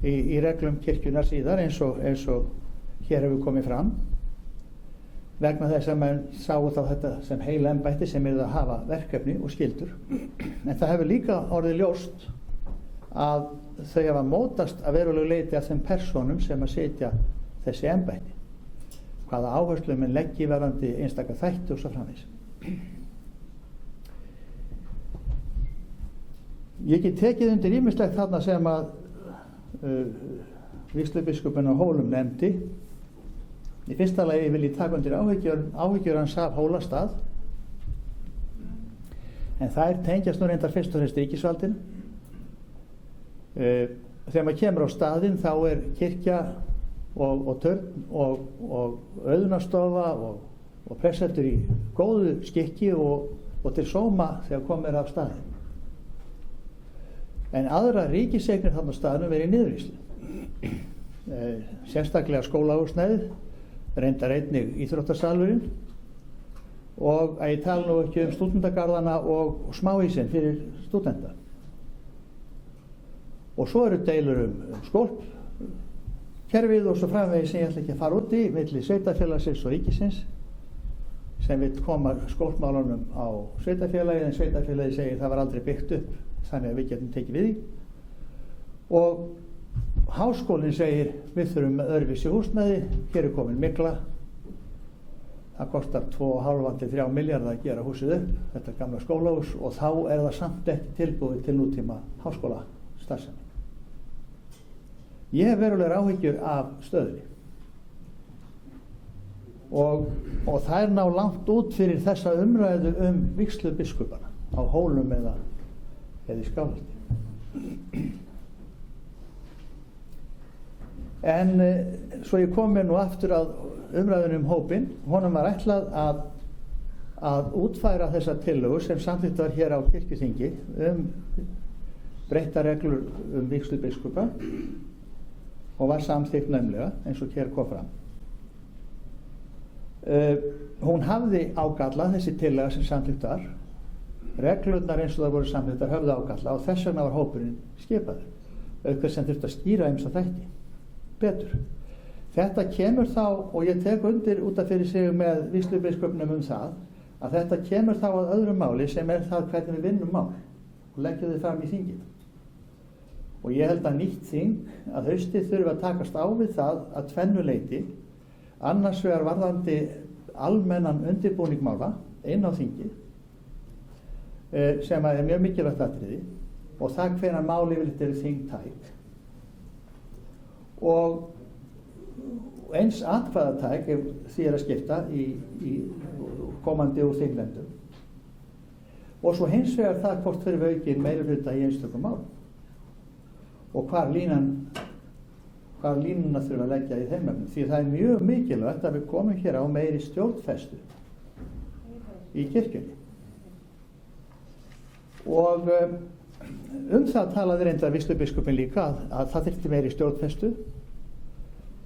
í reglum kirkjunnar síðar eins og hér hefur komið fram, vegna þess að menn sáu þá þetta sem heil embætti sem er að hafa verkefni og skyldur. En það hefur líka orðið ljóst að þau hafa mótast að verulegu leyti af þeim persónum sem að setja þessi embætti, hvaða áherslu menn leggi verðandi einstaka þætti og svo framvegis. Ég get tekið undir ýmislegt þarna sem að vígslubiskupinn á Hólum nefndi. Í fyrsta lagi vil ég taka undir áhyggjur hans af Hólastað, en þær tengjast nú reyndar fyrst og fremst ríkisvaldinu. Þegar maður kemur á staðinn þá er kirkja og törn og auðunarstofa og presseldur í góðu skikki og til sóma þegar komið af staðinn. En aðra ríkiseignir þarna á staðnum verið í niðurríslu. Sérstaklega skólahúsnæðið, reyndar einnig íþróttasalurinn og að ég tala nú ekki stúdendagarðana og smáhýsin fyrir stúdenta. Og svo eru deilur skólpkerfið og svo framvegis sem ég ætla ekki að fara út í milli sveitarfélagsins og ríkisins sem vill koma skólpmálunum á sveitarfélagið, en sveitarfélagið segir það var aldrei byggt upp þannig að við getum tekið við því, og háskólinn segir við þurfum með öðruvísi húsnæði, hér er komin mygla, það kostar 2,5–3 milljarða að gera húsið upp, þetta gamla skólahús, og þá er það samt ekki tilbúið til nútíma háskólastarfsemi. Ég hef verulegar áhyggjur af stöðunni og það er ná langt út fyrir þessa umræðu vígslubiskupana á Hólum eða í Skálholti. En svo ég komi nú aftur að umræðunum hópinn, honum var ætlað að útfæra þessa tillögu sem samþykkt var hér á kirkjuþingi breytta reglur vígslubiskupa og var samþykkt naumlega eins og hér kom fram. Hún hafði ágalla, þessi tillaga sem samþykkt var, reglurnar eins og það voru samþykktar höfðu ágalla og þess vegna var hópurinn skipaður, auk þess sem þurfti að skýra ýmsa þætti betur. Þetta kemur þá, og ég tek undir út af fyrir sig með vígslubiskupnum það, að þetta kemur þá að öðru máli sem er það hvernig við vinnum mál og leggjum þið fram í þinginu. Og ég held að nýtt þing að haustið þurfi að takast á við það að tvennu leyti, annars vegar varðandi almennan undirbúning mála inn á þingið, sem er mjög mikilvægt atriði, og það hvenær máli yfirleitt eru þingtæk, og eins atkvæðatæk því er að skipta í komandi úr þingnefndum, og svo hins vegar það hvort þurfi aukin meirihluta í einstökum málum og hvar línuna þurfa að leggja í þeim efnum, því það er mjög mikilvægt að við komum hér á meiri stjórnfestu í kirkjunni. Og Það talaði reyndar vígslubiskupinn líka að það þyrfti meiri stjórnfestu,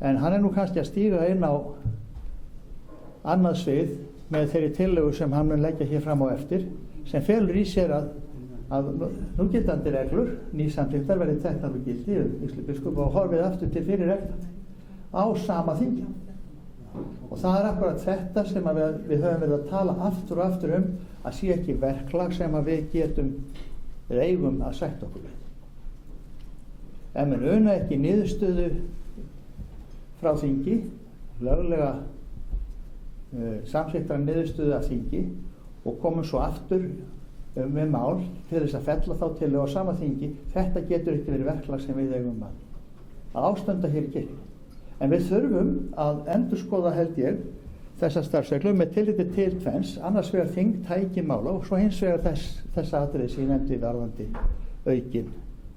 en hann nú kannski að stíga inn á annað svið með þeirri tillögu sem hann mun leggja hér fram á eftir, sem felur í sér að núgildandi reglur, nýsamþykktar verði teknar úr gildi vígslubiskup og horfið aftur til fyrir reglur á sama þingi. Og það akkurat þetta sem við höfum verið að tala aftur og aftur að sé ekki verklag sem við eigum að sætta okkur við. Ef menn una ekki niðurstöðu frá þingi, löglega samþykktar niðurstöðu af þingi, og komum svo aftur með mál til þess að fella þá til á sama þingi, þetta getur ekki verið verklag sem við eigum að ástunda hér í kirkjunni. En við þurfum að endurskoða, held ég, þessa starfsreglur með tilliti til tvenns, annars vegar þingtæki mála og svo hins vegar þessa atriði sem ég nefndi varðandi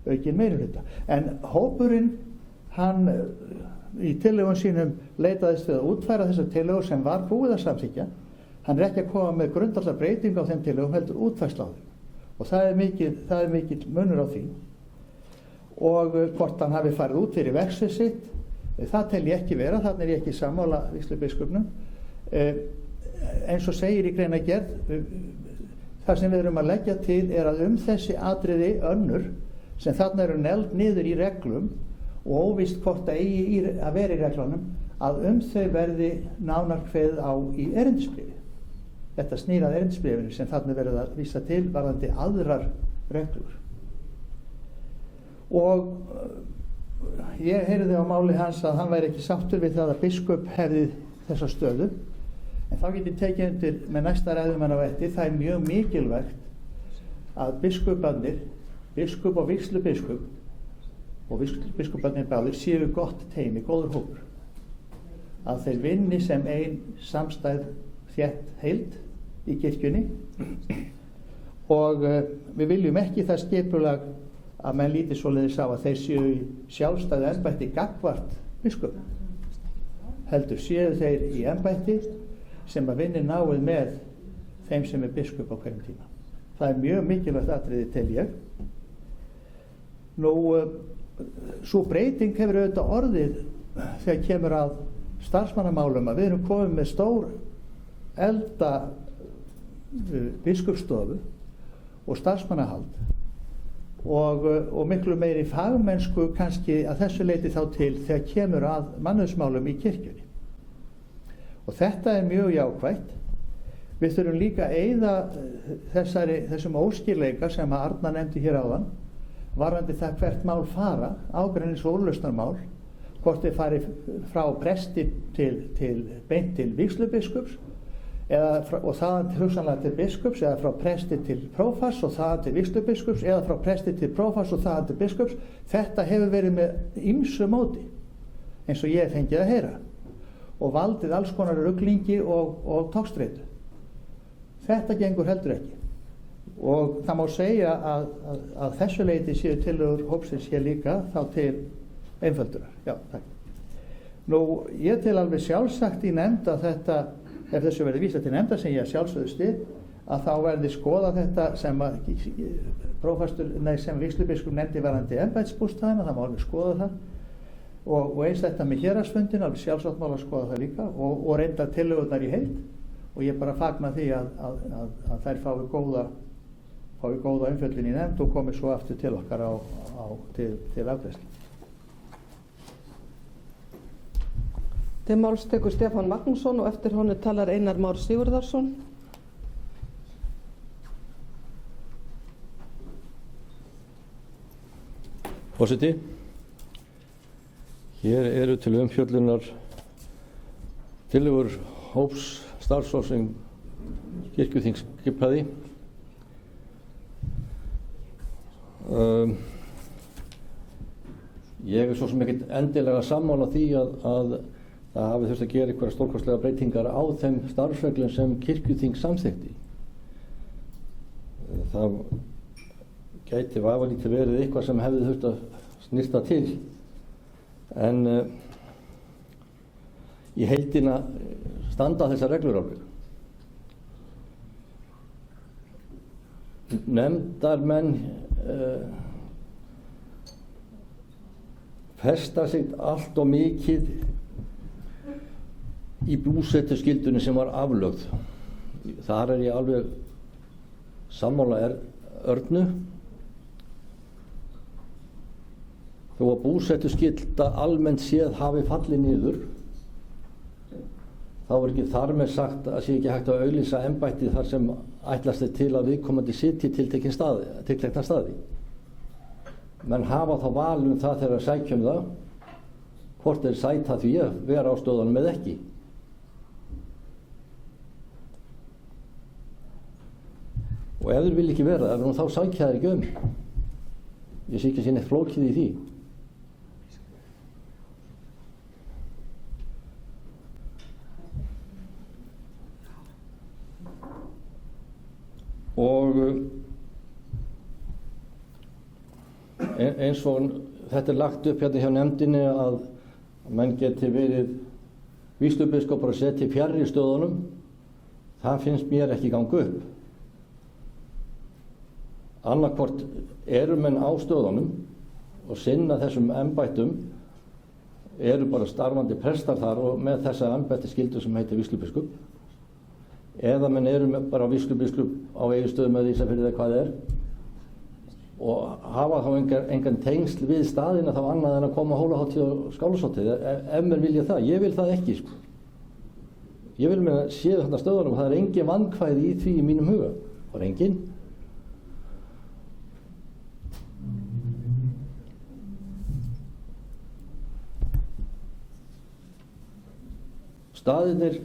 aukin meirihluta. En hópurinn, hann í tillögum sínum leitaðist við að útfæra þessar tillögur sem var búið að samþykkja. Hann ekki að koma með grundvallar breyting á þeim tillögum, heldur útfærsla á þeim. Og það er mikill munur á því. Og hvort hann hafi farið út fyrir verksvið sitt, það tel ég ekki vera, þannig er ég ekki sammála vígslubiskupnum. Eins og segir í greinargerð, það sem við erum að leggja til að þessi atriði önnur sem þarna eru negld niður í reglum og óvíst hvort það eigi að vera í reglunum, að þau verði nánar kveðið á í erindisbréfi. Þetta snýr að erindisbréfinu sem þarna verður að vísa til varðandi aðrar reglur. Og ég heyrði á máli hans að hann væri ekki sáttur við það að biskup hefði þessa stöðu, en þá get ég tekið undir með næsta ræðumann á eftir. Það er mjög mikilvægt að biskuparnir, biskup og vígslubiskup og biskuparnir báðir séu gott teymi, góður hópur, að þeir vinni sem ein samstæð þétt heild í kirkjunni, og við viljum ekki það skipulag að menn líti svoleiðis á að þeir séu í sjálfstæðu embætti gagnvart biskupum, heldur séu þeir í embætti sem að vinni náið með þeim sem er biskup á hverjum tíma. Það er mjög mikilvægt atriði, tel ég. Sú breyting hefur auðvitað orðið þegar kemur að starfsmannamálum, að við erum komið með stór elda biskupsstofu og starfsmannahald og miklu meiri fagmennsku kannski að þessu leyti þá til þegar kemur að mannauðsmálum í kirkjunni. Og þetta er mjög jákvætt. Við þurfum líka að eyða þessum óskýrleika sem að Arna nefndi hér áðan, varðandi það hvert mál fara, ágreinis- og úrlausnarmál, hvort þeir fari frá presti beint til vígslubiskups, og þaðan hugsanlega til biskups, eða frá presti til prófasts og þaðan til vígslubiskups, eða frá presti til prófasts og þaðan til biskups. Þetta hefur verið með ýmsu móti, eins og ég fengið að heyra, og valdið alls konar ruglingi og togstreitu. Þetta gengur heldur ekki. Og það má segja að þessu leyti séu tillögur hópsins hér líka þá til einföldunar. Já, takk. Ég tel alveg sjálfsagt í nefnd að þetta, ef þessu verði vísað til nefndar sem ég sjálfsögðu styð, að þá verði skoða þetta sem sem vígslubiskup nefndi varðandi embættisbústaðina, það má alveg skoða það, og eins þetta með héraðsfundin, alveg sjálfsagt má að skoða það líka, og reynda tillögurnar í heild, og ég bara fagna því að þær fái góða umfjöllun í nefnd og komi svo aftur til okkar til afgreiðslu. Til máls tekur Stefán Magnússon og eftir honum talar Einar Már Sigurðarsson. Forseti, hér eru til umfjöllunar tillögur hóps starfsfólks sem kirkjuþing skipaði. Ég er svo sem ekkert endilega sammála því að það hafi þurft að gera einhverja stórkostlega breytingar á þeim starfsreglum sem kirkjuþing samþykkti. Það gæti vafalítið verið eitthvað sem hefði þurft að snyrta til, en í heildina standa þessar reglur alveg. Nefndarmenn festa sig allt og mikið í búsetuskyldunni sem var aflögð. Þar er ég alveg sammála Örnu. Þó að búsetuskylda almennt séð hafi fallið niður, þá er ekki þar með sagt að sé ekki hægt að auglýsa embætti þar sem ætlast er til að viðkomandi sitji tiltekna staði. Menn hafa þá val það þegar sækjum það, hvort þeir sæta því að vera á stöðunum eða ekki. Og ef þeir vil ekki vera þar, þá sækja þeir ekki Ég sé ekki að sé neitt flókið í því. Og eins og þetta er lagt upp hérna hjá nefndinni að menn geti verið vígslubiskupar að setja fjarri stöðunum, það finnst mér ekki ganga upp. Annarkvort eru menn á stöðunum og sinna þessum embættum, eru bara starfandi prestar þar og með þessa embættisskyldu sem heitir vígslubiskup, eða menn eru bara vígslubiskup á Egilsstöðum eða Ísafirði eða hvað er, og hafa þá engan tengsl við staðina þá annað en að koma á Hólahátíð og Skálahátíð, ef menn vilja það. Ég vil það ekki, sko. Ég vil með að séu þarna stöðunum og það er engin vandkvæði í því í mínum huga. Það er engin. Staðirnir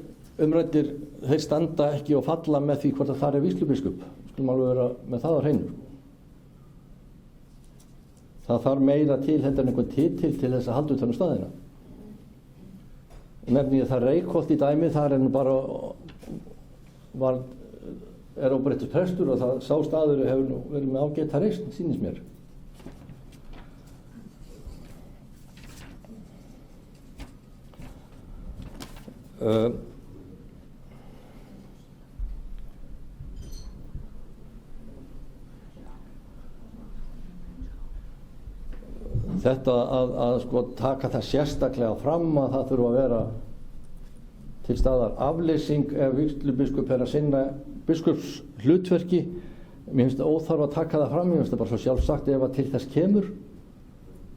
umræddir, þeir standa ekki og falla með því hvort að það er vígslubiskup. Skulum alveg vera með það á hreinu. Það þarf meira til heldur en einhvern titil til þess að halda utan um staðina. Nefni ég það Reykholt í dæmi, þar er bara er óbreyttur prestur og það sá staður hefur verið með ágæta reisn, sýnist mér. Þetta að sko taka það sérstaklega fram að það þurfa að vera til staðar afleysing ef vígslubiskup er að sinna biskupshlutverki. Mér finnst það óþarf að taka það fram, mér finnst það bara svo sjálfsagt ef að til þess kemur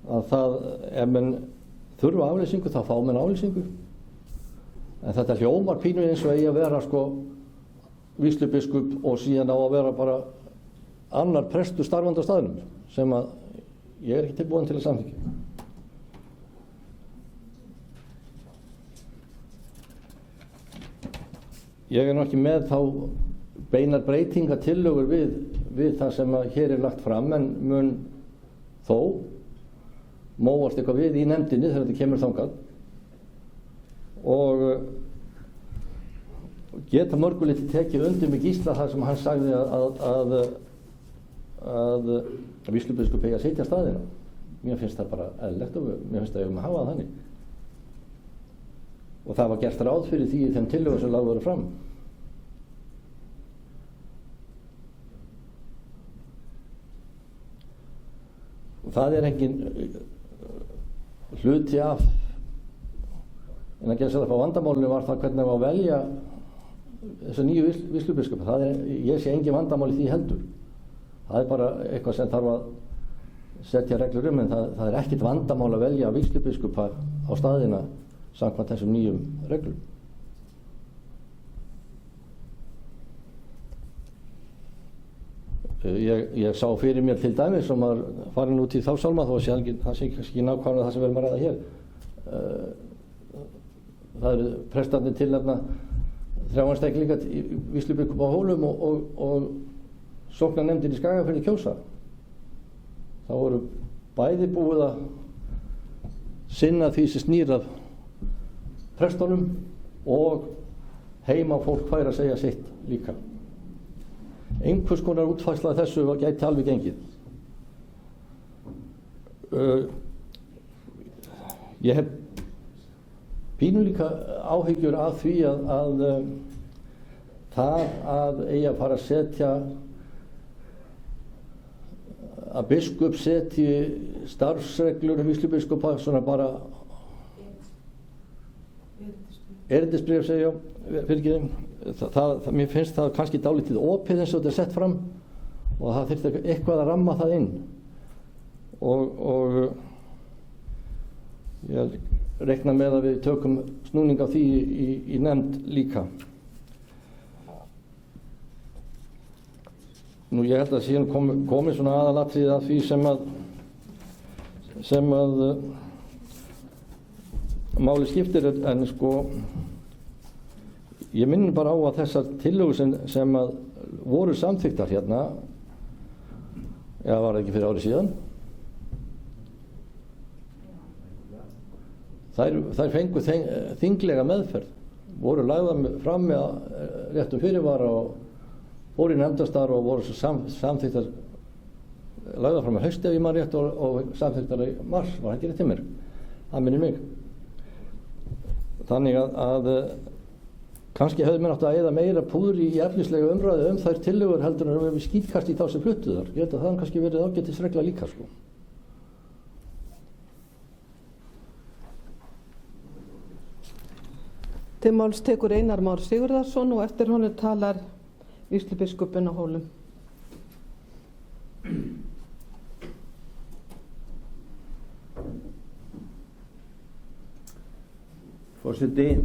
að það, ef menn þurfa afleysingu þá fá menn afleysingu. En þetta hljómar pínu eins og eigi að vera sko vígslubiskup og síðan á að vera bara annar prestur starfandi á staðnum sem að ég er ekki tilbúin til að samþykkja. Ég er nú ekki með þá beinar breytingatillögur við það sem hér er lagt fram, en mun þó móast eitthvað við í nefndinni þegar þetta kemur þangað og geta mörgulítið tekið undir með Gísla þar sem hann sagði að vígslubiskup eigi að sitja staðina. Mér finnst það bara eðlilegt og mér finnst það að hafa það þannig. Og það var gert ráð fyrir því í þeim tillögum sem lagðar fram. Og það er engin hluti af en að gera sér það á vandamálinu var það hvernig það var að velja þessa nýju vígslubiskupa. Ég sé engin vandamál í því heldur. Það er bara eitthvað sem þarf að setja reglur en það er ekkit vandamál að velja vígslubiskupa á staðina samkvæmt þessum nýjum reglum. Ég sá fyrir mér til dæmis sem var farin út í þá sálma þó að það sé ekki nákvæmlega það sem við erum að ræða hér. Það eru prestarnir tilnefna 3 einstaklinga vígslubiskupa á Hólum og sóknarnefndin í Skagafirði kjósa. Þá voru bæði búið að sinna því sem snýr af prestunum og heima fólk fær að segja sitt líka. Einhvers konar útfærsla þessu gæti alveg gengið. Ég hef pínu líka áhyggjur af því að það að eigi að fara að setja að biskup setji starfsreglur vígslubiskupa svona bara erindisbréf segja fyrirgefðu. Mér finnst það kannski dálítið opið eins og þetta er sett fram og það þyrfti eitthvað að ramma það inn og ég reikna með að við tökum snúning á því í nefnd líka. Nú ég held að síðan komi svona aðalatriðið að því sem að máli skiptir, en sko ég minn bara á að þessar tillögur sem að voru samþykktar hérna, var það ekki fyrir ári síðan, þær fengu þinglega meðferð, voru lagðar fram með réttum fyrirvara og voru í nefndastar og voru samþykktar lagðar fram með hausti ef ég man rétt og samþykktar í mars, var ekki rétt til mér, það minnir mig. Þannig að kannski hefði mér átt að eyða meira púður í efnislega umræðu þær tillögur heldur en við skítkast í þá sem fluttu þar. Ég held að það kannski verið ágætisregla líka sko. Til máls tekur Einar Már Sigurðarson og eftir honum talar vígslubiskupinn á Hólum. Forseti,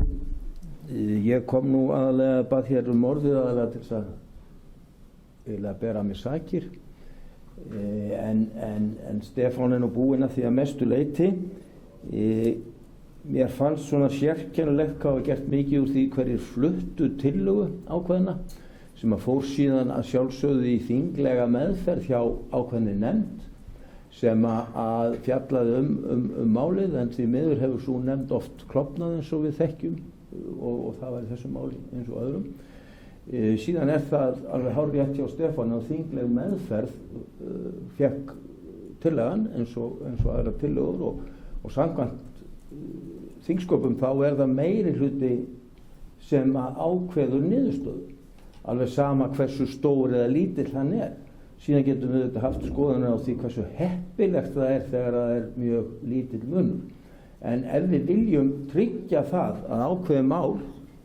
ég kom nú aðalega bað hér orðið aðalega til þess að bera mig sakir en Stefán nú búinn að því að mestu leyti. Mér fannst svona sérkennilegt hvað var gert mikið úr því hverjir fluttu tillögu ákveðna sem að fór síðan að sjálfsögðu í þinglega meðferð hjá ákveðni nefnd sem að fjallaði um málið, en því miður hefur svo nefnd oft klofnað eins og við þekkjum og það var í þessu máli eins og öðrum. Síðan það alveg hárrétt hjá Stefán að þingleg meðferð fékk tillagan eins og aðra tillögur og samkvæmt þingsköpum þá það meiri hluti sem að ákveður niðurstöðu, alveg sama hversu stór eða lítill hann Síðan getum við haft skoðanir á því hversu heppilegt það þegar það mjög lítill munur. En ef við viljum tryggja það að ákveðið mál,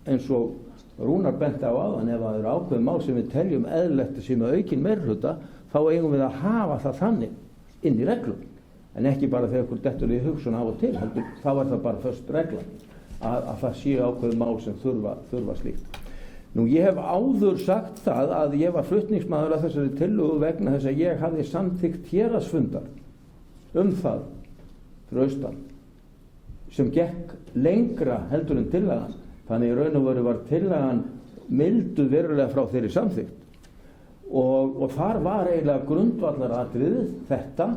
eins og Rúnar benti á áðan, ef það ákveðið mál sem við teljum eðlilegt sem aukin meirihluta, þá eigum við að hafa það þannig inn í reglum. En ekki bara þegar okkur dettur í hugsun af og til, heldur, þá það bara föst regla að það sé ákveðið mál sem þurfa slíkt. Nú, ég hef áður sagt það að ég var flutningsmaður að þessari tillögu vegna þess að ég hafði samþykkt héraðsfundar það fyrir austan sem gekk lengra heldur en tillagan. Þannig í raun og veru var tillagan milduð verulega frá þeirri samþykkt og þar var eiginlega grundvallaratriðið þetta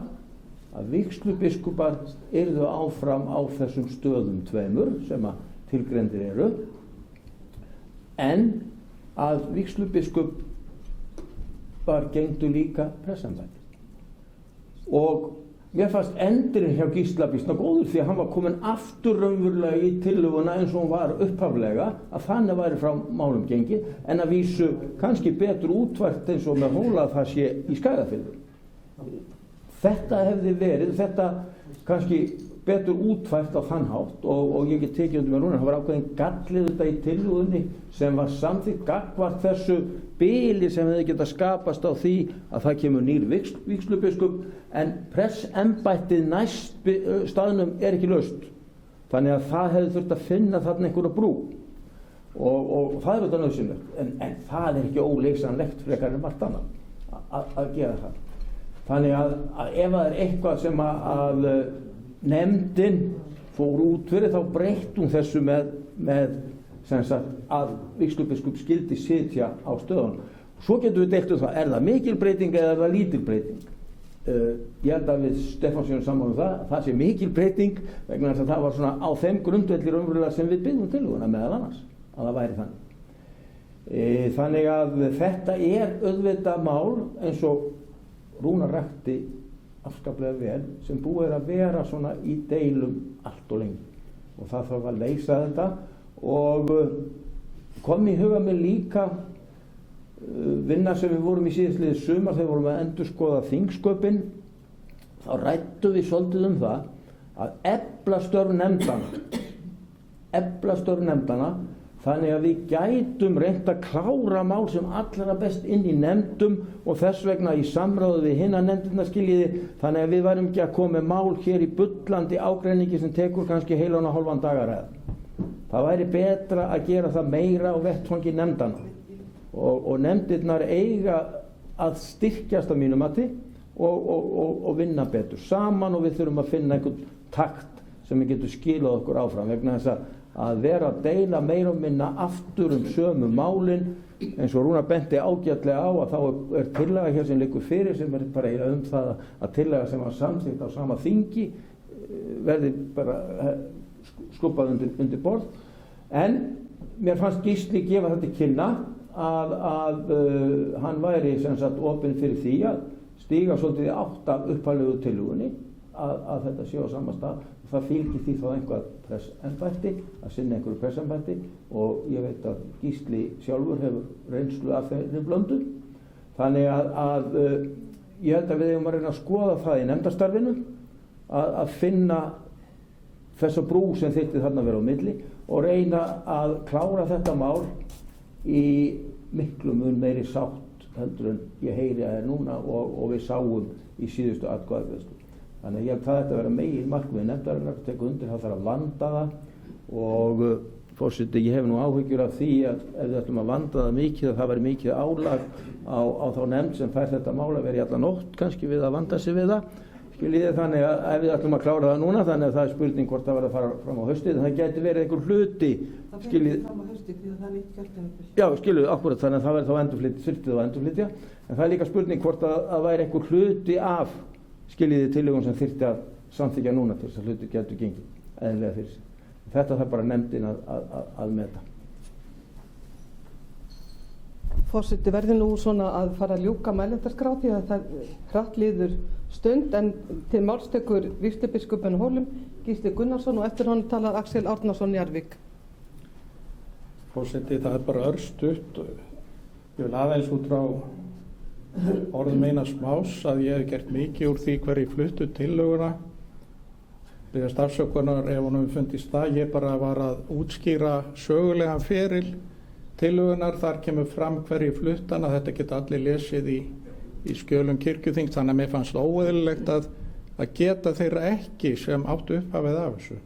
að vígslubiskupar yrðu áfram á þessum stöðum tveimur sem að tilgreindir eru, en að vígslubiskupar gegndu líka prestsembætti. Og mér fannst endurinn hjá Gísla býsna góður því að hann var komin aftur raunverulega í tillöguna eins og hún var upphaflega, að þannig væri frá málum gengið, en að vísu kannski betur útvært eins og með Hóla að það sé í Skagafirði. Þetta hefði verið, þetta kannski betur útfært á þann hátt og ég get tekið undir með núna, það var ákveðin gallið þetta í tillögunni sem var samþykkt gagnvart þessu bili sem hefði getað skapast á því að það kemur nýr vígslubiskup en prestsembættið næst staðnum ekki laust. Þannig að það hefði þurft að finna þarna einhverja brú og það þetta nauðsynlegt, en það ekki óleysanlegt frekar en margt annað að gera það. Þannig að ef það eitthvað sem að nefndin fór út fyrir þá breytt hún þessu með sem sagt, að vígslubiskup skyldi sitja á stöðunum. Svo getum við deilt það, það mikil breyting eða það lítil breyting? Ég held að við Stefán séum saman það sé mikil breyting vegna þess að það var svona á þeim grundvellir umverulega sem við byggðum tillöguna meðal annars að það væri þannig. Þannig að þetta auðvitað mál eins og Rúnar rakti afskaplega vel sem búið að vera svona í deilum allt og lengi og það þarf að leysa þetta og kom í huga mér líka vinna sem við vorum í síðastliðið sumar þegar vorum að endurskoða þingsköpin þá ræddum við svolítið það að efla störf nefndana þannig að við gætum reynt að klára mál sem allra best inn í nefndum og þess vegna í samráði við hinna nefndina skiljiði, þannig að við værum ekki að koma með mál hér í bullandi ágreiningi sem tekur kannski heilan og hálfan dagaræð. Það væri betra að gera það meira á vettvangi nefndana og nefndirnar eiga að styrkjast að mínu mati og vinna betur saman og við þurfum að finna einhvern takt sem við getum skilað okkur áfram vegna þess að vera að deila meira og minna aftur sömu málin eins og Rúnar benti ágætlega á að þá tillaga hér sem liggur fyrir sem bara það að tillaga sem var samþykkt á sama þingi verði bara skúpað undir borð en mér fannst Gísli gefa þetta kynna að hann væri sem sagt opinn fyrir því að stíga svolítið átt af upphaflegu tillögunni að þetta sé á sama stað og það fylgir því þá einhver pressembætti að sinna einhverju pressembætti og ég veit að Gísli sjálfur hefur reynslu af þeirri blöndu þannig að ég held að við eigum að reyna að skoða það í nefndarstarfinu að finna þessa brú sem þyrfti þarna vera á milli og reyna að klára þetta mál í miklu mun meiri sátt heldur en ég heyri að núna og við sáum í síðustu atkvæðagreiðslu. Þannig að ég held það þetta að vera megin markmið nefndarinnar, teka undir það þarf að vanda það og forseti ég hef nú áhyggjur af því að ef við ætlum að vanda það mikið að það væri mikið álag á þá nefnd sem fær þetta mál að vera í alla nótt kannski við að vanda sig við það. Skiljiði þannig að ef við ætlum að klára það núna þannig að það spurning hvort það verður að fara fram á haustið en það gæti verið einhver hluti skiljiði fram á haustið því að það er nýtt kjörtímabil. Já, skiljiði akkurat þannig að það verður þá endurflytja en það er líka spurning hvort að væri einhver hluti af skiljiði tillögum sem þyrfti að samþykja núna til þess að hluti getur gengið eðlilega fyrir sig. Þetta þarf bara nefndin að meta. Forseti verður nú svona að fara að ljúka mælendaskrá því að það hratt líður stund en til máls tekur vígslubiskupen á Hólum Gísli Gunnarsson og eftir honum talar Axel Árnason Njarðvík. Forseti það bara örstutt. Ég vil aðeins út frá orðum Einars Más að ég hef gert mikið úr því hverju fluttu tillöguna. Biðjast afsökunar ef honum fundist það. Ég bara var að útskýra sögulegan feril tillögunar, þar kemur fram hverju fluttan að þetta geta allir lesið í skjölum kirkjuþings þannig að mér fannst óeðlilegt að geta þeirra ekki sem áttu upphafið af þessu.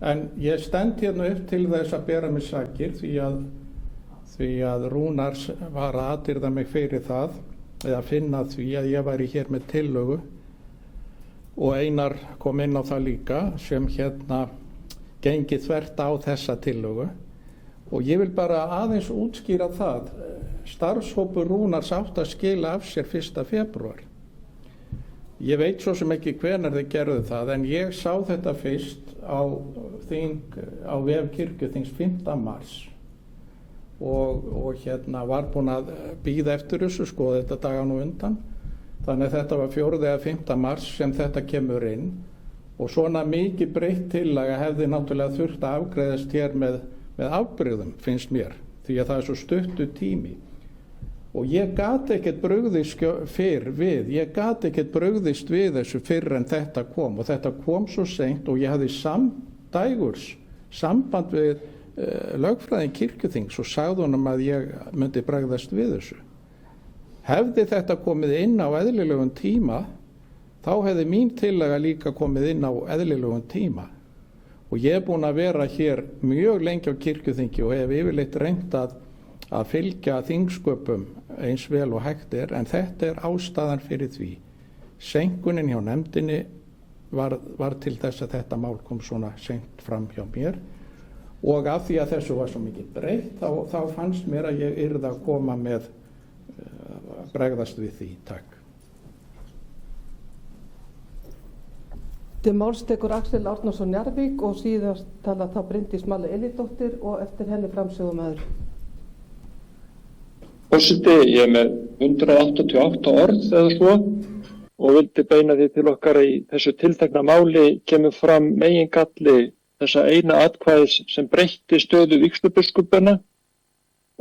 En ég stend hérna upp til þess að bera mig sakir því að Rúnar var að aðyrða mig fyrir það eða finna því að ég væri hér með tillögu og Einar kom inn á það líka sem hérna gengi þvert á þessa tillögu. Og ég vil bara aðeins útskýra það. Starfshópur Rúnars átt að skila af sér 1. febrúar. Ég veit svo sem ekki hvenær þeir gerðu það, en ég sá þetta fyrst á vef kirkjuþings 5. mars. Og hérna var búin að bíða eftir þessu, skoða þetta dagan og undan. Þannig að þetta var 4. eða 5. mars sem þetta kemur inn. Og svona mikið breytt tillaga hefði náttúrulega þurft að afgreiðast hér með afbrigðum, finnst mér, því að það er svo stuttu tími og ég gat ekkert brugðist við þessu fyrr en þetta kom og þetta kom svo seint og ég hafði samband við lögfræðing kirkjuþings og sagði honum að ég myndi bregðast við þessu. Hefði þetta komið inn á eðlilegum tíma þá hefði mín tillaga líka komið inn á eðlilegum tíma. Og ég er búinn að vera hér mjög lengi á kirkjuþingi og hef yfirleitt reynt að fylgja þingsköpum eins vel og hægt en þetta er ástæðan fyrir því. Seinkunin hjá nefndinni var til þess að þetta mál kom svona seint fram hjá mér og af því að þessu var svo mikið breytt þá fannst mér að ég yrði að koma með bregðast við því. Takk. Til máls tekur Axel Árnason Njarðvík og síðast tala þá Bryndís Malla Elídóttir og eftir henni framsögumaður. Forseti, ég er með 188 orð eða svo og vildi beina því til okkar í þessu tiltekna máli kemur fram megingalli þessa eina atkvæðis sem breytti stöðu vígslubiskupana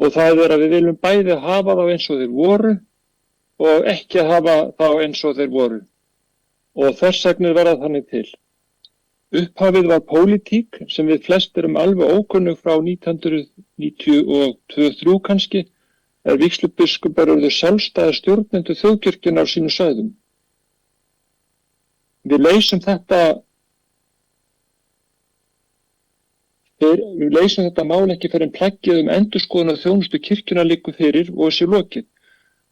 og það er að við viljum bæði hafa þá eins og þeir voru og ekki hafa þá eins og þeir voru. og þversagnir verða þannig til. Upphafið var pólitík sem við flest erum alveg ókunnug frá 1992-3 kannski, vígslubiskupar urðu sjálfstæða stjórnendur þjóðkirkjunnar á sínum svæðum. Við leysum þetta mál ekki fyrir en plaggið endurskoðun á þjónustu kirkjunnar liggur fyrir og sé lokið.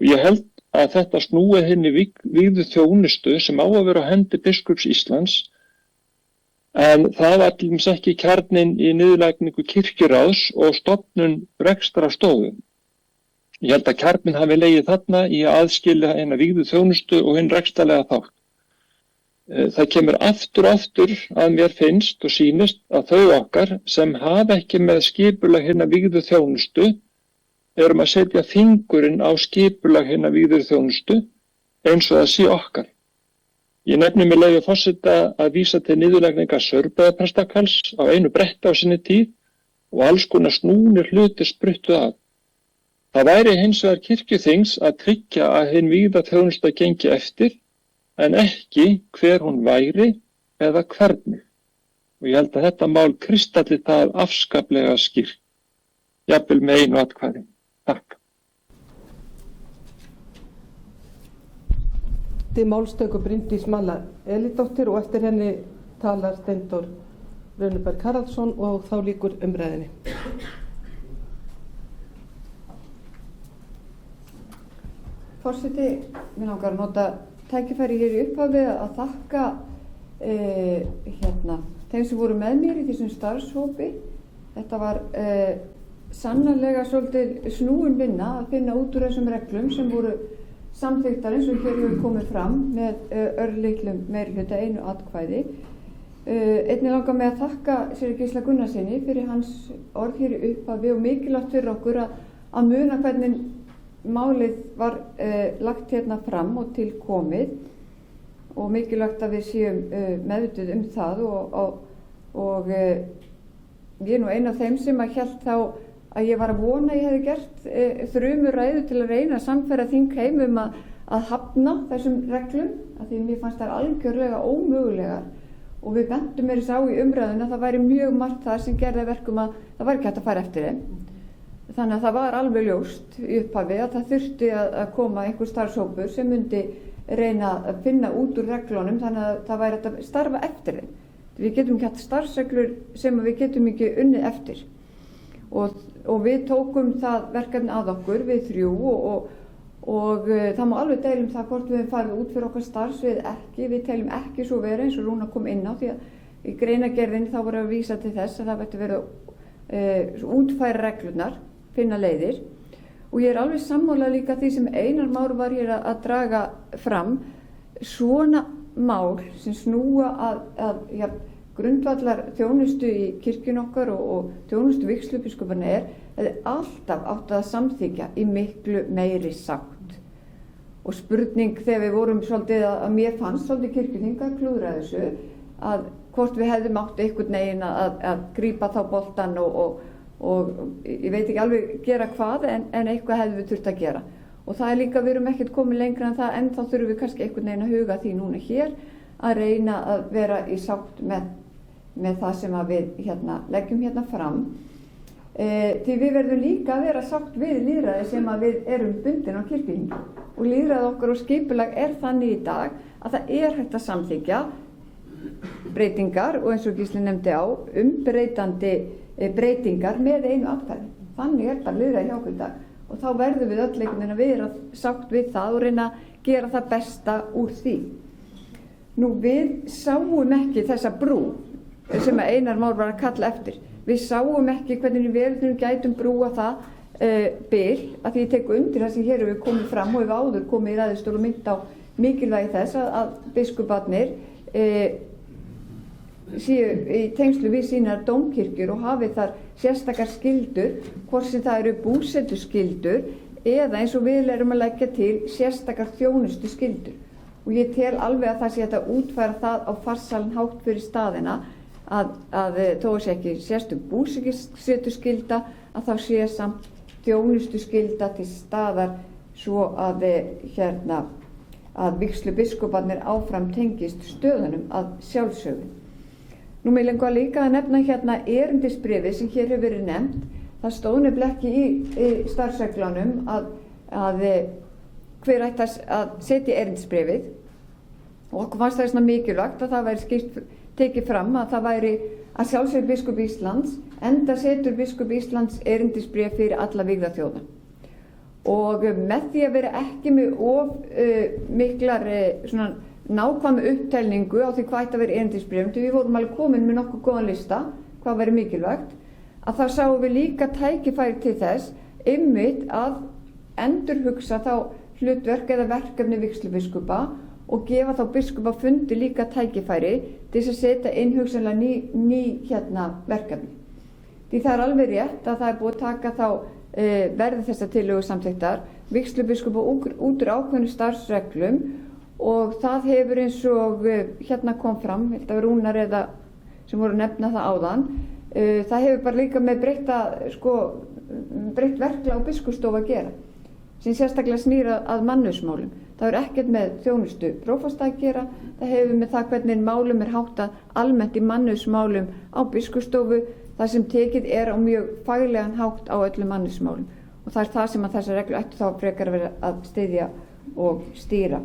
Og ég held að þetta snúi henni vígðu þjónustu sem á að vera á hendi biskups Íslands, en það var til dæmis ekki kjarninn í niðurlagningu kirkjuráðs og stofnun rekstrarstofu. Ég held að kjarninn hafi legið þarna í að aðskilja eina vígðu þjónustu og hinn rekstrarlega þátt. Það kemur aftur að mér finnst og sýnist að þau okkar sem hafa ekki með skipulag hinna vígðu þjónustu erum að setja fingurinn á skipulag hinna vígðu þjónustu eins og það sé okkar. Ég nefni með leyfi forseta að vísa til niðurlagningar Saurbæjarprestakals á einu bretti á sinni tíð og alls konar snúnir hlutir spruttu af. Það væri hins vegar kirkjuþings að tryggja að hinn vígða þjónusta gengi eftir, en ekki hver hún væri eða hvernig. Og ég held að þetta mál kristalli það afskaplega skýrt, jafnvel með einu atkvæði. Takk. Til málstöku Bryndís Malla Elídóttir og eftir henni talar Steindór Runuberg Haraldsson og þá lýkur umræðinni. Forseti, mér langar að nota tækifæri hér í upphafi að þakka þeim sem voru með mér í þessum starfshópi. Þetta var sannarlega svolítið snúin vinna að finna út úr þessum reglum sem voru samþykktar eins og hér hefur komið fram með örlitlum meirihluta einu atkvæði. Einnig langar mig að þakka Sigurði Gísla Gunnarsinni fyrir hans orð hér í upphafi og mikilvægt fyrir okkur að muna hvernig málið var lagt hérna fram og til komið og mikilvægt að við séum meðvituð það og ég er nú ein af þeim sem að hélt þá að ég var að vona að ég hefði gert þrumuræðu til að reyna að samfæra þingheim að hafna þessum reglum, af því mér fannst það algjörlega ómögulegar og við bentum mér á í umræðuna að það væri mjög margt þar sem gerði verkum að það var ekki hægt að fara eftir þeim. Þannig að það var alveg ljóst í upphafi að það þurfti að koma einhver starfshópur sem myndi reyna að finna út úr reglunum þannig að það væri að starfa eftir þeim. Við getum ekki haft starfsreglur sem við getum ekki unnið eftir. Og við tókum það verkefni að okkur, við þrjú, og það má alveg deilum það hvort við farið út fyrir okkar starfsvið ekki. Við teljum ekki svo verið eins og Rúna kom inn á því að í greinagerðinni þá voru að vísa til þess að það væri verið útfæra reglurnar, finna leiðir. Og ég er alveg sammála líka því sem Einar Már var hér að draga fram, svona mál sem snúa að grundvallar þjónustu í kirkjun okkar og þjónustu vígslubiskuparnir hefði alltaf átt að samþykja í miklu meiri sátt. Og spurning þegar við vorum svolítið að mér fannst svolítið kirkjuþing að klúðra þessu að hvort við hefðum átt einhvern veginn að grípa þá boltan og ég veit ekki alveg gera hvað en eitthvað hefðum við þurft að gera. Og það er líka, við erum ekkert komið lengra en það, en þá þurfum við kannski einhvern veginn að huga því núna hér að reyna að vera í sátt með það sem við leggjum hérna fram. Því við verðum líka að vera sátt við lýðræði sem við erum bundin á kirkjuþingi. Og lýðræði okkar og skipulag er þannig í dag að það er hægt að samþykkja breytingar og eins og Gísli nefndi á umbreytandi breytingar með einu atkvæði. Þannig er þetta lýðræði hjá okkur í dag. Og þá verðum við öll einhvern veginn að vera sátt við það og reyna að gera það besta úr því. Nú við sáum ekki þessa brú sem Einar Már var að kalla eftir. Við sáum ekki hvernig við gætum brúa það bil, að því ég tek undir það sem hér hefur komið fram og hefur áður komið í ræðustól og mynd á mikilvægi þess að biskuparnir séu í tengslu við sínar dómkirkjur og hafi þar sérstakar skyldur, hvort sem það eru búsetuskyldur eða eins og við erum að leggja til sérstakar þjónustu skyldur. Og ég tel alveg að það sé að útfæra það á farsælan hátt fyrir staðina að þó sé ekki sérstök búsetuskylda að þá sé samt þjónustu skylda til staðar svo að að vígslubiskoparnir áfram tengist stöðunum að sjálfsögðu. Nú mig lengur líka að nefna hérna erindisbréfið sem hér hefur verið nefnt. Það stóð nefnilega ekki í starfsreglunum að hver ætti að setja erindisbréfið, og okkur fannst það svona mikilvægt að það væri skýrt tekið fram að það væri að sjálfsögðu biskup Íslands, enda setur biskup Íslands erindisbréf fyrir alla vígða þjóða. Og með því að vera ekki með miklar svona nákvæmu upptelningu á því hvað ætti að vera erindisbréfum, því við vorum alveg komin með nokkuð góðan lista hvað væri mikilvægt, að þá sáum við líka tækifæri til þess einmitt að endurhugsa þá hlutverk eða verkefni vígslubiskupa og gefa þá biskupafundi líka tækifæri til þess að setja inn hugsanlega ný verkefni. Því það er alveg rétt að það er búið að taka þá verði þessar tillögur samþykktar vígslubiskupa út úr ákveðnum starfsreglum, og það hefur eins og kom fram, ég held að Rúnar eða sem voru að nefna það áðan, það hefur bara líka með breytt verklag á biskupsstofu að gera, sem sérstaklega snýr að mannauðsmálum. Það er ekkert með þjónustu prófasta að gera, það hefur með það hvernig málum er háttað almennt í mannauðsmálum á biskupsstofu, það sem tekið er á mjög faglegan hátt á öllum mannauðsmálum, og það er það sem að þessar reglur ættu þá frekar að vera að styðja og stýra.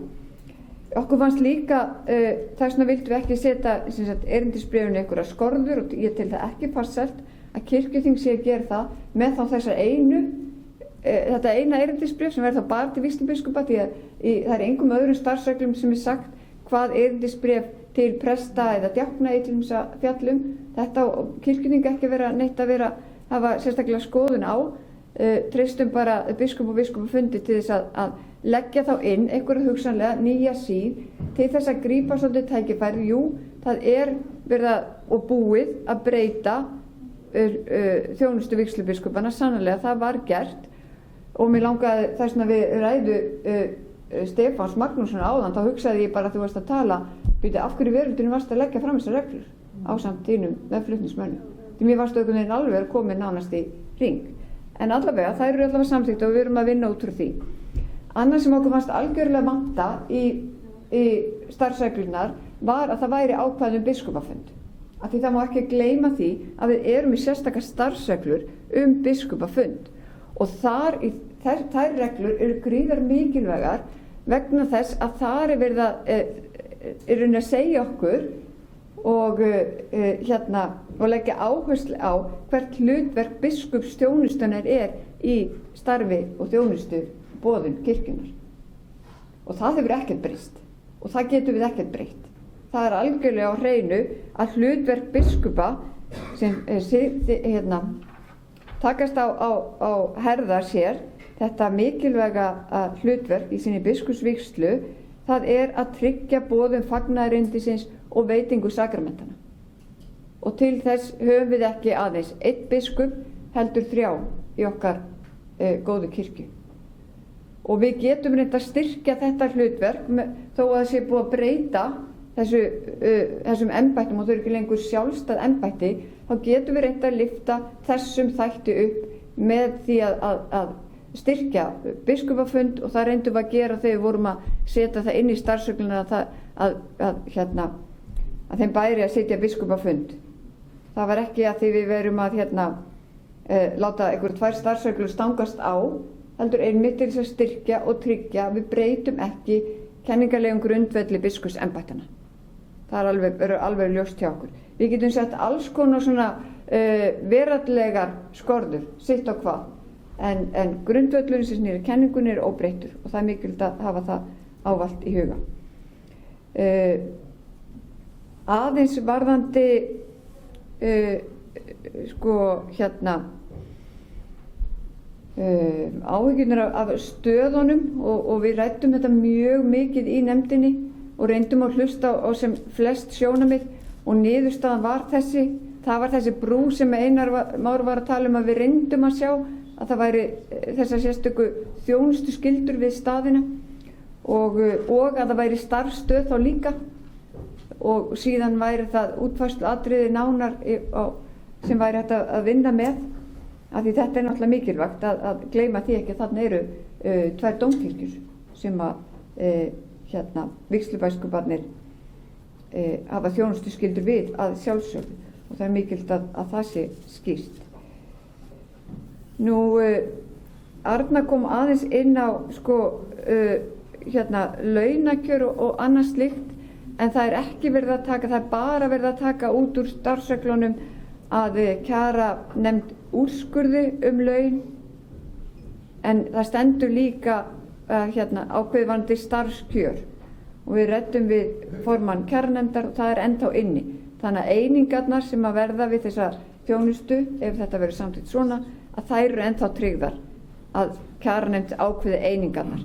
Okkur fannst líka, þess vegna vildum við ekki setja erindisbréfinu einhverja skorður, og ég tel það ekki farsælt að kirkjuþing sé að gera það með þá þessar þetta eina erindisbréf sem verður þá bara til vígslubiskupa, því að það er engum öðrum starfsreglum sem er sagt hvað erindisbréf til presta eða djákna í til þess að fjallum. Þetta á kirkjuþing ekki vera neitt að hafa sérstaklega skoðun á. Treystum bara biskup og biskupafundi til þess að leggja þá inn einhverja hugsanlega nýja síð til þess að grípa svolítið tækifæri. Jú, það er verið og búið að breyta þjónustu vígslubiskupana, sannarlega það var gert, og mér langaði þess að við ræðu Stefáns Magnússon áðan, þá hugsaði ég bara að þú varst að tala, byrja, af hverju veröldinu varst að leggja fram þessar reglur ásamt þínum meðflutningsmönnum, því mér varst einhvern veginn alveg að koma nánast í ring. En allavega, það eru allavega samþykkt og við erum að vinna út frá því. Annað sem okkur fannst algjörlega vanta í starfsreglunar var að það væri ákvæðum biskupafund. Af því það má ekki gleyma því að við erum í sérstakar starfsreglur biskupafund, og þær reglur eru gríðar mikilvægar vegna þess að þar er verið að segja okkur og leggja áherslu á hvert hlutverk biskupsþjónustunnar er í starfi og þjónustu boðun kirkjunnar. Og það hefur ekkert breyst, og það getum við ekkert breytt. Það er algjörlega á hreinu að hlutverk biskupa sem takast á herðar sér þetta mikilvæga hlutverk í sinni biskupsvígslu, það er að tryggja boðun fagnaðarerindisins og veitingu sakramentana. Og til þess höfum við ekki aðeins einn biskup, heldur 3 í okkar góðu kirkju. Og við getum reynt að styrkja þetta hlutverk þó að það sé búið að breyta þessum embættum, og þau eru ekki lengur sjálfstæð embætti, þá getum við reynt að lyfta þessum þætti upp með því að styrkja biskupafund, og það reyndum við að gera þegar við vorum að setja það inn í starfsregluna að þeim bæri að setja biskupafund. Það var ekki að því við verum að láta einhver 2 starfsreglur stangast á, heldur einmitt til þess að styrkja og tryggja að við breytum ekki kenningarlegum grundvelli biskupsembættanna. Það er alveg ljóst hjá okkur. Við getum sett alls konar svona veraldlegar skorður, sitt á hvað, en grundvöllurinn sem snýr kenningunni er óbreyttur, og það er mikilvægt að hafa það ávallt í huga. Aðeins varðandi áhyggjurnar af stöðunum, og við ræddum þetta mjög mikið í nefndinni og reyndum að hlusta á sem flest sjónarmið, og niðurstaðan var það var þessi brú sem Einar Már var að tala um, að við reyndum að sjá að það væri þessar sérstöku þjónustu skyldur við staðina, og að það væri starfsstöð þá líka, og síðan væri það útfærslu atriði nánar sem væri hægt að vinna með, af því þetta er náttúrulega mikilvægt að gleyma því ekki að þarna eru 2 dómkirkjur sem vígslubiskuparnir hafa þjónustuskyldur við að sjálfsögðu, og það er mikilvægt að það sé skýrt. Nú, Arna kom aðeins inn á launakjör og annað slíkt, en það er ekki verið að taka, það er bara verið að taka út úr starfsreglunum að kjaranefnd úrskurði laun, en það stendur líka ákveðið varðandi starfskjör, og við ræddum við formann kjaranefndar og það er ennþá inni. Þannig að einingarnar sem að verða við þessa þjónustu, ef þetta verður samþykkt svona, að þær eru ennþá tryggðar, að kjaranefnd ákveði einingarnar.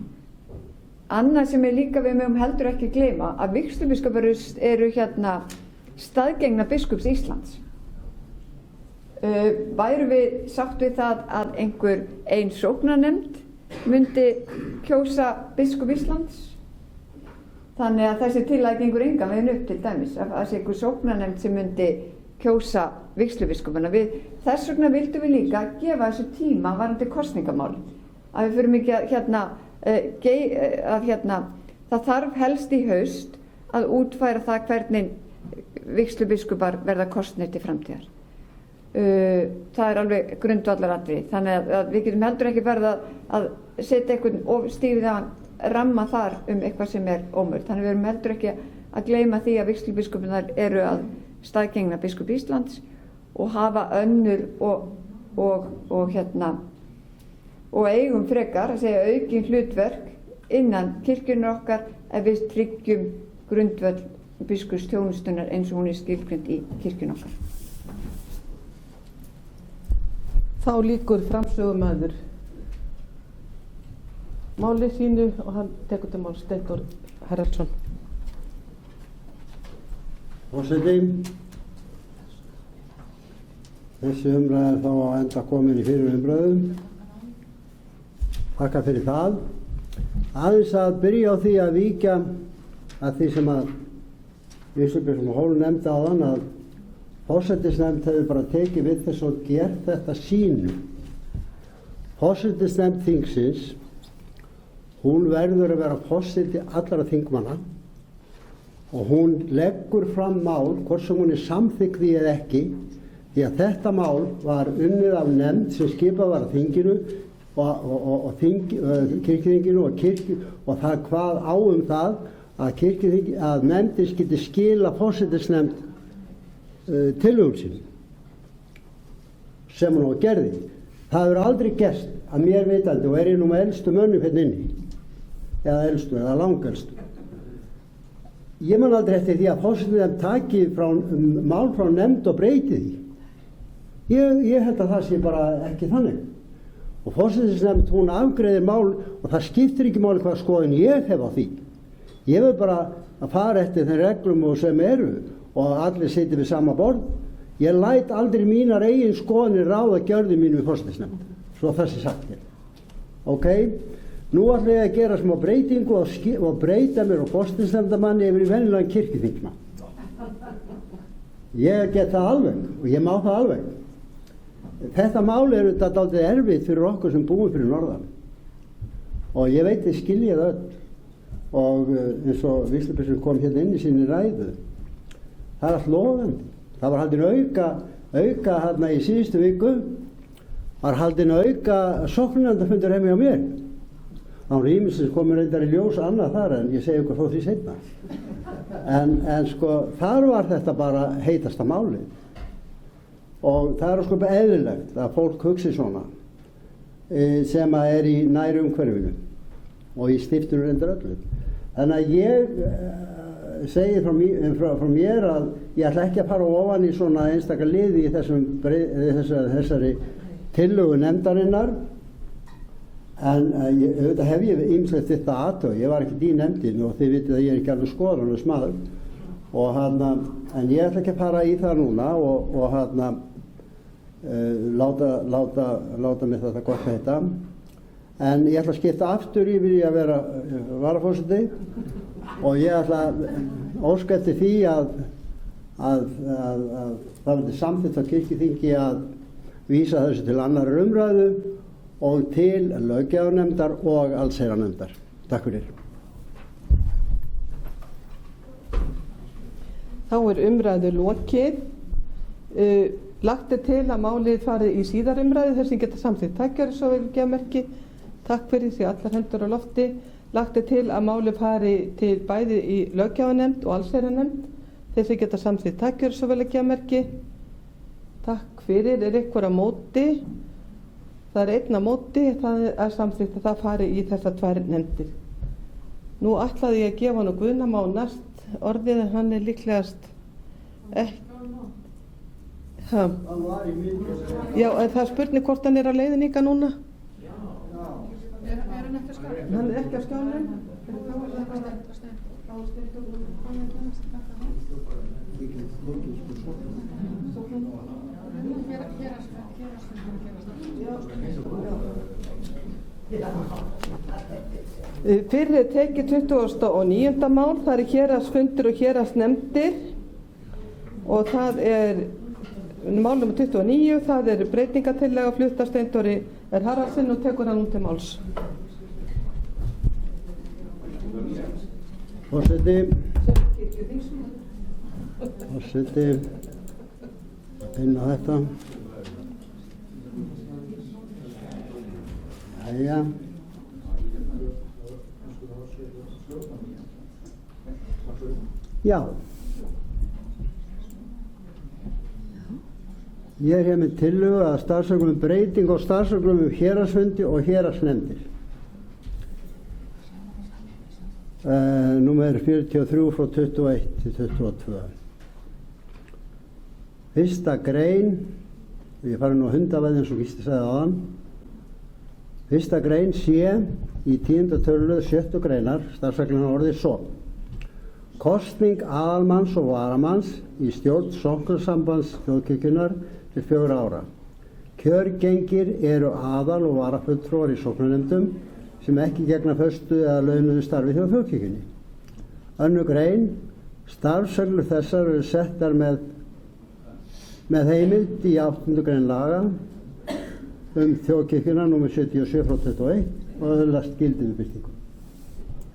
Annað sem er líka, við mögum heldur ekki gleyma, að vígslubiskupar eru staðgengna biskups Íslands. Væru við sátt við það að einhver ein sóknarnefnd myndi kjósa biskup Íslands? Þannig að þessi tillaga gengur engan veginn upp, til dæmis, að það sé einhver sóknarnefnd sem myndi kjósa vígslubiskupana. Þess vegna vildum við líka gefa þessu tíma varðandi kosningamál, að við förum ekki það þarf helst í haust að útfæra það hvernig vígslubiskupar verða kosnir til framtíðar. Það er alveg grundvallaratriði, þannig að við getum heldur ekki verið að setja einhvern of stífan ramma þar eitthvað sem er ómögulegt. Þannig við erum heldur ekki að gleyma því að vígslubiskupar eru að staðgengna biskup Íslands og hafa önnur og eigum frekar að segja aukin hlutverk innan kirkjunnar okkar ef við tryggjum grundvöll biskupsþjónustunnar eins og hún er skilgreind í kirkjunnar okkar. Þá lýkur framsögumaður máli sínu og hann tekur til máls Steindór Haraldsson. Forseti, þessi umræða er þá á enda komin í fyrir umræðum. Þakka fyrir það. Aðeins að byrja á því að víkja að því sem að vígslubiskupinn Hólm nefndi áðan, að forsætisnefnd hefur bara tekið við þess og gert þetta sínu. Forsætisnefnd þingsins, hún verður að vera forseti allra þingmanna og hún leggur fram mál, hvort sem hún er samþykkt því eða ekki, því að þetta mál var unnið af nefnd sem skipað var að þinginu og kirkjuþinginu og það hvað á það að nefndin skyldi skila forsætisnefnd tillögum sínum sem hún gerði. Það hefur aldrei gerst að mér vitandi, og er ég nú með elstu mönnum hérna inni, eða elstu eða langelstu. Ég man aldrei eftir því að forsætisnefnd taki mál frá nefnd og breyti því. Ég held að það sé bara ekki þannig. Og forsætisnefnd, hún afgreiðir mál og það skiptir ekki máli hvað skoðun ég hef á því. Ég vil bara að fara eftir þeim reglum og sem eru og allir sitja við sama borð. Ég læt aldrei mínar eigin skoðanir ráða gjörðum mínu við forsætisnefnd. Svo það sé sagt hér. Ok, nú ætla ég að gera smá breytingu og breyta mér og forsætisnefndarmanni yfir í venjulegan kirkjuþingmann. Ég get það alveg og ég má það alveg. Þetta mál er þetta dálítið erfitt fyrir okkur sem búum fyrir norðan. Og ég veit þið skilja það öll. Og eins og vígslubiskupinn kom hérna inn í sinni ræðu. Það er allt lofandi. Það var haldin auka hérna í síðustu viku. Var haldin auka sóknarnefndarfundur heima hjá mér. Á rýmisins komur reyndar í ljós annað þar en ég segi ykkur frá því seinna. En sko þar var þetta bara heitasta málið. Og það er sko eðlilegt að fólk hugsi svona sem að er í næri umhverfinu og í stiftinu reyndar öllu. Þannig að ég segi frá mér að ég ætla ekki að fara ofan í svona einstaka liði í þessari tillögu nefndarinnar, en auðvitað hef ég ýmislegt þetta aðtöð. Ég var ekkert í nefndinu og þið vitið að ég er ekki alveg skoðanlaus maður, en ég ætla ekki að fara í það núna og láta mig þetta gott heita. En ég ætla að skipta aftur yfir í að vera varaforseti og ég ætla að óska eftir því að það verði samþykkt á kirkjuþingi að vísa þessu til annarrar umræðu og til löggjafarnefndar og allsherjarnefndar. Takk fyrir. Þá er umræðu lokið. Lagt er til að málið fari í síðar umræðu þess sem geta samþykkt tækjarisofgemerki. Takk fyrir því allar hendur á lofti. Lagt er til að málið fari til bæði í löggjafarnefnd og allsherjarnefnd þess sem geta samþykkt tækjarisofgemerki. Takk fyrir. Er einhver á móti? Það er einn á móti. Það er samþykkt að það fari í þessar 2 nefndir. Nú ætlaði ég að gefa hann og Guðna Má næst orðið en hann er líklegast ekki. Já, en það er spurning hvort hann er á leiðin ykkar núna. Er hann ekki á skjánum? Hann er ekki á skjánum. Fyrir er tekið 29. mál, það er héraðsfundir og héraðsnefndir og það er mál nr. 29, það er breytingatillaga flutt af Steindóri R. Haraldssyni og tekur hann til máls. Forseti, inn á þetta. Jæja. Já. Ég er hér með tillögu að starfsreglum breyting á starfsreglum héraðsfundi og héraðsnefndir. Númer 43 frá 21 til 22. Fyrsta grein, ég fari nú að hundaveð eins og Gísli sagði áðan. Fyrsta grein sé í 10. tölulið 7. greinar starfsreglunnar orðið svo. Kosning aðalmanns og varamanns í stjórn sóknarsambands þjóðkirkjunnar til 4 ára. Kjörgengir eru aðal- og varafulltrúar í sóknarnefndum sem ekki gegna föstu eða launuðu starfi hjá þjóðkirkjunni. Önnur grein, starfsreglur þessar eru settar með heimild í 8. grein laga þjóðkirkjuna nr. 77 frá 21 og öðlast gildi við birtingu.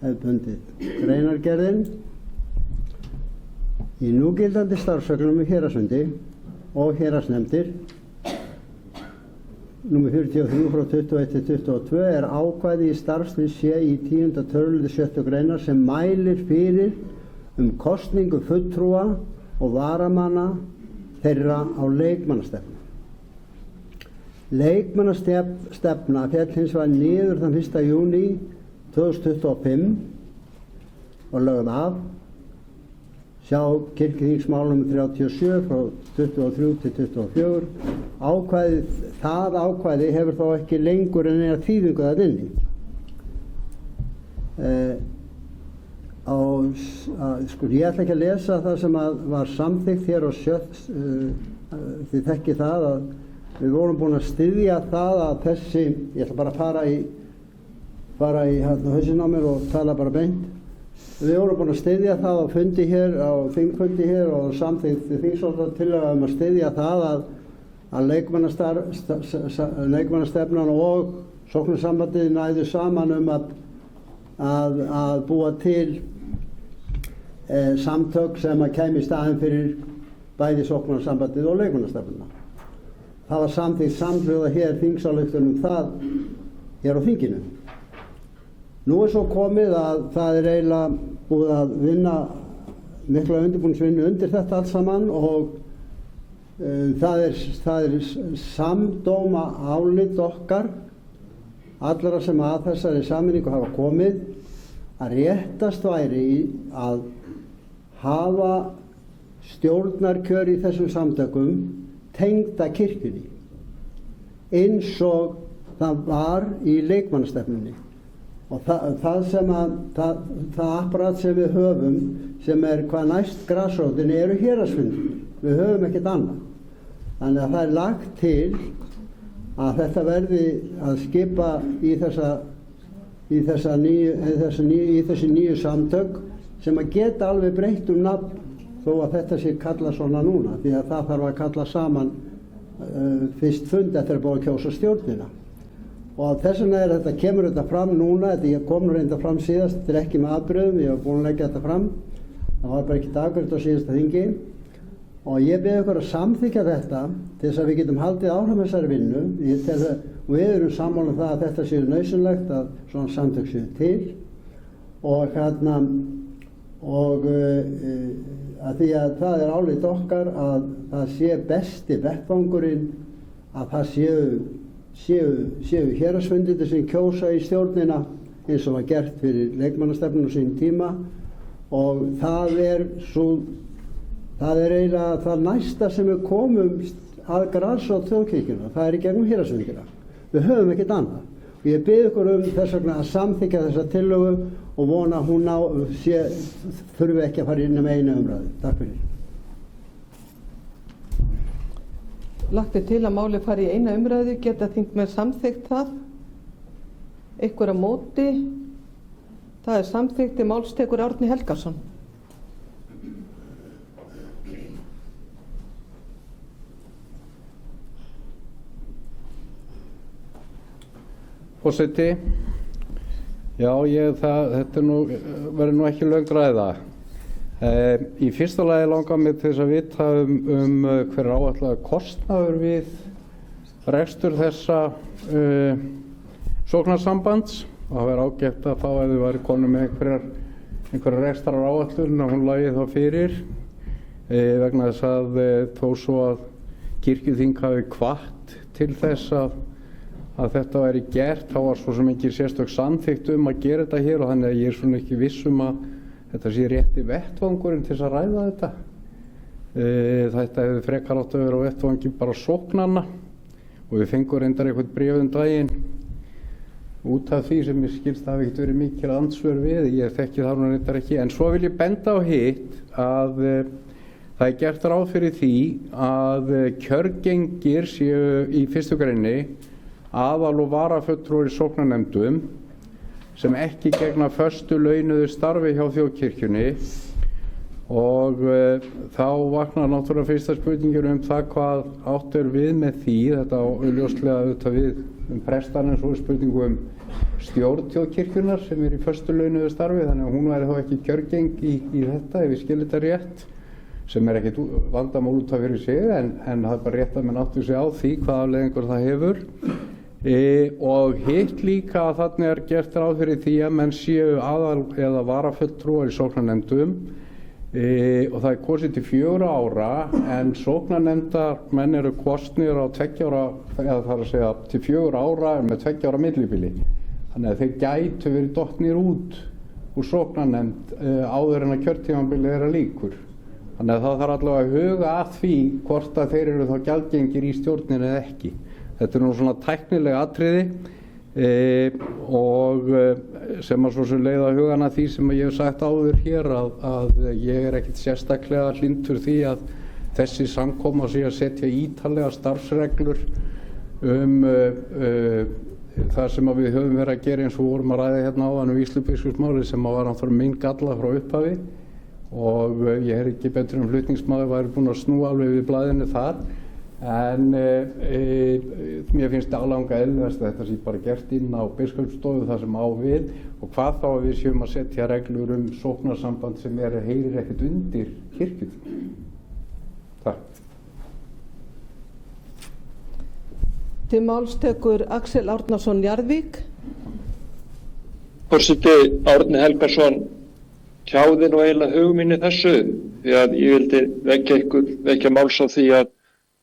Hefðbundið. Greinargerðin í núgildandi starfsreglum í héraðsfundi og héraðsnefndir nr. 43 frá 21 til 22 er ákvæði í starfslið sé í 10. tölulið 7. greinar sem mælir fyrir kosningu fulltrúa og varamanna þeirra á leikmannastefnu. Leikmannastefna féll hins vegar niður þann 1. júní 2025 og lögð af. Sjá kirkjuþingsmál nr. 37 frá 23 til 24. Það ákvæði hefur þó ekki lengur en eina þýðingu þarna inni. Ég ætla ekki að lesa það sem var samþykkt hér á þið þekkið það að við vorum búin að styðja það að þessi, ég ætla bara að fara í hausinn á mér og tala bara beint. Við vorum búin að styðja það á fundi hér, á þingfundi hér og samþykkt þingsályktunartillaga að styðja það að leikmannastefnan og sóknarsambandið næðu saman að búa til samtök sem að kæmi í staðinn fyrir bæði sóknarsambandið og leikmannastefnuna. Það var samþykkt samhljóða hér þingsályktun það hér á þinginu. Nú er svo komið að það er eiginlega búið að vinna mikla undirbúningsvinnu undir þetta allt saman og það er samdóma álit okkar allra sem að þessari sameiningu hafa komið að réttast væri að hafa stjórnarkjör í þessum samtökum tengda kirkjunni eins og það var í leikmannastefnunni. Og það apparat sem við höfum, sem er hvað næst grasrótinni, eru héraðsfundir. Við höfum ekkert annað. Þannig að það er lagt til að þetta verði að skipa í þessi nýju samtök sem að geta alveg breytt nafn þó að þetta sé kallað svona núna. Því að það þarf að kalla saman fyrst fund eftir að búið að kjósa stjórnina. Og þess vegna kemur þetta fram núna, þetta kom reynda fram síðast, þetta er ekki með afbrigðum, ég hef búin að leggja þetta fram Það var bara ekki afgreitt á síðasta þingi og ég bið ykkur að samþykkja þetta til þess að við getum haldið áfram þessari vinnu. Og við erum sammála um það að þetta séu nauðsynlegt að svona samtök séu til og að því að það er álit okkar að það sé besti vettvangurinn að það séu héraðsfundirnir sem kjósa í stjórnina eins og var gert fyrir leikmannastefnun á sínum tíma og það er eiginlega það næsta sem við komum að grasrót þjóðkirkjunnar, það er í gegnum héraðsfundina. Við höfum ekkert annað. Og ég bið ykkur þess vegna að samþykkja þessa tillögu og vona að hún þurfi ekki að fara inn með einu umræðu. Takk fyrir. Lagt til að máli fari í eina umræðu, geta þingmenn samþykkt það? Einhver á móti? Það er samþykkt, málstekur Árni Helgason. Forseti, já, þetta verður nú ekki löng ræða. Í fyrsta lagi langar mig til þess að vita hver er áætlaður kostnaður við rekstur þessa sóknarsambands. Það verður ágætt að fá ef þið væri konum með einhverja rekstrar áætlun að hún lagi þá fyrir vegna þess að þó svo að kirkjuþing hafi hvatt til þess að þetta væri gert, þá var svo sem ekki sérstök samþykkt að gera þetta hér og þannig að ég er svona ekki viss að þetta sé rétti vettvangurinn til þess að ræða þetta. Þetta hefði frekar átt að vera á vettvangi bara sóknanna og við fengum reyndar eitthvað bréf daginn út af því sem ég skilst að hafi ekkert verið mikil andsvör við, ég þekki það nú reyndar ekki. En svo vil ég benda á hitt að það er gert ráð fyrir því að kjörgengir séu í 1. greininni aðal- og varafulltrúar í sóknarnefndum sem ekki gegna föstu launuðu starfi hjá þjóðkirkjunni og þá vaknar náttúrulega fyrsta spurningin það hvað átt er við með því. Þetta á ljóslega auðvitað við prestarinn en svo er spurningu stjórn þjóðkirkjunnar sem er í föstu launuðu starfi, þannig að hún væri þá ekki kjörgeng í þetta ef ég skil þetta rétt, sem er ekkit vandamál út af fyrir sig en það er bara rétt að menn áttu sig á því hvaða afleiðingar það hefur. Og hitt líka að þarna er gert ráð fyrir því að menn séu aðal- eða varafulltrúar í sóknarnefndum og það er kosið til 4 ára en sóknarnefndarmenn eru kosnir á 2 ára, eða það er að segja til 4 ára með 2 ára millibili. Þannig að þeir gætu verið dottnir út úr sóknarnefnd áður en að kjörtímabilið er að lýkur. Þannig að það þarf allavega að huga að því hvort að þeir eru þá gjaldgengir í stjórninni eða ekki. Þetta er nú svona tæknilega atriði og sem að svo sem leiða hugana því sem ég hef sagt áður hér að ég er ekkit sérstaklega hlynntur því að þessi samkoma sé að setja ítarlega starfsreglur það sem að við höfum verið að gera eins og vorum að ræða hérna áðan vígslubiskupsmálið sem að var náttúrulega minn galla frá upphafi og ég er ekki betur flutningsmaður væri búinn að snúa alveg við blaðinu þar. En mér finnst álanga eðlilegast að þetta sé bara gert inn á biskupsstofu það sem á við og hvað þá að við séum að setja reglur sóknarsamband sem heyrir ekkert undir kirkjuþing. Takk. Til máls tekur Axel Árnason Njarðvík. Forseti, Árni Helgason tjáði nú eiginlega hug minni þessu því að ég vildi vekja máls á því að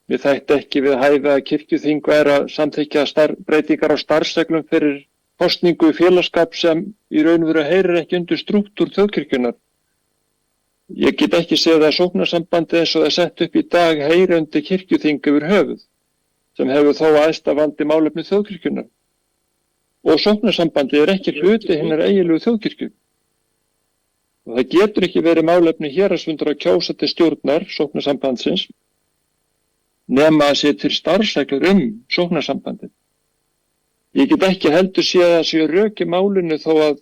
við þætti ekki við hæfi að kirkjuþing væri að samþykkja breytingar á starfsreglum fyrir kosningu í félagsskap sem í raun og veru heyrir ekki undir strúktúr þjóðkirkjunnar. Ég get ekki séð að sóknarsambandið eins og það er sett upp í dag heyri undir kirkjuþing yfir höfuð, sem hefur þó æðsta valdi málefni þjóðkirkjunnar. Og sóknarsambandið er ekki hluti hinnar eiginlegu þjóðkirkju. Og það getur ekki verið málefni héraðsfundar að kjósa til stjórnar sóknarsambandsins nema að sé til starfsreglur sóknarsambandið. Ég get ekki heldur séð að séu rök í málinu þó að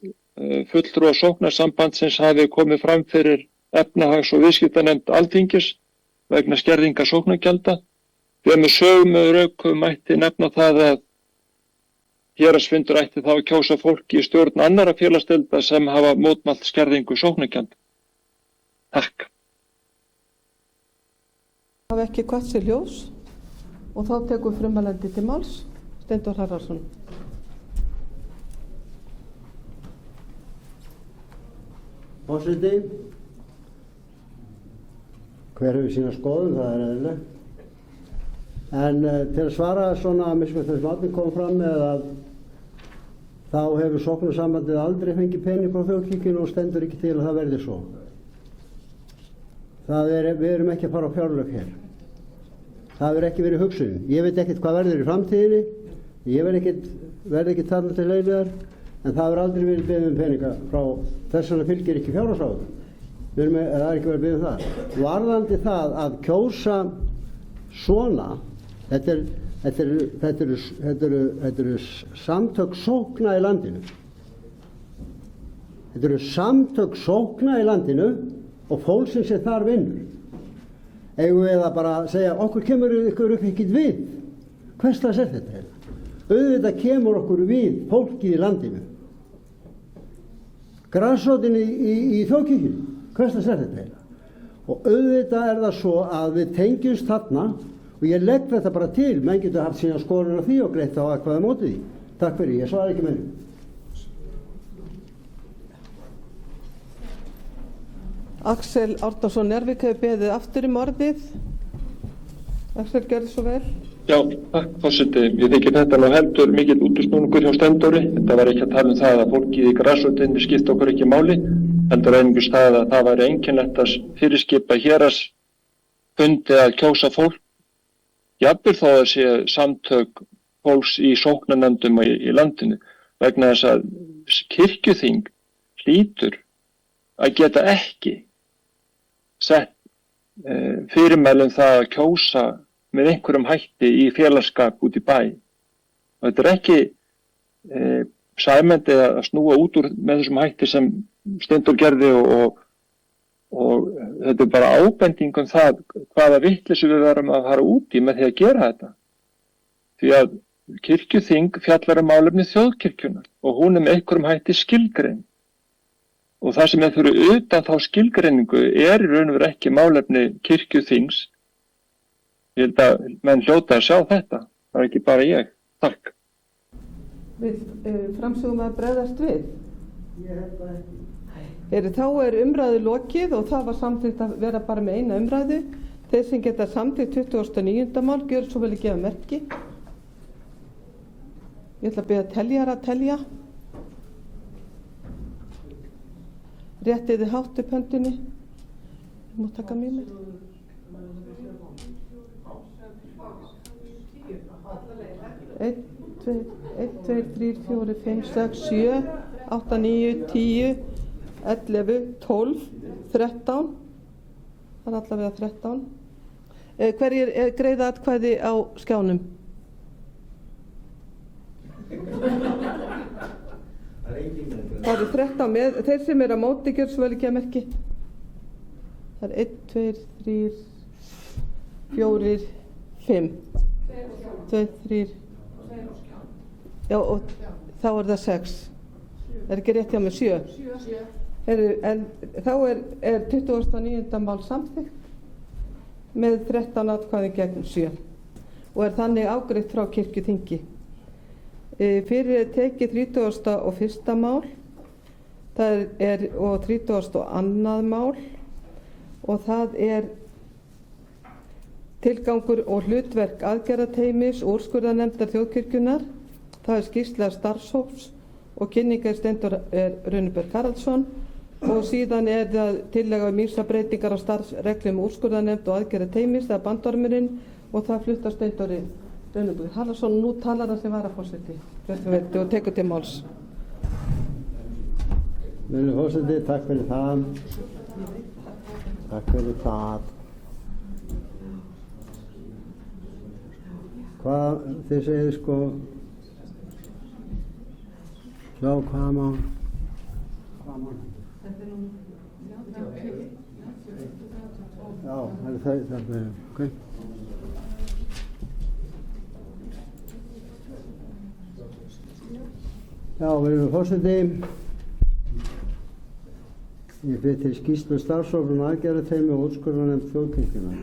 fulltrúar sóknarsambandsins hafi komið fram fyrir efnahags- og viðskiptanefnd Alþingis vegna skerðinga sóknargjalda. Því að með sömu rökum mætti nefna það að héraðsfundur ætti þá að kjósa fólki í stjórn annarra félagsdeilda sem hafa mótmælt skerðingu sóknargjalda. Takk. Það hafa ekki kvætt sér ljós og þá tekur frumælandi til máls, Steindór Haraldsson. Forseti, hver hefur sína skoðun, það er eðlilegt. En til að svara svona að miskuð þess matni kom fram með að þá hefur sóknarsambandið aldrei fengið pening frá þjóðkirkjunni og stendur ekki til að það verði svo. Við erum ekki að fara á fjárlög hér. Það hefur ekki verið hugsun. Ég veit ekkert hvað verður í framtíðinni, ég verð ekki þarna til leiðar, en það hefur aldrei verið beðið peninga frá þess vegna fylgir ekki fjárhagsáætlun. Það er ekki verið beðið það. Varðandi það að kjósa svona, þetta eru samtök sókna í landinu. Þetta eru samtök sókna í landinu og fólksins sem þar vinnur. Eigum við að bara segja, okkur kemur ykkur upp ekkert við. Hvers slags er þetta heila? Auðvitað kemur okkur við fólkið í landinu. Grasrótin í þjóðkirkjunni. Hvers slags er þetta heila? Og auðvitað er það svo að við tengjumst þarna og ég legg þetta bara til, menn getur haft sína skoðun á því og greitt á hvað mótið því. Takk fyrir, ég svara ekki meira. Axel Árnason Njárvík hefur beðið aftur orðið. Axel, gjörðu svo vel. Já, takk forseti. Ég þykir þetta nú heldur mikill útúrsnúningur hjá Steindóri. Þetta var ekki að tala það að fólkið í grasrótinni skipta okkur ekki máli. Heldur einungis það að það væri einkennilegt að fyrirskipa héraðsfundi að kjósa fólk. Jafnvel þó að sé samtök fólks í sóknarnefndum í landinu, vegna þess að kirkjuþing hlýtur að geta ekki sett fyrirmælum það að kjósa með einhverjum hætti í félagsskap út í bæ. Og þetta er ekki sæmandi að snúa út úr með þessum hætti sem Steindór gerði og þetta er bara ábending það hvaða vitleysu við verum að fara út í með því að gera þetta. Því að kirkjuþing fjallar málefni þjóðkirkjunnar og hún með einhverjum hætti skilgrein. Og það sem er fyrir utan þá skilgreiningu í raun og veru ekki málefni kirkjuþings. Ég held að menn hljóta að sjá þetta. Það er ekki bara ég. Takk. Við framsögum að bregðast við. Ég held það ekki. Þá er umræðu lokið og það var samþykkt að vera bara með eina umræðu. Þeir sem geta samþykkt 29. mál, gjör svo vel að gefa merki. Ég ætla að biðja teljara að telja. Réttið þið hátt upp höndinni. Ég má taka með mér. 1, 2, 3, 4, 5, 6, 7, 8, 9, 10, 11, 12, 13. Það er allavega 13. Hverjir greiða atkvæði á skjánum? Það eru 13 með. Þeir sem eru á móti gjör svo vel ekki að merki. Það er 1, 2, 3, 4, 5. 2, 3. Já, og þá er það 6. Er ekki rétt hjá mig 7? En þá er 29. mál samþykkt með 13 atkvæði gegn 7 og er þannig afgreitt frá kirkjuþingi. Fyrir tekið 31. mál og 32. mál og það er tilgangur og hlutverk aðgerðateymis og úrskurðarnefndar þjóðkirkjunnar. Það er skýrsla starfshóps og kynningar Steindór Runeberg Haraldsson og síðan er það tillaga ýmsar breytingar á starfsreglum úrskurðarnefnd og aðgerðateymis, það er bandormurinn og það fluttar Steindór Runeberg Haraldsson. Nú talar það sem varaforseti og tekur til máls. Virðulegur forseti, takk fyrir það. Takk fyrir það. Hvað þið segið sko, já hvaða mál? Já, það er ok. Já, virðulegur forseti, Ég fyrir til skýrslu starfshópsins um aðgerðateymi og úrskurðarnefnd þjóðkirkjunnar.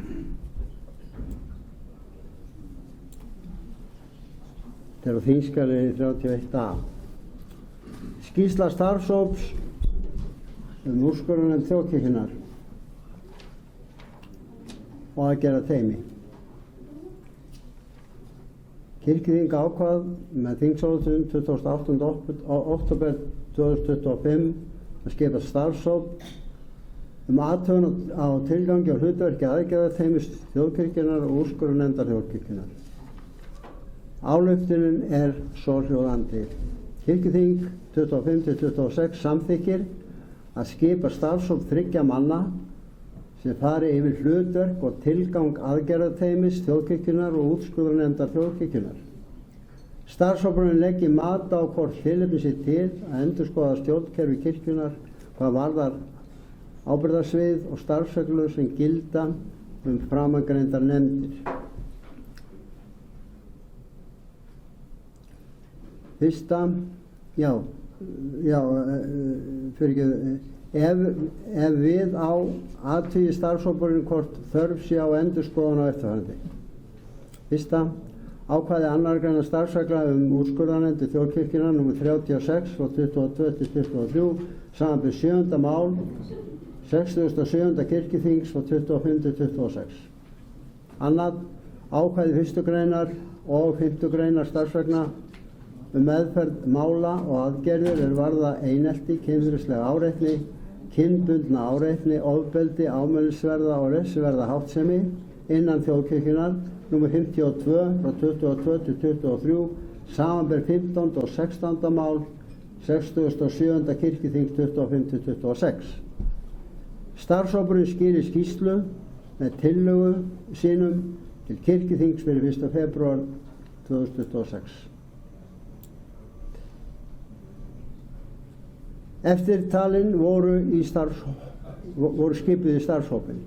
Þetta er á þingskjali 31a. Skýrsla starfshóps um úrskurðarnefnd þjóðkirkjunnar og aðgerðateymi. Kirkjuþing ákvað með þingsályktun 28. október 2025 að skipa starfshóp athugun á tilgangi og hlutverki aðgerðateymis þjóðkirkjunnar og úrskurðarnefndar þjóðkirkjunnar. Ályktunin er svohljóðandi. Kirkjuþing 25-26 samþykkir að skipa starfshóp 3 manna sem fari yfir hlutverk og tilgang aðgerðateymis þjóðkirkjunnar og úrskurðarnefndar þjóðkirkjunnar. Starfshópurinn leggi mat á hvort tilefni sé til að endurskoða stjórnkerfi kirkjunnar hvað varðar ábyrgðarsvið og starfsreglur sem gilda framangreindar nefndir. Fyrsta, ef við á athugi starfshópurinn hvort þörf sé á endurskoðun á eftirfarandi. Fyrsta, ákvæði 2. greinar starfsreglna úrskurðarnefnd þjóðkirkjunnar nr. 36 frá 22-23 samanber 7. mál 67. kirkjuþings frá 25-26. Annað, ákvæði 1. greinar og 5. greinar starfsreglna meðferð mála og aðgerðir varða einelti, kynferðislega áreitni, kynbundna áreitni, ofbeldi, ámælisverða og refsiverða háttsemi innan þjóðkirkjunnar nr. 52 frá 22-23 samanber 15. og 16. mál 67. kirkjuþings 25-26. Starfshópurinn skili skýrslu með tillögu sínum til kirkjuþings fyrir 1. febrúar 2026. Eftirtalin voru skipuð í starfshópinn.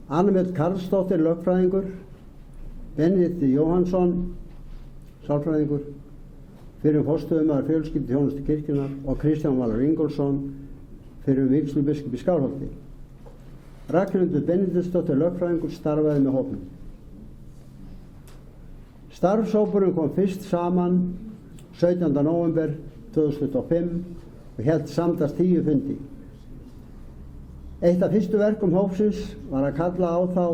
Anna-Björg Karlsdóttir lögfræðingur, Benedikt Jóhannsson sálfræðingur, fyrrum forstöðumaður fjölskylduþjónustu kirkjunnar og Kristján Valur Ingólfsson, fyrrum vígslubiskup í Skálholti. Ragnhildur Benediktsdóttir lögfræðingur starfaði með hópnum. Starfshópurinn kom fyrst saman 17. nóvember 2025 og hélt samtals 10 fundi. Eitt af fyrstu verkum hópsins var að kalla á þá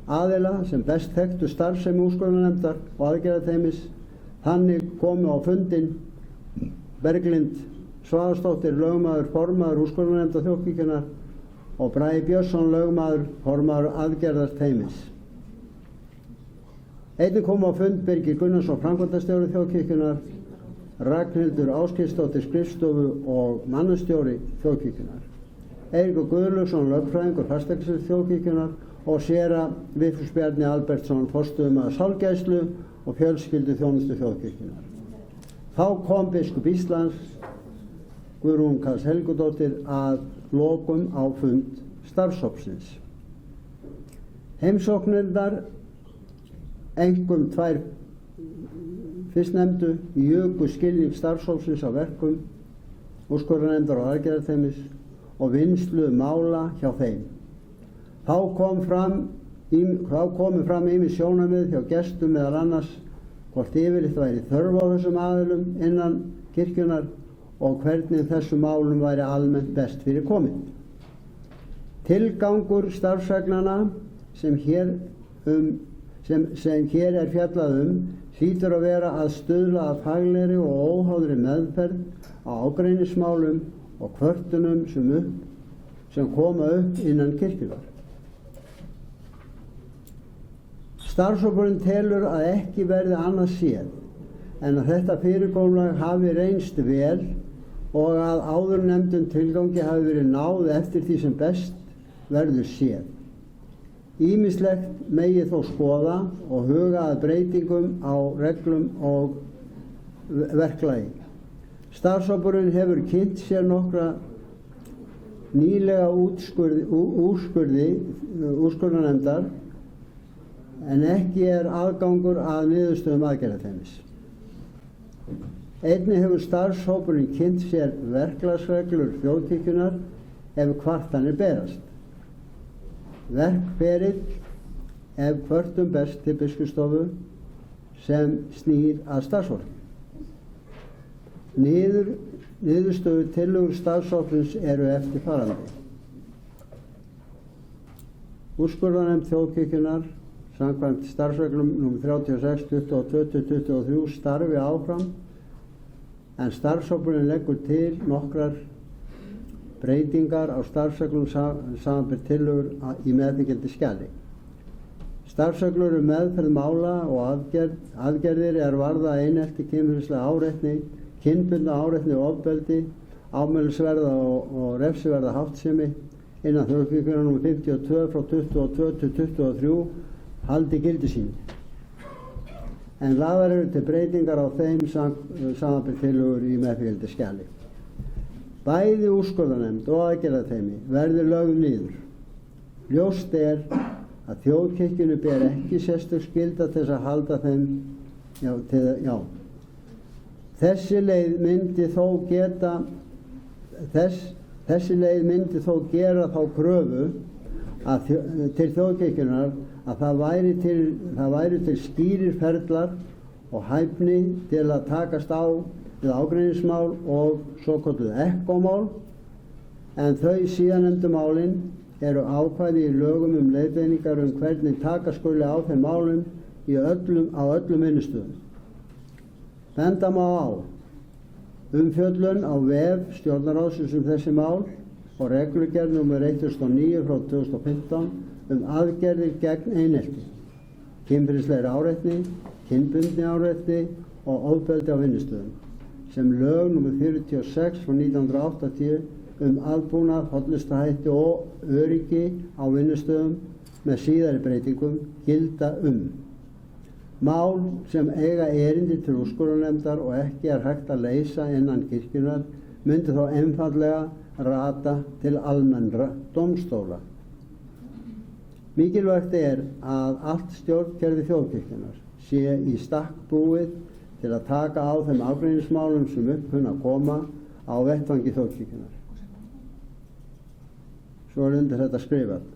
aðila sem best þekktu starfsemi úrskurðarnefndar og aðgerðateymis. Þannig komu á fundinn Berglind Svavarsdóttir, lögmaður, formaður úrskurðarnefndar þjóðkirkjunnar og Bragi Björnsson, lögmaður, formaður aðgerðateymis. Einnig kom á fund Birgir Gunnarsson, framkvæmdastjóri þjóðkirkjunnar, Ragnhildur Ásgeirsdóttir, skrifstofu og mannastjóri þjóðkirkjunnar, Eiríkur Guðlaugsson, lögfræðingur fasteignasvið þjóðkirkjunnar og séra Vigfús Bjarni Albertsson, forstöðumaður sálgæslu og fjölskylduþjónustu þjóðkirkjunnar. Þá kom biskup Íslands, Guðrún Karls Helgudóttir, að lokum á fund starfshópsins. Heimsóknirnar, einkum 2 fyrstnefndu, juku skilning starfshópsins á verkum úrskurðarnefndar og aðgerðateymis og vinnslu mála hjá þeim. Þá komu fram ýmis sjónarmið hjá gestum meðal annars hvort yfirleitt væri þörf á þessum aðilum innan kirkjunnar og hvernig þessum málum væri almennt best fyrir komið. Tilgangur starfsreglnanna sem hér er fjallað hlýtur að vera að stuðla að faglegri og óháðri meðferð á ágreiningsmálum og kvörtunum sem koma upp innan kirkjunnar. Starfshópurinn telur að ekki verði annað séð en að þetta fyrirkomulag hafi reynst vel og að áðurnefndum tilgangi hafi verið náð eftir því sem best verður séð. Ýmislegt megi þó skoða og huga að breytingum á reglum og verklagi. Starfshópurinn hefur kynnt sér nokkra nýlega úrskurðarnefndar en ekki er aðgangur að niðurstöðum aðgerðateymis. Einnig hefur starfshópurinn kynnt sér verklagsreglur þjóðkirkjunnar ef kvartanir berast. Verkferill ef kvörtum berst til biskupsstofu sem snýr að starfsfólki. Niðurstöður tillögur starfshópsins eru eftirfarandi. Úrskurðarnefnd þjóðkirkjunnar samkvæmt starfsreglum nr. 36, 22-23 starfi áfram, en starfshópurinn leggur til nokkrar breytingar á starfsreglum samanber tillögur í meðfylgjandi skjali. Starfsreglur meðferð mála og aðgerðir varða einelti, kynferðislega áreitni, kynbundna áreitni og ofbeldi, ámælisverða og refsiverða háttsemi innan þjóðkirkjunnar nr. 52 frá 22-23 haldi gildi sínu. En lagðar eru til breytingar á þeim samanber tillögur í meðfylgjandi skjali. Bæði úrskurðarnefnd og aðgerðateymi verður lögð niður. Ljóst að þjóðkirkjunni ber ekki sérstök skylda til þess að halda þeim, Þessi leið myndi þó gera þá kröfu til þjóðkirkjunnar að það væri til skýrir ferlar og hæfni til að takast á við ágreiningsmál og svokölluð ECHO-mál, en þau síðarnefndu málin eru ákvæði í lögum leiðbeiningar hvernig taka skuli á þeim málum á öllum vinnustöðum. Benda má á umfjöllun á vef stjórnarráðsins þessi mál og reglugerð nr. 1009 frá 2015 aðgerðir gegn einelti, kynferðislegri áreitni, kynbundni áreitni og ofbeldi á vinnustöðum, sem lög nr. 46 frá 1980 aðbúnað, hollustahætti og öryggi á vinnustöðum með síðari breytingum gilda Mál sem eiga erindi til úrskurðarnefndar og ekki hægt að leysa innan kirkjunnar myndi þó einfaldlega rata til almennra dómstóla. Mikilvægt að allt stjórnkerfi þjóðkirkjunnar sé í stakk búið til að taka á þeim ágreiningsmálum sem upp kunna að koma á vettvangi þjóðkirkjunnar. Svo undir þetta skrifað.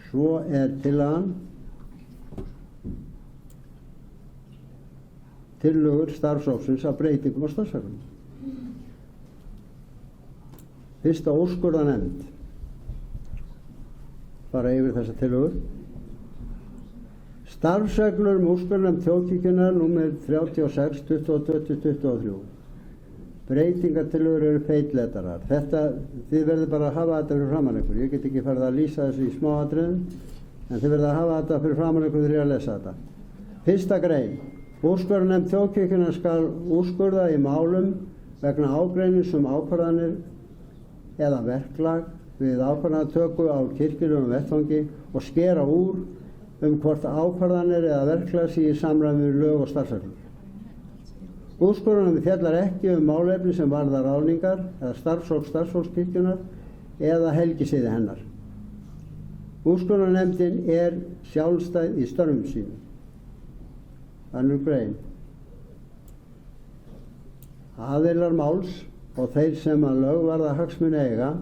Svo tillagan tillögur starfshópsins að breytingum á starfsreglum. Fyrsta úrskurðarnefnd fara yfir þessa tillögur. Starfsreglur úrskurðarnefnd þjóðkirkjunnar nr. 36, 22-23. Breytingartillögur eru feitletarar. Þið verður bara að hafa þetta fyrir framan ykkur. Ég get ekki farið að lýsa þessu í smáatriðum, en þið verður að hafa þetta fyrir framan ykkur þegar ég að lesa þetta. Fyrsta grein. Úrskurðarnefnd þjóðkirkjunnar skal úrskurða í málum vegna ágreinings ákvarðanir eða verklag við ákvarðanatöku á kirkjulegum vettvangi og skera úr hvort ákvarðanir eða verklag sé í samræmi við lög og starfsreglur. Úrskurðarnefnd fjallar ekki málefni sem varðar ráðningar eða starfsfólkskirkjunnar eða helgisiði hennar. Úrskurðarnefndin sjálfstæð í störfum sínum. Önnur grein. Aðilar máls og þeir sem að lögvarða hagsmuni eiga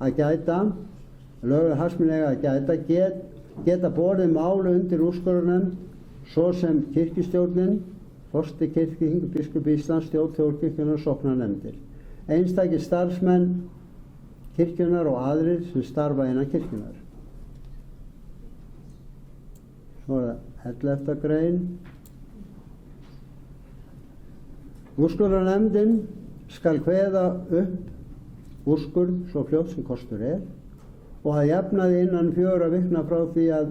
að gæta geta borið máli undir úrskurðarnefnd, svo sem kirkjustjórnin, forseti kirkjuþing, biskup Íslands, stjórn þjóðkirkjunnar og sóknarnefndir, einstakir starfsmenn kirkjunnar og aðrir sem starfa innan kirkjunnar. Svo 11. grein. Úrskurðarnefndin skal kveða upp úrskurð svo fljótt sem kostur og að jafnaði innan 4 vikna frá því að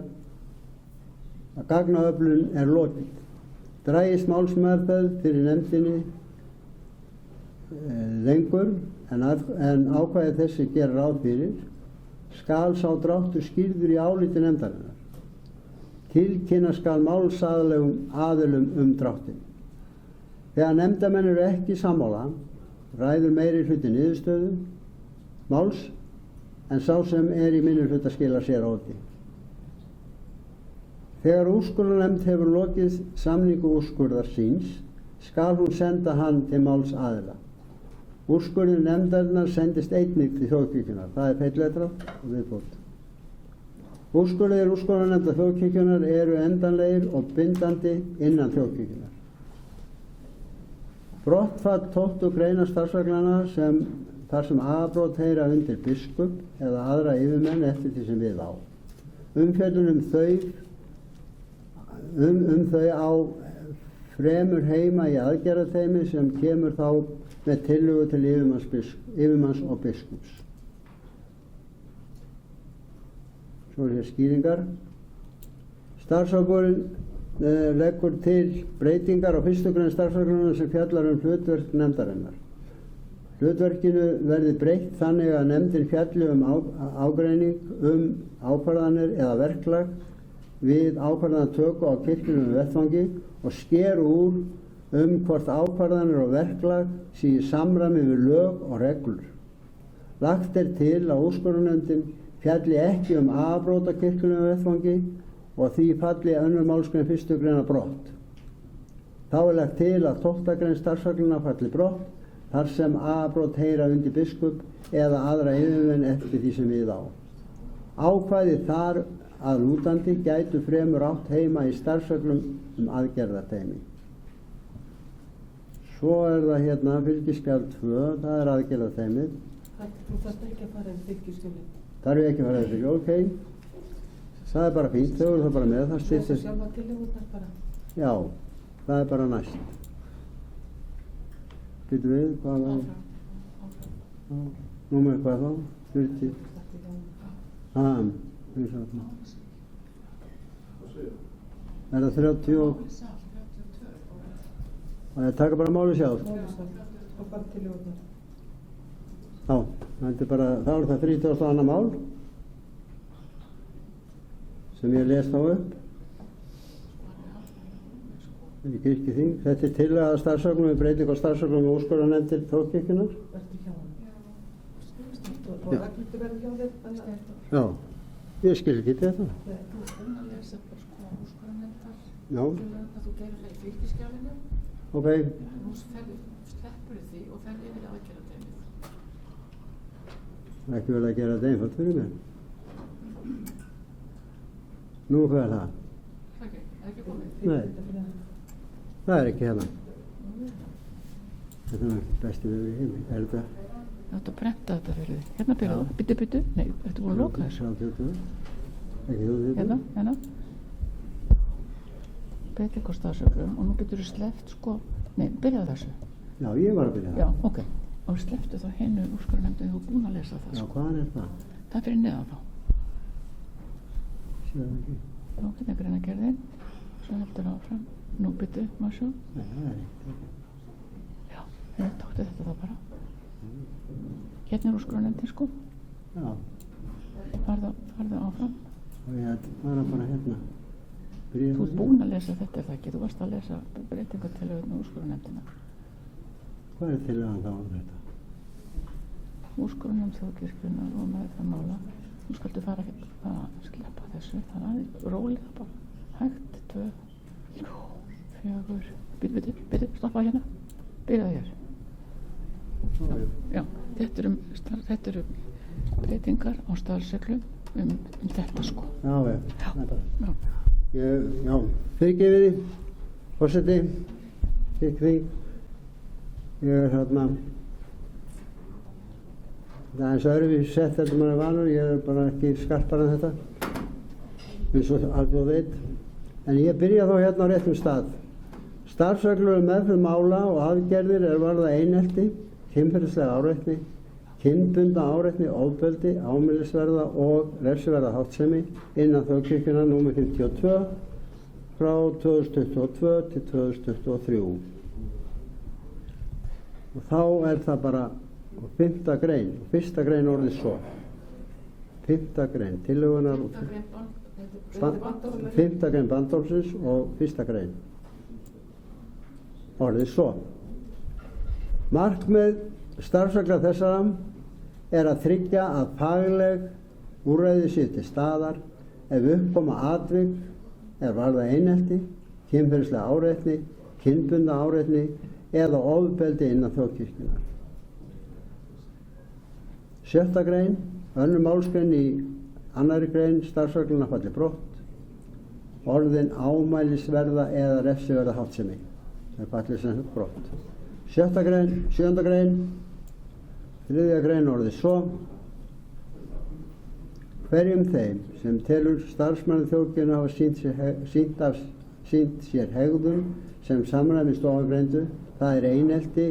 gagnaöflun lokið. Dragist málsmeðferð fyrir nefndinni lengur en ákvæði þessi gerir ráð fyrir, skal sá dráttur skýrður í áliti nefndarinnar. Tilkynna skal málsaðlegum aðilum dráttin. Þegar nefndamenn eru ekki sammála, ræður meiri hluti niðurstöðu máls, en sá sem í minnihluta skilar sér óti. Þegar úrskurðarnefnd hefur lokið samningu úrskurðar síns, skal hún senda hann til máls aðila. Úrskurður nefndarinnar sendist einnig til þjóðkirkjunnar. Það er feilletrað og viðbót. Úrskurðir úrskurðarnefndar þjóðkirkjunnar eru endanlegir og bindandi innan þjóðkirkjunnar. Brottfall 12. greinar starfsreglna þar sem agabrot heyra undir biskup eða aðra yfirmenn eftir því sem við á. Umfjöllun þau á fremur heima í aðgerðateymi sem kemur þá með tillögu til yfirmanns og biskups. Svo er hér skýringar. Starfshópurinn leggur til breytingar á 1. grein starfsreglunnar sem fjallar hlutverk nefndarinnar. Hlutverkinu verði breytt þannig að nefndin fjalli ágreining ákvarðanir eða verklag við ákvarðanatöku á kirkjulegum vettvangi og sker úr hvort ákvarðanir og verklag sé í samræmi við lög og reglur. Lagt er til að úrskurðarnefndin fjalli ekki agabrot á kirkjulegum vettvangi og því falli 2. málsgrein 1. greinar brott. Þá er lagt til að 12. grein starfsreglna falli brott þar sem agabrot heyra undir biskup eða aðra yfirmenn eftir því sem við á. Ákvæði þar að lútandi gætu fremur átt heima í starfsreglum aðgerðateymi. Svo er það hérna fylgiskjal 2, það er aðgerðateymið. Þú þarft ekki að fara yfir fylgiskjalið. Þarf ég ekki að fara yfir fylgiskjalið, ok. Það er bara fínt, þau eru það bara með. Það Svo sjálfa tillögurnar bara. Já, það er bara næst. Býtum við, hvað var það? Númer hvað þá? 40. Er það 30 og... Það taka bara máli sjálf. Og bara tillögurnar. Já, það er bara, þá er það 32. mál sem ég les þá upp. Í kirkjuþing. Þetta er tillaga starfsreglum við breyting á starfsreglum og úrskurðarnefndir þjóðkirkjunnar. Vertu hjá hann. Og reglur verður hjá þér? Já, ég skil ekki þetta. Þú ert búin að lesa bara úrskurðarnefndar. Já. Þú gerir það í fylgiskjalinu. Ok. Nú sleppur því og fer yfir aðgerðateymið. Ekki vel að gera þetta einfalt fyrir mér. Nú fer það. Ok, er ekki komið? Nei. Það er ekki hérna. Þetta er besti við í heimi. Er þetta? Það átt að prenta þetta fyrir þig. Hérna byrja það. Byttu. Nei, ertu búin að loka þessu? Ekki þú þetta? Hérna. Breyting á starfsreglum og nú getur þú sleppt sko. Nei, byrjaðu þessu. Já, ég var að byrja það. Já, ok. Og slepptu þá hinnu úrskurðarnefndin þú búin að lesa það. Já, hvaðan er það? Það er fyrir neðan þá. Sér það ekki. Nú, hérna er greinargerðin. Svo heldur áfram. Nú byttu, má sjá. Nei, það er ekki. Já, ég tókti þetta þá bara. Hérna er úrskurðarnefndin sko. Já. Farðu áfram. Og ég var bara hérna. Þú ert búin að lesa þetta er það ekki. Þú varst að lesa breytingartillögurnar úrskurðarnefndina. Hvað er tillagan þá þetta? Úrskurðarnefnd þjóðkirkjunnar og með það mála. Nú skaldu fara að sleppa þessu. Það er rólega bara. Hægt, 2, 3, 4. Býtu, stoppa hérna. Byrjaðu hér. Já, þetta eru breytingar á starfsreglum þetta sko. Já. Já, fyrirgefið því, forseti, kirkjuþing. Ég er hérna, það er eins og öðruvísi sett þetta maður er vanur, ég er bara ekki skarpar en þetta, eins og allir veit. En ég byrja þá hérna á réttum stað. Starfsreglur meðferð mála og aðgerðir er varða einelti, kynferðislega áreitni, kynbundna áreitni, ofbeldi, ámælisverða og refsiverða háttsemi innan þjóðkirkjunnar númer 52 frá 2022 til 2023. Og þá er það bara 5. grein, 1. grein orðið svo. 5. grein tillögunar og 5. grein bandormsins og 1. grein orðið svo. Markmið starfsregla þessara er að tryggja að fagleg úrræði sé til staðar ef uppkoma atvik er varða einelti, kynferðislega áreitni, kynbundna áreitni eða ofbeldi innan þjóðkirkjunnar. 6. grein, önnur málsgrein í 2. grein starfsreglunnar falli brott. Orðin ámælisverða eða refsiverða háttsemi. Það falli sem brott. 7. grein, 3. grein orðið svo. Hverjum þeim sem telur starfsmanni þjóðkirkjunnar hafa sýnt sér hegðun sem samræmist ofangreindu, það er einelti,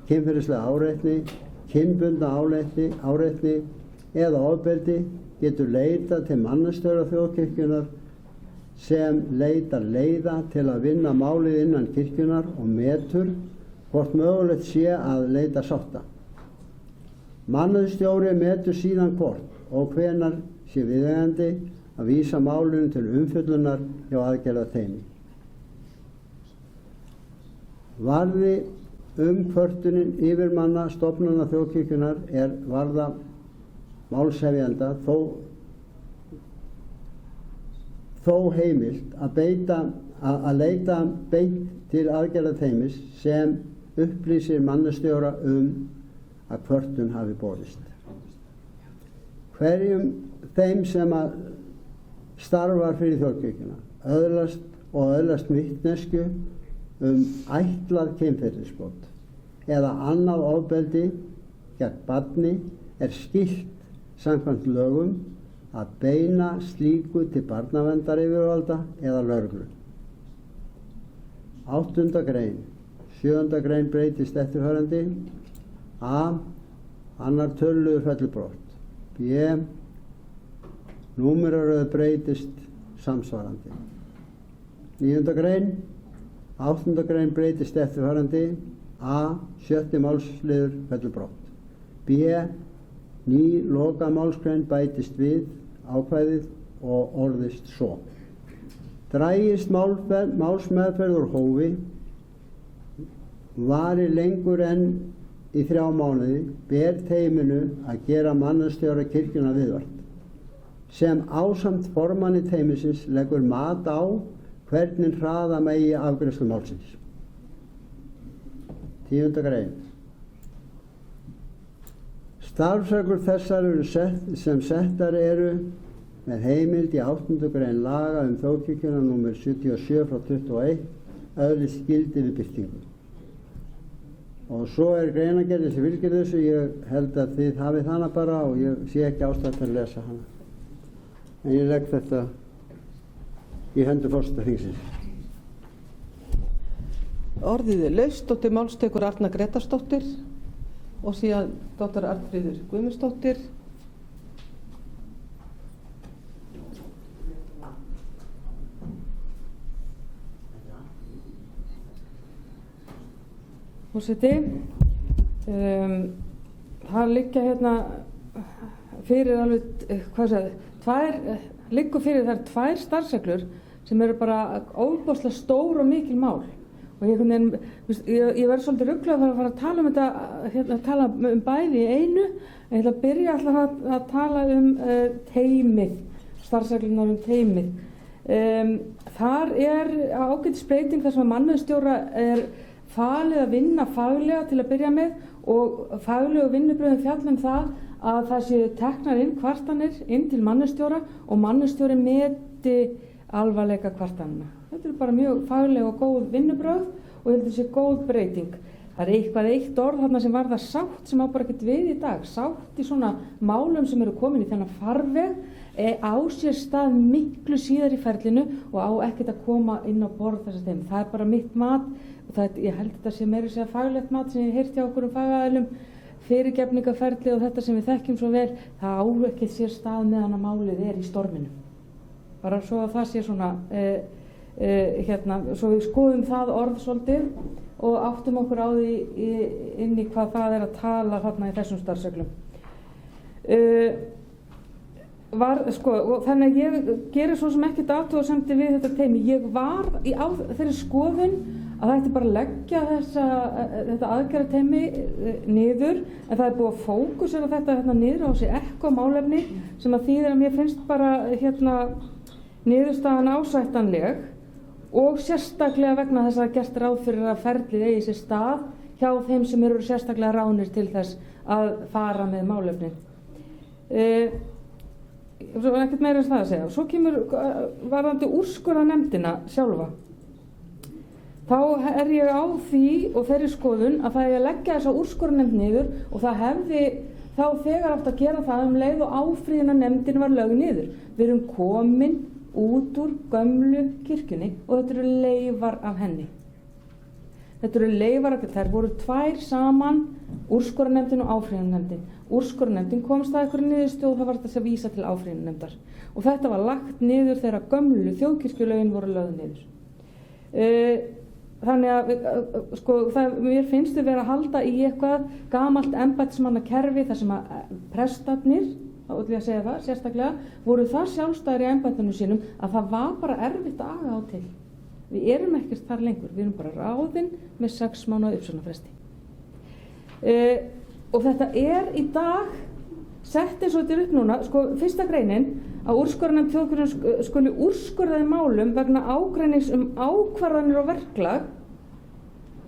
kynferðislega áreitni, kynbundna áreitni eða ofbeldi, getur leitað til mannastjóra þjóðkirkjunnar sem leitar leiða til að vinna málið innan kirkjunnar og metur hvort mögulegt sé að leita sátta. Mannastjóri metur síðan hvort og hvenar sé viðeigandi að vísa málinu til umfjöllunar hjá aðgerðateymi. Varði kvörtunin yfirmanna stofnana þjóðkirkjunnar er varða málshefjanda þó heimilt að leita beint til aðgerðateymis sem upplýsir mannastjóra að kvörtun hafi borist. Hverjum þeim sem að starfar fyrir þjóðkirkjuna öðlast vitneskju ætlað kynferðisbrot eða annað ofbeldi gegn barni er skylt samkvæmt lögum að beina slíku til barnaverndaryfirvalda eða lögreglu. 8. grein. 7. grein breytist eftirfarandi. A. Annar töluliður fellur brott. B. Númeraröð breytist samsvarandi. 9. grein. 8. grein breytist eftirfarandi. A. 7. málsliður fellur brott. B. Ný lokamálsgrein bætist við ákvæðið og orðist svo. Dragist málsmeðferð úr hófi, vari lengur en í 3 mánuði, ber teyminu að gera mannastjóra kirkjunnar viðvart, sem ásamt formanni teymisins leggur mat á hvernig hraða megi afgreiðslu málsins. 10. grein. Starfsreglur þessar sem settar eru með heimild í 8. grein laga þjóðkirkjuna nr. 77/21 öðlist gildi við birtingu. Og svo greinargerðin sem fylgir þessu, ég held að þið hafið hana bara og ég sé ekki ástæðu til að lesa hana. En ég legg þetta í hendur forseta þingsins. Orðið er laust og til máls tekur Arna Grétarsdóttir og síðan dr. Arnfríður Guðmundsdóttir. Forseti, það liggja hérna fyrir alveg, liggur fyrir þær 2 starfsreglur sem eru bara ofboðslega stór og mikil mál. Og ég verð svolítið rugluð að fara að tala um þetta, tala um bæði í einu, en ég ætla að byrja alltaf að tala um teymið, starfsreglunar teymið. Þar er ágætisbreyting þar sem mannauðsstjóra er falið að vinna faglega til að byrja með og faglegu vinnubrögðin fjalla það að það séu teknar inn kvartanir inn til mannauðsstjóra og mannauðsstjóri meti alvarleika kvartanina. Þetta er bara mjög fagleg og góð vinnubrögð og þetta sé góð breyting. Það er eitt orð þarna sem varðar sátt sem á bara ekkert við í dag. Sátt í svona málum sem eru komin í þennan farveg á sér stað miklu síðar í ferlinu og á ekkert að koma inn á borð þess að þeim. Það er bara mitt mat og ég held þetta sé meira segja faglegt mat sem ég heyrti á okkur fagaðilum, fyrirgefningaferli og þetta sem við þekkjum svo vel, það á ekkert sér stað meðan að málið er í storminu. Bara svo að það sé svona, svo við skoðum það orð svolítið og áttum okkur á því inn í hvað það er að tala þarna í þessum starfsreglum. Þannig að ég gerir svo sem ekkert athugasemdir við þetta teymi. Ég var á þeirri skoðun að það ætti bara að leggja þetta aðgerðateymi niður, en það er búið að fókusera þetta niður á þessi ekko-málefni sem að þýðir að mér finnst bara niðurstaðan ásættanleg og sérstaklega vegna þess að gert ráð fyrir að ferlið eigi sér stað hjá þeim sem eru sérstaklega ráðnir til þess að fara með málefnin. Svo ekkert meira en það að segja. Svo kemur varðandi úrskurðarnefndina sjálfa. Þá er ég á því og þeirri skoðun að það er að leggja þessa úrskurðarnefnd niður og það hefði þá þegar átt að gera það leið og áfrýjunarnefndin var lögð niður. Við erum komin út úr gömlu kirkjunni og þetta eru leifar af henni. Þetta eru leifar af þær voru tvær saman, úrskurðarnefndin og áfrýjunarnefndin. Úrskurðarnefndin komst að einhverju niðurstöðu og það var þess að vísa til áfrýjunarnefndar. Og þetta var lagt niður þegar gömlu þjóðkirkjulögin voru lögð niður. Þannig að mér finnst við vera að halda í eitthvað gamalt embættismannakerfi þar sem að prestarnir, þá ætla ég að segja það sérstaklega, voru það sjálfstæðir í embættinu sínum að það var bara erfitt að aga á til. Við erum ekkert þar lengur, við erum bara ráðin með 6 mánaða uppsagnarfresti. Og þetta er í dag sett eins og þetta er upp núna, fyrsta greinin að úrskurðarnefnd þjóðkirkjunnar skuli úrskurðaði málum vegna ágreinings ákvarðanir og verklag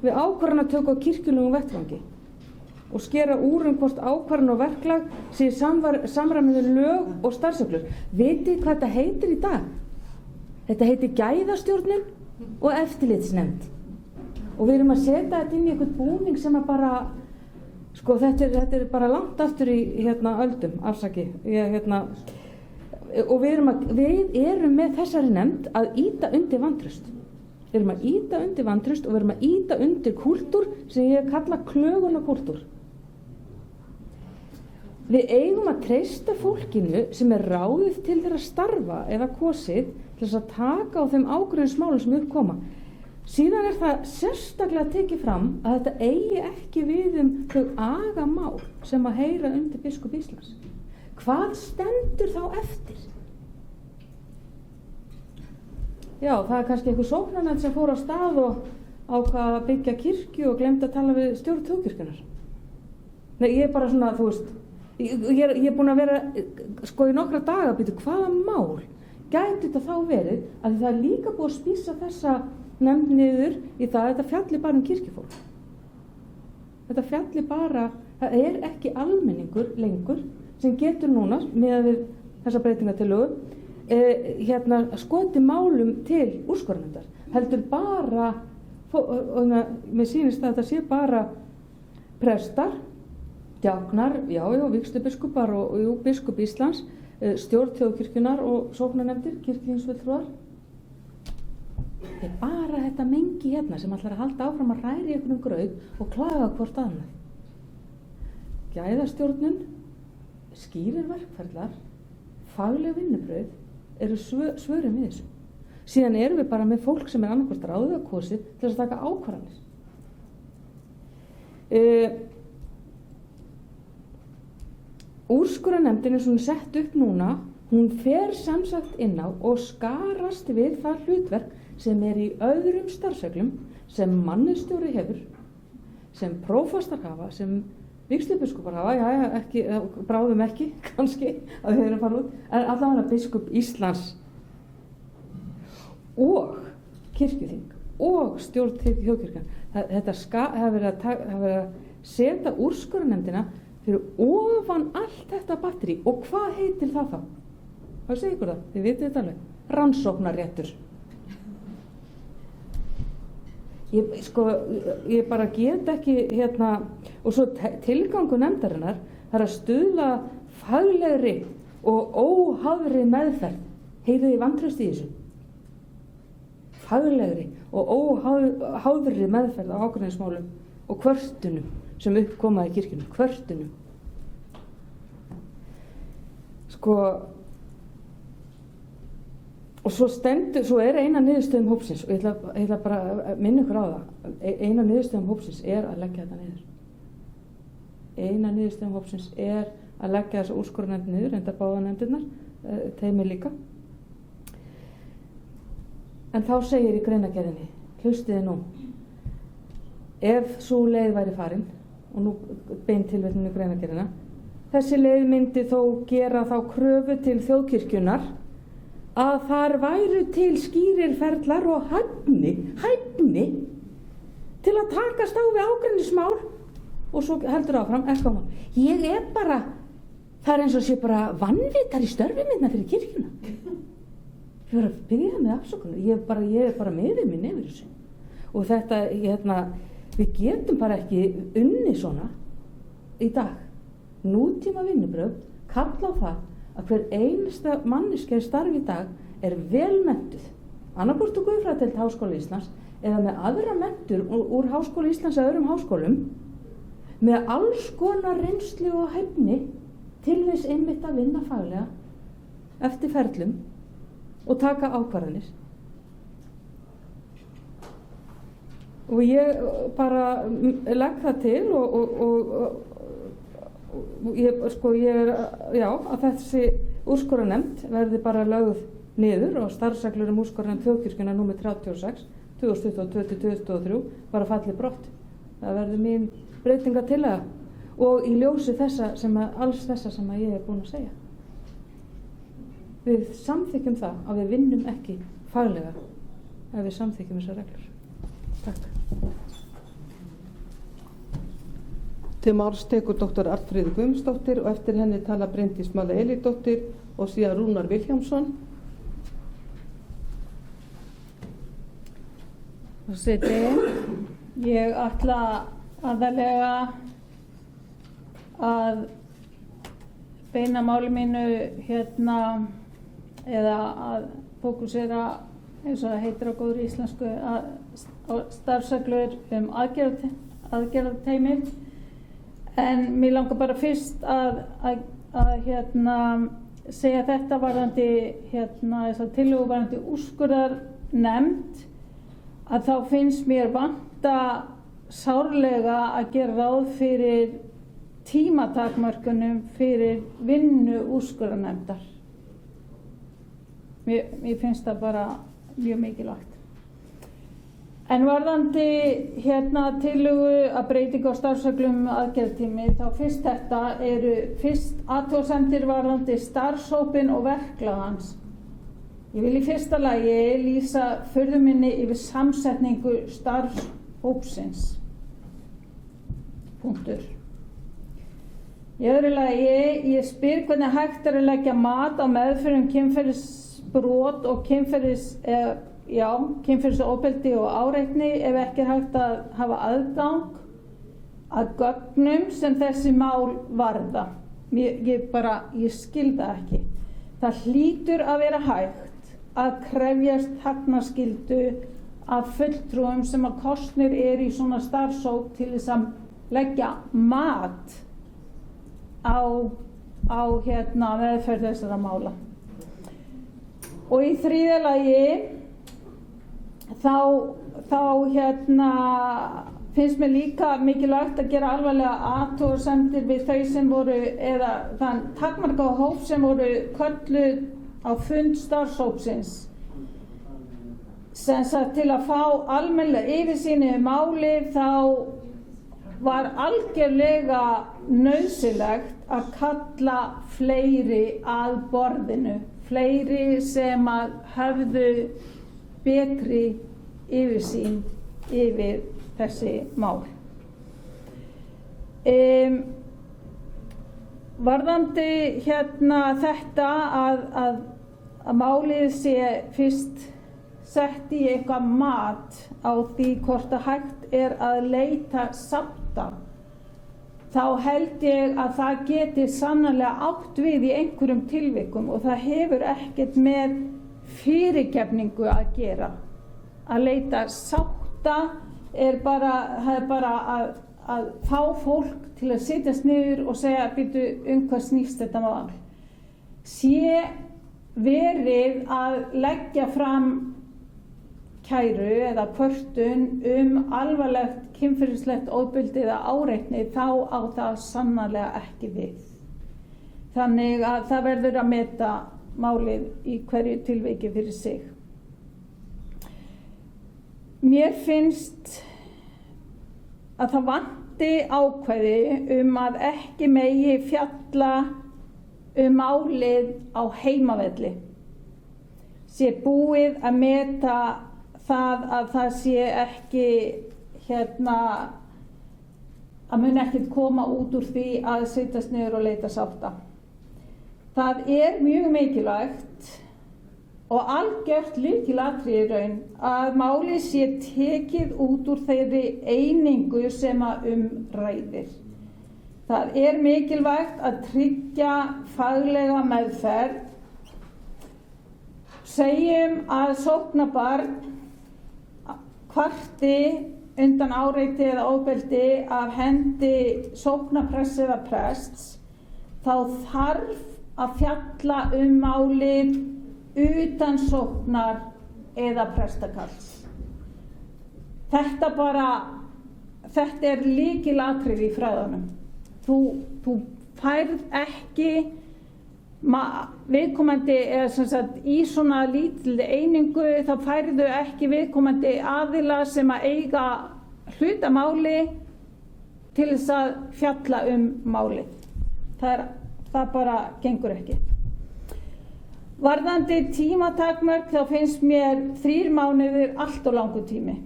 við ákvarðanatöku á kirkjulegum vettvangi og skera úr hvort ákvarðan og verklag sé samræmi við lög og starfsreglur. Vitið hvað þetta heitir í dag? Þetta heitir gæðastjórnun og eftirlitsnefnd. Og við erum að setja þetta inn í einhvern búning sem að bara þetta er bara langt aftur í öldum, afsaki. Og við erum með þessari nefnd að ýta undir vantraust. Við erum að ýta undir vantraust og við erum að ýta undir kúltúr sem ég kalla klögunarkúltúr. Við eigum að treysta fólkinu sem er ráðið til þeirra starfa eða kosið til þess að taka á þeim ágreiningsmálum sem uppkoma. Síðan er það sérstaklega tekið fram að þetta eigi ekki við þau agamál sem að heyra undir biskup Íslands. Hvað stendur þá eftir? Já, það er kannski einhver sóknarnefnd sem fór á stað og ákvað að byggja kirkju og glemdi að tala við stjórn þjóðkirkjunnar. Nei, ég er bara svona, þú veist, ég er búin að vera í nokkra daga að býta hvaða mál gæti þetta þá verið að það er líka búið að spísa þessa nefnd niður í það að þetta fjalli bara kirkjufólk. Þetta fjalli bara, það er ekki almenningur lengur sem getur núna með þessa breytingatillögu skoti málum til úrskurðarnefndar. Heldur bara, mér sýnist að þetta sé bara prestar, djáknar, vígslubiskupar og biskup Íslands, stjórn þjóðkirkjunnar og sóknarnefndir, kirkjuþingsfulltrúar. Þetta er bara þetta mengi sem ætlar að halda áfram að ræri einhvern graut og klaga hvort annað. Gæðastjórnun, skýrir verkferlar, fagleg vinnubrauð eru svörin við þessu. Síðan erum við bara með fólk sem er annarkvort ráðið að kosið til að taka ákvarðanir. Úrskurðarnefndin er svona sett upp núna, hún fer samsagt inn á og skarast við það hlutverk sem er í öðrum starfsreglum sem mannustjóri hefur, sem prófastar hafa, sem vígslubiskupar hafa, ekki, bráðum ekki, kannski, að við erum að fara út, en allavega biskup Íslands og kirkjuþing og stjórn þjóðkirkjan. Þetta hefur verið að setja úrskurðarnefndina fyrir ofan allt þetta batteri. Og hvað heitir það þá? Hvað segir ykkur það? Þið vitið þetta alveg. Rannsóknarréttur. Ég bara get ekki og svo tilgangur nefndarinnar það er að stuðla faglegri og óháðri meðferð. Heyrið þið vantraust í þessu? Faglegri og óháðri meðferð á ágreiningsmálum og kvörtunum sem uppkoma í kirkjunum, kvörtunum. Og svo er eina niðurstöðum hópsins, og ég ætla bara að minna ykkur á það, eina niðurstöðum hópsins er að leggja þetta niður. Eina niðurstöðum hópsins er að leggja þessa úrskurðarnefnd niður, enda báða nefndirnar, teimi líka. En þá segir í greinargerðinni, hlustiði nú, ef sú leið væri farin, og nú beint tilvitnum í greinargerðina, þessi leið myndi þó gera þá kröfu til þjóðkirkjunnar að þar væru til skýrir ferlar og hæfni til að takast á við ágreiningsmál og svo heldur áfram ekkamál. Ég bara, það eins og sé bara vanvitar í störfi minna fyrir kirkjuna. Ég var að byrja með afsökunar, ég bara miður minn yfir þessu. Og þetta, við getum bara ekki unnið svona í dag. Nútíma vinnubrögð kalla á það að hver einasta manneskja í starfi í dag vel menntuð, annaðhvort úr guðfræðideild Háskóla Íslands eða með aðra mentur úr Háskóla Íslands eða öðrum háskólum, með alls konar reynslu og hæfni til þess einmitt að vinna faglega eftir ferlum og taka ákvarðanir. Og ég bara legg það til að þessi úrskurðarnefnd verði bara lögð niður og starfsreglur úrskurðarnefnd þjóðkirkjunnar númer 36 2022-2023 bara falli brott. Það verður mín breytingartillaga og í ljósi alls þessa sem ég búin að segja. Við samþykkjum það að við vinnum ekki faglega ef við samþykkjum þessar reglur. Takk. Til máls tekur Dr. Arnfríður Guðmundsdóttir og eftir henni tala Bryndís Malla Elídóttir og síðan Rúnar Vilhjálmsson. Ég ætla aðallega að beina máli mínu eða að fókusera, eins og það heitir á góðri íslensku, á starfsreglur aðgerðateymi. En mér langar bara fyrst að segja þetta varðandi þessa tillögu varðandi úrskurðarnefnd, að þá finnst mér vanta sárlega að gera ráð fyrir tímatakmörkunum fyrir vinnu úrskurðarnefndar. Mér finnst það bara mjög mikilvægt. En varðandi tillögu að breytingu á starfsreglum aðgerðatími, þá eru fyrst athugasemdir varðandi starfshópinn og verklag hans. Ég vil í fyrsta lagi lýsa furðu minni yfir samsetningu starfshópsins. Punktur. Í öðru lagi, ég spyr hvernig hægt að leggja mat á meðferðum kynferðisbrot og kynferðisofbeldi og áreitni ef ekki hægt að hafa aðgang að gögnum sem þessi mál varða. Ég skil það ekki. Það hlýtur að vera hægt að krefjast þagnarskyldu af fulltrúum sem að kosnir í svona starfshóp til þess að leggja mat á meðferð þessara mála. Og í þriðja lagi þá finnst mér líka mikilvægt að gera alvarlega athugasemdir við þau sem voru, eða þann takmarkaða hóp sem voru kölluð á fund starfshópsins. Sem sagt, til að fá almennilega yfirsýn yfir málið þá var algjörlega nauðsynlegt að kalla fleiri að borðinu, fleiri sem að höfðu betri yfirsýn yfir þessi mál. Varðandi þetta að málið sé fyrst sett í eitthvað mat á því hvort að hægt að leita sátta, þá held ég að það geti sannarlega átt við í einhverjum tilvikum og það hefur ekkert með fyrirgefningu að gera. Að leita sátta er bara að fá fólk til að setjast niður og segja býtu hvað snýst þetta mál. Sé verið að leggja fram kæru eða kvörtun alvarlegt kynferðislegt ofbeldi eða áreitni, þá á það sannarlega ekki við. Þannig að það verður að meta málið í hverju tilviki fyrir sig. Mér finnst að það vanti ákvæði að ekki megi fjalla málið á heimavelli. sé búið að meta það að það sé ekki að mun ekkert koma út úr því að setjast niður og leita sátta. Það er mjög mikilvægt og algjört lykilatriði í raun að málið sé tekið út úr þeirri einingu sem að ræðir. Það er mikilvægt að tryggja faglega meðferð. Segjum að sóknarbarn kvarti undan áreiti eða ofbeldi af hendi sóknarprests eða prests, þá þarf að fjalla málið utan sóknar eða prestakalls. Þetta er lykilatriði í fræðunum. Þú færð ekki viðkomandi, eða sem sagt í svona lítil einingu, þá færðu ekki viðkomandi aðila sem að eiga hlutamáli til þess að fjalla málið. Það bara gengur ekki. Varðandi tímatakmörk þá finnst mér 3 mánuðir allt of langur tími.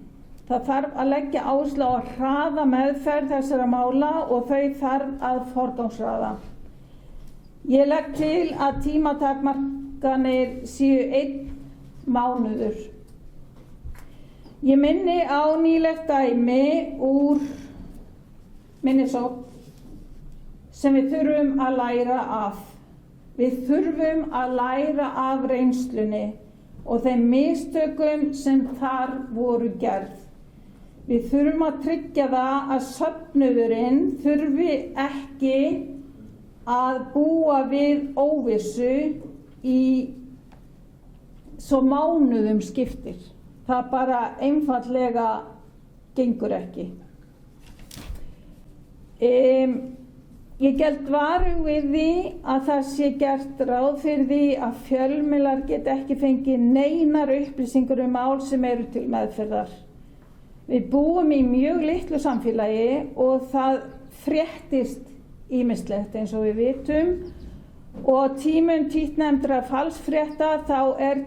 Það þarf að leggja áherslu á að hraða meðferð þessara mála og þau þarf að forgangsraða. Ég legg til að tímatakmarkanir séu 1 mánuður. Ég minni á nýlegt dæmi úr minnisókn sem við þurfum að læra af. Við þurfum að læra af reynslunni og þeim mistökum sem þar voru gerð. Við þurfum að tryggja það að söfnuðurinn þurfi ekki að búa við óvissu í svo mánuðum skiptir. Það bara einfaldlega gengur ekki. Ég geld varug við því að það sé gert ráð fyrir því að fjölmiðlar get ekki fengið neinar upplýsingar mál sem eru til meðferðar. Við búum í mjög litlu samfélagi og það fréttist ýmislegt eins og við vitum, og tímum títtnefndra falsfrétta þá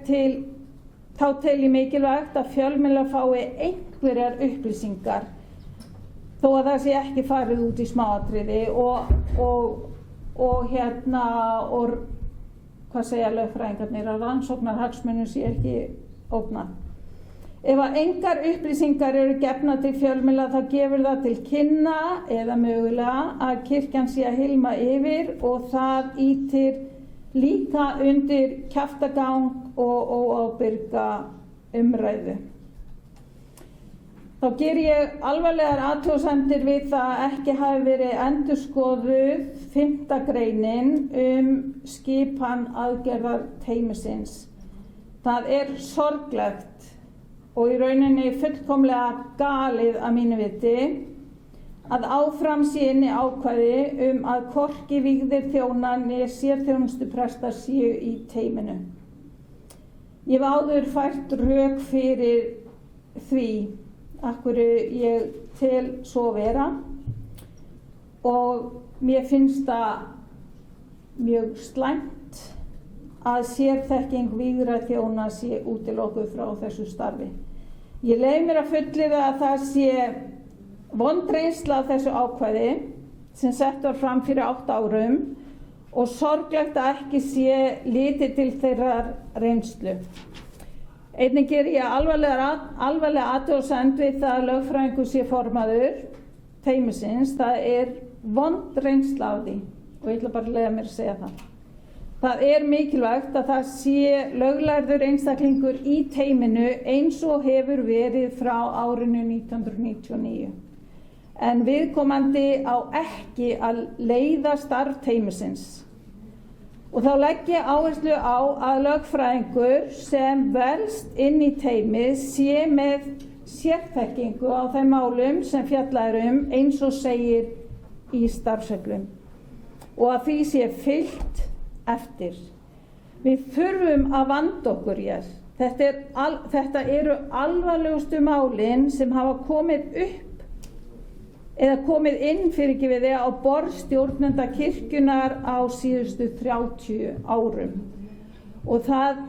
tel ég mikilvægt að fjölmiðlar fái einhverjar upplýsingar þó að það sé ekki farið út í smáatriði og hvað segja lögfræðingarnir, að rannsóknarhagsmunum sé ekki ógnað. Ef að engar upplýsingar eru gefnar til fjölmiðla þá gefur það til kynna eða mögulega að kirkjan sé að hylma yfir og það ýtir líka undir kjaftagang og óábyrga umræðu. Þá ger ég alvarlegar athugasemdir við það að ekki hafi verið endurskoðuð 5. greinin skipan aðgerðarteymisins. Það er sorglegt og í rauninni fullkomlega galið að mínu viti að áfram sé inni ákvæði að hvorki vígðir þjónar né sérþjónustuprestar séu í teyminu. Ég hef áður fært rök fyrir því af hverju ég tel svo vera og mér finnst það mjög slæmt að sérþekking vígðra þjóna sé útilokuð frá þessu starfi. Ég leyfi mér að fullyrða að það sé vond reynsla af þessu ákvæði sem sett var fram fyrir 8 árum og sorglegt að ekki sé litið til þeirrar reynslu. Einnig ger ég alvarlega athugasemd við það að lögfræðingur sé formaður teymisins. Það er vond reynsla af því og ég ætla bara að leyfa mér að segja það. Það er mikilvægt að það sé löglærður einstaklingur í teyminu eins og hefur verið frá árinu 1999. En viðkomandi á ekki að leiða starf teymisins. Og þá legg ég áherslu á að lögfræðingur sem velst inn í teymið sé með sérþekkingu á þeim málum sem fjallað eins og segir í starfsreglum og að því sé fylgt eftir. Við þurfum að vanda okkur hér. Þetta eru alvarlegustu málin sem hafa komið upp eða komið inn á borð stjórnenda kirkjunnar á síðustu 30 árum. Og það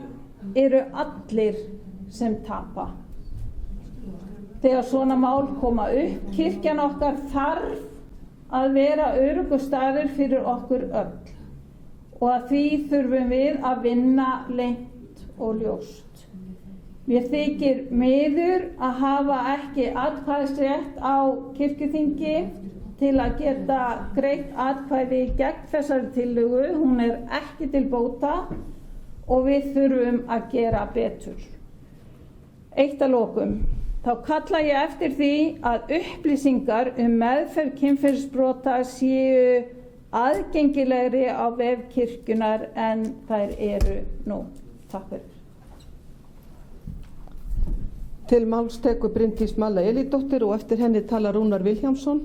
eru allir sem tapa. Þegar svona mál koma upp, kirkjan okkar þarf að vera öruggur staður fyrir okkur öll og að því þurfum við að vinna leynt og ljóst. Mér þykir miður að hafa ekki atkvæðisrétt á kirkjuþingi til að geta greitt atkvæði gegn þessari tillögu. Hún er ekki til bóta og við þurfum að gera betur. Eitt að lokum. Þá kalla ég eftir því að upplýsingar meðferð kynferðisbrota séu aðgengilegri á vef kirkjunnar en þær eru nú. Takk fyrir. Til máls tekur Bryndís Malla Elídóttir og eftir henni talar Rúnar Vilhjálmsson.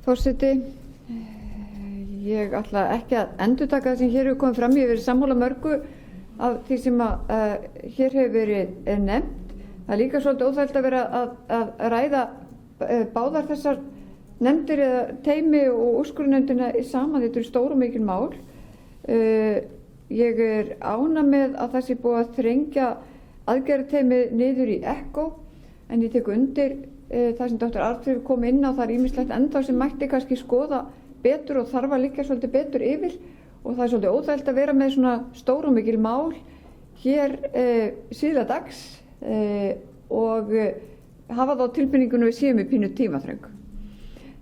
Forseti, ég ætla ekki að endurtaka það sem hér hefur komið fram. Ég hef verið sammála mörgu af því sem hér hefur verið nefnt. Það er líka svolítið óþægilegt að vera að ræða báðar þessar nefndir eða teymi og úrskurðarnefndina saman. Þetta eru stór og mikil mál. Ég er ánægð með að það sé búið að þrengja aðgerðarteymið niður í ECHO, en ég tek undir það sem Dr. Arnfríður kom inn á. Það er ýmislegt ennþá sem mætti kannski skoða betur og þarf að liggja svolítið betur yfir, og það er svolítið óþægilegt að vera með svona stór og mikil mál hér síðla dags og hafa þá tilfinningunum við séum í pínu tímaþröng.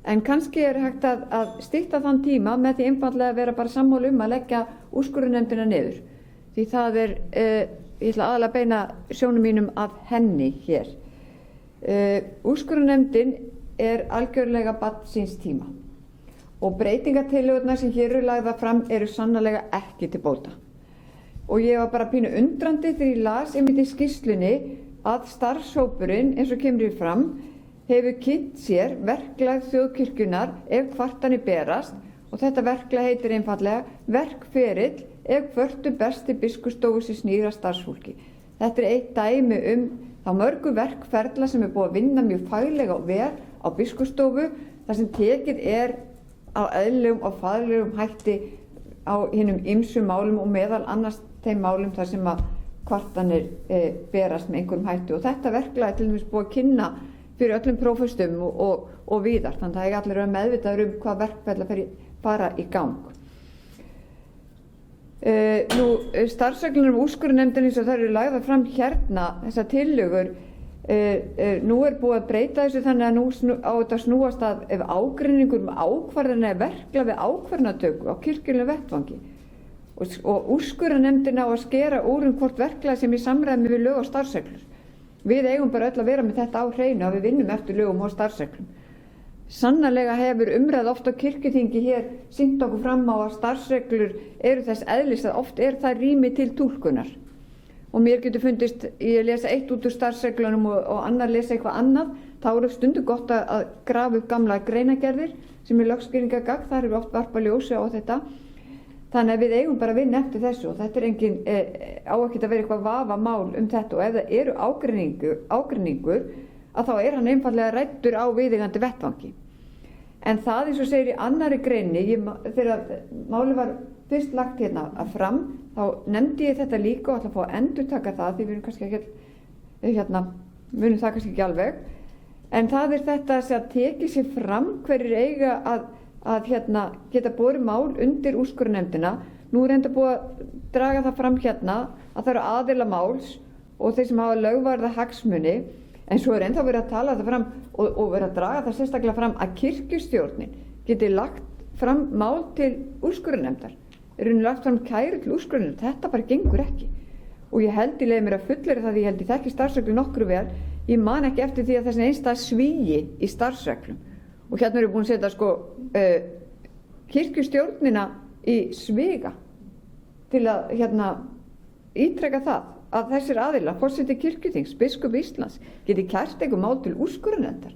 En kannski er hægt að stytta þann tíma með því einfaldlega að vera bara sammála að leggja úrskurðarnefndina niður. Því það er, ég ætla aðalega að beina sjónum mínum að henni hér. Úrskurðarnefndin er algjörlega barn síns tíma og breytingatillögurnar sem hér eru lagðar fram eru sannarlega ekki til bóta. Og ég var bara pínu undrandi þegar ég las einmitt í skýrslunni að starfshópurinn, eins og kemur fram, hefur kynnt sér verklag þjóðkirkjunnar ef kvartanir berast, og þetta verklag heitir einfaldlega verkferill ef kvörtu berst til biskupsstofu sem snýr að starfsfólki. Þetta er eitt dæmi þá mörgu verkferla sem er búið að vinna mjög faglega og vel á biskupsstofu, þar sem tekið er á eðlilegum og faglegum hætti á hinum ýmsu málum og meðal annars þeim málum þar sem að kvartanir berast með einhverjum hætti. Og þetta verklag er til dæmis búið að kynna fyrir öllum prófestum og víðar, þannig að það er allir að meðvitaður hvað verkferla fara í gang. Starfsreglur úrskurðarnefndinni sem þær eru lagðar fram hérna, þessar tillögur, nú er búið að breyta þessu þannig að nú á þetta snúast að ágreiningur ákvarðana eða verklag við ákvarðanatöku á kirkjulegum vettvangi. Og úrskurðarnefndin á að skera úr hvort verklag sem í samræmi við lög og starfsreglur. Við eigum bara öll að vera með þetta á hreinu að við vinnum eftir lögum og starfsreglum. Sannarlega hefur umræða oft á kirkjuþingi hér sýnt okkur fram á að starfsreglur eru þess eðlis að oft er það rými til túlkunar. Og mér getur fundist, ég lesa eitt út úr starfsreglunum og annar lesa eitthvað annað, þá eru stundu gott að grafa upp gamla greinagerðir sem er lögskýringargagn, þar eru oft varpa ljósi á þetta. Þannig að við eigum bara að vinna eftir þessu, og þetta er engin, á ekkert að vera eitthvað vafamál þetta, og ef það eru ágreiningur að þá er hann einfaldlega ræddur á viðeigandi vettvangi. En það eins og segir í annarri greini, þegar málið var fyrst lagt hérna fram, þá nefndi ég þetta líka og ætla að fá að endurtaka það, því við erum kannski ekki, munum það kannski ekki alveg, en það er þetta að tekið sér fram hverjir eiga að geta borið mál undir úrskurðarnefndina. Nú er enda búið að draga það fram hérna að það eru aðila máls og þeir sem hafa lögvarða hagsmuni, en svo er ennþá verið að tala það fram og verið að draga það sérstaklega fram að kirkjustjórnin geti lagt fram mál til úrskurðarnefndar. Er henni lagt fram kæru til úrskurðarnefndar, þetta bara gengur ekki. Og ég held í leið mér að fullera það, ég held í þekki starfsreglum nokkru vel, ég man ekki eftir því að þessi einstað svíi í starfsreglum. Og hérna erum við búin að setja kirkjustjórnina í sviga til að ítreka það að þessir aðilar, forseti kirkjuþings, biskup Íslands, geti kært eitthvað mál til úrskurðarnefndar.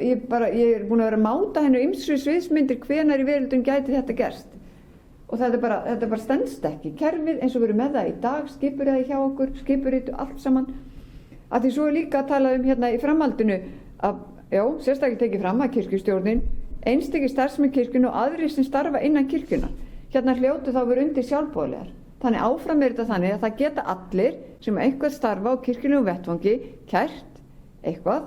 Ég er búin að vera að máta henni ýmsu sviðsmyndir hvenær í veröldum gæti þetta gerst. Og þetta bara stenst ekki. Kerfið eins og við erum með það í dag, skipurðu hjá okkur, skipurðu allt saman. Að því svo er líka að tala hérna í framhaldinu að, já, sérstaklega tekið fram að kirkjustjórnin einstakir starfsmenn kirkjunnar og aðrir sem starfa innan kirkjunnar. Hérna hljótu þá verið undir sjálfboðaliðar. Þannig áfram er þetta þannig að það geta allir sem eitthvað starfa á kirkjulegum vettvangi kært eitthvað,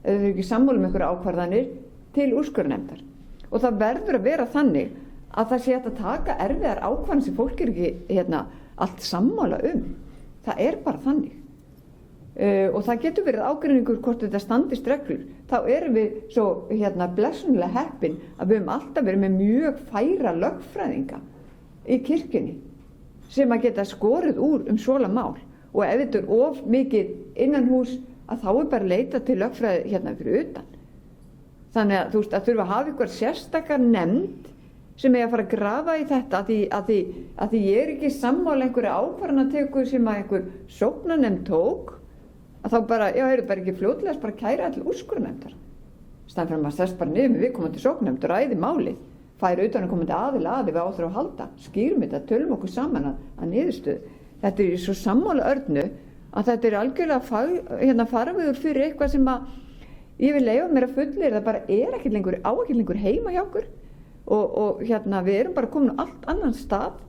eða þau eru ekki sammála um einhverja ákvarðanir, til úrskurðarnefndar. Og það verður að vera þannig að það sé hægt að taka erfiðar ákvarðanir sem fólk er ekki allt sammála um. Það er bara þannig. Og það getur verið ágreiningur hvort þetta standist reglur. Þá erum við svo blessunlega heppin að við höfum alltaf verið með mjög færa lögfræðinga í kirkjunni sem að geta skorið úr svona mál. Og ef þetta er of mikið innan hús að þá er bara að leita til lögfræði fyrir utan. Þannig að þú veist að þurfa að hafa ykkur sérstakar nefnd sem er að fara að grafa í þetta að því ég er ekki sammála einhverja ákvarðanatöku sem að einhver sóknarnefnd tók, að þá bara, bara ekki fljótlegast bara kæra til úrskurðarnefndar. Staðan fyrir að maður sest bara niður með viðkomandi sóknarnefnd og ræði málið, færi utan að komandi aðila við á þurfa að halda, skýrum þetta, tölum okkur saman að niðurstöðu. Þetta er svo sammála Örnu að þetta er algjörlega farvegur fyrir eitthvað sem að ég vil leyfa mér að fullyrða það bara er ekki lengur heima hjá okkur og við erum bara komin á allt annan stað.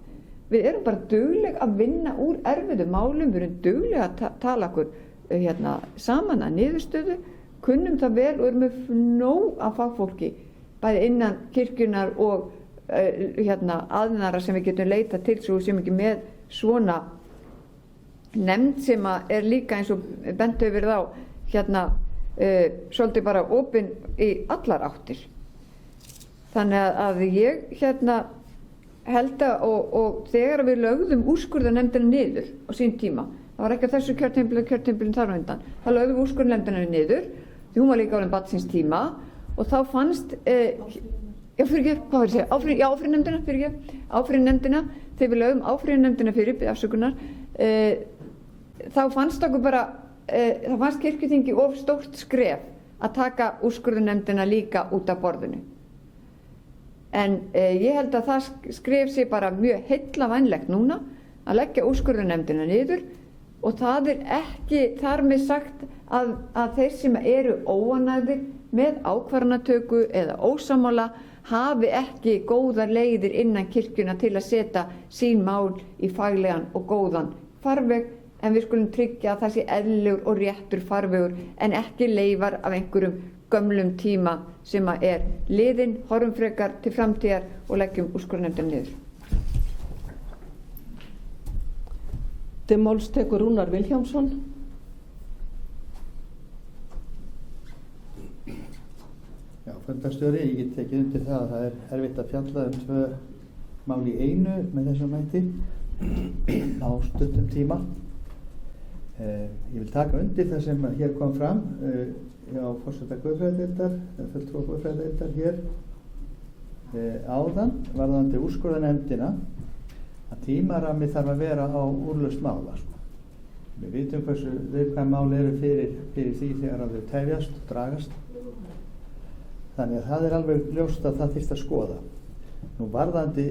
Við erum bara dugleg að vinna úr erfiðum málum, við erum dugleg að tala okkur saman að niðurstöðu, kunnum það vel og erum með nóg af fagfólki bæði innan kirkjunar og aðnara sem við getum leita til svo sem ekki með svona nefnd sem er líka eins og bent hefur verið á svolítið bara opin í allar áttir. Þannig að ég held að og þegar við lögðum úrskurðarnefndina niður á sín tíma, það var ekki á þessu kjörtímabilinu þar á undan, þá lögðum við úrskurðarnefndina niður því hún var líka orðin barn síns tíma og þá fannst áfrýjunarnefndina þegar við lögðum áfrýjunarnefndina fyrir afsökunar þá fannst okkur bara það fannst kirkjuþingi of stórt skref að taka úrskurðarnefndina líka út af borðinu. En ég held að það skref sé bara mjög heillavænlegt núna að leggja úrskurðarnefndina niður og það er ekki þar með sagt að þeir sem eru óánægðir með ákvarðanatöku eða ósammála hafi ekki góðar leiðir innan kirkjuna til að setja sín mál í faglegan og góðan farveg, en við skulum tryggja að það sé eðlilegur og réttur farvegur en ekki leifar af einhverjum gömlum tíma sem er liðinn, horfum frekar til framtíðar og leggjum úrskurðarnefndina niður. Til máls tekur Rúnar Vilhjálmsson. Já, fundarstjóri, ég get tekið undir það að það er erfitt að fjalla tvö mál í einu með þessum hætti á stuttum tíma. Ég vil taka undir það sem hér kom fram hjá forseta guðfræðideildar, fulltrúa guðfræðideildar hér áðan varðandi úrskurðarnefndina að tímarammi þarf að vera á úrlausn mála. Við vitum hversu viðkvæm mál eru fyrir því þegar þau tefjast og dragast. Þannig að það er alveg ljóst að það þyrfti að skoða. Nú varðandi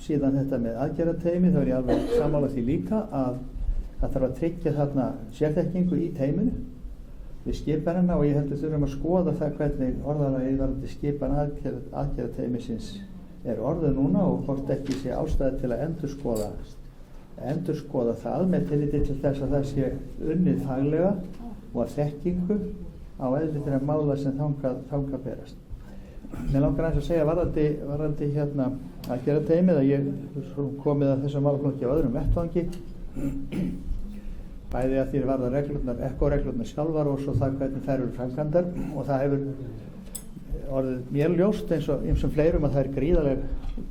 síðan þetta með aðgerðateymi þá er ég alveg sammála því líka að það þarf að tryggja þarna sérþekkingu í teyminu við skipanina og ég held að þurfum að skoða það hvernig orðalagið varðandi skipan aðgerðateymisins er orðið núna og hvort ekki sé ástæði til að endurskoða það með tilliti til þess að það sé unnið faglega og að þekkingu á eðli þeirra mála sem þangað berast. Mér langar aðeins að segja varðandi aðgerðateymið að ég komið að þessum málaflokki á öðrum vettvangi bæði að því varða ekkoreglurnar sjálfar og svo það hvernig þær eru framkvæmdar og það hefur orðið mér ljóst eins og ýmsum fleirum að það er gríðaleg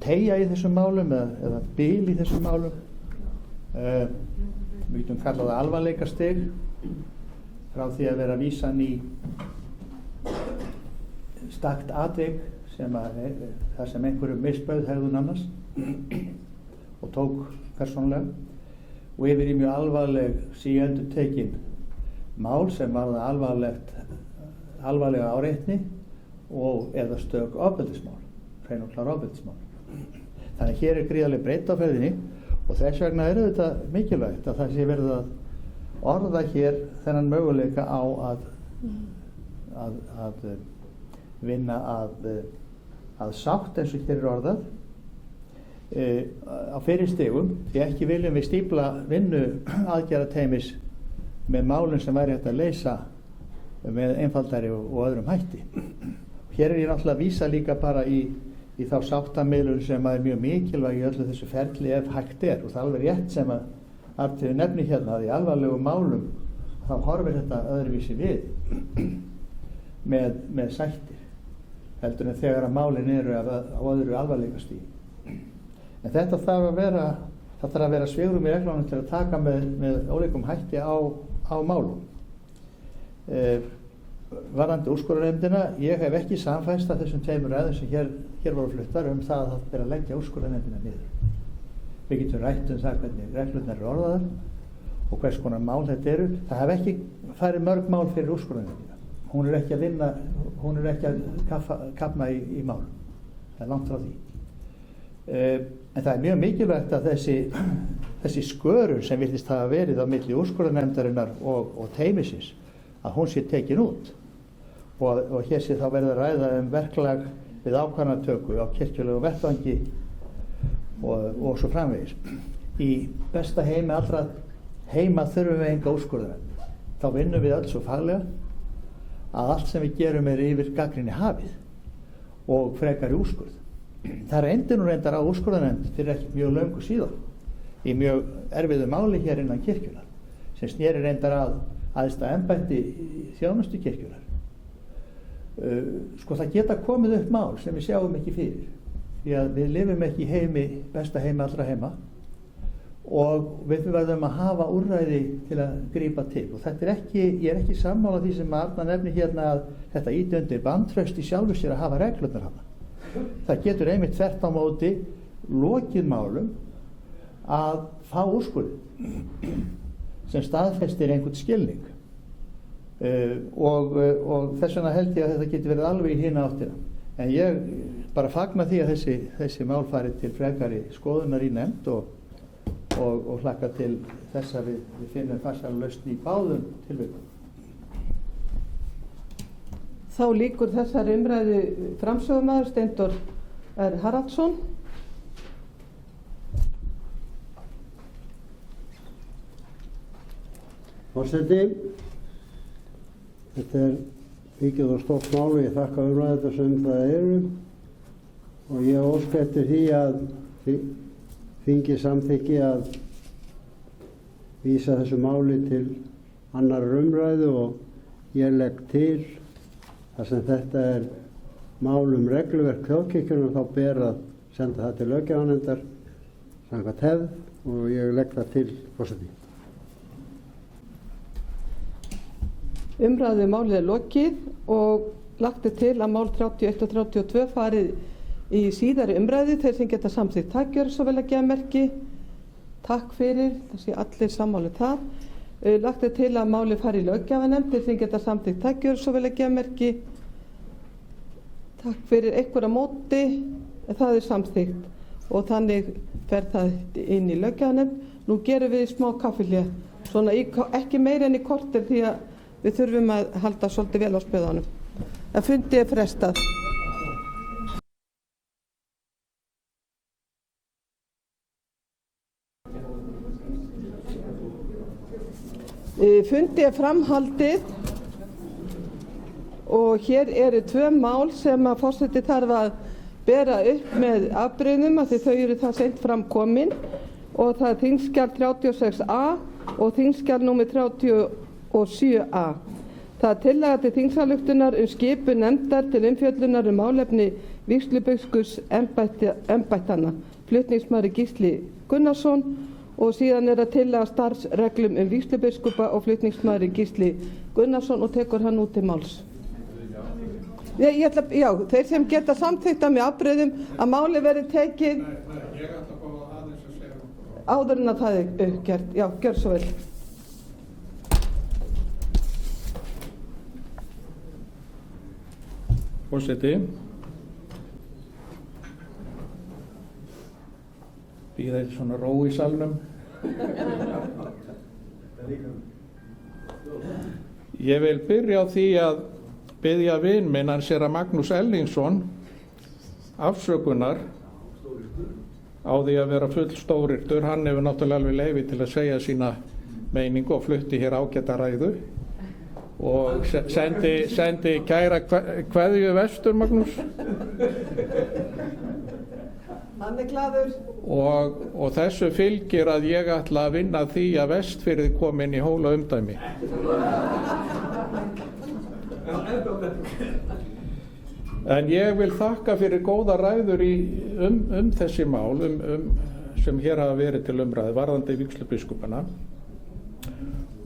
teygja í þessum málum eða bil í þessum málum. Við getum kallað það alvarleikastig frá því að vera vísan í stakt atvik þar sem einhverju misbauð hegðun annars og tók persónulega og yfir í mjög alvarleg síendurtekin mál sem varða alvarlega áreitni og eða stök ofbeldismál, hrein og klár ofbeldismál. Þannig að hér er gríðarleg breidd á ferðinni og þess vegna er þetta mikilvægt að það sé verið að orða hér þennan möguleika á að vinna að að sátt eins og hér er orðað á fyrri stigum, því ekki viljum við stípla vinnu aðgerðateymis með málum sem væri hægt að leysa með einfaldari og öðrum hætti. Hér er ég náttúrulega að vísa líka bara í þá sáttamiðlun sem er mjög mikilvæg í öllu þessu ferli ef hægt er, og það er alveg rétt sem að Arnfríður nefni hérna að í alvarlegum málum þá horfir þetta öðruvísi við með sættir heldur en þegar að málin eru á öðru alvarleikastigi. En þetta þarf að vera svigrúm í reglunum til að taka með ólíkum hætti á málum. Varðandi úrskurðarnefndina, ég hef ekki samfæst að þessum tveimur ræðum sem hér voru fluttar það að það ber að leggja úrskurðarnefndina niður. Við getum rætt það hvernig reglurnar eru orðaðar og hvers konar mál þetta eru. Það hef ekki farið mörg mál fyrir úrskurðarnefndina. Hún er ekki að vinna, hún er ekki að kafna í mál. Það er langt frá því. En það er mjög mikilvægt að þessi skörur sem virðist hafa verið á milli úrskurðarnefndarinnar og teymisins, að hún sé tekin út og hér sé þá verið að ræða verklag við ákvarðanatöku á kirkjulegu vettvangi og svo framvegis. Í besta heimi allra heima þurfum við enga úrskurðarnefnd. Þá vinnum við öll svo faglega að allt sem við gerum er yfir gagnrýni hafið og frekari úrskurð. Það reyndi nú reyndar á úrskurðarnefnd fyrir ekki mjög löngu síðan í mjög erfiðu máli hér innan kirkjunar sem sneri reyndar að æðsta embætti þjónustu kirkjunar. Sko það geta komið upp mál sem við sjáum ekki fyrir því að við lifum ekki í heimi, besta heimi allra heima og við verðum að hafa úrræði til að grípa til og þetta er ekki, ég er ekki sammála því sem Arna nefni hérna að þetta ýti undir vantraust í sjálfu sér að hafa reglurnar hana. Það getur einmitt þvert á móti lokið málum að fá úrskurði sem staðfestir einhvern skilning og þess vegna held ég að þetta getur verið alveg í hina áttina. En ég bara fagna því að þessi mál fari til frekari skoðunar í nefnd og hlakka til þess að við finnum farsæla lausn í báðum tilvikum. Þá lýkur þessari umræðu framsögumaður Steindór R. Haraldsson. Forseti, þetta er mikið og stórt mál og ég þakka umræðu sem það eru og ég óska eftir því að þingið samþykki að vísa þessu máli til annarrar umræðu og ég legg til þar sem þetta er mál regluverk þjóðkirkjunnar þá ber að senda það til löggjafarnefndar samkvæmt hefð og ég legg það til forseti. Umræðu málið er lokið og lagt er til að mál 31 og 32 farið í síðari umræðu. Þeir sem geta samþykkt það gjörðu svo vel að gefa merki. Takk fyrir, það sé allir sammála það. Lagt er til að málið fari í löggjafarnefnd. Þeir sem geta samþykkt það gjörðu svo vel að gefa merki. Takk fyrir einhverja móti, það er samþykkt og þannig fer það inn í löggjafarnefnd. Nú gerum við smá kaffihlé, svona ekki meira en í korter því að við þurfum að halda svolítið vel á spöðunum. En fundi er frestað. Fundi er framhaldið og hér eru 2 mál sem að forseti þarf að bera upp með afbrigðum af því þau eru það seint fram komin og það er þingskjal 36a og þingskjal númer 37a. Það er tillaga til þingsaluktunar skipun nefndar til umfjöllunar málefni vígslubiskups embættanna. Flutningsmaður Gísli Gunnarsson og síðan er það tillaga starfsreglum vígslubiskupa og flutningsmaður Gísli Gunnarsson og tekur hann út til máls. Já, þeir sem geta samþykkt með afbrigðum að máli verði tekið áður en að það er uppgert. Já, gjör svo vel. Forseti, býða eitt svona ró í salnum. Ég vil byrja á því að biðja vin minn, hann séra Magnús Ellingsson, afsökunar á því að vera full stórirtur. Hann hefur náttúrulega alveg leyfi til að segja sína meiningu og flutti hér ágæta ræðu og sendi kæra kveðju vestur, Magnús. Hann glaður. Og þessu fylgir að ég ætla að vinna því að Vestfirði kom inn í Hólaumdæmi. En ég vil þakka fyrir góða ræður um þessi mál sem hér hafa verið til umræðu varðandi vígslubiskupana.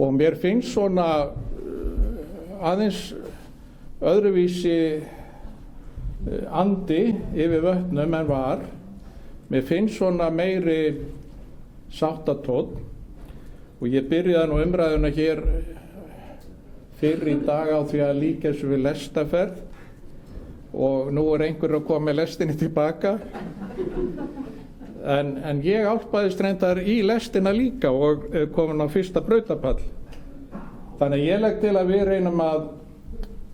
Og mér finnst svona aðeins öðruvísi andi yfir vötnum en var. Mér finnst svona meiri sáttatónn og ég byrjaði nú umræðuna hér fyrr í dag á því að líka þessu við lestaferð og nú einhver að koma með lestinni tilbaka. En ég álpaðist reyndar í lestina líka og komin á fyrsta brautapall. Þannig að ég legg til að við reynum að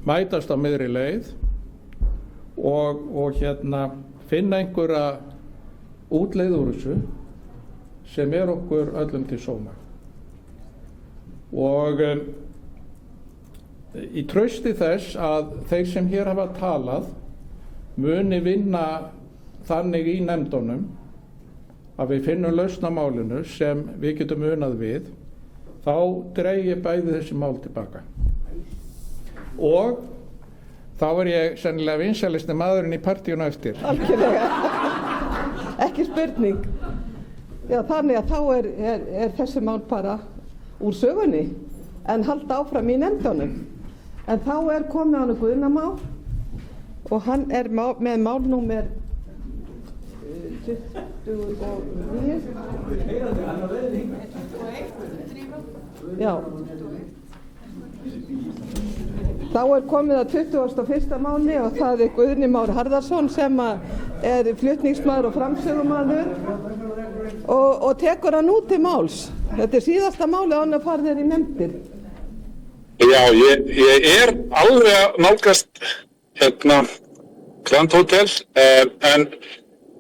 mætast á miðri leið og finna einhverja útleið úr þessu sem okkur öllum til sóma. Og í trausti þess að þeir sem hér hafa talað muni vinna þannig í nefndunum að við finnum lausn á málinu sem við getum unað við, þá dreg ég bæði þessi mál tilbaka. Og þá ég sennilega vinsælisti maðurinn í partíunu eftir. Algjörlega. Ekki spurning. Já, þannig að þá er þessi mál bara úr sögunni en halda áfram í nefndunum. En þá komið hann Guðna Má og hann með málnúmer 29. Já. Þá komið að 21. máli og það Guðni Már Harðarson sem flutningsmaður og framsögumaður og tekur hann út til máls. Þetta síðasta máli án að fara þér í nefndir. Já, ég alveg að nálgast Grand Hotel en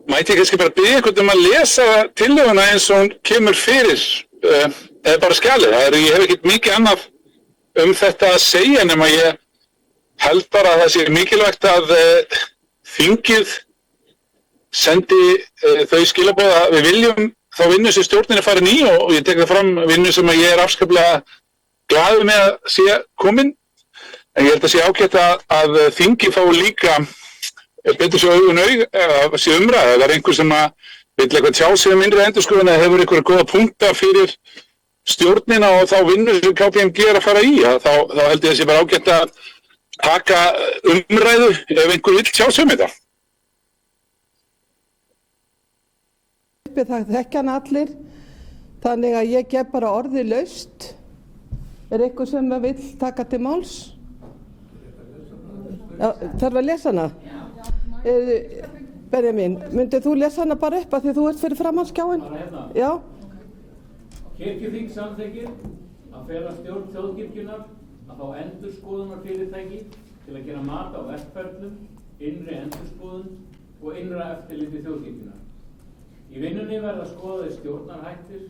mæti ég kannski bara biðja ykkur að lesa tillöguna eins og hún kemur fyrir eða bara skjalið. Ég hef ekkert mikið annað þetta að segja nema ég held bara að það sé mikilvægt að þingið sendi þau skilaboð að við viljum þá vinnu sem stjórnin farin í og ég tek það fram vinnu sem ég afskaplega glaður með að sé komin. En ég held að sé ágætt að þingið fái líka betur sér augun eða sé umræða. Það einhver sem vill eitthvað tjá sig innri endurskoðun eða hefur einhverja góða punkta fyrir stjórnina og þá vinnu sem KPMG að fara í. Þá held ég að sé bara ágætt að taka umræðu ef einhver vill tjá sig þetta. Það þekkja hann allir, þannig að ég gef bara orðið laust. Einhver sem vill taka til máls? Já, þarf að lesa hana? Benjamin, myndið þú lesa hana bara upp að því þú ert fyrir framan skjáin? Já. Kirkjuþing samþykkir að fela stjórn þjóðkirkjunnar að fá endurskoðunarfyrirtæki til að gera mat á verkferlum, innri endurskoðun og innra eftirliti þjóðkirkjunnar. Í vinnunni verða skoðaðir stjórnarhættir,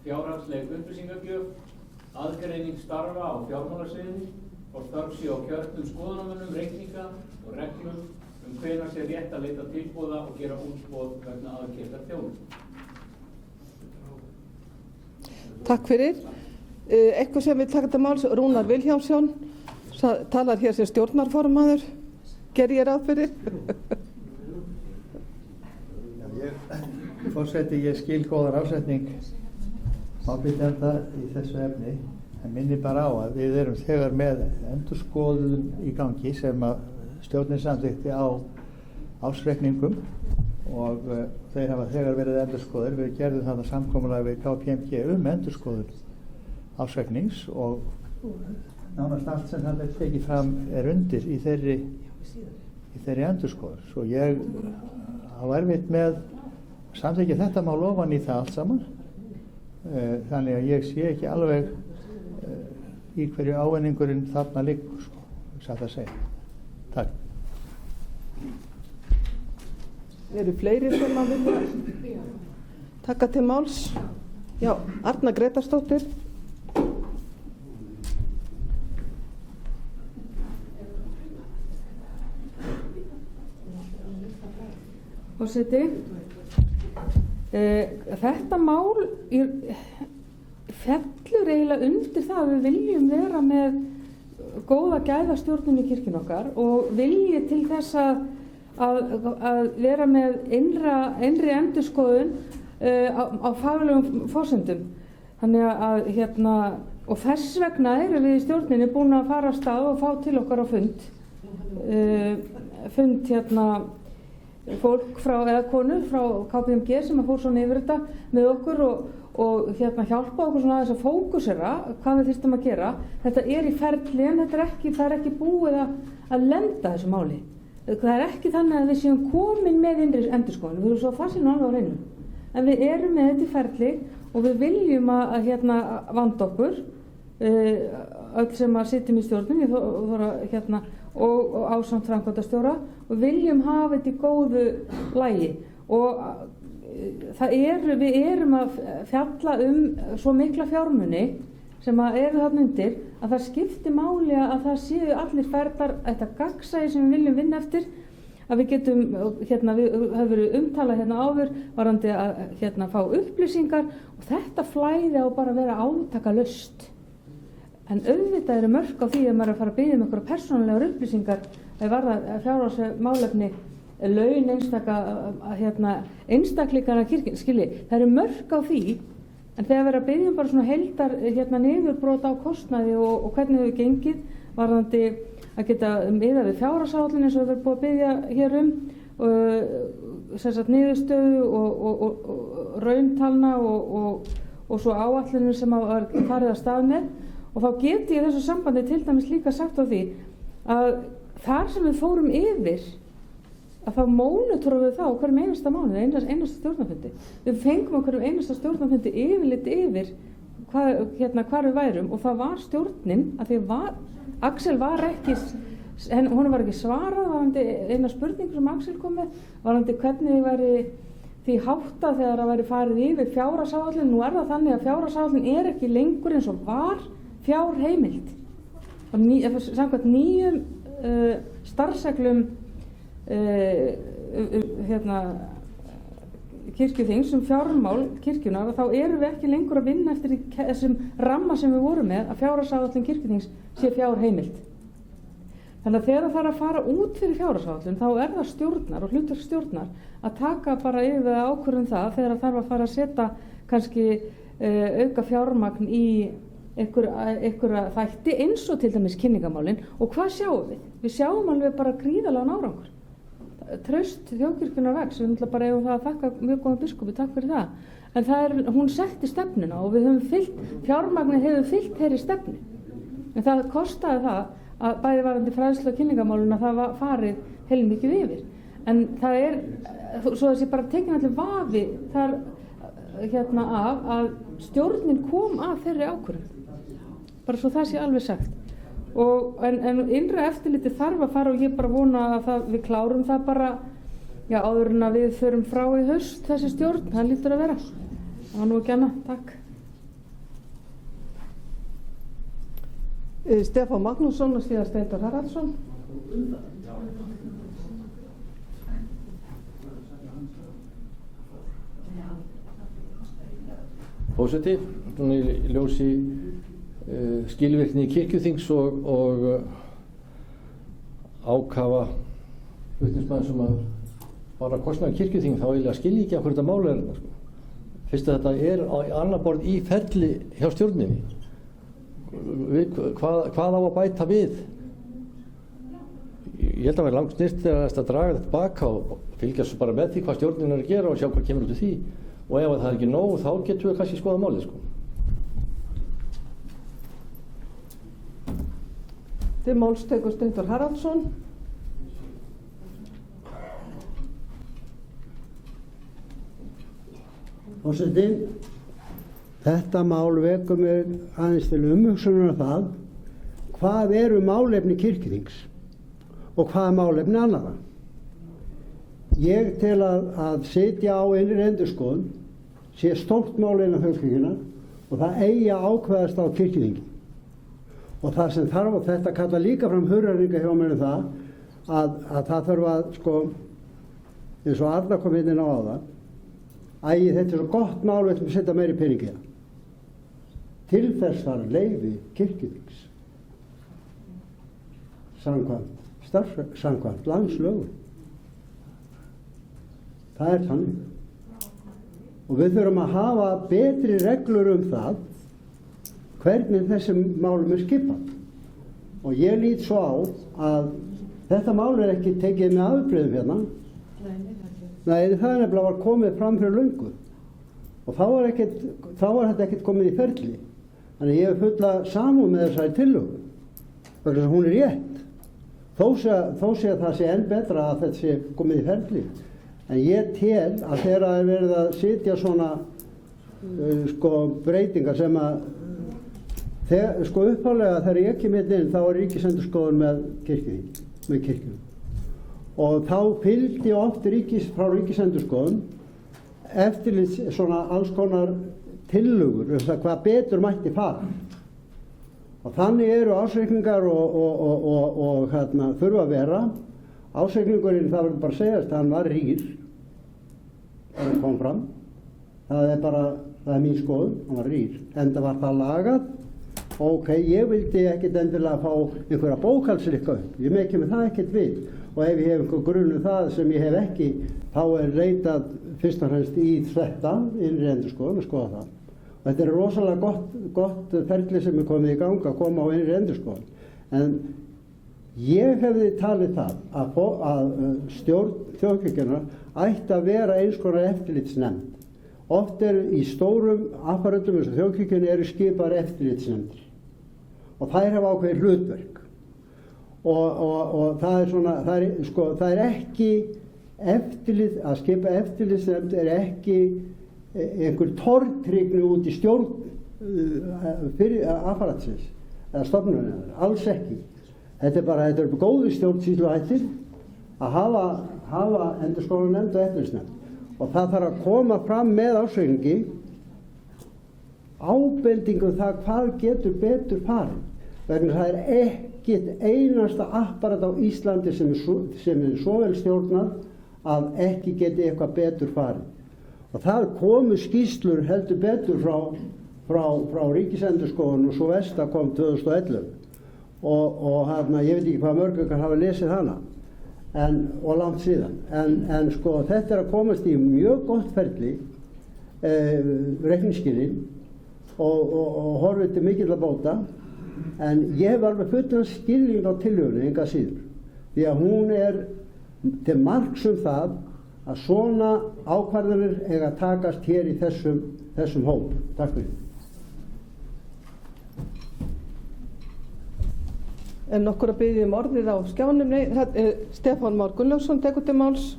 fjárhagsleg upplýsingagjöf, aðgreining starfa á fjármálasviði og störf sé á kjörnum skoðunarmönnum, reikninga og reglum hvenær sé rétt að leita tilboða og gera útboð vegna aðkeyptar þjónustu. Takk fyrir. Eitthvað sem vil taka til máls, Rúnar Vilhjálmsson talar hér sem stjórnarformaður. Ger ég ráð fyrir? Forseti, ég skil góðan ásetning ábyrgjanda í þessu efni, en minni bara á að við erum þegar með endurskoðun í gangi sem að stjórnin samþykkti á ársreikningum og þeir hafa þegar verið endurskoðir. Við gerðum það samkomulag við KPMG endurskoðun ársreiknings og nánast allt sem það tekið fram undir í þeirri endurskoðun. Svo ég á erfitt með samþykkja þetta mál ofan í það allt saman, þannig að ég sé ekki alveg í hverju ávinningurinn þarna liggur, satt að segja. Takk. Eru fleiri sem að vilja taka til máls? Já, Arna Grétarsdóttir. Forseti, þetta mál fellur eiginlega undir það að við viljum vera með góða gæðastjórnun í kirkjunni okkar og vilji til þess að vera með innri endurskoðun á faglegum forsendum. Þannig að og þess vegna erum við í stjórninni búin að fara af stað og fá til okkar á fund fólk eða konur frá KPMG sem fór svona yfir þetta með okkur og hjálpa okkur svona aðeins að fókusera hvað við þyrstum að gera. Þetta er í ferli en það er ekki búið að lenda þessu máli. Það er ekki þannig að við séum komin með innri endurskoðun, við erum svo það sé nú alveg á hreinu. En við erum með þetta í ferli og við viljum að vanda okkur, öll sem að sitjum í stjórnum og ásamt framkvæmdastjóra og viljum hafa þetta í góðu lagi. Og við erum að fjalla svo mikla fjármuni sem eru þarna undir að það skiptir máli að það séu allir ferðar þetta gagnsæi sem við viljum vinna eftir, að við getum, við höfum verið umtalað áður varðandi að fá upplýsingar og þetta flæði á bara að vera átakalaust. En auðvitað eru mörk á því að maður er að fara að biðja einhverjar persónulegar upplýsingar varða fjárhagsleg málefni, laun einstaklinganna kirkjunnar, skiljið. Það eru mörk á því, en þegar við erum að biðja bara svona heildar niðurbrot á kostnaði og hvernig hefur gengið varðandi að geta miðað við fjárhagsáætlun eins og við erum búið að biðja hér niðurstöðu og rauntalna og svo áætlunum sem var farið af stað með. Og þá geti ég þessu sambandi til dæmis líka sagt á því að þar sem við fórum yfir að þá mónitorum við þá hverjum einasta mánuði, einasta stjórnarfundi. Við fengum á hverjum einasta stjórnarfundi yfirlit yfir hvar við værum og það var stjórnin að því Axel var ekki, honum var ekki svarað varðandi eina spurningu sem Axel kom með, varðandi hvernig þið væri því háttað þegar það væri farið yfir fjárhagsáætlun. Nú er það þannig að fjárhagsáætlun er ekki lengur eins og var fjárheimild. Samkvæmt nýjum starfsreglum kirkjuþings fjármál kirkjunnar, þá erum við ekki lengur að vinna eftir þessum ramma sem við vorum með að fjárhagsáætlun kirkjuþings sé fjárheimild. Þannig að þegar það þarf að fara út fyrir fjárhagsáætlun þá er það stjórnar og hlutverk stjórnar að taka bara yfir ákvörðun það þegar það þarf að fara að setja kannski auka fjármagn í einhverja þætti eins og til dæmis kynningamálin. Og hvað sjáum við? Við sjáum alveg bara gríðarlegan árangur. Traust þjóðkirkjunnar vex, við náttúrulega bara eigum það að þakka mjög góðan biskupi, takk fyrir það. En hún setti stefnuna og við höfum fjármagnið hefur fylgt þeirri stefnu. En það kostaði það að bæði varandi fræðslu og kynningamálin að það var farið heilmikið yfir. En það er, svo þessi bara tekin allir vafi þar af að stjórnin kom að þeirri ákvörðun. Bara svo það sé alveg sagt. En innra eftirliti þarf að fara og ég bara vona að við klárum það bara áður en að við förum frá í haust þessi stjórn, það lítur að vera. Það var nú ekki annað, takk. Stefán Magnússon og síðan Steindór Haraldsson. Forseti, svona í ljósi skilvirkni kirkjuþings og ákafa flutningsmann sem að bara kostnaði kirkjuþing, þá eiginlega skilji ekki af hverju þetta mál er. Fyrst að þetta er á annað borð í ferli hjá stjórninni. Hvað á að bæta við? Ég held að það er langt snyrtilegast að draga þetta baka og fylgja svo bara með því hvað stjórnin er að gera og sjá hvað kemur út úr því. Og ef það er ekki nóg, þá getum við kannski skoða málið, Til máls tekur Steindór Haraldsson. Forseti, þetta mál vekur mig aðeins til umhugsunar það hvað eru málefni kirkjuþings og hvað er málefni annarra. ég tel að sitja á innri endurskoðun sé stórt mál innan þjóðkirkjunnar og það eigi að ákveðast á kirkjuþingi. Og það sem þarf, og þetta kalla líka fram hugrenninga hjá mér það, að það þarf að, sko, eins og Arna kom inn á það, þetta er svo gott mál, við ætlum að setja meiri peningi í það. Til þess þarf leyfi kirkjuþings. Samkvæmt landslögum. Það er þannig. Og við þurfum að hafa betri reglur það hvernig þessum málum er skipað. Og ég lít svo á að þetta mál er ekki tekið með afbrigðum hérna. Nei, það er nefnilega var komið fram fyrir löngu. Og þá var þetta ekkert komið í ferli. Þannig ég hef fulla samúð með þessari tillögu. Vegna þess að hún er rétt. Þó sé að það sé enn betra að þetta sé komið í ferli. En ég tel að þegar það er verið að sitja svona breytingar sem að upphálega þegar ég kem inn þá er ríkisendurskoðun með kirkjunum. Og þá fylgdi oft frá ríkisendurskoðun eftirlit svona alls konar tillögur hvað betur mætti fara. Og þannig eru ársreikningar og þurfa að vera. Ársreikningurinn, það verður bara að segjast, hann var rýr þegar hann kom fram. Það er mín skoðun, hann var rýr. Enda var það lagað. Ok, ég vildi ekkert endilega fá einhverja bókhaldsrykka upp. Ég meki með það ekkert við. Og ef ég hef einhver grunn það sem ég hef ekki, þá er leitað fyrst og fremst í þetta, innri endurskoðun, að skoða það. Og þetta er rosalega gott ferli sem er komið í gang að koma á innri endurskoðun. En ég hefði talið það að stjórn þjóðkirkjunnar ætti að vera eins konar eftirlitsnefnd. Oft í stórum apparatum eins og þjóðkirkjunni eru skipar eftirlitsnefndir og þær hafa ákveðið hlutverk og það er svona, það er ekki eftirlit, að skipa eftirlitsnefnd er ekki einhver tortryggni út í stjórn fyrir apparatsins eða stofnunar, alls ekki. Þetta er góði stjórnsýsluhættir að hafa endurskoðunarnefnd og eftirlitsnefnd. Og það þarf að koma fram með ársreikningi ábendingum það hvað getur betur farið. Vegna það er ekkert einasta apparat á Íslandi sem er svo vel stjórnað að ekki geti eitthvað betur farið. Og það komu skýrslur heldur betur frá Ríkisendurskoðun og svo Vesta kom 2011. Og ég veit ekki hvað mörg ykkar hafa lesið hana og langt síðan en þetta er að komast í mjög gott ferli reikningsskilin og horfið til mikill að bóta en ég var með fullan skilning á tillögunni enga síður því að hún er til marks það að svona ákvarðanir eiga að takast hér í þessum hóp. Takk fyrir. En nokkur að biðja orðið á skjánum. Stefán Már Gunnlaugsson tekur til máls.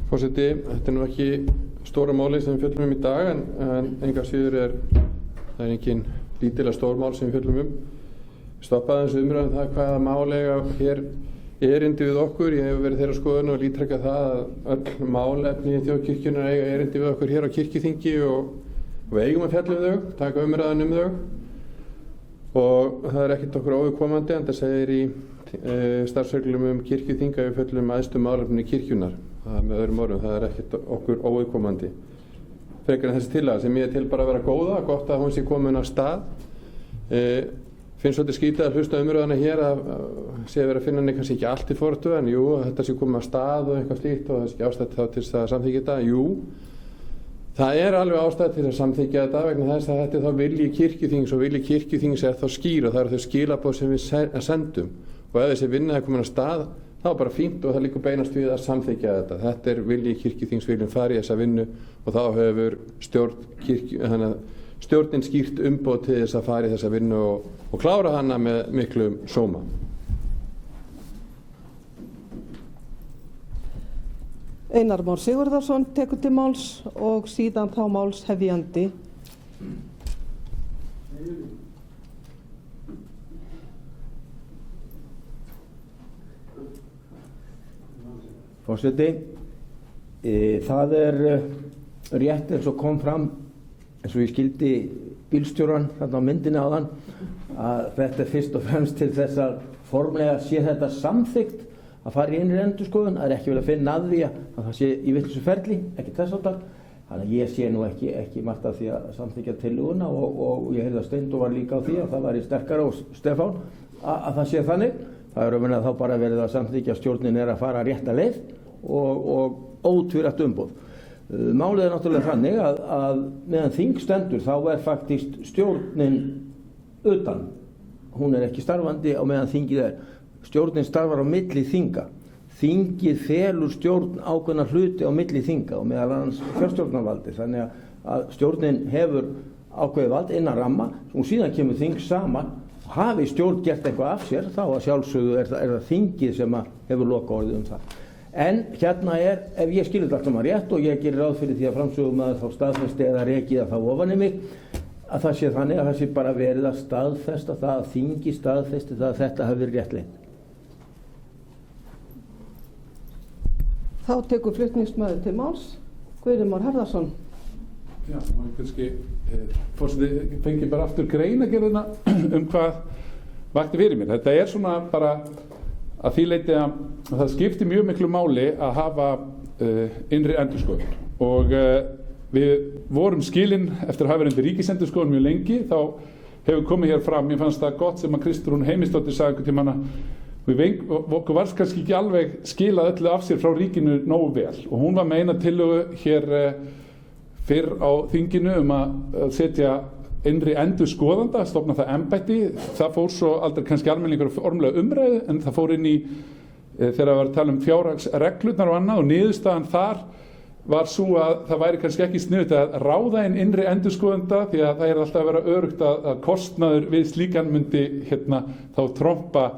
Forseti, þetta er nú ekki stóra máli sem við fjöllum í dag en enga síður það er engin lítilega stór mál sem við fjöllum Stoppaði þessu umræðum það hvaða málega hér erindi við okkur. Ég hef verið þeirra skoðun og lítreka það að öll málefni í þjóðkirkjunnar eiga erindi við okkur hér á kirkjuþingi og við eigum að fjalla þau, taka umræðan þau og það er ekkert okkur óviðkomandi en það segir í starfsreglum kirkjuþing að við fjöllum æðstu málefni kirkjunnar. Það með öðrum orðum, það er ekkert okkur óviðkomandi. Frekar en þessi tillaga sem ég til bara að vera góða, gott að hún sé komin af stað. Finnst svolítið skítið að hlusta umröðana hér að sé verið að finna henni kannski ekki allt í fortu en jú, þetta sé komið á stað og eitthvað slíkt og það sé ekki ástætt þá til að samþykja þetta. Jú, það er alveg ástætt til að samþykja þetta vegna þess að þetta er þá vilji kirkjuþings og vilji kirkjuþings er þá skýr og það eru þau skilaboð sem við sendum og ef þessi vinna er komin á stað þá er bara fínt og það líka beinast við að samþykja þetta. Þetta er vilji kirkjuþings viljum fara í þessa vinnu og þá hefur stjórnin skýrt umboð til þess að fara í þessa vinnu og klára hana með miklum sóma. Einar Már Sigurðarson tekur til máls og síðan þá málshefjandi. Forseti, það rétt eins og kom fram, eins og ég skildi bílstjóran þarna á myndinni áðan, að þetta fyrst og fremst til þess að formlega sé þetta samþykkt að fara í innri endurskoðun. Það ekki vel að finna að því að það sé í vitlausu ferli, ekki þess áttar. Þannig að ég sé nú ekki margt af því að samþykkja tillöguna og ég heyrði að Steindór var líka á því að það væri sterkara og Stefán að það sé þannig. Það rauninni að þá bara verið að samþykkja stjórnin að fara rétta leið og ótvírætt umboð. Málið náttúrulega þannig að meðan þing stendur þá faktist stjórnin utan. Hún ekki starfandi á meðan þingið Stjórnin starfar á milli þinga. Þingið felur stjórn ákveðna hluti á milli þinga og meðal annars fjárstjórnarvaldi. Þannig að stjórnin hefur ákveðið vald innan ramma og síðan kemur þing saman. Hafi stjórn gert eitthvað af sér þá að sjálfsögðu það þingið sem hefur lokaorðið það. En hérna ef ég skilir þetta alltaf rétt og ég gerir ráð fyrir því að framsögumaður þá staðfesti eða rekið að þá ofan í mig, að það sé þannig að það sé bara verið að staðfesta það, að þingi staðfesti það að þetta hafi verið rétt leið. Þá tekur flutningsmaður til máls, Guðni Már Harðarson. Já, og kannski forseti fengi bara aftur greinargerðina hvað vakti fyrir mér. Þetta svona bara að því leyti að það skiptir mjög miklu máli að hafa innri endurskoðun og við vorum skilin eftir að hafa verið undir ríkisendurskoðun mjög lengi. Þá hefur komið hér fram, ég fannst það gott sem að Kristrún Heimisdóttir sagði einhvern tímann að okkur varst kannski ekki alveg skilað öllu af sér frá ríkinu nógu vel og hún var með eina tillögu hér fyrr á þinginu að setja innri endurskoðanda, stofna það embætti. Það fór svo aldrei kannski almenningur formlega umræðu en það fór inn í þegar það var að tala um fjárhagsreglurnar og annað og niðurstaðan þar var svo að það væri kannski ekki sniðugt að ráða inn innri endurskoðanda því að það alltaf að vera öruggt að kostnaður við slíkan myndi þá trompa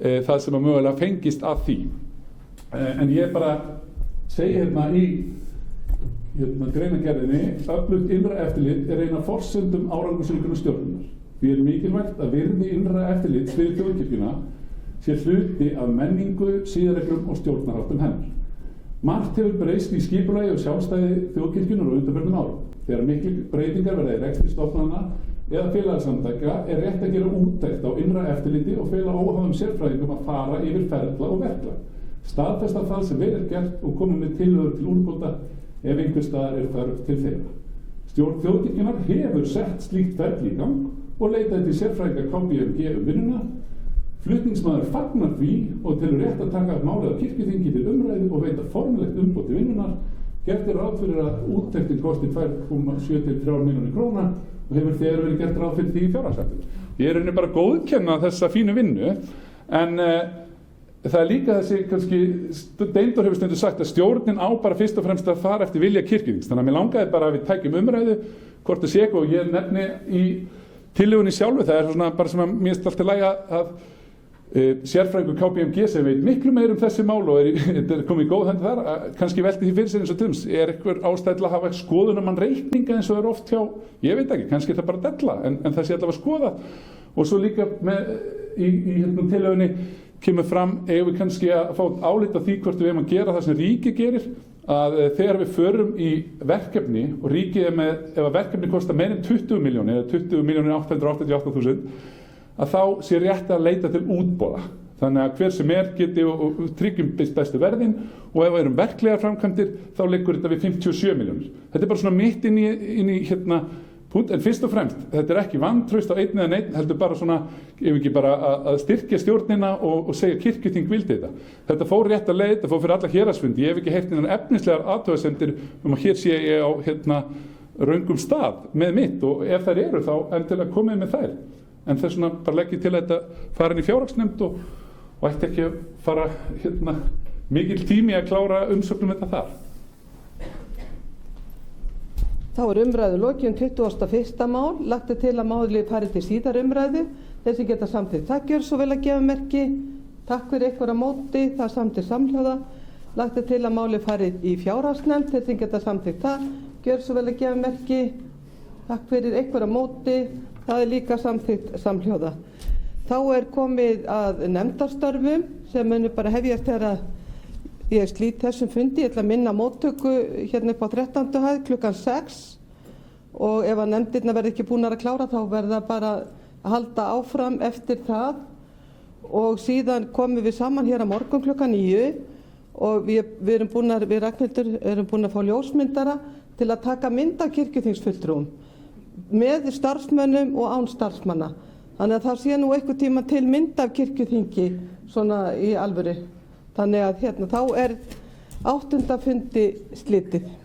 það sem að mögulega fengist að því. En ég bara segi í greinargerðinni, öflugt innra eftirlit eina af forsendum árangursríkrar stjórnunar. Því mikilvægt að virði innra eftirlits fyrir þjóðkirkjuna sé hluti af menningu, siðareglum og stjórnarháttum hennar. Margt hefur breyst í skipulagi og sjálfstæði þjóðkirkjunnar á undanförnum árum. Þegar miklir breytingar verða í rekstri stofnana eða félagasamtaka rétt að gera úttekt á innra eftirliti og fela óháðum sérfræðingum að fara yfir ferla og verklag. Staðfesta það sem vel gert og koma með tillögur til úrbóta ef einhver staðar þörf til þeirra. Stjórn þjóðkirkjunnar hefur sett slíkt ferli í gang og leitaði til sérfræðinga KPMG vinnuna. Flutningsmaður fagnar því og telur rétt að taka málið á kirkjuþingi til umræðu og veita formlegt umboð til vinnunar. Gert ráð fyrir að úttektin kosti 2,7 til 3 milljónir króna og hefur þegar verið gert ráð fyrir því í fjárhagsreglum. Ég rauninni bara góðkenna þessa fínu vinnu en það líka þessi kannski, Steindór hefur stundum sagt að stjórnin á bara fyrst og fremst að fara eftir vilja kirkjuþings. Þannig að mér langaði bara að við tækjum umræðu hvort það sé eitthvað og ég nefni í tillögunni sjálfu. Það svona bara sem að mér alltaf læga að sérfræðingur KPMG sem veit miklu meir þessi mál og komið í góð hendi þar, kannski velti því fyrir sér eins og tums. Einhver ástæða til að hafa skoðunamann reikninga eins og oft hjá, ég veit ekki, kannski það bara della, en það sé allavega skoða. Og svo líka í tillögunni kemur fram, ef við kannski að fá álit af því hvort við að gera það sem ríkið gerir, að þegar við förum í verkefni og ríkið með, ef að verkefni kostar meira en 20 miljónir, eða 20.888.000, að þá sé rétt að leita til útboða. Þannig að hver sem geti og tryggjum bestu verðin og ef við erum verklegar framkvæmdir, þá liggur þetta við 57 miljónir. Þetta bara svona mitt inn í punkt, en fyrst og fremst, þetta ekki vantraust á einn eða neinn, heldur bara svona, ef ekki bara að styrkja stjórnina og segja kirkjuþing vildi þetta. Þetta fór rétt að leið, þetta fór fyrir alla héraðsfundi. Ég hef ekki heyrt innan efnislegar athugasemdir að hér sé ég á röngum stað með mitt og ef þær eru þá endilega komið með þær. En þess vegna bara legg ég til að þetta fara inn í fjárhagsnefnd og ætti ekki að fara mikill tími að klára umsögnum þetta þar. Þá umræðu lokið 21. mál. Lagt til að málið fari til síðar umræðu. Þeir sem geta samþykkt það gjör svo vel að gefa merki. Takk fyrir ykkur á móti, það samþykkt samhljóða. Lagt er til að máli fari í fjárhagsnefnd til þess að geta samþykkt það. Gjör svo vel að gefa merki. Takk fyrir einhverja móti. Það er líka samþykkt samhljóða. Þá er komið að nefndarstörfum sem munu bara hefjast þegar ég slít þessum fundi. Ég ætla að minna móttöku hérna upp á 13. hæð klukkan 6 og ef að nefndirna verði ekki búnar að klára þá verða bara að halda áfram eftir það og síðan komum við saman hér á morgun klukkan 9 og við Ragnhildur erum búin að fá ljósmyndara til að taka mynd af kirkjuþingsfulltrúum með starfsmönnum og án starfsmanna. Þannig að það sé nú einhver tíma til mynd af kirkjuþingi svona í alvöru. Þannig að þá er 8. fundi slitið.